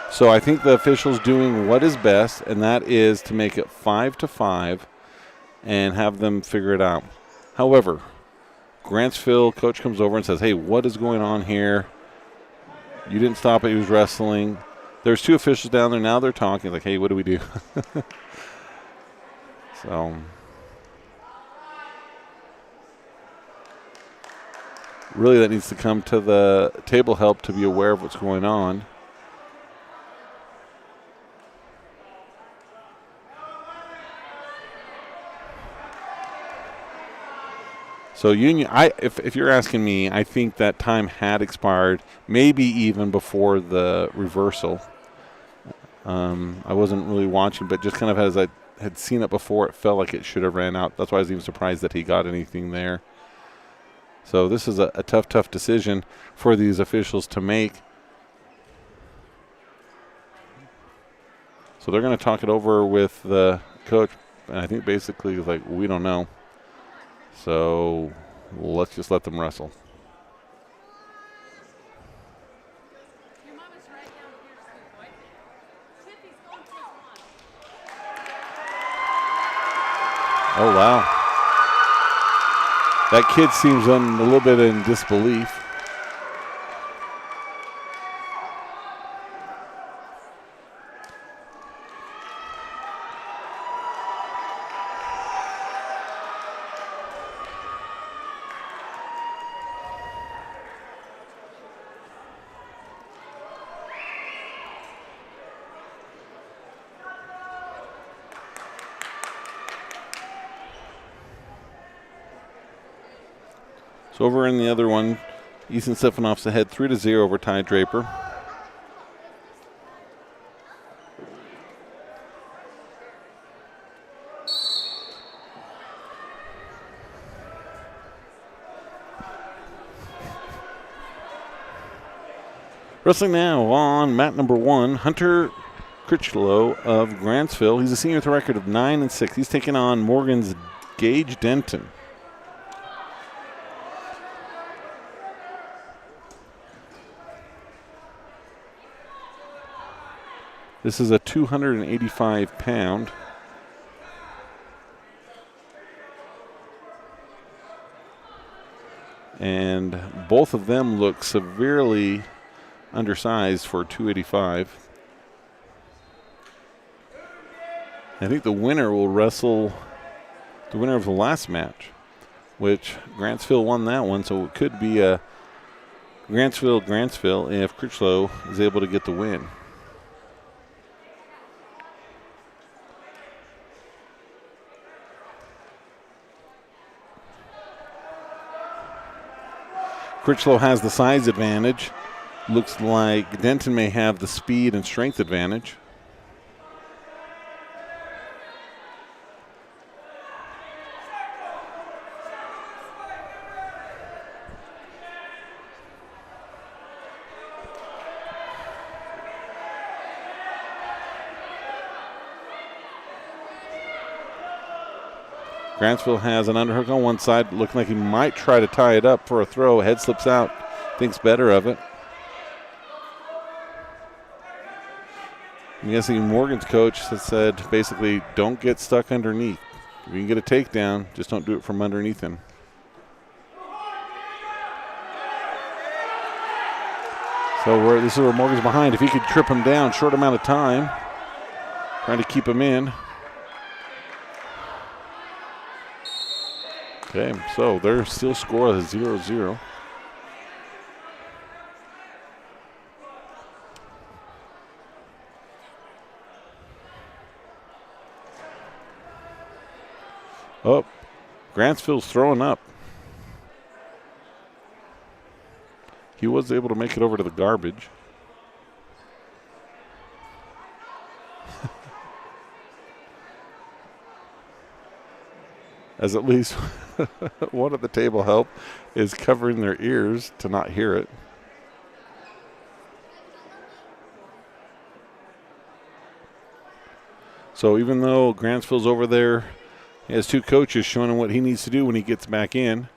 So I think the official's doing what is best, and that is to make it 5-5 and have them figure it out. However, Grantsville coach comes over and says, hey, what is going on here? You didn't stop it. He was wrestling. There's 2 officials down there. Now they're talking. Like, hey, what do we do? So really that needs to come to the table help to be aware of what's going on. So Union, if you're asking me, I think that time had expired, maybe even before the reversal. I wasn't really watching, but just kind of as I had seen it before, it felt like it should have ran out. That's why I was even surprised that he got anything there. So this is a tough decision for these officials to make. So they're going to talk it over with the coach, and I think basically like, we don't know. So let's just let them wrestle. Oh, wow. That kid seems a little bit in disbelief. So over in the other one, Ethan Stefanoff's ahead 3-0 over Ty Draper. Wrestling now on mat number 1, Hunter Critchlow of Grantsville. He's a senior with a record of 9-6. He's taking on Morgan's Gage Denton. This is a 285-pound. And both of them look severely undersized for 285. I think the winner will wrestle the winner of the last match, which Grantsville won that one, so it could be a Grantsville if Critchlow is able to get the win. Critchlow has the size advantage. Looks like Denton may have the speed and strength advantage. Grantsville has an underhook on one side, looking like he might try to tie it up for a throw. Head slips out, thinks better of it. I'm guessing Morgan's coach has said basically don't get stuck underneath. If you can get a takedown, just don't do it from underneath him. So this is where Morgan's behind. If he could trip him down, short amount of time, trying to keep him in. Okay, so they're still scoreless 0-0. Oh, Grantsville's throwing up. He was able to make it over to the garbage. As at least one of the table help is covering their ears to not hear it. So even though Grantsville's over there, he has two coaches showing him what he needs to do when he gets back in.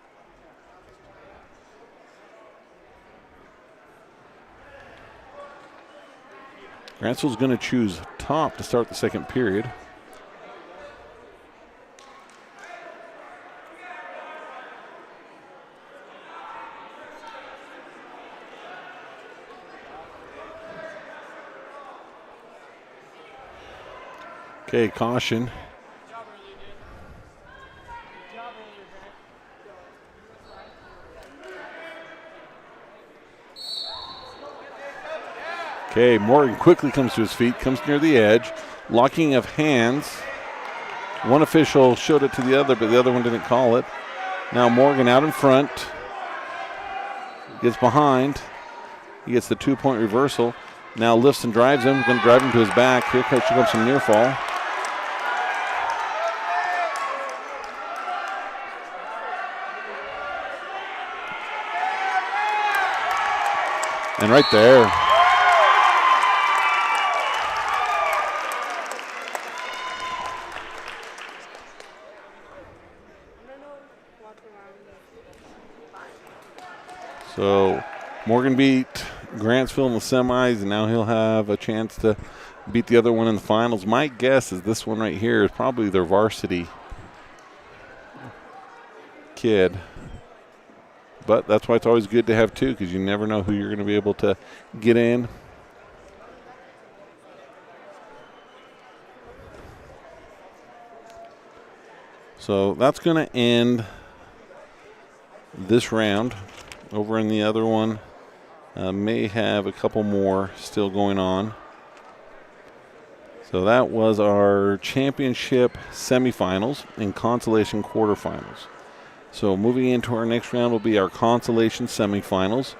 Grantsville's going to choose top to start the second period. Okay, caution. Okay, Morgan quickly comes to his feet, comes near the edge, locking of hands. One official showed it to the other, but the other one didn't call it. Now Morgan out in front, gets behind. He gets the 2-point reversal. Now lifts and drives him, going to drive him to his back. Here comes some near fall. And right there. So Morgan beat Grantsville in the semis, and now he'll have a chance to beat the other one in the finals. My guess is this one right here is probably their varsity kid. But that's why it's always good to have two, because you never know who you're going to be able to get in. So that's going to end this round. Over in the other one, may have a couple more still going on. So that was our championship semifinals and Consolation quarterfinals. So moving into our next round will be our Consolation semifinals.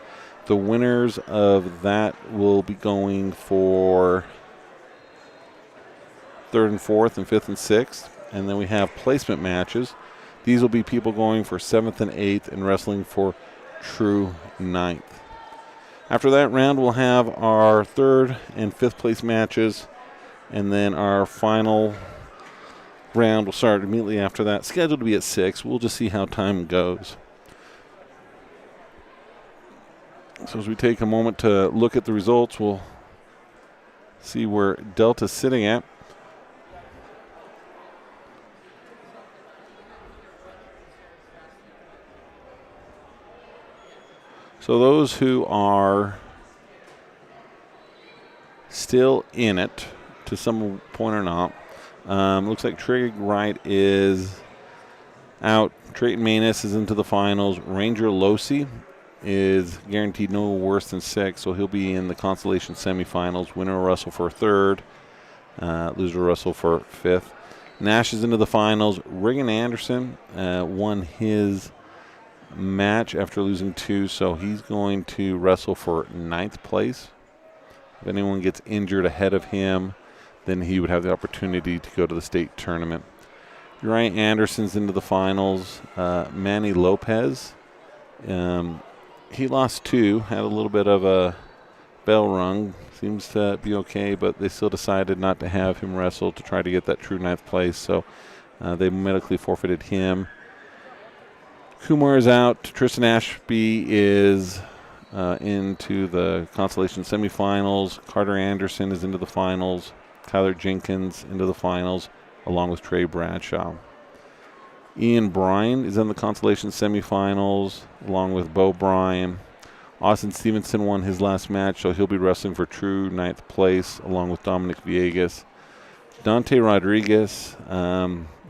The winners of that will be going for 3rd and 4th and 5th and 6th. And then we have placement matches. These will be people going for 7th and 8th and wrestling for true 9th. After that round, we'll have our 3rd and 5th place matches. And then our final round will start immediately after that, scheduled to be at 6. We'll just see how time goes. So as we take a moment to look at the results, we'll see where Delta's sitting at. So those who are still in it to some point or not, looks like Trig Wright is out. Trayton Manus is into the finals. Ranger Losi is guaranteed no worse than 6, so he'll be in the Consolation semifinals. Winner will wrestle for 3rd, loser will wrestle for 5th. Nash is into the finals. Regan Anderson won his match after losing 2, so he's going to wrestle for 9th place. If anyone gets injured ahead of him, then he would have the opportunity to go to the state tournament. Uriah Anderson's into the finals. Manny Lopez, he lost 2, had a little bit of a bell rung. Seems to be okay, but they still decided not to have him wrestle to try to get that true 9th place, so they medically forfeited him. Kumar is out. Tristan Ashby is into the Consolation semifinals. Carter Anderson is into the finals. Tyler Jenkins into the finals, along with Trey Bradshaw. Ian Bryan is in the Consolation semifinals, along with Bo Bryan. Austin Stevenson won his last match, so he'll be wrestling for true 9th place, along with Dominic Villegas. Dante Rodriguez,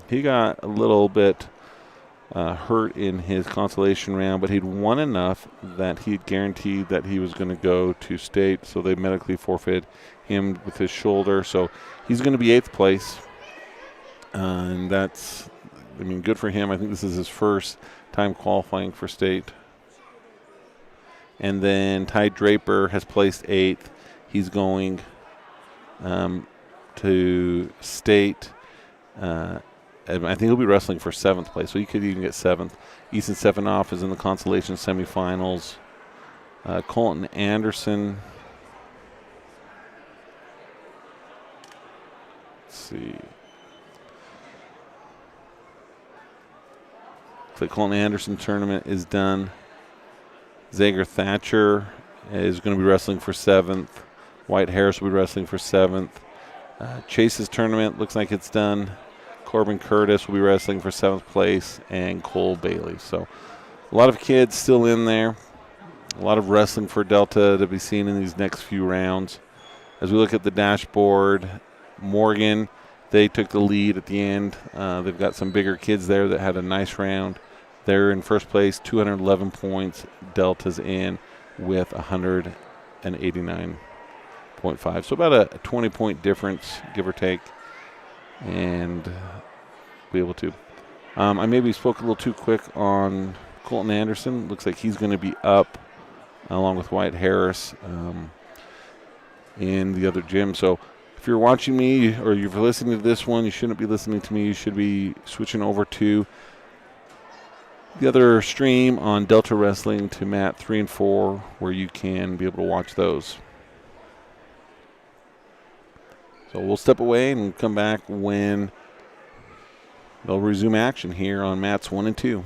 he got a little bit hurt in his consolation round, but he'd won enough that he'd guaranteed that he was going to go to state, so they medically forfeited him with his shoulder. So he's going to be 8th place, and that's, I mean, good for him. I think this is his first time qualifying for state. And then Ty Draper has placed 8th. He's going to state. I think he'll be wrestling for 7th place, so he could even get 7th. Easton Stefanoff is in the Consolation semifinals. Colton Anderson. Let's see. The Colton Anderson tournament is done. Zager Thatcher is going to be wrestling for 7th. White Harris will be wrestling for 7th. Chase's tournament looks like it's done. Corbin Curtis will be wrestling for 7th place, and Cole Bailey. So a lot of kids still in there. A lot of wrestling for Delta to be seen in these next few rounds. As we look at the dashboard, Morgan they took the lead at the end. They've got some bigger kids there that had a nice round. They're in first place, 211 points. Delta's in with 189.5. So about a 20-point difference, give or take, and be able to. I maybe spoke a little too quick on Colton Anderson. Looks like he's going to be up along with Wyatt Harris in the other gym. So if you're watching me or you're listening to this one, you shouldn't be listening to me. You should be switching over to the other stream on Delta Wrestling to Mat 3 and 4, where you can be able to watch those. So we'll step away and come back when they'll resume action here on Mats 1 and 2.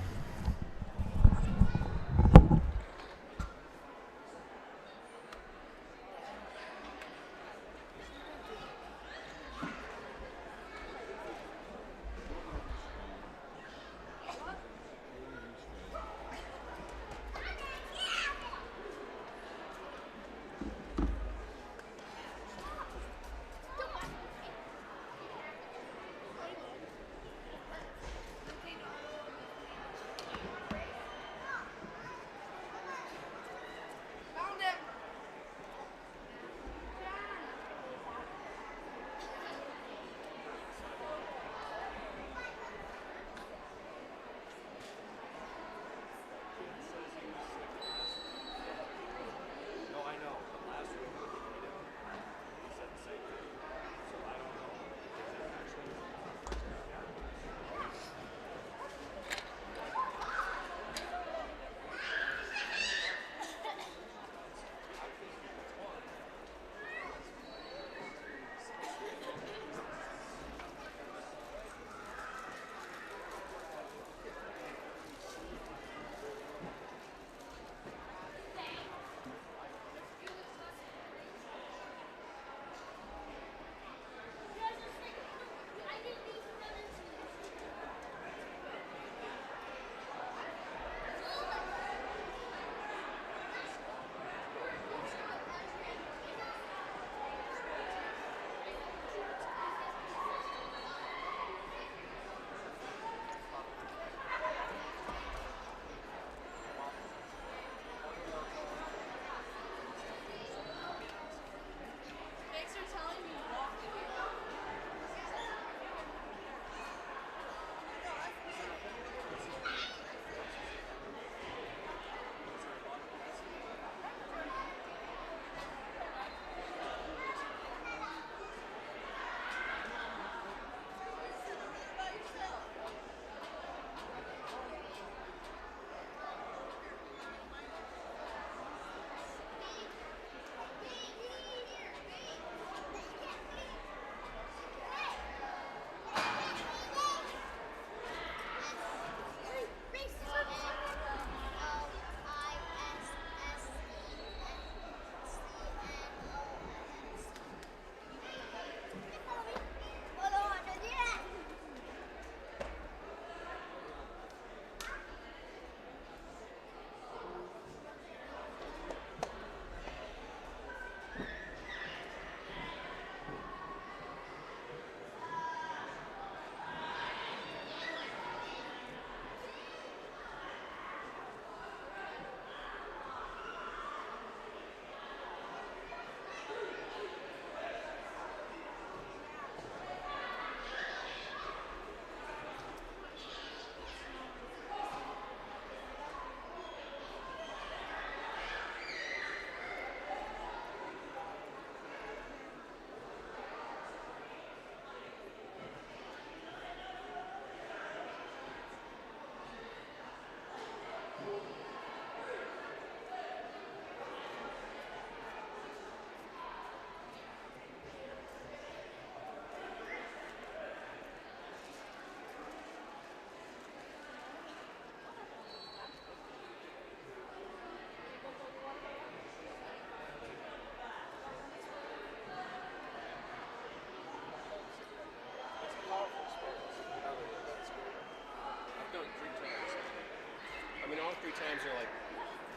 times you're like,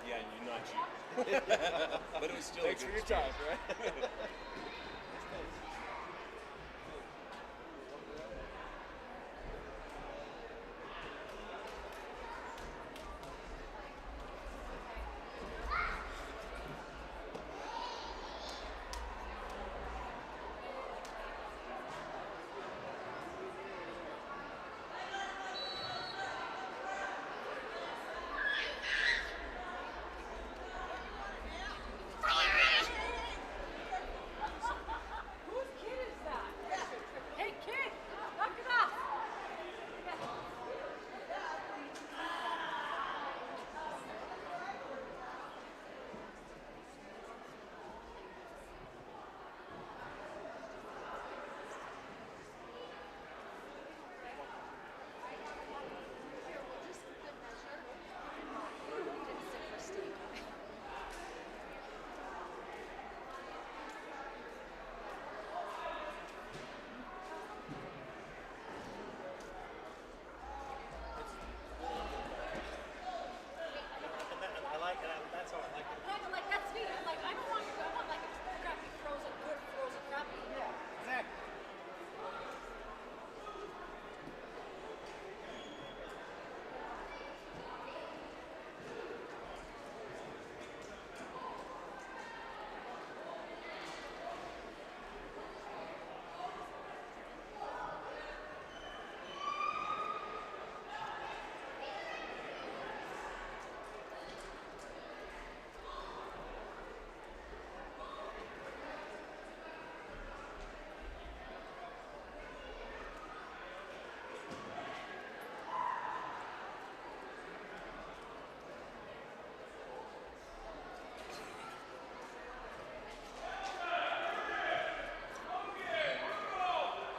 yeah, you not you. But it was still Thanks a for good your time, experience. right?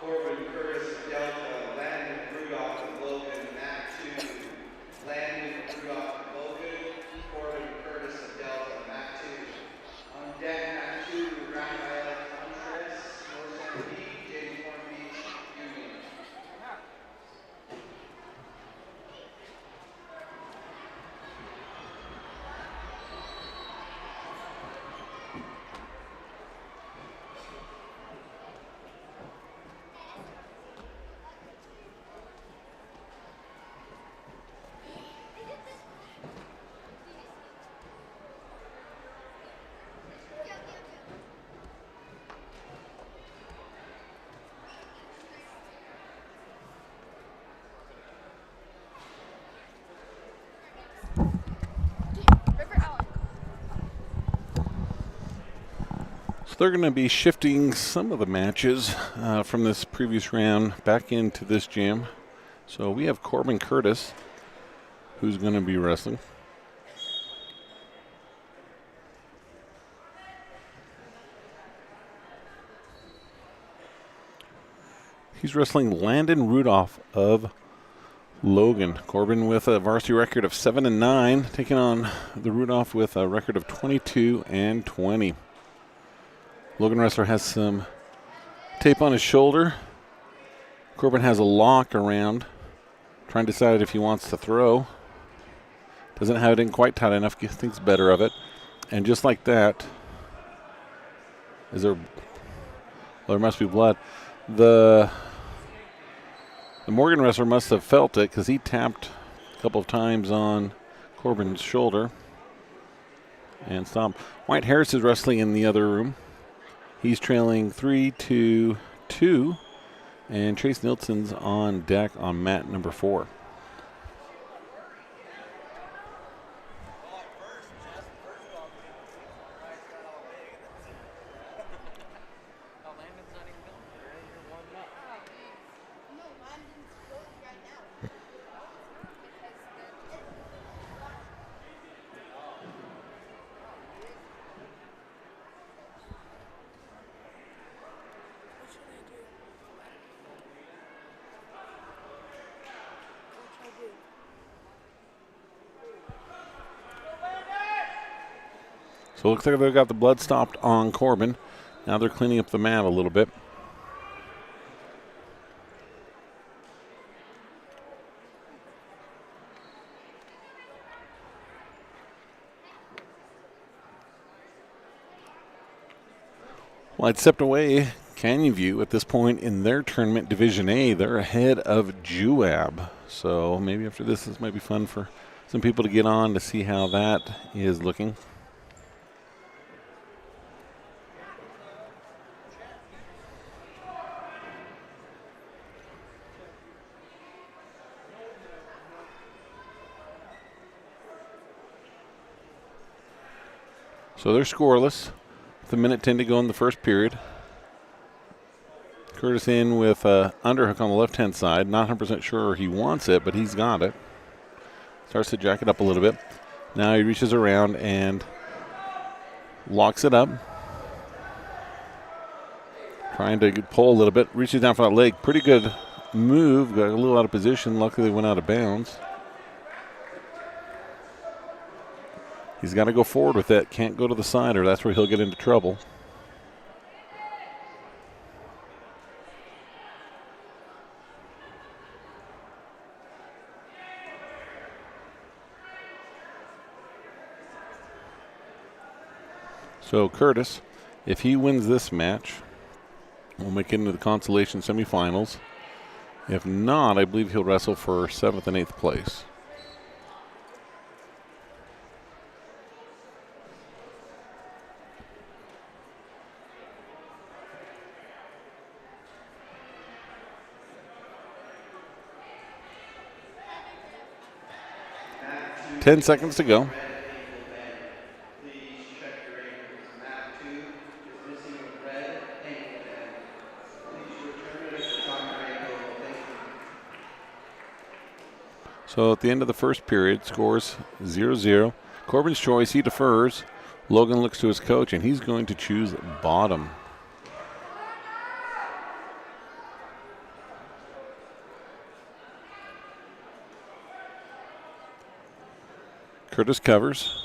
Corbin Curtis of Delta, Landon Rudolph of Logan, Mat 2. Landon Rudolph of Logan, Corbin Curtis of Delta, Mat 2. On deck, Mat 2, Raphael Contreras, North Santa Beach, James Horn Beach, Union. So they're going to be shifting some of the matches from this previous round back into this jam. So we have Corbin Curtis, who's going to be wrestling. He's wrestling Landon Rudolph of Logan. Corbin with a varsity record of 7-9, taking on the Rudolph with a record of 22-20. Logan wrestler has some tape on his shoulder. Corbin has a lock around, trying to decide if he wants to throw. Doesn't have it in quite tight enough, thinks better of it. And just like that, there must be blood. The Morgan wrestler must have felt it because he tapped a couple of times on Corbin's shoulder and stopped. White Harris is wrestling in the other room. He's trailing 3-2, and Trace Nilsson's on deck on mat number 4. What should I do? What should I do? So it looks like they've got the blood stopped on Corbin. Now they're cleaning up the mat a little bit. Well, I'd stepped away Canyon View at this point in their tournament, Division A. They're ahead of Juab. So maybe after this might be fun for some people to get on to see how that is looking. So they're scoreless with 1:10 to go in the first period. Curtis in with underhook on the left-hand side. Not 100% sure he wants it, but he's got it. Starts to jack it up a little bit. Now he reaches around and locks it up. Trying to pull a little bit. Reaches down for that leg. Pretty good move. Got a little out of position. Luckily went out of bounds. He's got to go forward with it. Can't go to the side or that's where he'll get into trouble. So Curtis, if he wins this match, will make it into the Consolation semifinals. If not, I believe he'll wrestle for 7th and 8th place. Mat 2, 10 seconds to go. red ankle band. Please check your ankles. Mat 2 is missing a red ankle band. Please return it if it's on your ankle. Thank you. So at the end of the first period, scores 0-0. Corbin's choice, he defers. Logan looks to his coach, and he's going to choose bottom. Curtis covers.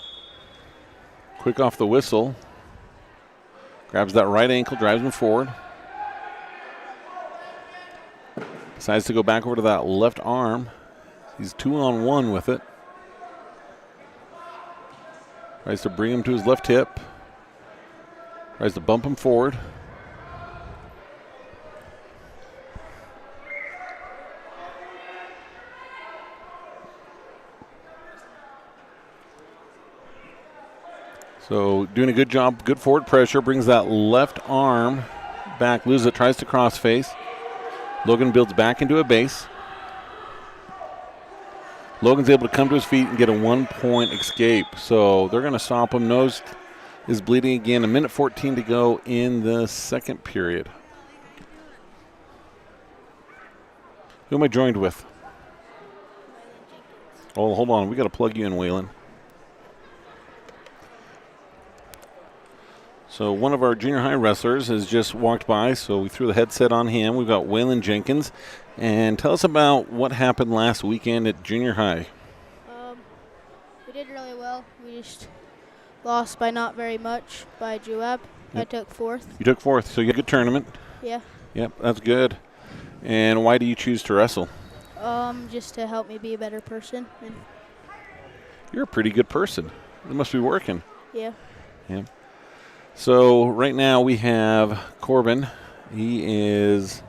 Quick off the whistle. Grabs that right ankle, drives him forward. Decides to go back over to that left arm. He's 2-on-1 with it. Tries to bring him to his left hip. Tries to bump him forward. So doing a good job, good forward pressure, brings that left arm back, loses it, tries to cross face. Logan builds back into a base. Logan's able to come to his feet and get a 1-point escape. So they're going to stop him. Nose is bleeding again. 1:14 to go in the second period. Who am I joined with? Oh, hold on. We got to plug you in, Waylon. So one of our junior high wrestlers has just walked by, so we threw the headset on him. We've got Waylon Jenkins. And tell us about what happened last weekend at junior high. We did really well. We just lost by not very much by Joab. Yep. I took fourth. You took fourth, so you had a good tournament. Yeah. Yep, that's good. And why do you choose to wrestle? Just to help me be a better person. And You're a pretty good person. It must be working. yeah. Yeah. So right now we have Corbin. He is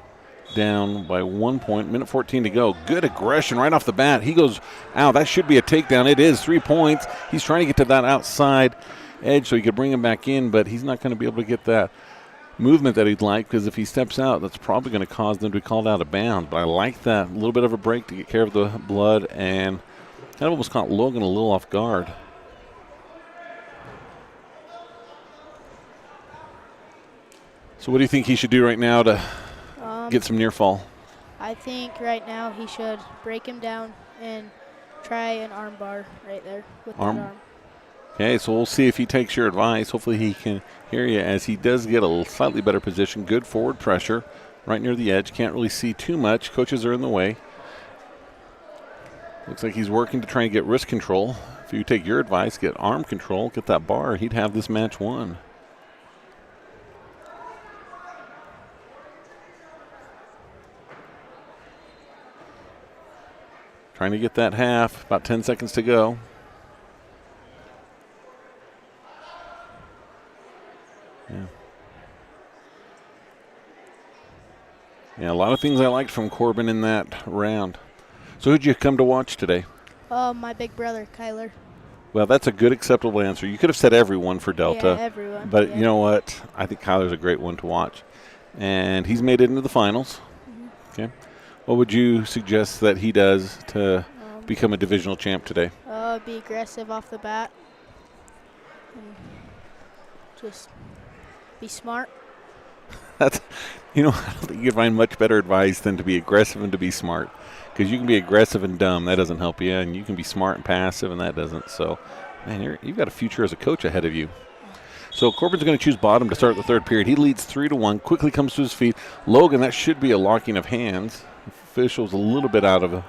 down by 1 point, 1:14 to go. Good aggression right off the bat. He goes, ow, that should be a takedown. It is 3 points. He's trying to get to that outside edge so he could bring him back in, but he's not going to be able to get that movement that he'd like, because if he steps out, that's probably going to cause them to be called out of bounds. But I like that. A little bit of a break to get care of the blood, and that almost caught Logan a little off guard. So what do you think he should do right now to get some near fall? I think right now he should break him down and try an arm bar right there with Arm? that arm. Okay, so we'll see if he takes your advice. Hopefully he can hear you, as he does get a slightly better position. Good forward pressure right near the edge. Can't really see too much. Coaches are in the way. Looks like he's working to try and get wrist control. If you take your advice, get arm control, get that bar, he'd have this match won. Trying to get that half, about 10 seconds to go. Yeah, a lot of things I liked from Corbin in that round. So who'd you come to watch today? My big brother, Kyler. Well, that's a good, acceptable answer. You could have said everyone for Delta. Yeah, everyone. But yeah. you know what? I think Kyler's a great one to watch. And he's made it into the finals. Mm-hmm. Okay. What would you suggest that he does to become a divisional champ today? Be aggressive off the bat. And just be smart. That's, I don't think you can find much better advice than to be aggressive and to be smart. Because you can be aggressive and dumb, that doesn't help you, and you can be smart and passive, and that doesn't. So, man, you've got a future as a coach ahead of you. So Corbin's going to choose bottom to start the third period. He leads 3-1, quickly comes to his feet. Logan, that should be a locking of hands. Official's a little bit out of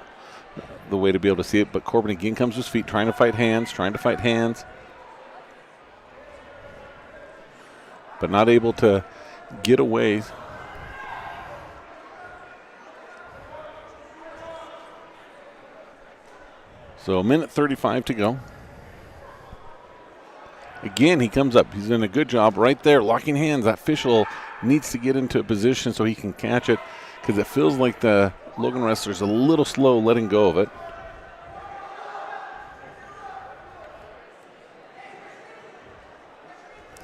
the way to be able to see it, but Corbin again comes to his feet, trying to fight hands. But not able to get away. So 1:35 to go. Again, he comes up. He's doing a good job right there, locking hands. That official needs to get into a position so he can catch it, because it feels like the Logan wrestler's a little slow letting go of it.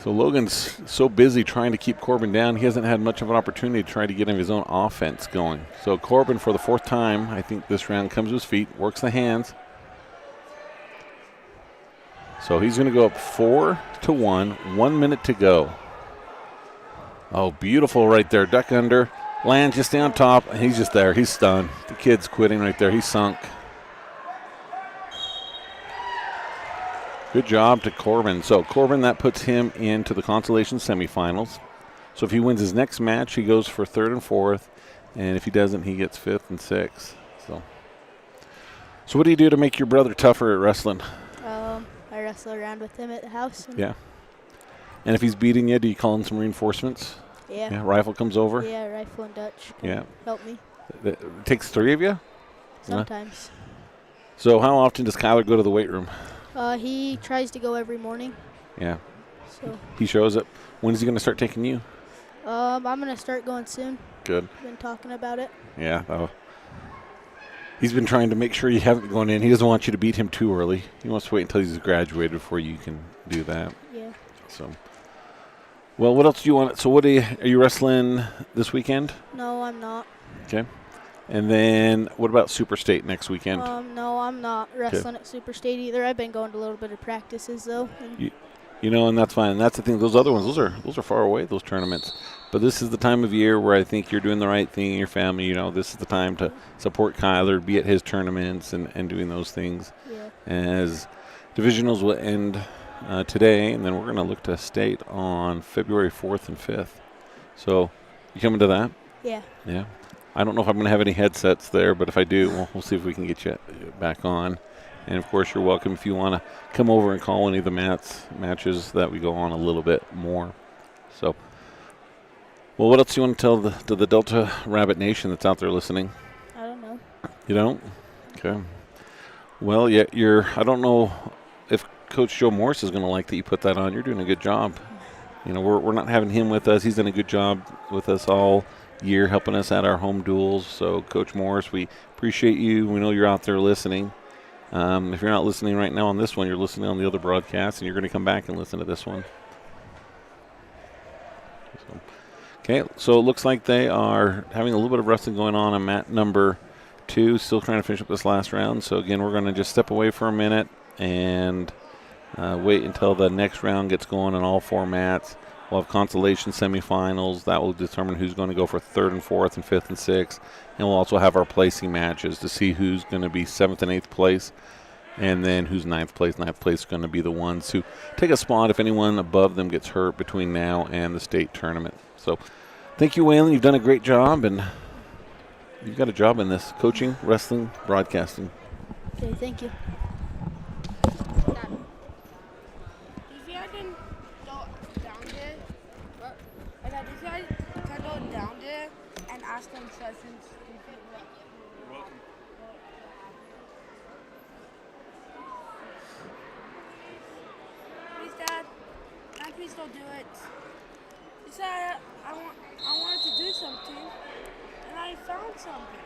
So Logan's so busy trying to keep Corbin down, he hasn't had much of an opportunity to try to get him his own offense going. So Corbin, for the fourth time, I think this round, comes to his feet, works the hands. So he's going to go up 4-1, 1 minute to go. Oh, beautiful right there. Duck under, lands just down top, and he's just there. He's stunned. The kid's quitting right there. He's sunk. Good job to Corbin. So Corbin, that puts him into the Consolation semifinals. So if he wins his next match, he goes for third and fourth. And if he doesn't, he gets fifth and sixth. So what do you do to make your brother tougher at wrestling? wrestle around with him at the house. And Yeah. And if he's beating you, do you call in some reinforcements? Yeah. Rifle comes over? Yeah, Rifle and Dutch come Yeah. help me It takes 3 of you? sometimes. So how often does Kyler go to the weight room? He tries to go every morning. Yeah. So He shows up. When is he going to start taking you? I'm gonna start going soon. Good. Been talking about it. Yeah. He's been trying to make sure you haven't gone in. He doesn't want you to beat him too early. He wants to wait until he's graduated before you can do that. Yeah. So, well, what else do you want? So, are you wrestling this weekend? No, I'm not. Okay. And then what about Super State next weekend? No, I'm not wrestling at Super State either. I've been going to a little bit of practices though. And that's fine. And that's the thing. Those other ones, those are far away. Those tournaments. But this is the time of year where I think you're doing the right thing in your family. This is the time to support Kyler, be at his tournaments and doing those things. Yeah. As divisionals will end today, and then we're going to look to state on February 4th and 5th. So, you coming to that? Yeah. Yeah. I don't know if I'm going to have any headsets there, but if I do, we'll see if we can get you back on. And, of course, you're welcome if you want to come over and call any of the matches that we go on a little bit more. So, well, what else do you want to tell the Delta Rabbit Nation that's out there listening? I don't know. You don't? Okay. Well, yeah, I don't know if Coach Joe Morris is going to like that you put that on. You're doing a good job. We're not having him with us. He's done a good job with us all year, helping us at our home duels. So, Coach Morris, we appreciate you. We know you're out there listening. If you're not listening right now on this one, you're listening on the other broadcast, and you're going to come back and listen to this one. So it looks like they are having a little bit of wrestling going on mat number 2, still trying to finish up this last round. So, again, we're going to just step away for a minute and wait until the next round gets going on all 4 mats. We'll have consolation semifinals. That will determine who's going to go for 3rd and 4th and 5th and 6th. And we'll also have our placing matches to see who's going to be 7th and 8th place. And then who's 9th place. 9th place is going to be the ones who take a spot if anyone above them gets hurt between now and the state tournament. So thank you, Waylon. You've done a great job, and you've got a job in this coaching, wrestling, broadcasting. Okay, thank you. If you can go down there, if I can go down there and ask them questions. You're welcome. Please, Dad. Please don't do it. He said I wanted to do something, and I found something.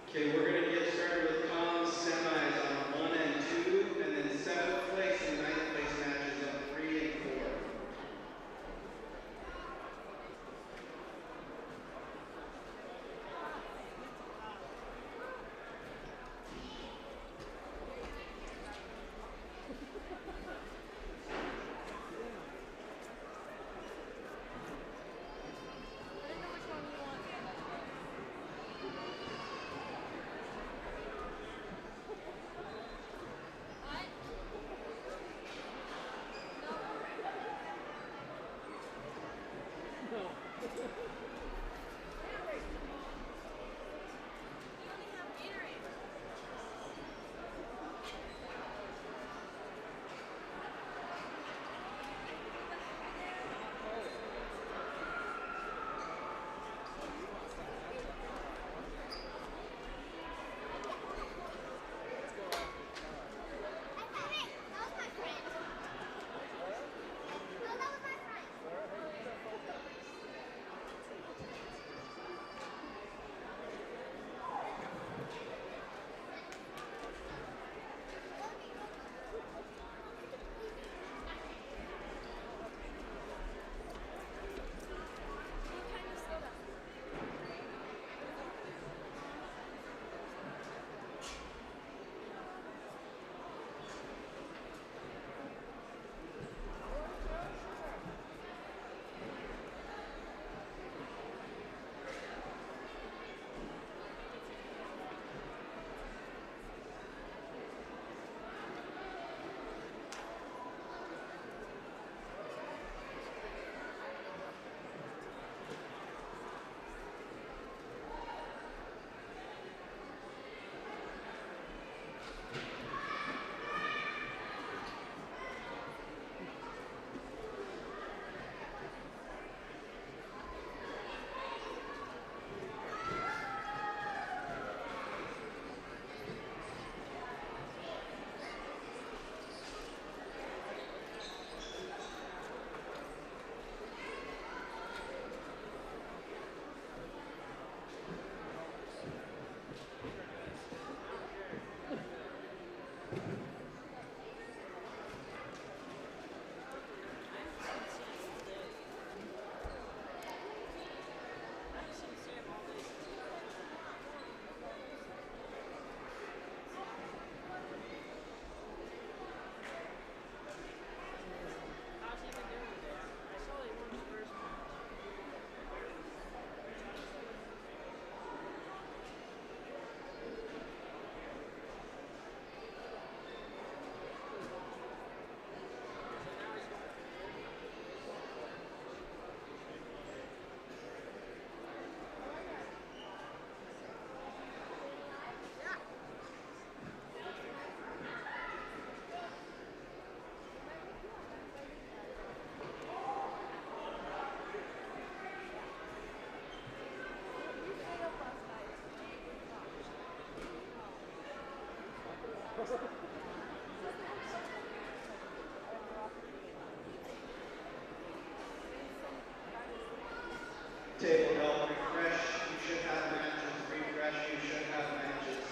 Okay, we're going to get started with cons semis on 1 and 2, and then 7th place and 9th place matches on 3 and 4. Table help, refresh, you should have matches. Refresh, you should have matches.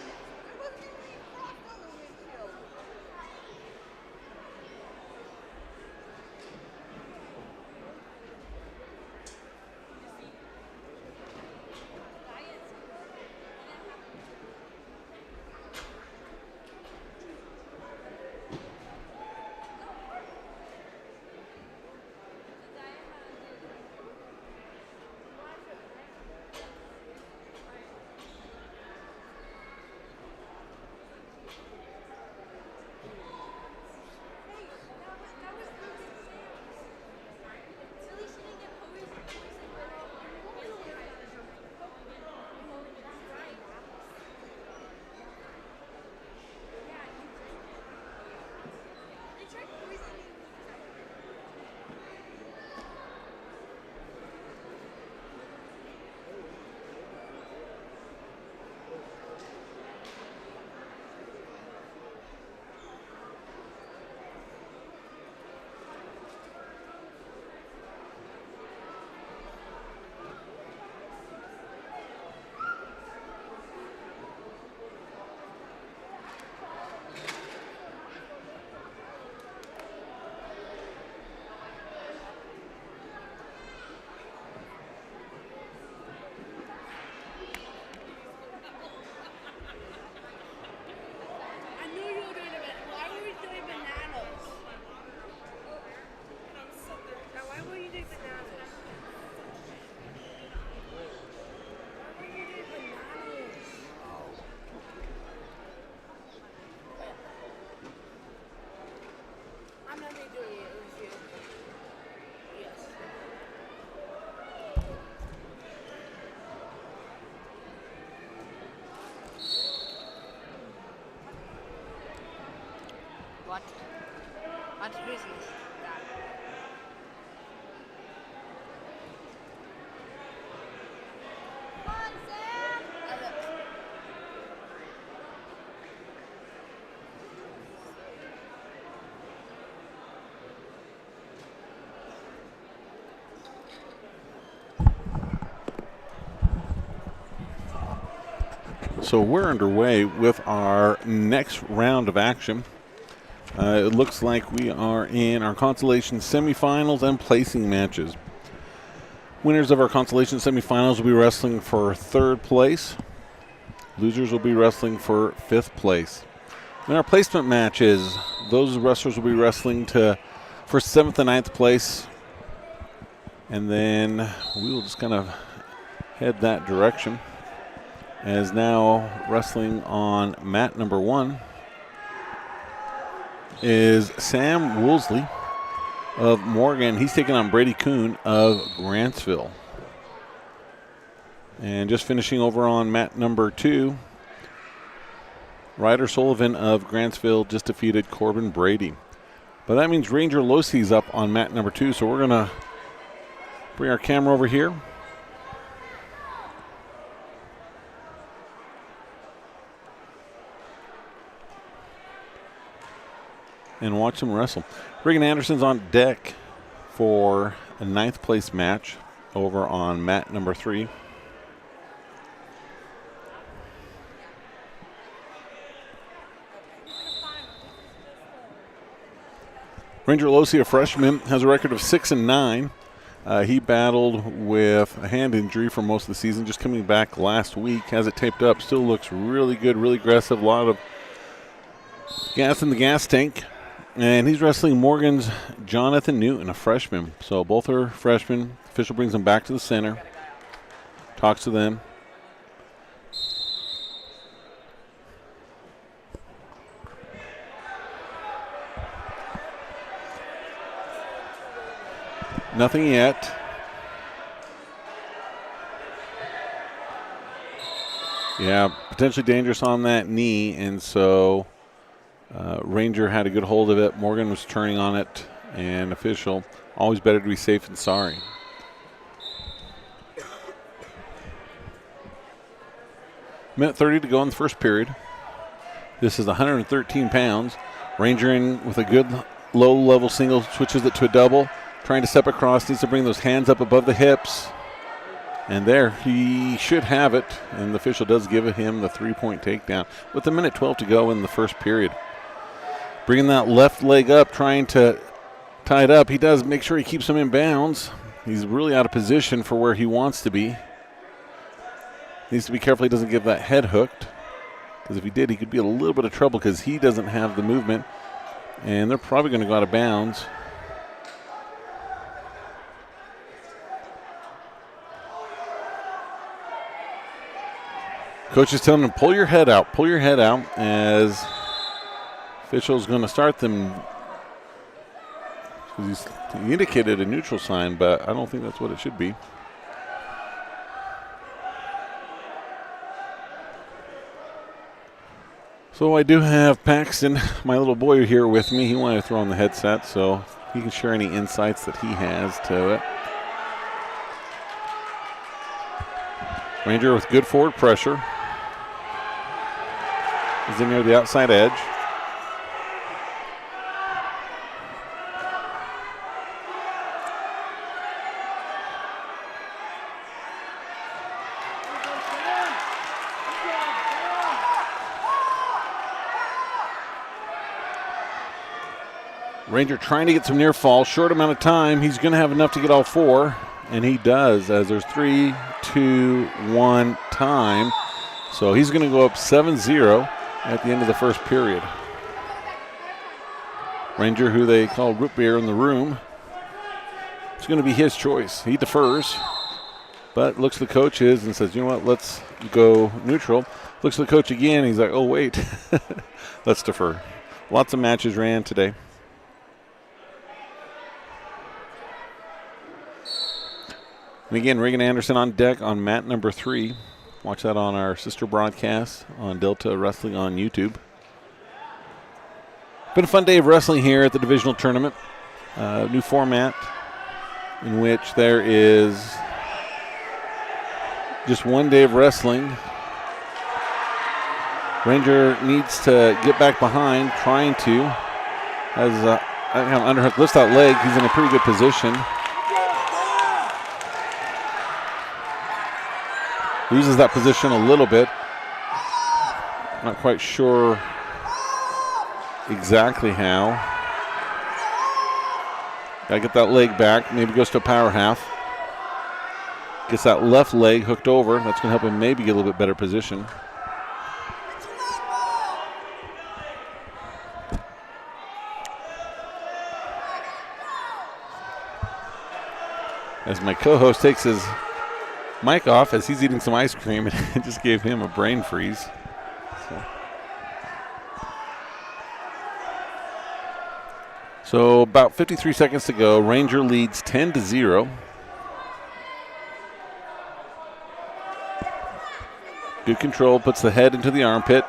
What? What business? That. Come on, Sam! So we're underway with our next round of action. It looks like we are in our Consolation semifinals and placing matches. Winners of our Consolation semifinals will be wrestling for 3rd place. Losers will be wrestling for 5th place. In our placement matches, those wrestlers will be wrestling for 7th and 9th place. And then we will just kind of head that direction. As now wrestling on mat number 1 is Sam Woolsey of Morgan. He's taking on Brady Kuhn of Grantsville. And just finishing over on mat number 2, Ryder Sullivan of Grantsville just defeated Corbin Brady. But that means Ranger Losey's up on mat number 2, so we're going to bring our camera over here. And watch them wrestle. Regan Anderson's on deck for a 9th place match over on mat number 3. Ranger Losey, a freshman, has a record of 6-9. He battled with a hand injury for most of the season, just coming back last week. Has it taped up, still looks really good, really aggressive, a lot of gas in the gas tank. And he's wrestling Morgan's Jonathan Newton, a freshman. So both are freshmen. Official brings them back to the center, talks to them. Nothing yet. Yeah, potentially dangerous on that knee, and so Ranger had a good hold of it. Morgan was turning on it, and official, always better to be safe than sorry. Minute 30 to go in the first period. This is 113 pounds. Ranger in with a good low-level single, switches it to a double. Trying to step across, needs to bring those hands up above the hips. And there, he should have it. And the official does give him the 3-point takedown with a minute 12 to go in the first period. Bringing that left leg up, trying to tie it up. He does make sure he keeps him in bounds. He's really out of position for where he wants to be. Needs to be careful he doesn't get that head hooked. Because if he did, he could be in a little bit of trouble because he doesn't have the movement. And they're probably going to go out of bounds. Coach is telling him, pull your head out, as official's going to start them. He indicated a neutral sign, but I don't think that's what it should be. So I do have Paxton, my little boy, here with me. He wanted to throw on the headset, so he can share any insights that he has to it. Ranger with good forward pressure. He's in near the outside edge. Ranger trying to get some near fall, short amount of time. He's going to have enough to get all 4, and he does as there's 3, 2, 1 time. So he's going to go up 7-0 at the end of the first period. Ranger, who they call root beer in the room, it's going to be his choice. He defers, but looks at the coaches and says, you know what, let's go neutral. Looks at the coach again, he's like, oh, wait, let's defer. Lots of matches ran today. And again, Regan Anderson on deck on mat number 3. Watch that on our sister broadcast on Delta Wrestling on YouTube. Been a fun day of wrestling here at the divisional tournament. New format in which there is just one day of wrestling. Ranger needs to get back behind, trying to. As underhook lifts that leg, he's in a pretty good position. Loses that position a little bit. Not quite sure exactly how. Gotta get that leg back. Maybe goes to a power half. Gets that left leg hooked over. That's gonna help him maybe get a little bit better position. As my co-host takes his mic off as he's eating some ice cream, and it just gave him a brain freeze. So about 53 seconds to go. Ranger leads 10-0. Good control, puts the head into the armpit.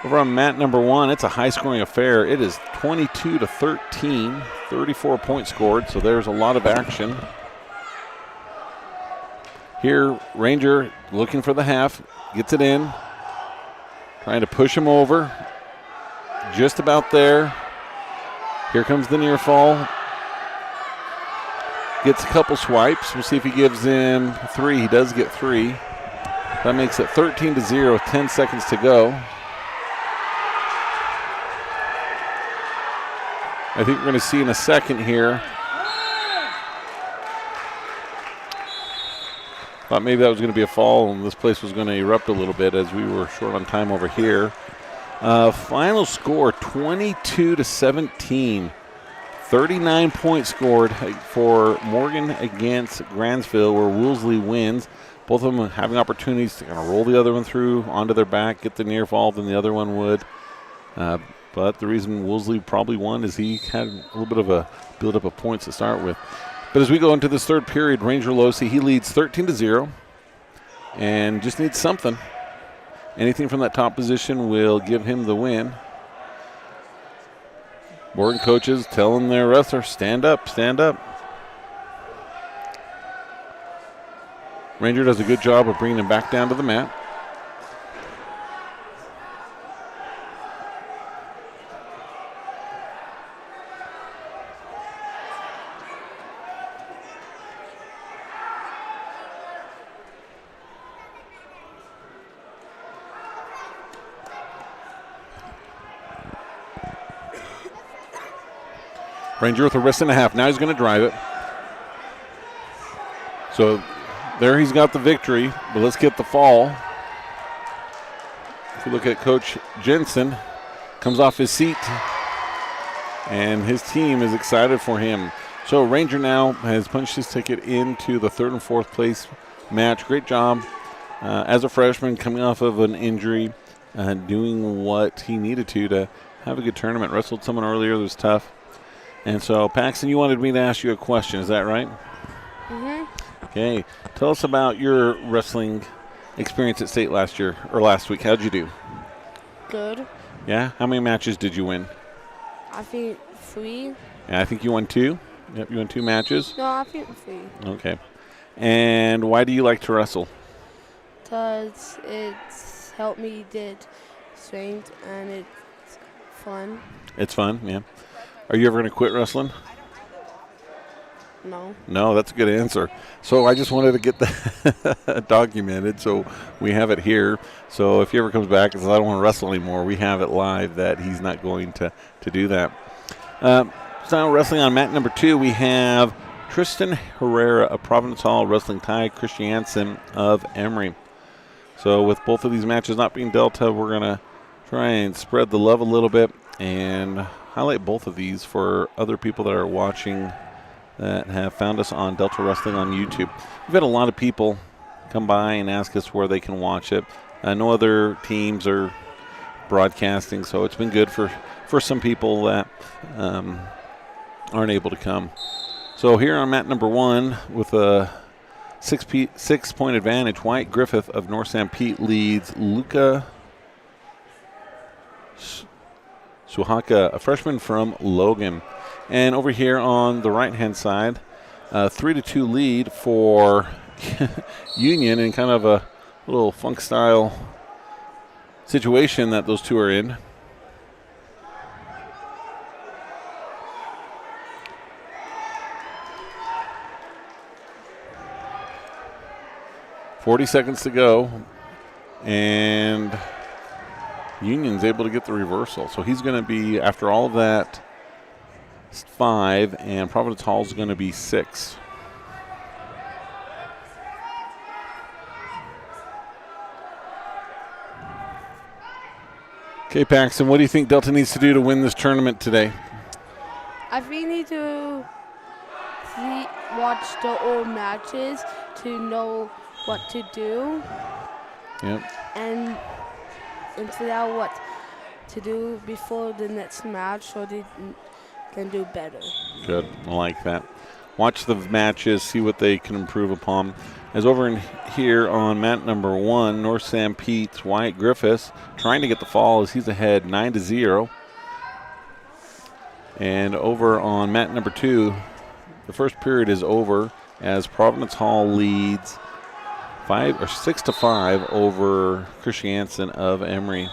Over on mat number 1, it's a high-scoring affair. It is 22-13, 34 points scored, so there's a lot of action. Here, Ranger looking for the half, gets it in, trying to push him over. Just about there. Here comes the near fall. Gets a couple swipes. We'll see if he gives him 3. He does get 3. That makes it 13-0 with 10 seconds to go. I think we're going to see in a second here. Thought maybe that was going to be a fall and this place was going to erupt a little bit as we were short on time over here. Final score 22-17. 39 points scored for Morgan against Grantsville, where Woolsey wins. Both of them having opportunities to kind of roll the other one through onto their back, get the near fall than the other one would. But the reason Woolsey probably won is he had a little bit of a build-up of points to start with. But as we go into this third period, Ranger Losey, he leads 13-0 and just needs something. Anything from that top position will give him the win. Morgan coaches telling their wrestler, stand up, stand up. Ranger does a good job of bringing him back down to the mat. Ranger with a wrist and a half. Now he's going to drive it. So there he's got the victory, but let's get the fall. If you look at Coach Jensen, comes off his seat, and his team is excited for him. So Ranger now has punched his ticket into the third and fourth place match. Great job as a freshman coming off of an injury, doing what he needed to have a good tournament. Wrestled someone earlier that was tough. And so, Paxton, you wanted me to ask you a question. Is that right? Mm-hmm. Okay. Tell us about your wrestling experience at state last year or last week. How'd you do? Good. Yeah? How many matches did you win? I think 3. Yeah, I think you won 2. Yep, you won 2 matches. No, I think 3. Okay. And why do you like to wrestle? Because it's helped me get strength and it's fun. It's fun, yeah. Are you ever going to quit wrestling? No. No, that's a good answer. So I just wanted to get that documented, so we have it here. So if he ever comes back and says, I don't want to wrestle anymore, we have it live that he's not going to do that. So now wrestling on mat number 2, we have Tristan Herrera of Provençal wrestling Ty Christiansen of Emory. So with both of these matches not being Delta, we're going to try and spread the love a little bit and highlight both of these for other people that are watching that have found us on Delta Wrestling on YouTube. We've had a lot of people come by and ask us where they can watch it. No other teams are broadcasting, so it's been good for some people that aren't able to come. So here on mat number 1 with a 6-point advantage, Wyatt Griffith of North St. Pete leads Luca Suhaka, a freshman from Logan. And over here on the right-hand side, 3-2 lead for Union in kind of a little funk-style situation that those two are in. .40 seconds to go, and Union's able to get the reversal. So he's going to be, after all of that, 5, and Providence Hall's going to be 6. Okay, Paxton, what do you think Delta needs to do to win this tournament today? I think we need to watch the old matches to know what to do. Yep. And figure out what to do before the next match so they can do better. Good. I like that. Watch the matches, see what they can improve upon. As over in here on mat number 1, North San Pete's Wyatt Griffiths trying to get the fall as he's ahead 9-0. And over on mat number 2, the first period is over as Providence Hall leads 6-5 over Christiansen of Emory.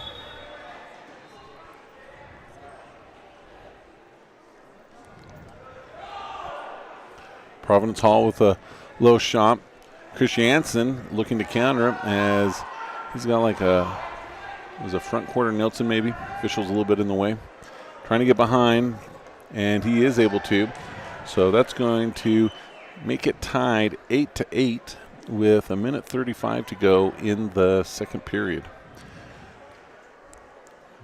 Providence Hall with a low shot. Christiansen looking to counter him as he's got like a front quarter Nilsson maybe. Official's a little bit in the way. Trying to get behind, and he is able to. So that's going to make it tied 8-8 with 1:35 to go in the second period.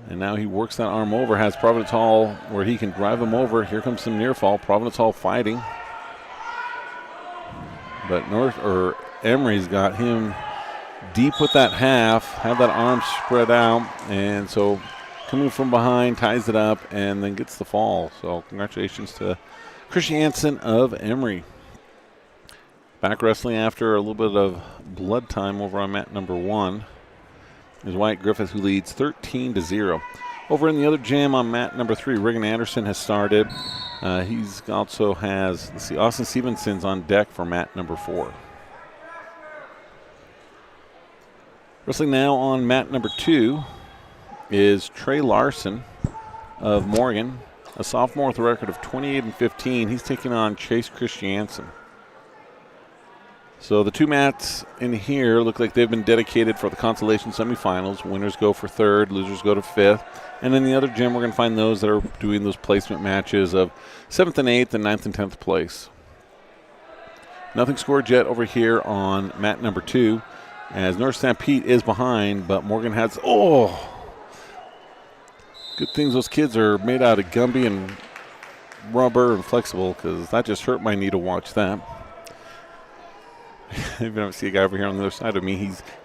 And now he works that arm over, has Providence Hall where he can drive him over. Here comes some near fall. Providence Hall fighting. But Emory's got him deep with that half, have that arm spread out, and so coming from behind, ties it up, and then gets the fall. So congratulations to Christiansen of Emory. Back wrestling after a little bit of blood time over on mat number 1 is Wyatt Griffith, who leads 13-0. Over in the other gym on mat number 3, Regan Anderson has started. He's also has, Austin Stevenson's on deck for mat number 4. Wrestling now on mat number 2 is Trey Larson of Morgan, a sophomore with a record of 28-15. He's taking on Chase Christiansen. So the two mats in here look like they've been dedicated for the Consolation semifinals. Winners go for 3rd, losers go to 5th. And in the other gym, we're going to find those that are doing those placement matches of 7th and 8th and 9th and 10th place. Nothing scored yet over here on mat number 2 as North St. Pete is behind, but Morgan has, good things those kids are made out of Gumby and rubber and flexible, because that just hurt my knee to watch that. Even if I see a guy over here on the other side of me,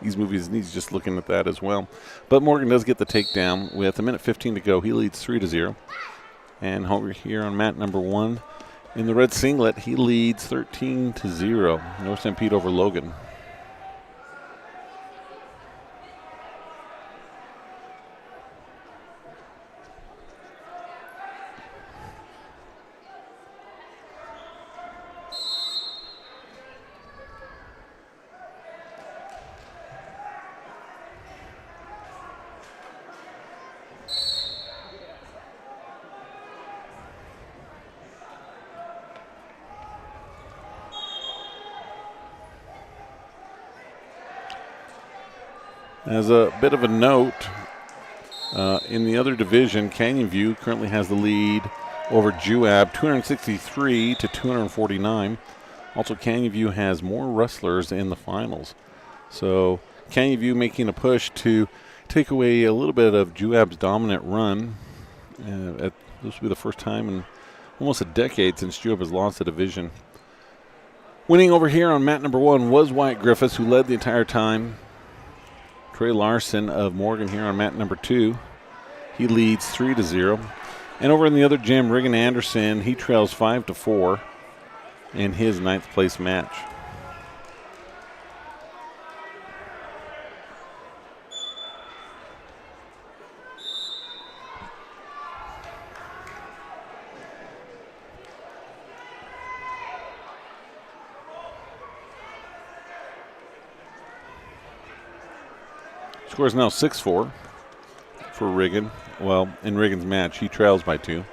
he's moving his knees just looking at that as well. But Morgan does get the takedown with 1:15 to go. He leads 3-0. And over here on mat number 1, in the red singlet, he leads 13-0. North St. Pete over Logan. As a bit of a note, in the other division, Canyon View currently has the lead over Juab, 263 to 249. Also, Canyon View has more wrestlers in the finals. So Canyon View making a push to take away a little bit of Juab's dominant run. This will be the first time in almost a decade since Juab has lost a division. Winning over here on mat number 1 was Wyatt Griffiths, who led the entire time. Trey Larson of Morgan here on mat number 2. He leads 3-0. And over in the other gym, Regan Anderson, he trails 5-4 in his 9th place match. Score is now 6-4 for Riggin. Well, in Riggins' match, he trails by 2.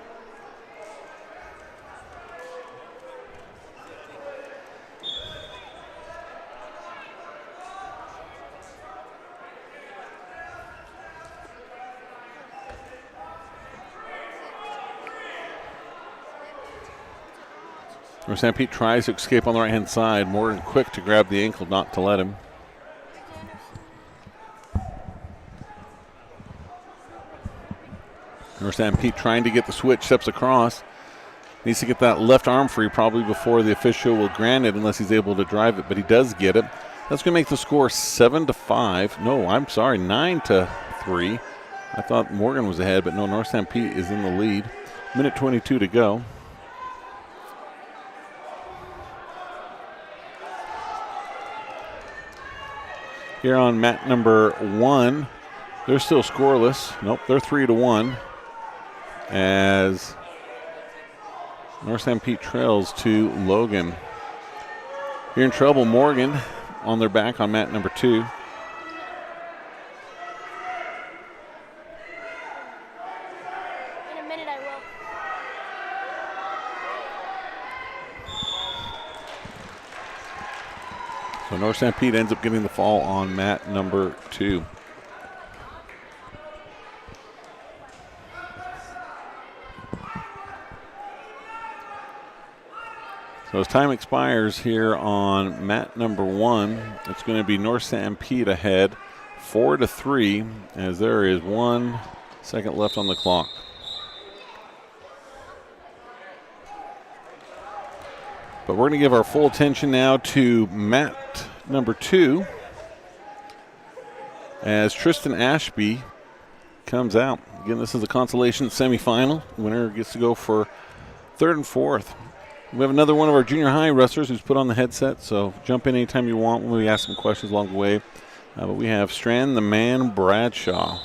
North Pete tries to escape on the right-hand side. Morgan quick to grab the ankle, not to let him. North Pete trying to get the switch, steps across. Needs to get that left arm free probably before the official will grant it unless he's able to drive it, but he does get it. That's going to make the score 7-5. No, I'm sorry, 9-3. I thought Morgan was ahead, but no, North Pete is in the lead. Minute 22 to go. Here on mat number 1, they're still scoreless. Nope, they're 3-1 as North Pete trails to Logan. Here in trouble, Morgan on their back on mat number 2. In a minute I will. So North Pete ends up getting the fall on mat number 2. So as time expires here on mat number 1, it's going to be North Pete ahead 4-3 as there is 1 second left on the clock. But we're going to give our full attention now to mat number 2 as Tristan Ashby comes out. Again, this is a consolation semifinal. The winner gets to go for 3rd and 4th. We have another one of our junior high wrestlers who's put on the headset, so jump in anytime you want when we ask some questions along the way. But we have Strand the Man Bradshaw.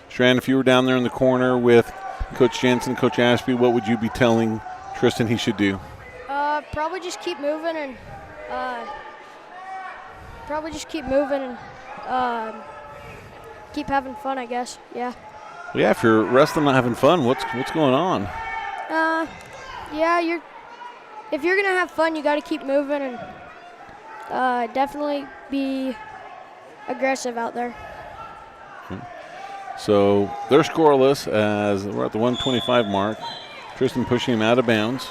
Strand, if you were down there in the corner with Coach Jensen, Coach Ashby, what would you be telling Tristan he should do? Probably just keep moving and keep having fun, I guess. Yeah. Well, yeah, if you're wrestling not having fun, what's going on? Yeah, if you're gonna have fun, you got to keep moving and definitely be aggressive out there. So they're scoreless as we're at the 125 mark. Tristan pushing him out of bounds.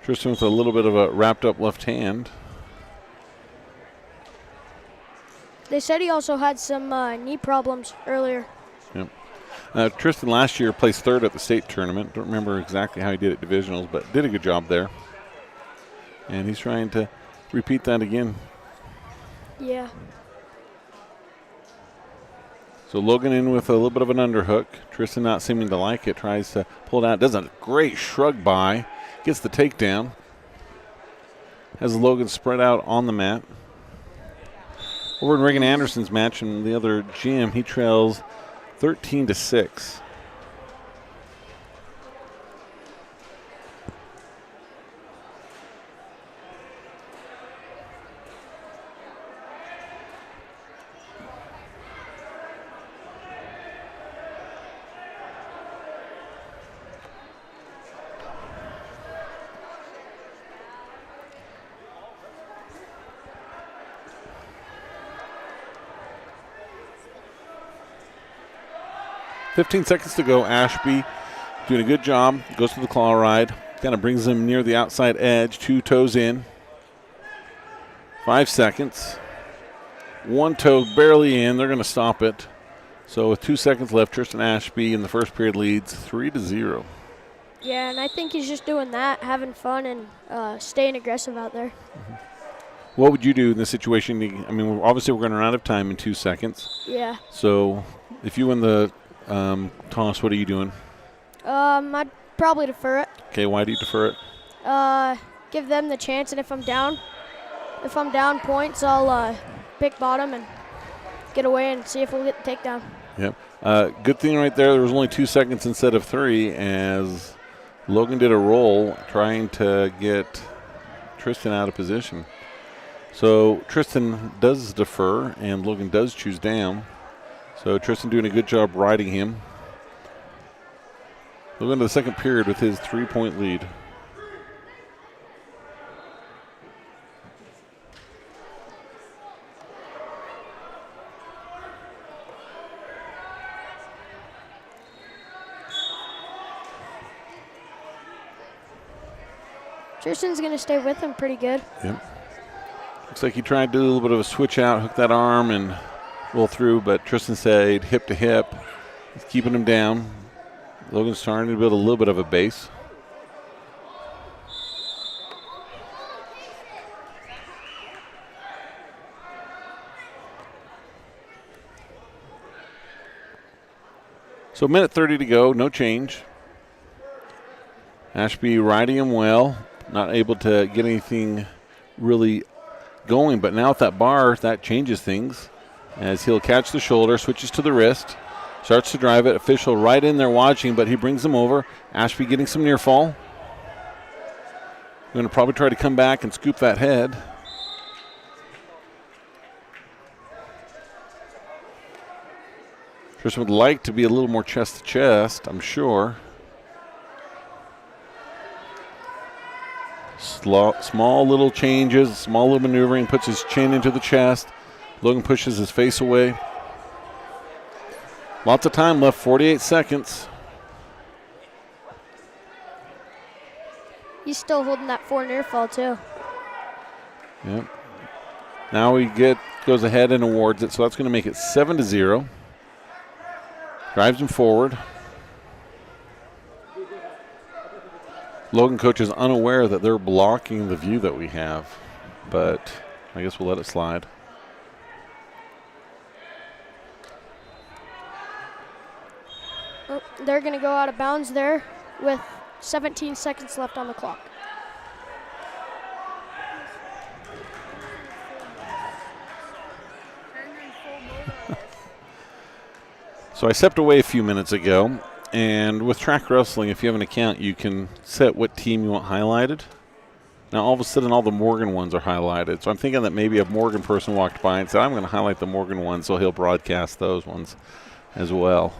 Tristan with a little bit of a wrapped up left hand. They said he also had some knee problems earlier. Yep. Tristan last year placed 3rd at the state tournament. Don't remember exactly how he did at divisionals, but did a good job there. And he's trying to repeat that again. Yeah. So Logan in with a little bit of an underhook. Tristan not seeming to like it. Tries to pull it out. Does a great shrug by. Gets the takedown. Has Logan spread out on the mat. Over in Reagan Anderson's match in the other gym, he trails 13-6. $15 seconds to go. Ashby doing a good job. Goes to the claw ride. Kind of brings him near the outside edge. 2 toes in. 5 seconds. 1 toe barely in. They're going to stop it. So with 2 seconds left, Tristan Ashby in the first period leads 3-0. Yeah, and I think he's just doing that, having fun and staying aggressive out there. Mm-hmm. What would you do in this situation? I mean, obviously we're going to run out of time in 2 seconds. Yeah. So if you win the toss, what are you doing? I'd probably defer it. Okay, why do you defer it? Give them the chance, and if I'm down points, I'll pick bottom and get away and see if we'll get the takedown. Yep. Good thing right there. There was only 2 seconds instead of 3, as Logan did a roll trying to get Tristan out of position. So Tristan does defer, and Logan does choose down. So Tristan doing a good job riding him. We'll go into the second period with his 3-point lead. Tristan's going to stay with him pretty good. Yep. Looks like he tried to do a little bit of a switch out, hook that arm, and roll through, but Tristan stayed hip to hip. He's keeping him down. Logan's starting to build a little bit of a base. So 1:30 to go, no change. Ashby riding him well, not able to get anything really going, but now with that bar, that changes things as he'll catch the shoulder, switches to the wrist, starts to drive it. Official right in there watching, but he brings him over. Ashby getting some near fall. Going to probably try to come back and scoop that head. Tristan would like to be a little more chest to chest, I'm sure. Small little changes, small little maneuvering, puts his chin into the chest. Logan pushes his face away. Lots of time left, 48 seconds. He's still holding that 4 near fall too. Yep. Now he goes ahead and awards it, so that's going to make it 7-0. Drives him forward. Logan coach is unaware that they're blocking the view that we have, but I guess we'll let it slide. Oh, they're going to go out of bounds there with 17 seconds left on the clock. So I stepped away a few minutes ago, and with track wrestling, if you have an account, you can set what team you want highlighted. Now all of a sudden all the Morgan ones are highlighted, so I'm thinking that maybe a Morgan person walked by and said, I'm going to highlight the Morgan ones, so he'll broadcast those ones as well.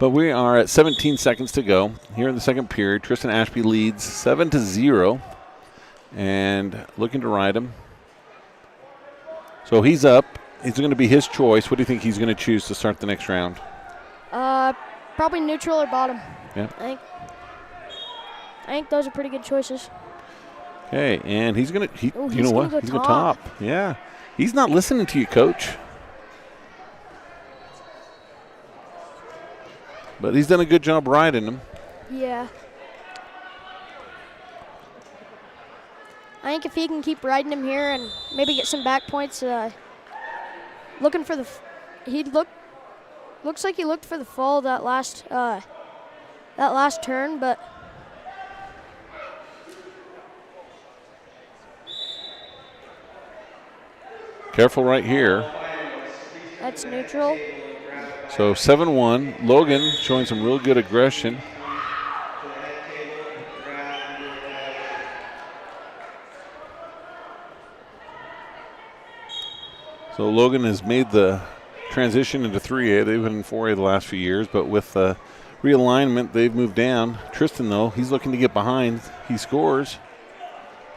But we are at 17 seconds to go here in the second period. Tristan Ashby leads 7-0 and looking to ride him. So he's up. It's going to be his choice. What do you think he's going to choose to start the next round? Probably neutral or bottom. Yeah. I think those are pretty good choices. Okay, and he's going to, you know what? He's going to top. Yeah. He's not listening to you, coach. But he's done a good job riding him. Yeah. I think if he can keep riding him here and maybe get some back points, looking for the, looks like he looked for the fall that last turn, but careful right here. that's neutral. So 7-1. Logan showing some real good aggression. So Logan has made the transition into 3A. They've been in 4A the last few years, but with realignment, they've moved down. Tristan, though, he's looking to get behind. He scores.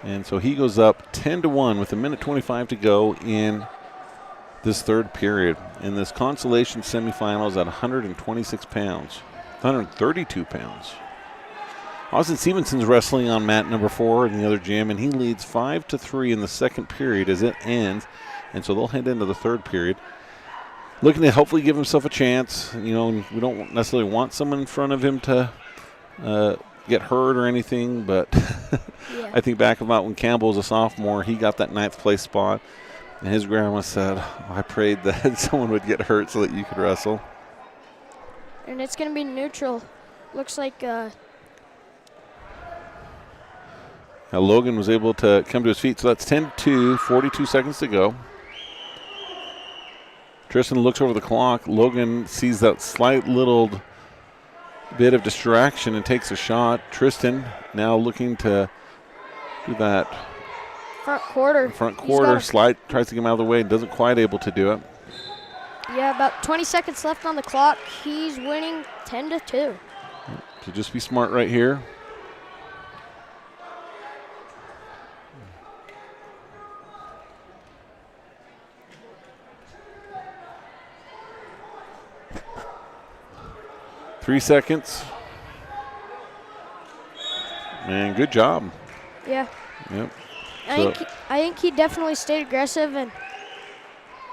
And so he goes up 10-1 with 1:25 to go in this third period. In this Consolation semifinals at 126 pounds, 132 pounds. Austin Stevenson's wrestling on mat number 4 in the other gym, and he leads 5-3 in the second period as it ends. And so they'll head into the third period. Looking to hopefully give himself a chance. You know, we don't necessarily want someone in front of him to get hurt or anything, but Yeah. I think back about when Campbell was a sophomore, he got that 9th place spot. And his grandma said, I prayed that someone would get hurt so that you could wrestle. And it's going to be neutral. Looks like Now Logan was able to come to his feet, so that's 10-2, 42 seconds to go. Tristan looks over the clock. Logan sees that slight little bit of distraction and takes a shot. Tristan now looking to do that Front quarter. front He's quarter got slide, tries to get him out of the way and doesn't quite able to do it. Yeah, about 20 seconds left on the clock. He's winning 10-2. So just be smart right here. Three seconds. And good job. Yeah. Yep. I think he definitely stayed aggressive and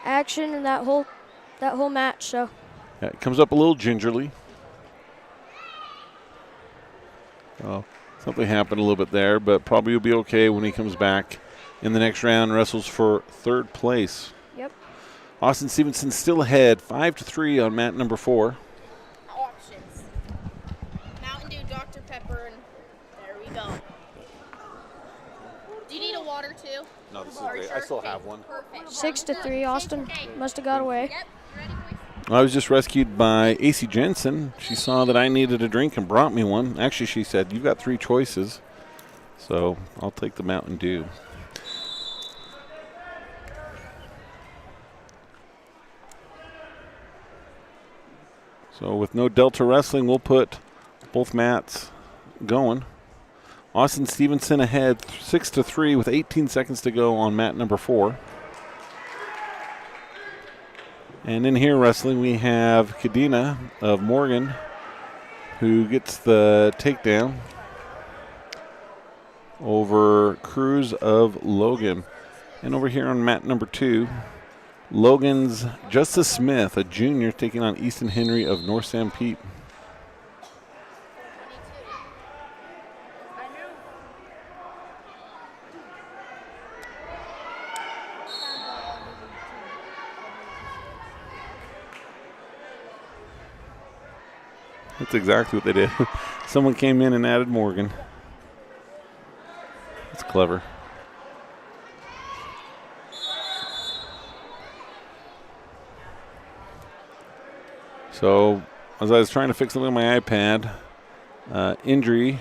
action in that whole match. So Yeah, it comes up a little gingerly. Well, something happened a little bit there, but probably will be okay when he comes back in the next round. Wrestles for third place. Yep. Austin Stevenson still ahead, 5-3 on mat number 4. Options. Mountain Dew, Dr. Pepper, and there we go. Do you need a water too? No, this is Or great. I sure? still Okay, have one. Perfect. 6-3. Austin must have got away. Yep. You ready, boys? I was just rescued by AC Jensen. She saw that I needed a drink and brought me one. Actually, she said, "You've got 3 choices." So I'll take the Mountain Dew. So with no Delta Wrestling, we'll put both mats going. Austin Stevenson ahead 6-3 with 18 seconds to go on mat number 4. And in here wrestling, we have Kadena of Morgan, who gets the takedown over Cruz of Logan. And over here on mat number 2, Logan's Justice Smith, a junior, taking on Easton Henry of North San Pete. That's exactly what they did. Someone came in and added Morgan. That's clever. So, as I was trying to fix something on my iPad, injury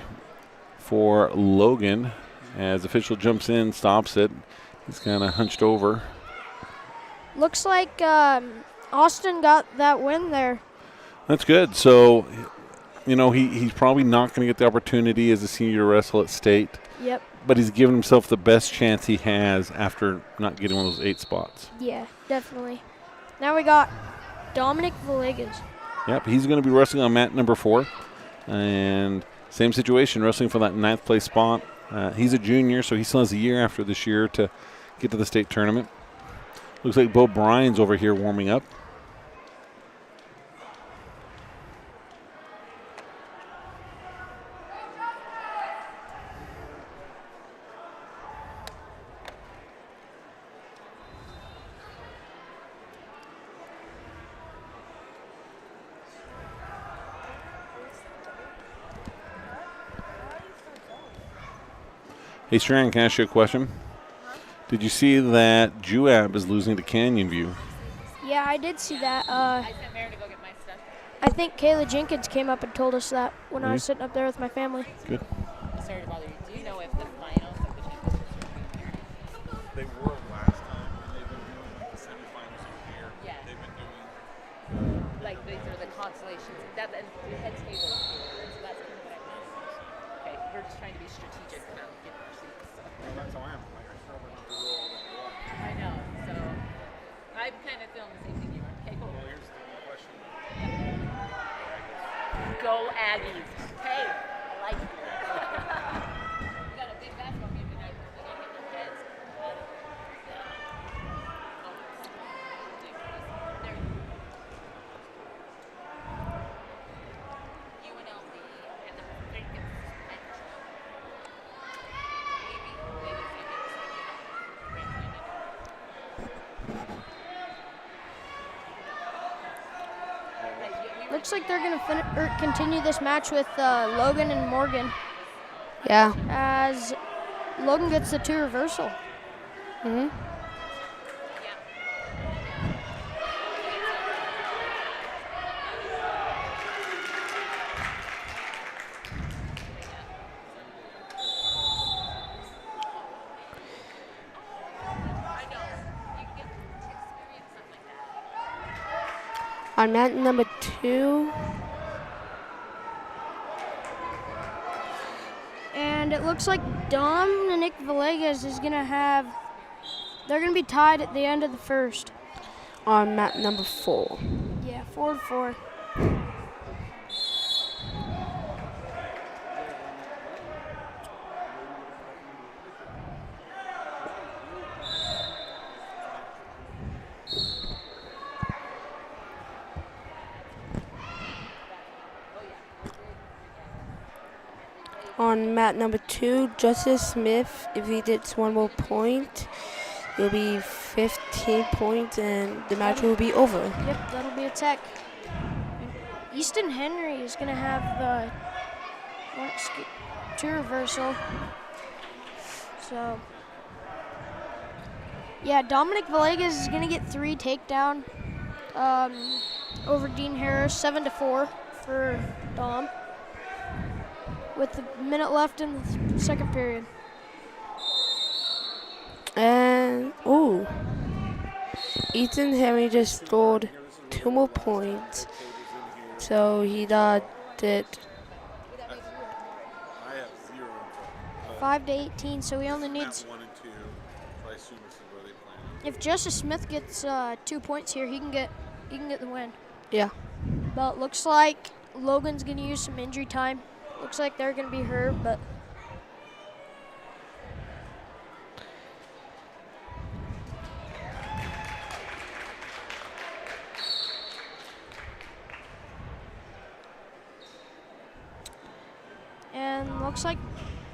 for Logan as official jumps in, stops it. He's kind of hunched over. Looks like Austin got that win there. That's good. So, you know, he's probably not going to get the opportunity as a senior to wrestle at state. Yep. But he's given himself the best chance he has after not getting one of those 8 spots. Yeah, definitely. Now we got Dominic Villegas. Yep, he's going to be wrestling on mat number 4. And same situation, wrestling for that 9th place spot. He's a junior, so he still has a year after this year to get to the state tournament. Looks like Bo Bryan's over here warming up. Hey, Sharon, can I ask you a question? Did you see that Juab is losing to Canyon View? Yeah, I did see that. I sent Mary to go get my stuff. I think Kayla Jenkins came up and told us that when I was sitting up there with my family. Good. Sorry to bother you. Do you know if the finals of the championship? They were last time, and they've been doing like the semifinals over here. Yeah. They've been doing. Like these are the consolations. That and the head table is here, so that's kind of what I meant. Okay, we're just trying to be strategic about getting our seats. So. Well, that's how I am. Like I throw them through all that block. I know. So I'm kind of feeling the same thing you are. Okay, cool. Well, here's the question. Go Aggies. Hey, I like you. We got a big basketball game tonight. We're gonna hit their heads. There you go. UNLV and the Lincoln bench. Maybe it's Looks like they're going to continue this match with Logan and Morgan Yeah. as Logan gets the 2 reversal. Mm-hmm. On mat number 2. And it looks like Dominic Villegas is going to have, they're going to be tied at the end of the first. On mat number 4. Yeah, 4-4. On mat number 2, Justice Smith, if he gets one more point, it'll be 15 points and the match will be over. Yep, that'll be a tech. And Easton Henry is going to have the 2 reversal. So, yeah, Dominic Villegas is going to get 3 takedown over Dean Harris, 7-4 for Dom, with a minute left in the second period. And, Ethan Henry just scored 2 more points. So he did I have 0 info. 5-18, so he only needs, Map 1 and 2. So I assume this is where they plan. if Justice Smith gets 2 points here, he can get the win. Yeah. But looks like Logan's going to use some injury time. Looks like they're going to be hurt, but and looks like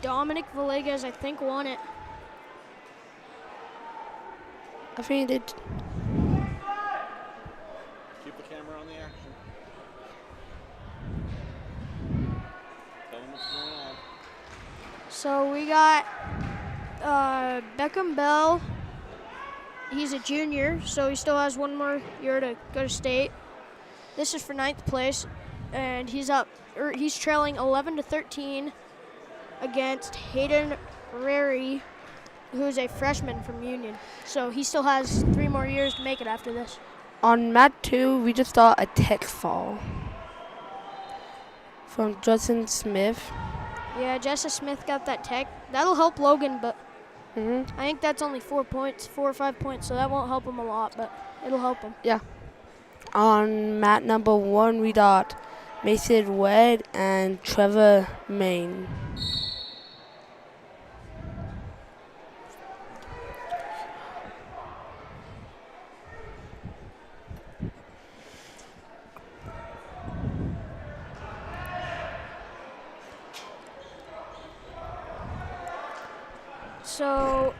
Dominic Villegas, I think, won it. I think he did. Keep the camera on the action. Tell them what's going on. So we got Beckham Bell. He's a junior, so he still has 1 more year to go to state. This is for 9th place, and he's trailing 11-13 against Hayden Rary, who's a freshman from Union. So he still has 3 more years to make it after this. On mat 2, we just saw a tech fall from Justin Smith. Yeah, Justice Smith got that tech. That'll help Logan, but I I think that's only 4 points, 4 or 5 points, so that won't help him a lot, but it'll help him. Yeah. On mat number 1, we got Mason Wed and Trevor Main. So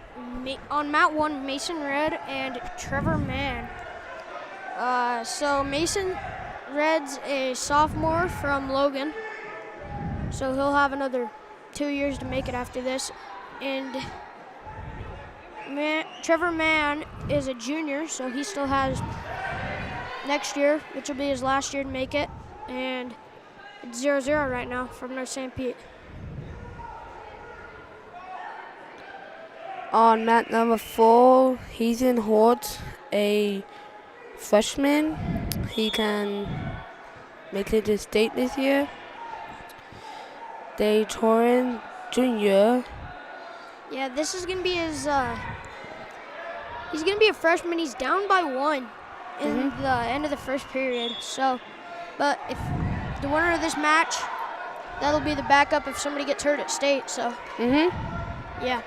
on mat 1, Mason Red and Trevor Mann. So Mason Red's a sophomore from Logan, so he'll have another 2 years to make it after this. And Trevor Mann is a junior, so he still has next year, which will be his last year to make it. And it's 0-0 right now from North St. Pete. On mat number 4, Heathen Hort, a freshman. He can make it to state this year. Daytoran Jr. Yeah, this is gonna be his. He's gonna be a freshman. He's down by 1 in the end of the first period. So, but if the winner of this match, that'll be the backup if somebody gets hurt at state. So, yeah.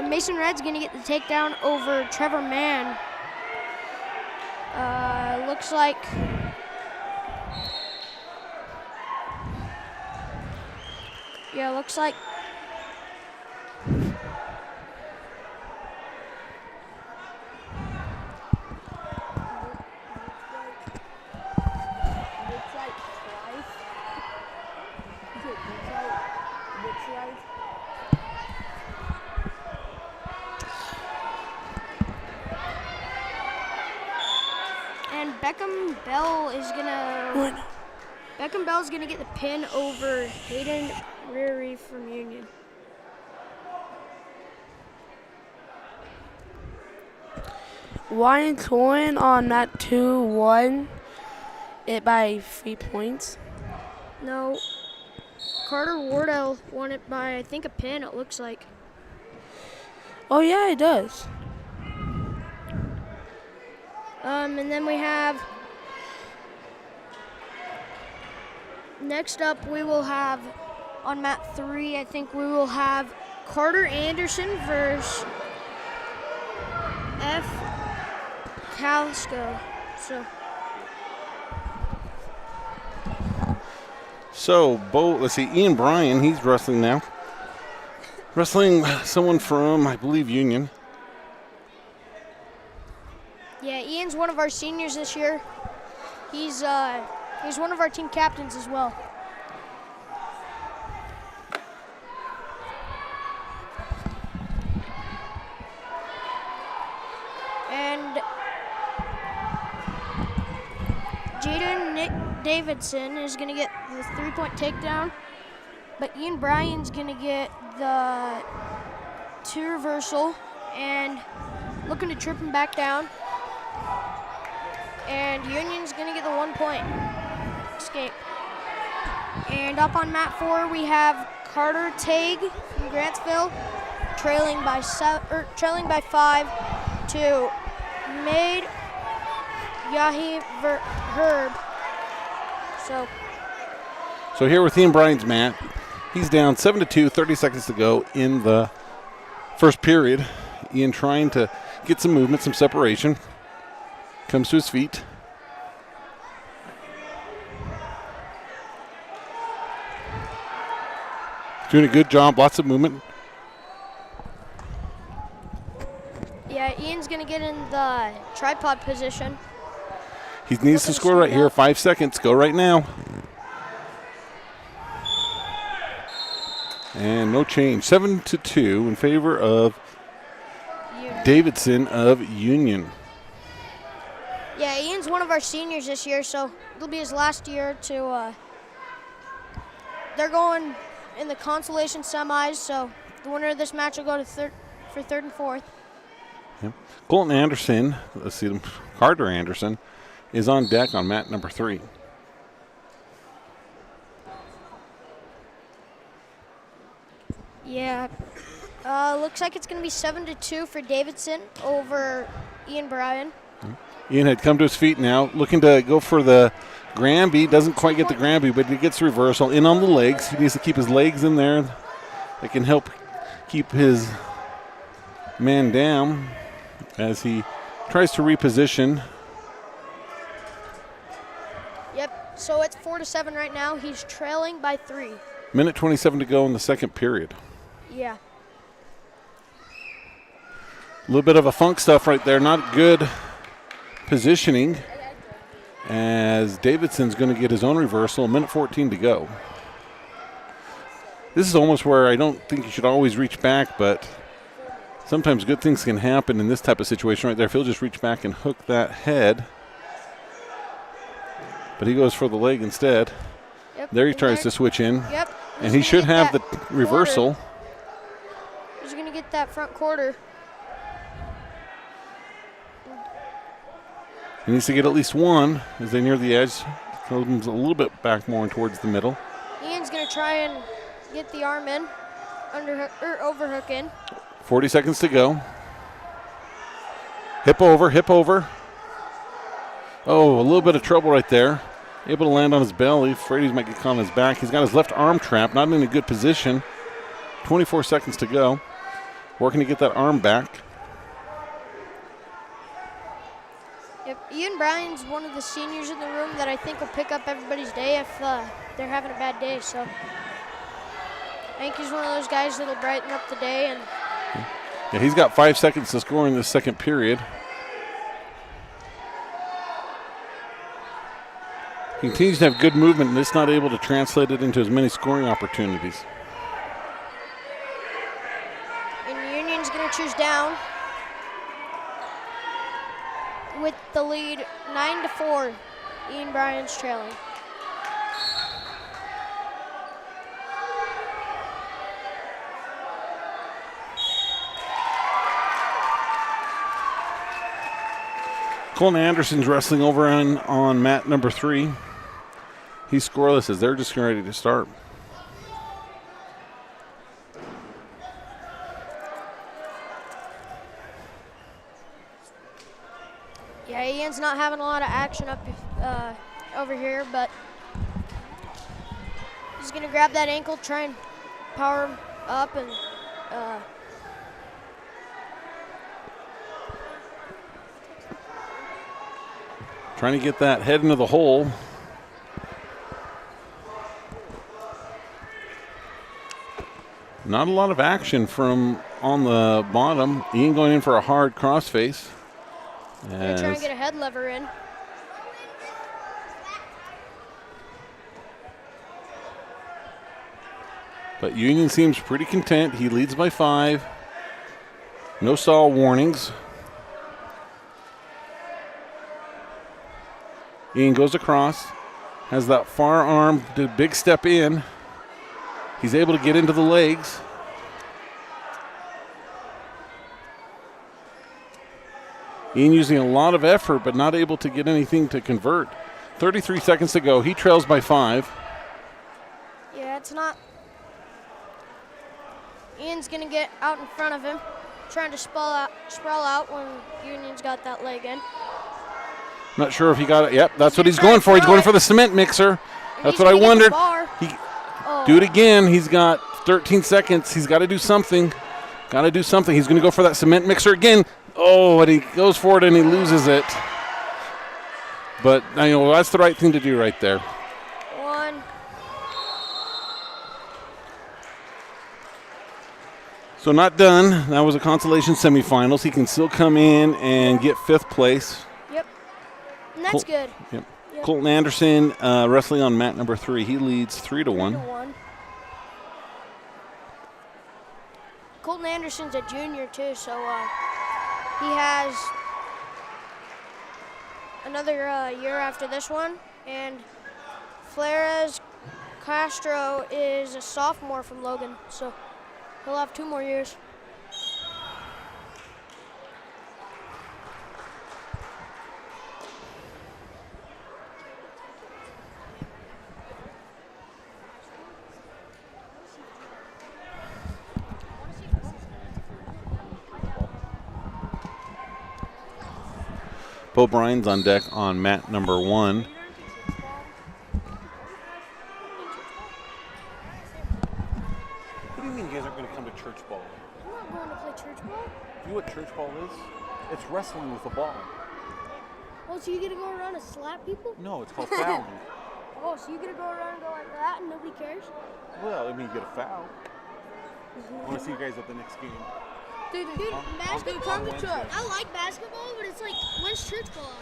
Mason Red's gonna get the takedown over Trevor Mann. Looks like. Yeah, looks like. And Beckham Bell's gonna get the pin over Hayden Rary from Union. Ryan Cohen on mat 2 won it by 3 points. No. Carter Wardell won it by, I think, a pin, it looks like. Oh yeah, it does. And then we have, next up we will have, on mat 3, I think we will have Carter Anderson versus F. Calisco. So, let's see, Ian Bryan, he's wrestling now. Wrestling someone from, I believe, Union. Yeah, Ian's one of our seniors this year. He's one of our team captains as well. And Jaden Davidson is going to get the 3-point takedown, but Ian Bryan's going to get the 2 reversal and looking to trip him back down. And Union's going to get the 1-point escape. And up on mat 4, we have Carter Tague from Grantsville trailing by 5 to Made Yahi Herb. So here with Ian Bryan's mat, he's down 7-2, 30 seconds to go in the first period. Ian trying to get some movement, some separation. Comes to his feet. Doing a good job, lots of movement. Yeah, Ian's going to get in the tripod position. He needs to score right here, 5 seconds, go right now. And no change, 7-2 in favor of Davidson of Union. Yeah, Ian's one of our seniors this year, so it'll be his last year to, they're going in the Consolation semis, so the winner of this match will go to for third and fourth. Yep. Colton Anderson, let's see, Carter Anderson is on deck on mat number 3. Yeah, looks like it's going to be 7-2 for Davidson over Ian Bryan. Ian had come to his feet now, looking to go for the Granby. Doesn't quite get the Granby, but he gets the reversal in on the legs. He needs to keep his legs in there. That can help keep his man down as he tries to reposition. Yep, so it's 4-7 right now. He's trailing by 3. Minute 27 to go in the second period. Yeah. A little bit of a funk stuff right there. Not good positioning as Davidson's going to get his own reversal. Minute 14 to go. This is almost where I don't think you should always reach back, but sometimes good things can happen in this type of situation right there. If he'll just reach back and hook that head. But he goes for the leg instead. Yep. There he tries to switch in. Yep. And he should have the reversal. He's going to get that front quarter. He needs to get at least one as they near the edge. Comes a little bit back more towards the middle. Ian's going to try and get the arm in, overhook in. 40 seconds to go. Hip over, hip over. Oh, a little bit of trouble right there. Able to land on his belly. Afraid he might get caught on his back. He's got his left arm trapped, not in a good position. 24 seconds to go. Working to get that arm back. Yep. Ian Bryan's one of the seniors in the room that I think will pick up everybody's day if they're having a bad day. So I think he's one of those guys that'll brighten up the day. And yeah, he's got 5 seconds to score in this second period. He continues to have good movement and is not able to translate it into as many scoring opportunities. And Union's going to choose down with the lead 9-4. Ian Bryan's trailing. Colton Anderson's wrestling over on mat number 3. He's scoreless as they're just ready to start. Yeah, Ian's not having a lot of action up over here, but he's going to grab that ankle, try and power him up, and trying to get that head into the hole. Not a lot of action from on the bottom. Ian going in for a hard crossface. going to try and get a head lever in. But Union seems pretty content. He leads by 5. No stall warnings. Ian goes across, has that far arm, did a big step in. He's able to get into the legs. Ian using a lot of effort, but not able to get anything to convert. 33 seconds to go. He trails by 5. Yeah, it's not. Ian's going to get out in front of him, trying to sprawl out when Union's got that leg in. Not sure if he got it. Yep, that's what he's going for. He's going for the cement mixer. That's what I wondered. Do it again. He's got 13 seconds. He's got to do something. Got to do something. He's going to go for that cement mixer again. Oh, and he goes for it and he loses it. But that's the right thing to do right there. 1. So not done. That was a consolation semifinals. He can still come in and get 5th place. Yep. And that's good. Yep. Colton Anderson wrestling on mat number 3. He leads 3-1. Colton Anderson's a junior too, so he has another year after this one. And Flores Castro is a sophomore from Logan, so he'll have 2 more years. Bo Bryan's on deck on mat number 1. What do you mean you guys aren't going to come to church ball? I'm not going to play church ball. You know what church ball is? It's wrestling with a ball. Oh, so you're going to go around and slap people? No, it's called fouling. Oh, so you're going to go around and go like that and nobody cares? Well, I mean, you get a foul. I want to see you guys at the next game. Dude, basketball, I like basketball, but it's like, when's church ball?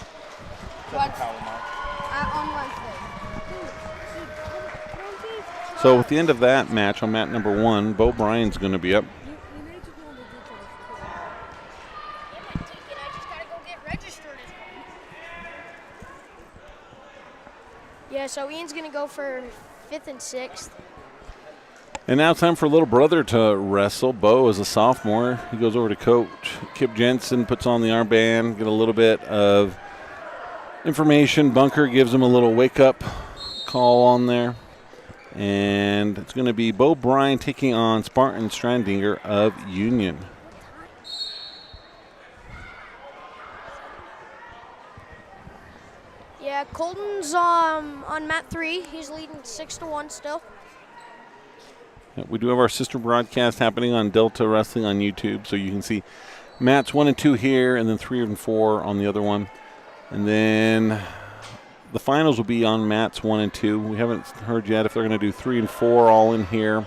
On Wednesday. So with the end of that match on mat number 1, Bo Bryan's going to be up. Yeah, so Ian's going to go for 5th and 6th. And now time for little brother to wrestle. Bo is a sophomore. He goes over to coach Kip Jensen, puts on the armband, get a little bit of information. Bunker gives him a little wake-up call on there. And it's going to be Bo Bryan taking on Spartan Strandinger of Union. Yeah, Colton's on mat 3. He's leading 6-1 still. We do have our sister broadcast happening on Delta Wrestling on YouTube, so you can see mats 1 and 2 here, and then 3 and 4 on the other one. And then the finals will be on mats 1 and 2. We haven't heard yet if they're going to do 3 and 4 all in here,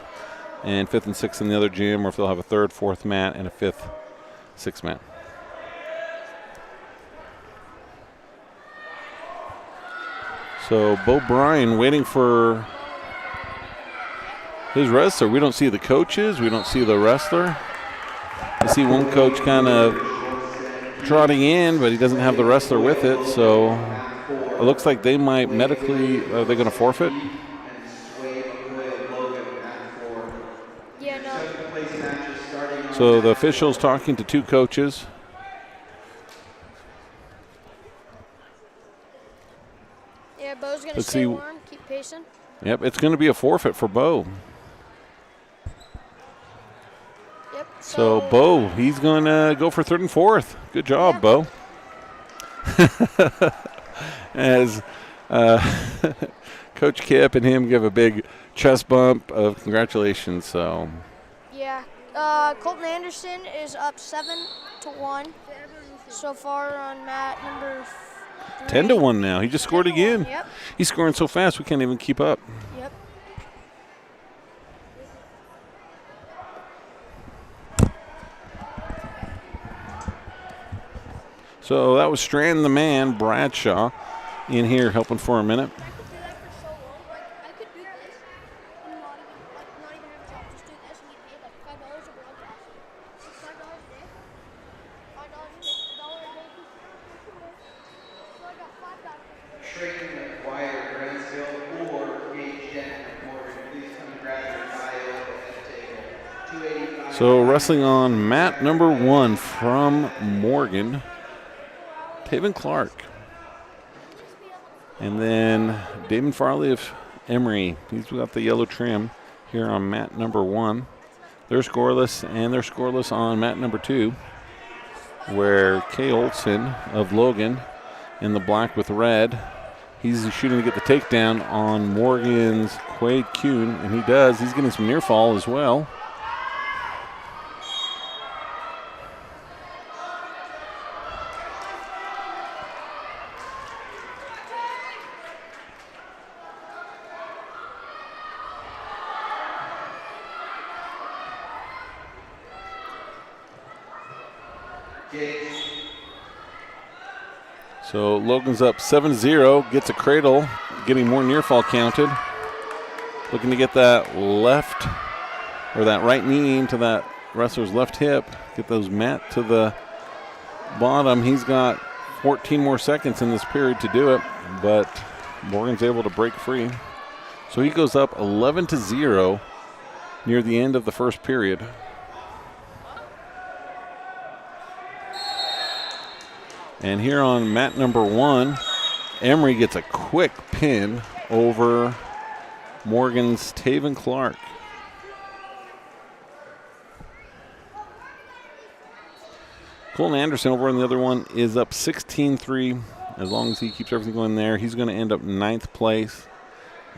and 5th and 6th in the other gym, or if they'll have a 3rd, 4th mat, and a 5th, 6th mat. So Bo Bryan waiting for his wrestler. We don't see the coaches. We don't see the wrestler. I see one coach kind of trotting in, but he doesn't have the wrestler with it. So it looks like they might medically, are they going to forfeit? Yeah, no. So the official's talking to 2 coaches. gonna Let's stay see. warm, keep pacing. Yep, it's going to be a forfeit for Bo. Yep. So Bo, he's going to go for 3rd and 4th. Good job, Bo. As Coach Kip and him give a big chest bump of congratulations. So yeah, Colton Anderson is up 7-1 so far on mat number 3. 10-1 now. He just scored again. Yep. He's scoring so fast we can't even keep up. Yep. So that was Strand the man, Bradshaw, in here helping for a minute. So wrestling on mat number 1 from Morgan, Taven Clark. And then Damon Farley of Emory. He's got the yellow trim here on mat number 1. They're scoreless, and they're scoreless on mat number 2, where Kay Olson of Logan in the black with red. He's shooting to get the takedown on Morgan's Quade Kuhn, and he does. He's getting some near fall as well. So Logan's up 7-0, gets a cradle, getting more near fall counted. Looking to get that left, or that right knee into that wrestler's left hip, get those mat to the bottom. He's got 14 more seconds in this period to do it, but Morgan's able to break free. So he goes up 11-0 near the end of the first period. And here on mat number 1, Emory gets a quick pin over Morgan's Taven Clark. Colton Anderson over on the other one is up 16-3. As long as he keeps everything going there, he's going to end up 9th place.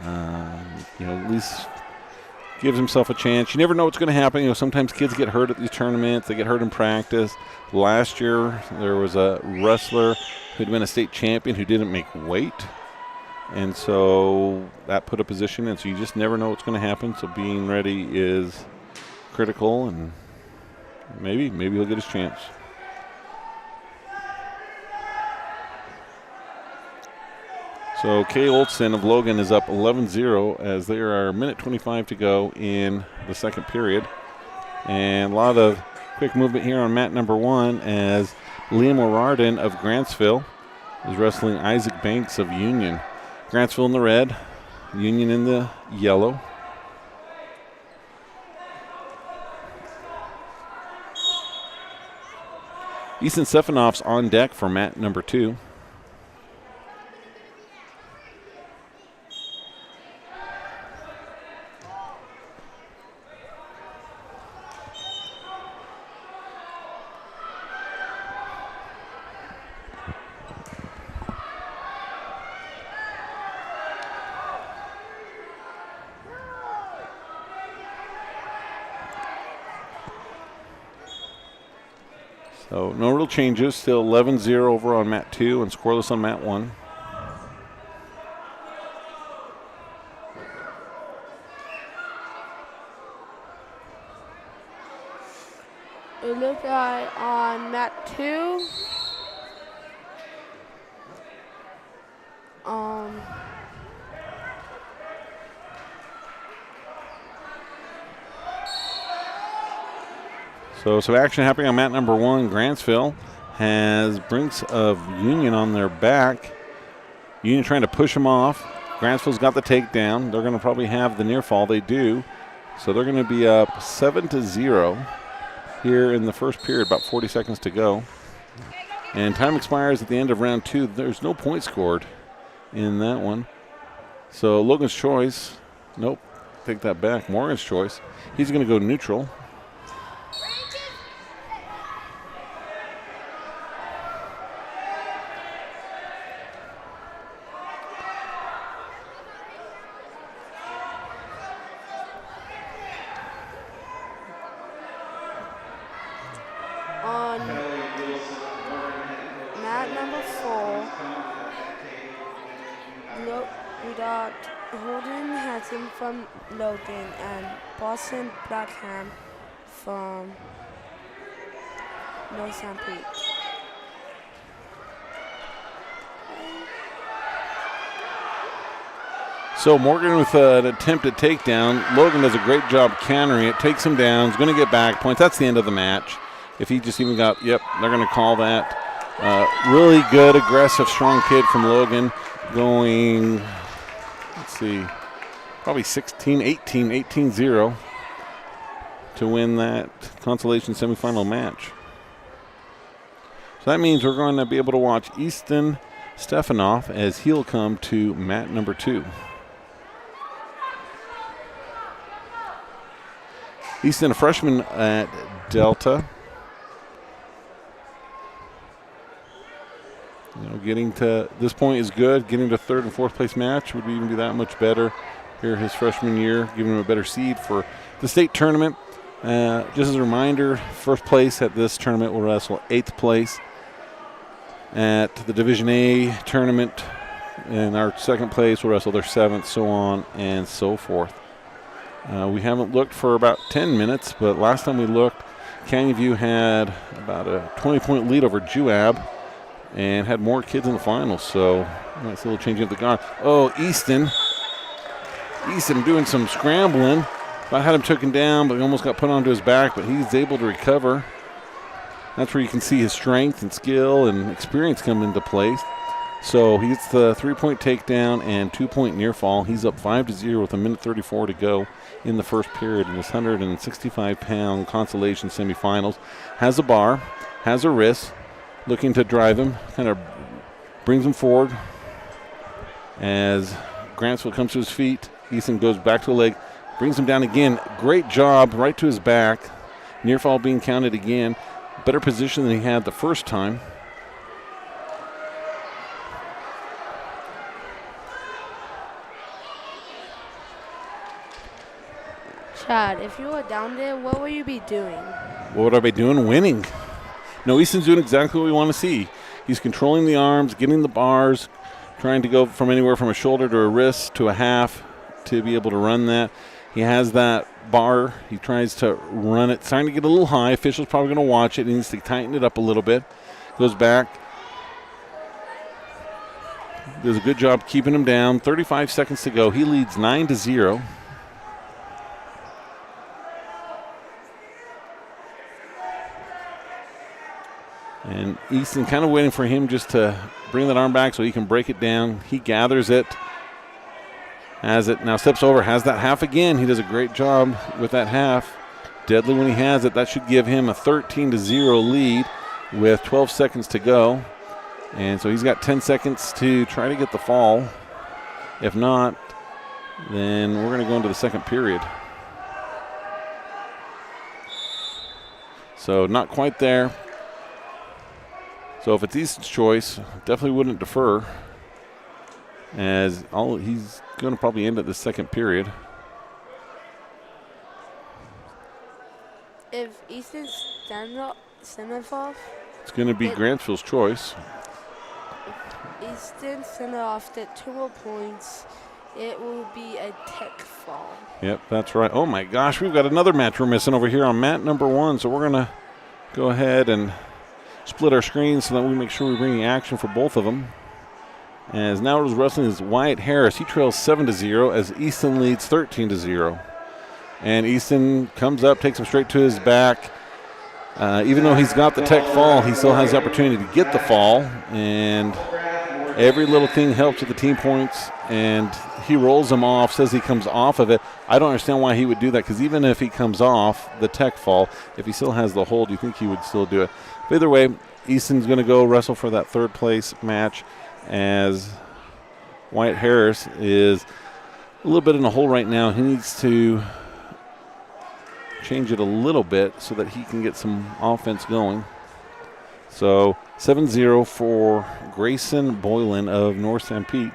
At least gives himself a chance. You never know what's going to happen. Sometimes kids get hurt at these tournaments. They get hurt in practice. Last year, there was a wrestler who'd been a state champion who didn't make weight. And so that put a position in. So you just never know what's going to happen. So being ready is critical, and maybe he'll get his chance. So Kay Olson of Logan is up 11-0 as there are a minute 25 to go in the second period. And a lot of quick movement here on mat number 1 as Liam O'Riordan of Grantsville is wrestling Isaac Banks of Union. Grantsville in the red, Union in the yellow. Easton Stefanoff's on deck for mat number 2. So no real changes, still 11-0 over on mat 2 and scoreless on mat 1. It looks like on mat 2, So some action happening on mat number 1. Grantsville has Brinks of Union on their back. Union trying to push them off. Grantsville's got the takedown. They're going to probably have the near fall. They do. So they're going to be up 7-0 here in the first period, about 40 seconds to go. And time expires at the end of round 2. There's no point scored in that one. So Logan's choice. Nope. Take that back. Morgan's choice. He's going to go neutral. On mat number 4, we got Holden Hanson from Logan and Boston Blackham from North St. Pete. So Morgan with an attempted takedown. Logan does a great job countering it, takes him down, is going to get back points. That's the end of the match. If he just even got, yep, they're going to call that. Really good, aggressive, strong kid from Logan going, let's see, probably 18-0 to win that consolation semifinal match. So that means we're going to be able to watch Easton Stefanoff as he'll come to mat number 2. Easton, a freshman at Delta. You know, getting to this point is good. Getting to 3rd and 4th place match would even be that much better here his freshman year, giving him a better seed for the state tournament. Just as a reminder, 1st place at this tournament will wrestle 8th place at the Division A tournament, and our 2nd place will wrestle their 7th, so on and so forth. We haven't looked for about 10 minutes, but last time we looked, Canyon View had about a 20-point lead over Juab and had more kids in the finals, so might see a little change of the guard. Oh, Easton doing some scrambling. About had him taken down, but he almost got put onto his back, but he's able to recover. That's where you can see his strength and skill and experience come into place. So he gets the 3-point takedown and 2-point near fall. He's up 5-0 with 1:34 to go in the first period in this 165-pound consolation semifinals. Has a bar, has a wrist, looking to drive him, kind of brings him forward. As Grantsville comes to his feet, Easton goes back to the leg, brings him down again. Great job, right to his back. Near fall being counted again. Better position than he had the first time. Chad, if you were down there, what would you be doing? What would I be doing? Winning. No, Easton's doing exactly what we want to see. He's controlling the arms, getting the bars, trying to go from anywhere from a shoulder to a wrist to a half to be able to run that. He has that bar. He tries to run it. It's starting to get a little high. Official's probably going to watch it. He needs to tighten it up a little bit. Goes back. Does a good job keeping him down. 35 seconds to go. He leads 9-0. And Easton kind of waiting for him just to bring that arm back so he can break it down. He gathers it. Has it, now steps over, has that half again. He does a great job with that half. Deadly when he has it. That should give him a 13-0 lead with 12 seconds to go. And so he's got 10 seconds to try to get the fall. If not, then we're going to go into the second period. So not quite there. So if it's Easton's choice, definitely wouldn't defer, as he's going to probably end at the second period. If Easton send off, It's going to be Grantsville's choice. if Easton send off the 2 more points, it will be a tech fall. Yep, that's right. Oh my gosh, we've got another match we're missing over here on mat number 1. So we're going to go ahead and split our screens so that we make sure we bring action for both of them. As now it is wrestling is Wyatt Harris. He trails 7-0 as Easton leads 13-0. And Easton comes up, takes him straight to his back. Even though he's got the tech fall, he still has the opportunity to get the fall. And every little thing helps with the team points. And he rolls him off, says he comes off of it. I don't understand why he would do that, because even if he comes off the tech fall, if he still has the hold, you think he would still do it. But either way, Easton's going to go wrestle for that 3rd place match as Wyatt Harris is a little bit in a hole right now. He needs to change it a little bit so that he can get some offense going. So 7-0 for Grayson Boylan of North St. Pete.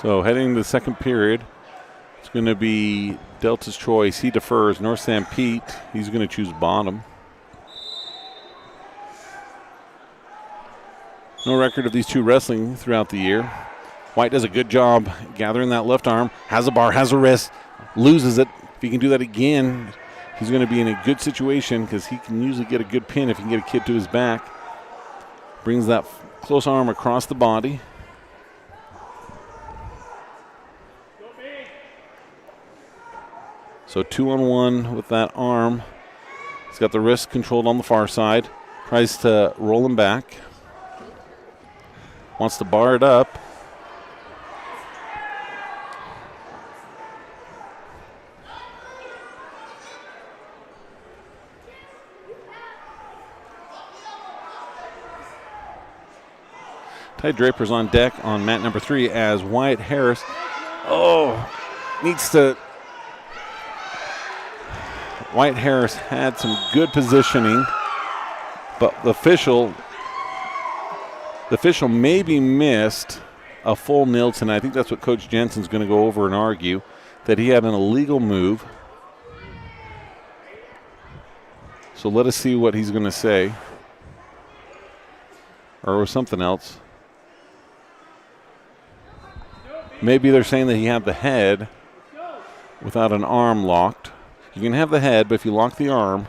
So heading to the second period, it's going to be Delta's choice. He defers. North St. Pete, he's going to choose bottom. No record of these two wrestling throughout the year. White does a good job gathering that left arm, has a bar, has a wrist, loses it. If he can do that again, he's going to be in a good situation because he can usually get a good pin if he can get a kid to his back. Brings that close arm across the body. So 2-on-1 with that arm. He's got the wrist controlled on the far side. Tries to roll him back. Wants to bar it up. Ty Draper's on deck on mat number 3 as Wyatt Harris, needs to. Wyatt Harris had some good positioning, but the official maybe missed a full nil tonight. I think that's what Coach Jensen's going to go over and argue, that he had an illegal move. So let us see what he's going to say. Or something else. Maybe they're saying that he had the head without an arm locked. You can have the head, but if you lock the arm,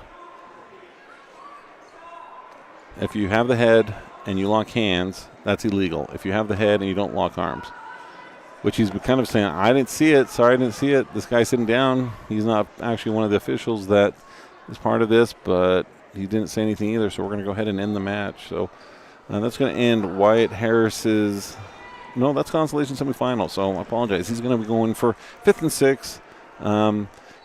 if you have the head and you lock hands, that's illegal. If you have the head and you don't lock arms, which he's kind of saying, I didn't see it. Sorry, I didn't see it. This guy's sitting down. He's not actually one of the officials that is part of this, but he didn't say anything either, so we're going to go ahead and end the match. So that's going to end Wyatt Harris's. No, that's Consolation semifinal, so I apologize. He's going to be going for 5th and 6.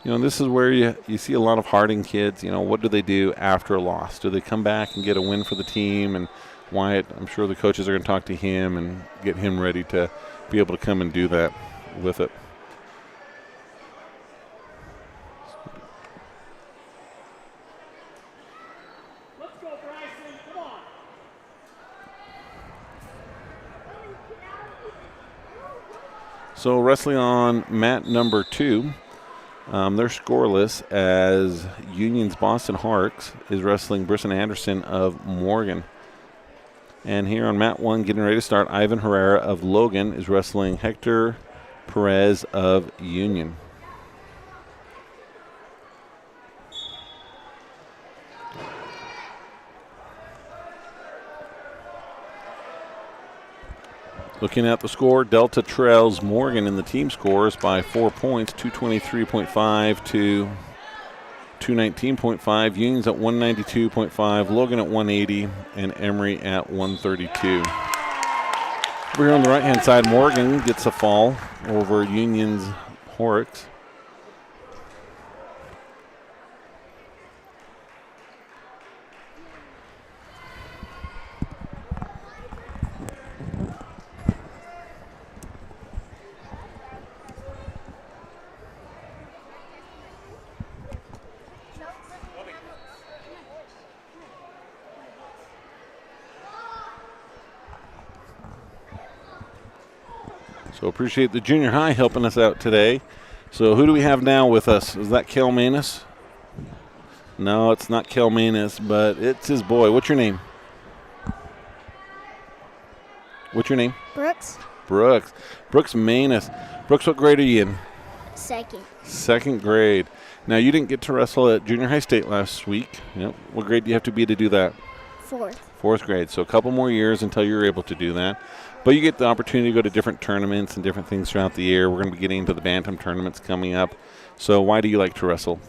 This is where you see a lot of Harding kids. What do they do after a loss? Do they come back and get a win for the team? And Wyatt, I'm sure the coaches are going to talk to him and get him ready to be able to come and do that with it. Let's go, Bryson. Come on. So wrestling on mat number 2. They're scoreless as Union's Boston Harks is wrestling Brisson Anderson of Morgan. And here on mat 1, getting ready to start, Ivan Herrera of Logan is wrestling Hector Perez of Union. Looking at the score, Delta trails Morgan in the team scores by 4 points, 223.5 to 219.5. Union's at 192.5, Logan at 180, and Emory at 132. Over here on the right-hand side, Morgan gets a fall over Union's Horrocks. So appreciate the junior high helping us out today. So who do we have now with us? Is that Kel Manus? No, it's not Kel Manus, but it's his boy. What's your name? What's your name? Brooks. Brooks. Brooks Manus. Brooks, what grade are you in? Second. Second grade. Now, you didn't get to wrestle at junior high state last week. Yep. What grade do you have to be to do that? Fourth. Fourth grade. So a couple more years until you're able to do that. But you get the opportunity to go to different tournaments and different things throughout the year. We're going to be getting into the Bantam tournaments coming up. So why do you like to wrestle?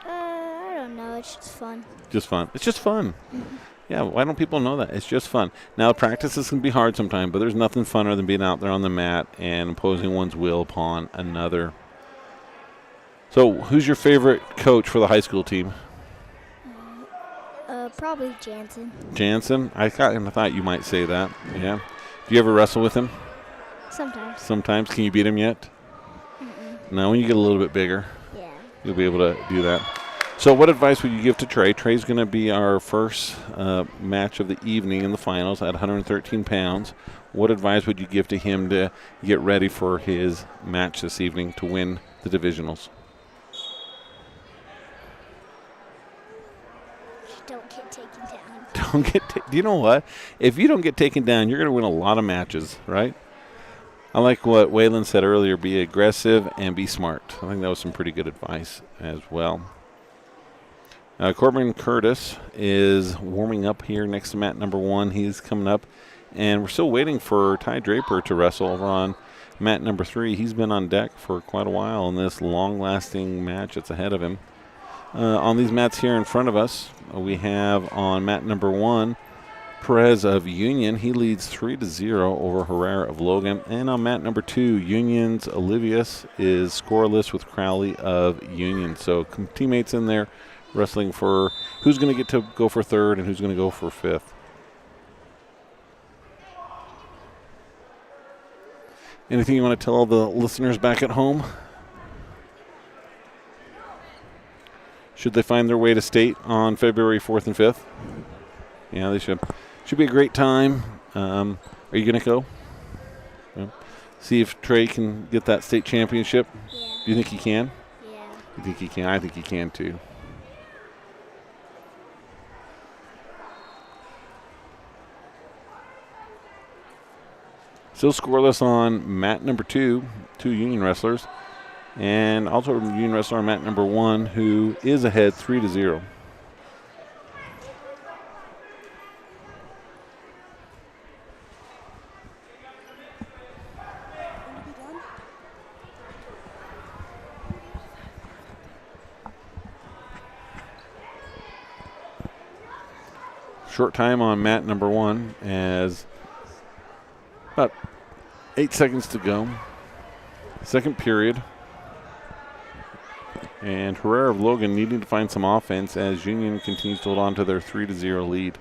I don't know. It's just fun. Just fun. It's just fun. Mm-hmm. Yeah, why don't people know that? It's just fun. Now, practices can be hard sometimes, but there's nothing funner than being out there on the mat and imposing one's will upon another. So, who's your favorite coach for the high school team? Probably Jansen. Jansen? I thought you might say that. Yeah. Do you ever wrestle with him? Sometimes. Sometimes. Can you beat him yet? No, when you get a little bit bigger, Yeah. you'll be able to do that. So what advice would you give to Trey? Trey's going to be our first match of the evening in the finals at 113 pounds. What advice would you give to him to get ready for his match this evening to win the divisionals? Don't get taken down. Don't get do you know what? If you don't get taken down, you're going to win a lot of matches, right? I like what Waylon said earlier, be aggressive and be smart. I think that was some pretty good advice as well. Corbin Curtis is warming up here next to mat number 1. He's coming up, and we're still waiting for Ty Draper to wrestle over on mat number 3. He's been on deck for quite a while in this long-lasting match that's ahead of him. On these mats here in front of us, we have on mat number 1, Perez of Union. He leads 3-0 over Herrera of Logan. And on mat number 2, Union's Olivius is scoreless with Crowley of Union. So teammates in there wrestling for who's going to get to go for 3rd and who's going to go for 5th. Anything you want to tell all the listeners back at home? Should they find their way to state on February 4th and 5th? Yeah, they should. Should be a great time. Are you going to go? Yeah. See if Trey can get that state championship? Yeah. Do you think he can? Yeah. You think he can? I think he can too. Still scoreless on mat number 2, 2 Union wrestlers. And also a Union wrestler on mat number 1 who is ahead 3-0. Short time on mat number 1 as about 8 seconds to go. Second period. And Herrera of Logan needing to find some offense as Union continues to hold on to their 3-0 lead.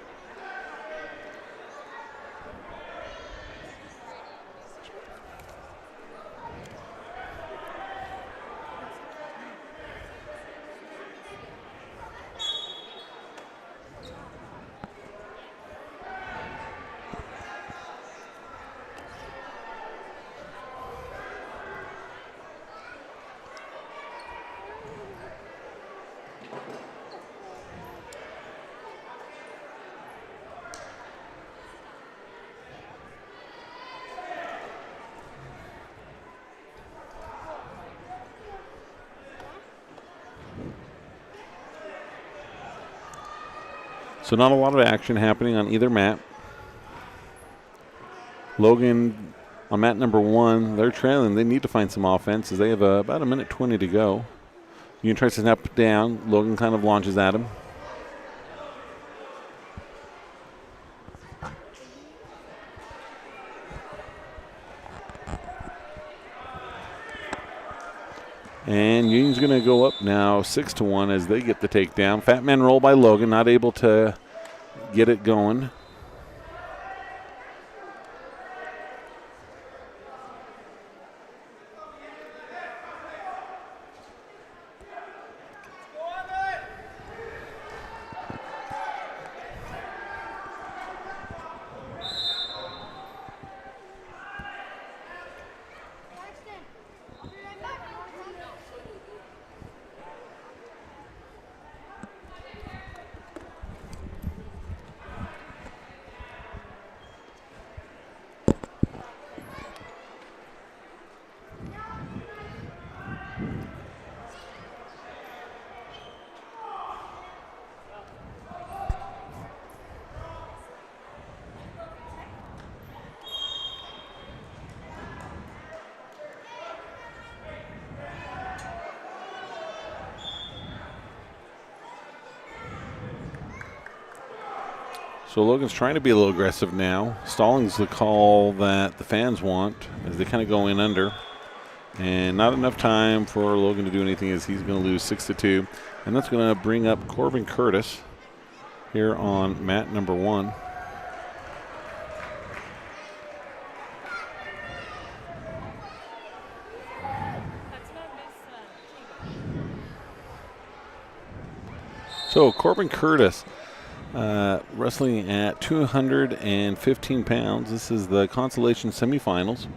So not a lot of action happening on either mat. Logan on mat number 1, they're trailing. They need to find some offense as they have about 1:20 to go. Union tries to snap down. Logan kind of launches at him. And Union's going to go up now 6-1 as they get the takedown. Fat man roll by Logan, not able to get it going. So Logan's trying to be a little aggressive now. Stalling's the call that the fans want as they kind of go in under. And not enough time for Logan to do anything as he's going to lose 6-2. And that's going to bring up Corbin Curtis here on mat number 1. So Corbin Curtis wrestling at 215 pounds. This is the Consolation semifinals.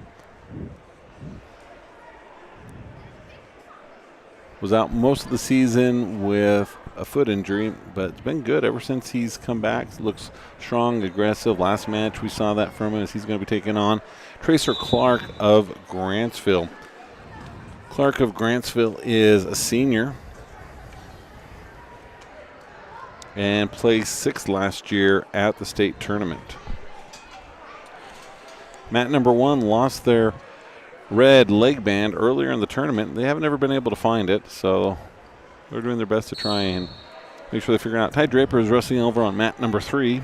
Was out most of the season with a foot injury, but it's been good ever since he's come back. Looks strong, aggressive. Last match we saw that from him as he's going to be taking on Tracer Clark of Grantsville. Clark of Grantsville is a senior and placed 6th last year at the state tournament. Mat number 1 lost their red leg band earlier in the tournament. They haven't ever been able to find it, so they're doing their best to try and make sure they figure it out. Ty Draper is wrestling over on mat number 3,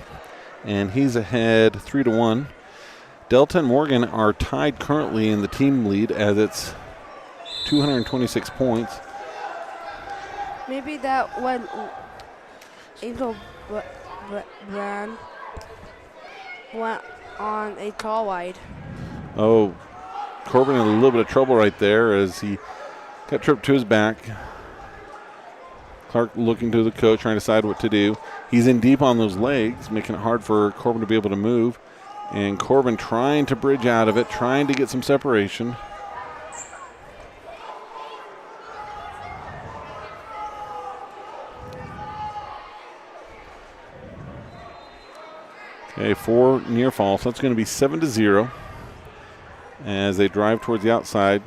and he's ahead 3-1. Delta and Morgan are tied currently in the team lead as it's 226 points. Maybe that when Angel Brand went on a tall wide. Oh, Corbin in a little bit of trouble right there as he got tripped to his back. Clark looking to the coach, trying to decide what to do. He's in deep on those legs, making it hard for Corbin to be able to move. And Corbin trying to bridge out of it, trying to get some separation. Okay, 4 near falls. So that's going to be 7-0 as they drive towards the outside.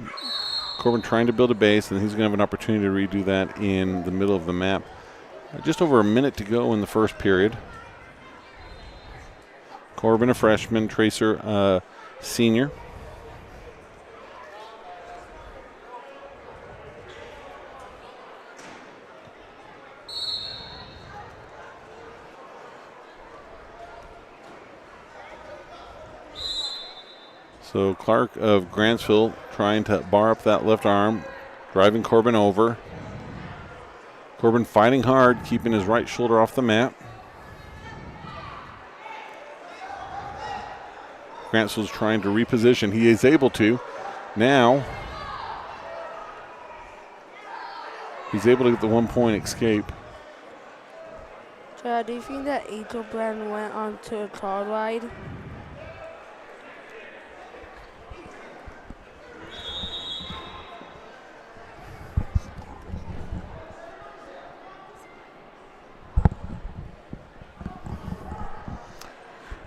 Corbin trying to build a base, and he's going to have an opportunity to redo that in the middle of the map. Just over a minute to go in the first period. Corbin, a freshman, Tracer, senior. So Clark of Grantsville trying to bar up that left arm, driving Corbin over. Corbin fighting hard, keeping his right shoulder off the mat. Grantsville's trying to reposition. He is able to. Now, he's able to get the 1-point escape. Chad, do you think that Angel Brand went on to a tall wide?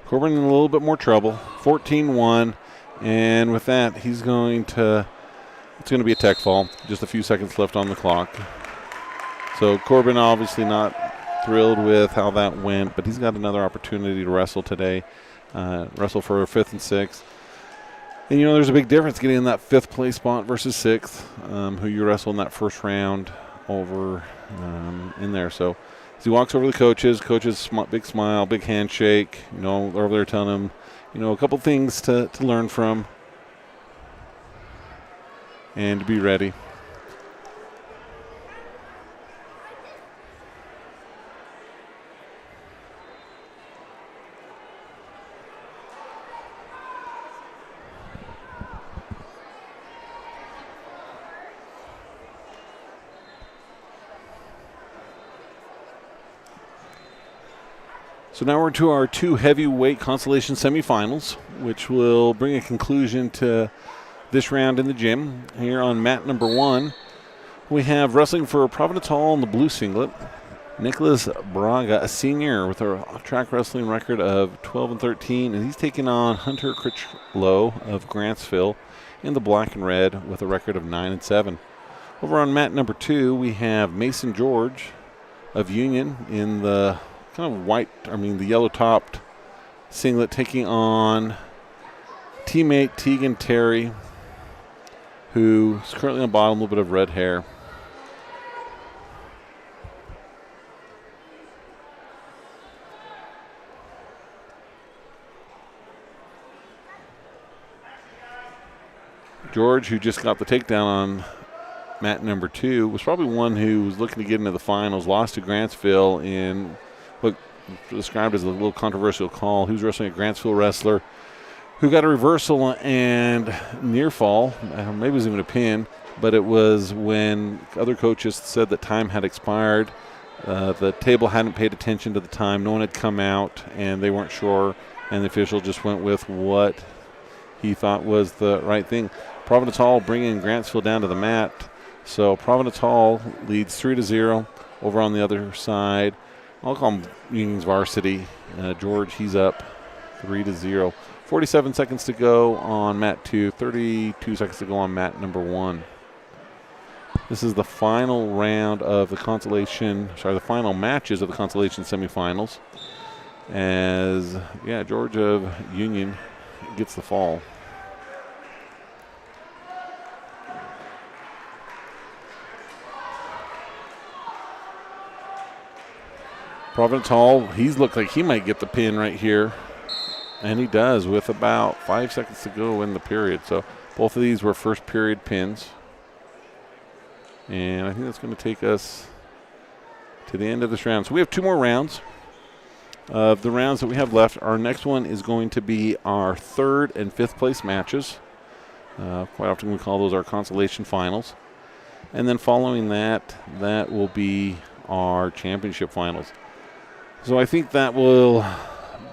Corbin in a little bit more trouble. 14-1, and with that, it's going to be a tech fall. Just a few seconds left on the clock. So Corbin obviously not thrilled with how that went, but he's got another opportunity to wrestle today. Wrestle for 5th and 6th. And you know, there's a big difference getting in that 5th place spot versus 6th, who you wrestle in that first round over in there. So as he walks over to the coaches, big smile, big handshake. You know, they're over there telling him, you know, a couple things to learn from and to be ready. So now we're to our 2 heavyweight Consolation semifinals, which will bring a conclusion to this round in the gym. Here on mat number 1, we have wrestling for Providence Hall in the blue singlet, Nicholas Braga, a senior with a track wrestling record of 12-13, and he's taking on Hunter Critchlow of Grantsville in the black and red with a record of 9-7. Over on mat number 2, we have Mason George of Union in the the yellow-topped singlet, taking on teammate Tegan Terry, who's currently on the bottom, a little bit of red hair. George, who just got the takedown on mat number 2, was probably one who was looking to get into the finals, lost to Grantsville in what was described as a little controversial call. He was wrestling a Grantsville wrestler who got a reversal and near fall. Maybe it was even a pin, but it was when other coaches said that time had expired. The table hadn't paid attention to the time. No one had come out, and they weren't sure, and the official just went with what he thought was the right thing. Providence Hall bringing Grantsville down to the mat. So Providence Hall leads 3-0 over on the other side. I'll call him Union's varsity. George, he's up 3-0. 47 seconds to go on mat 2, 32 seconds to go on mat number 1. This is the final round of the the final matches of the Consolation semifinals. As, George of Union gets the fall. Providence Hall, he's looked like he might get the pin right here. And he does with about 5 seconds to go in the period. So both of these were first period pins. And I think that's going to take us to the end of this round. So we have 2 more rounds. Of the rounds that we have left, our next one is going to be our 3rd and 5th place matches. Quite often we call those our consolation finals. And then following that, that will be our championship finals. So I think that will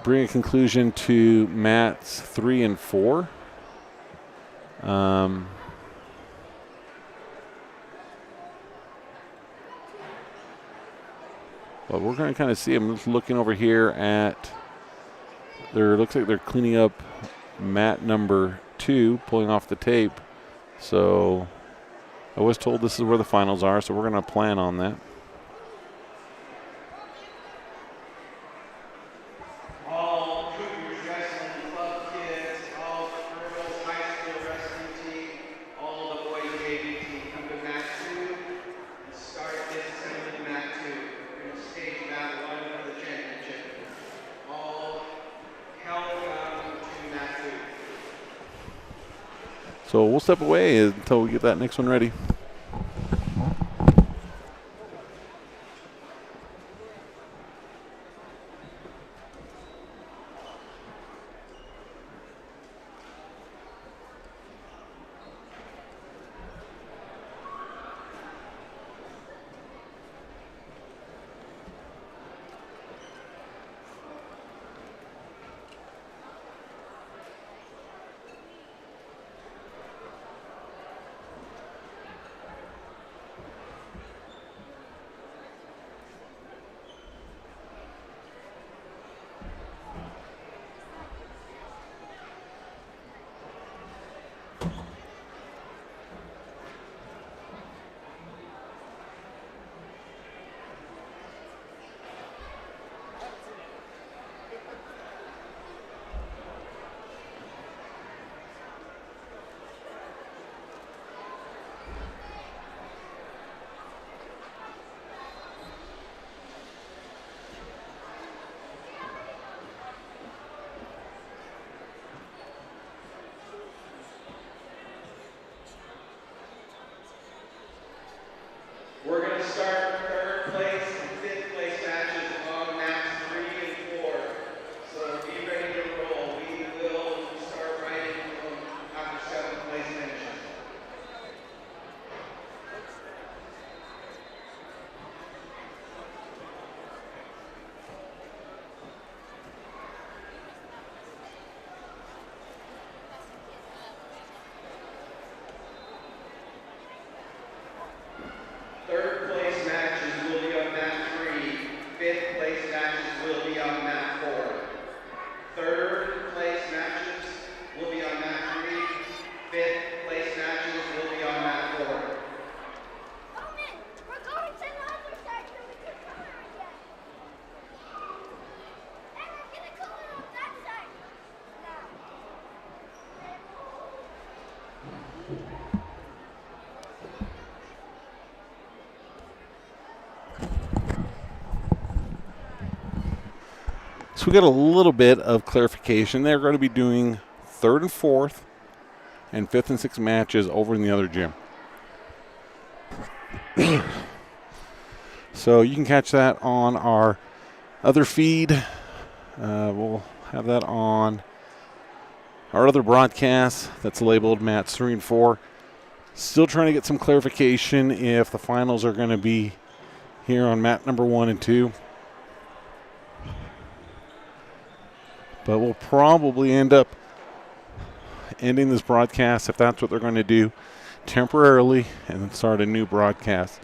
bring a conclusion to mats 3 and 4. But we're going to kind of see them. Looking over here at looks like they're cleaning up mat number 2, pulling off the tape. So I was told this is where the finals are, so we're going to plan on that. All Cougars Wrestling Club kids, all the girls high school wrestling team, all the boys JV team come to mat 2 and start this mat 2. We're going to stage mat 1 for the championship. All welcome to mat 2. So we'll step away until we get that next one ready. We're going to start 3rd place and 5th place matches on mats 3 and 4. So be ready to roll. We will start writing after 7th place finishes. Third place matches will be on mat 3. 5th place matches will be on mat 4. Third place matches will be on mat 3. 5th place matches will be on mat 4. Omen, we're going to the other side so we can color again. And we're going to color on that side now. So we got a little bit of clarification. They're going to be doing 3rd and 4th and 5th and 6th matches over in the other gym. So you can catch that on our other feed. We'll have that on our other broadcast that's labeled Mats 3 and 4. Still trying to get some clarification if the finals are going to be here on mat number 1 and 2. But we'll probably end up ending this broadcast, if that's what they're going to do, temporarily, and then start a new broadcast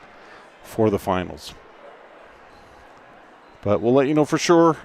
for the finals. But we'll let you know for sure.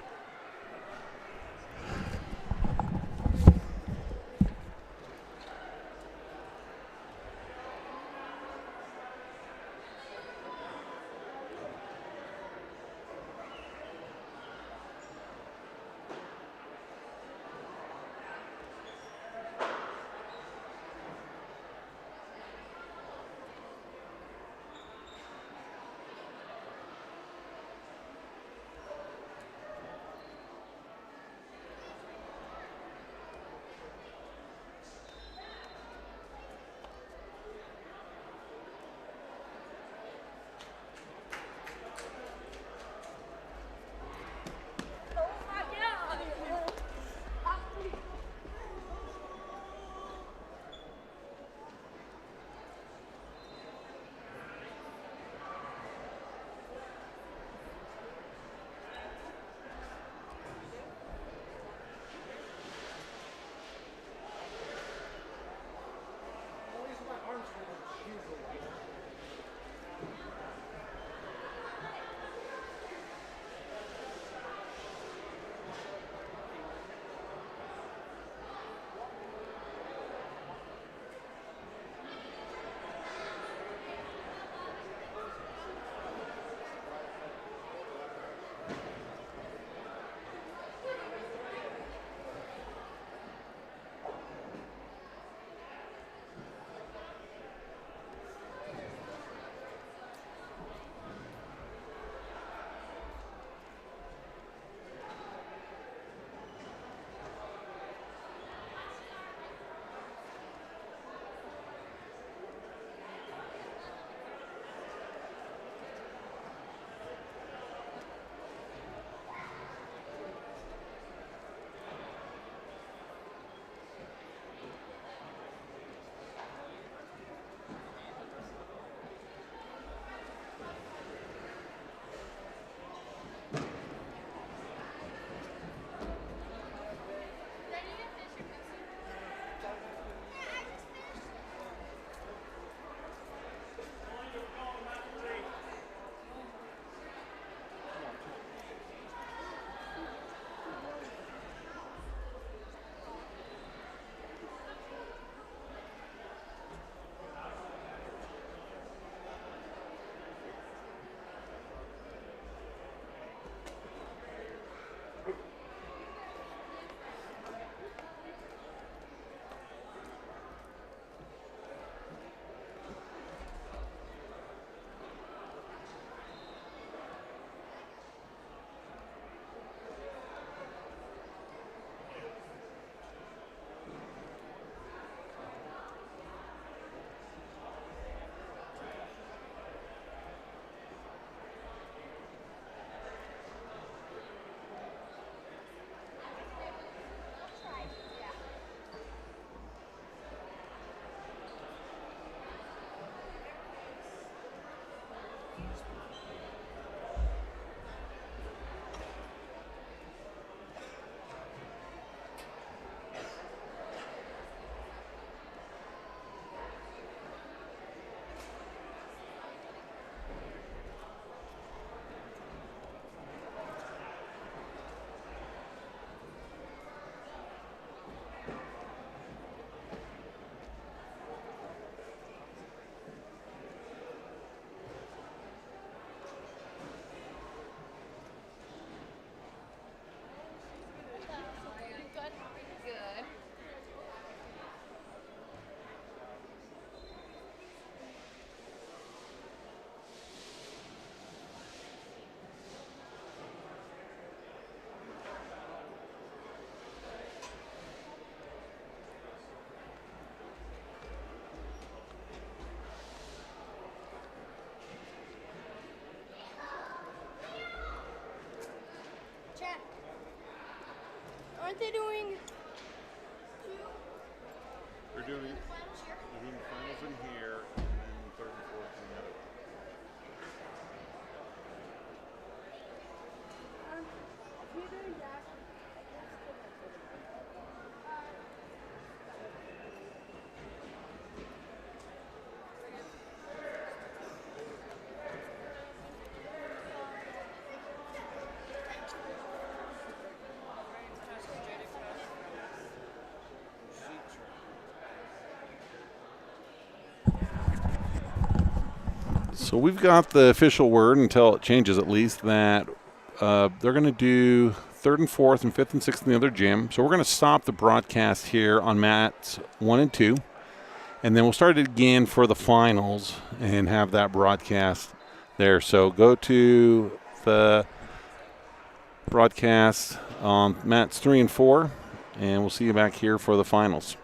Aren't they doing? They're doing the finals in here, and then third and fourth in the other. So we've got the official word, until it changes at least, that they're going to do third and fourth and fifth and sixth in the other gym. So we're going to stop the broadcast here on mats 1 and 2, and then we'll start it again for the finals and have that broadcast there. So go to the broadcast on mats 3 and 4, and we'll see you back here for the finals.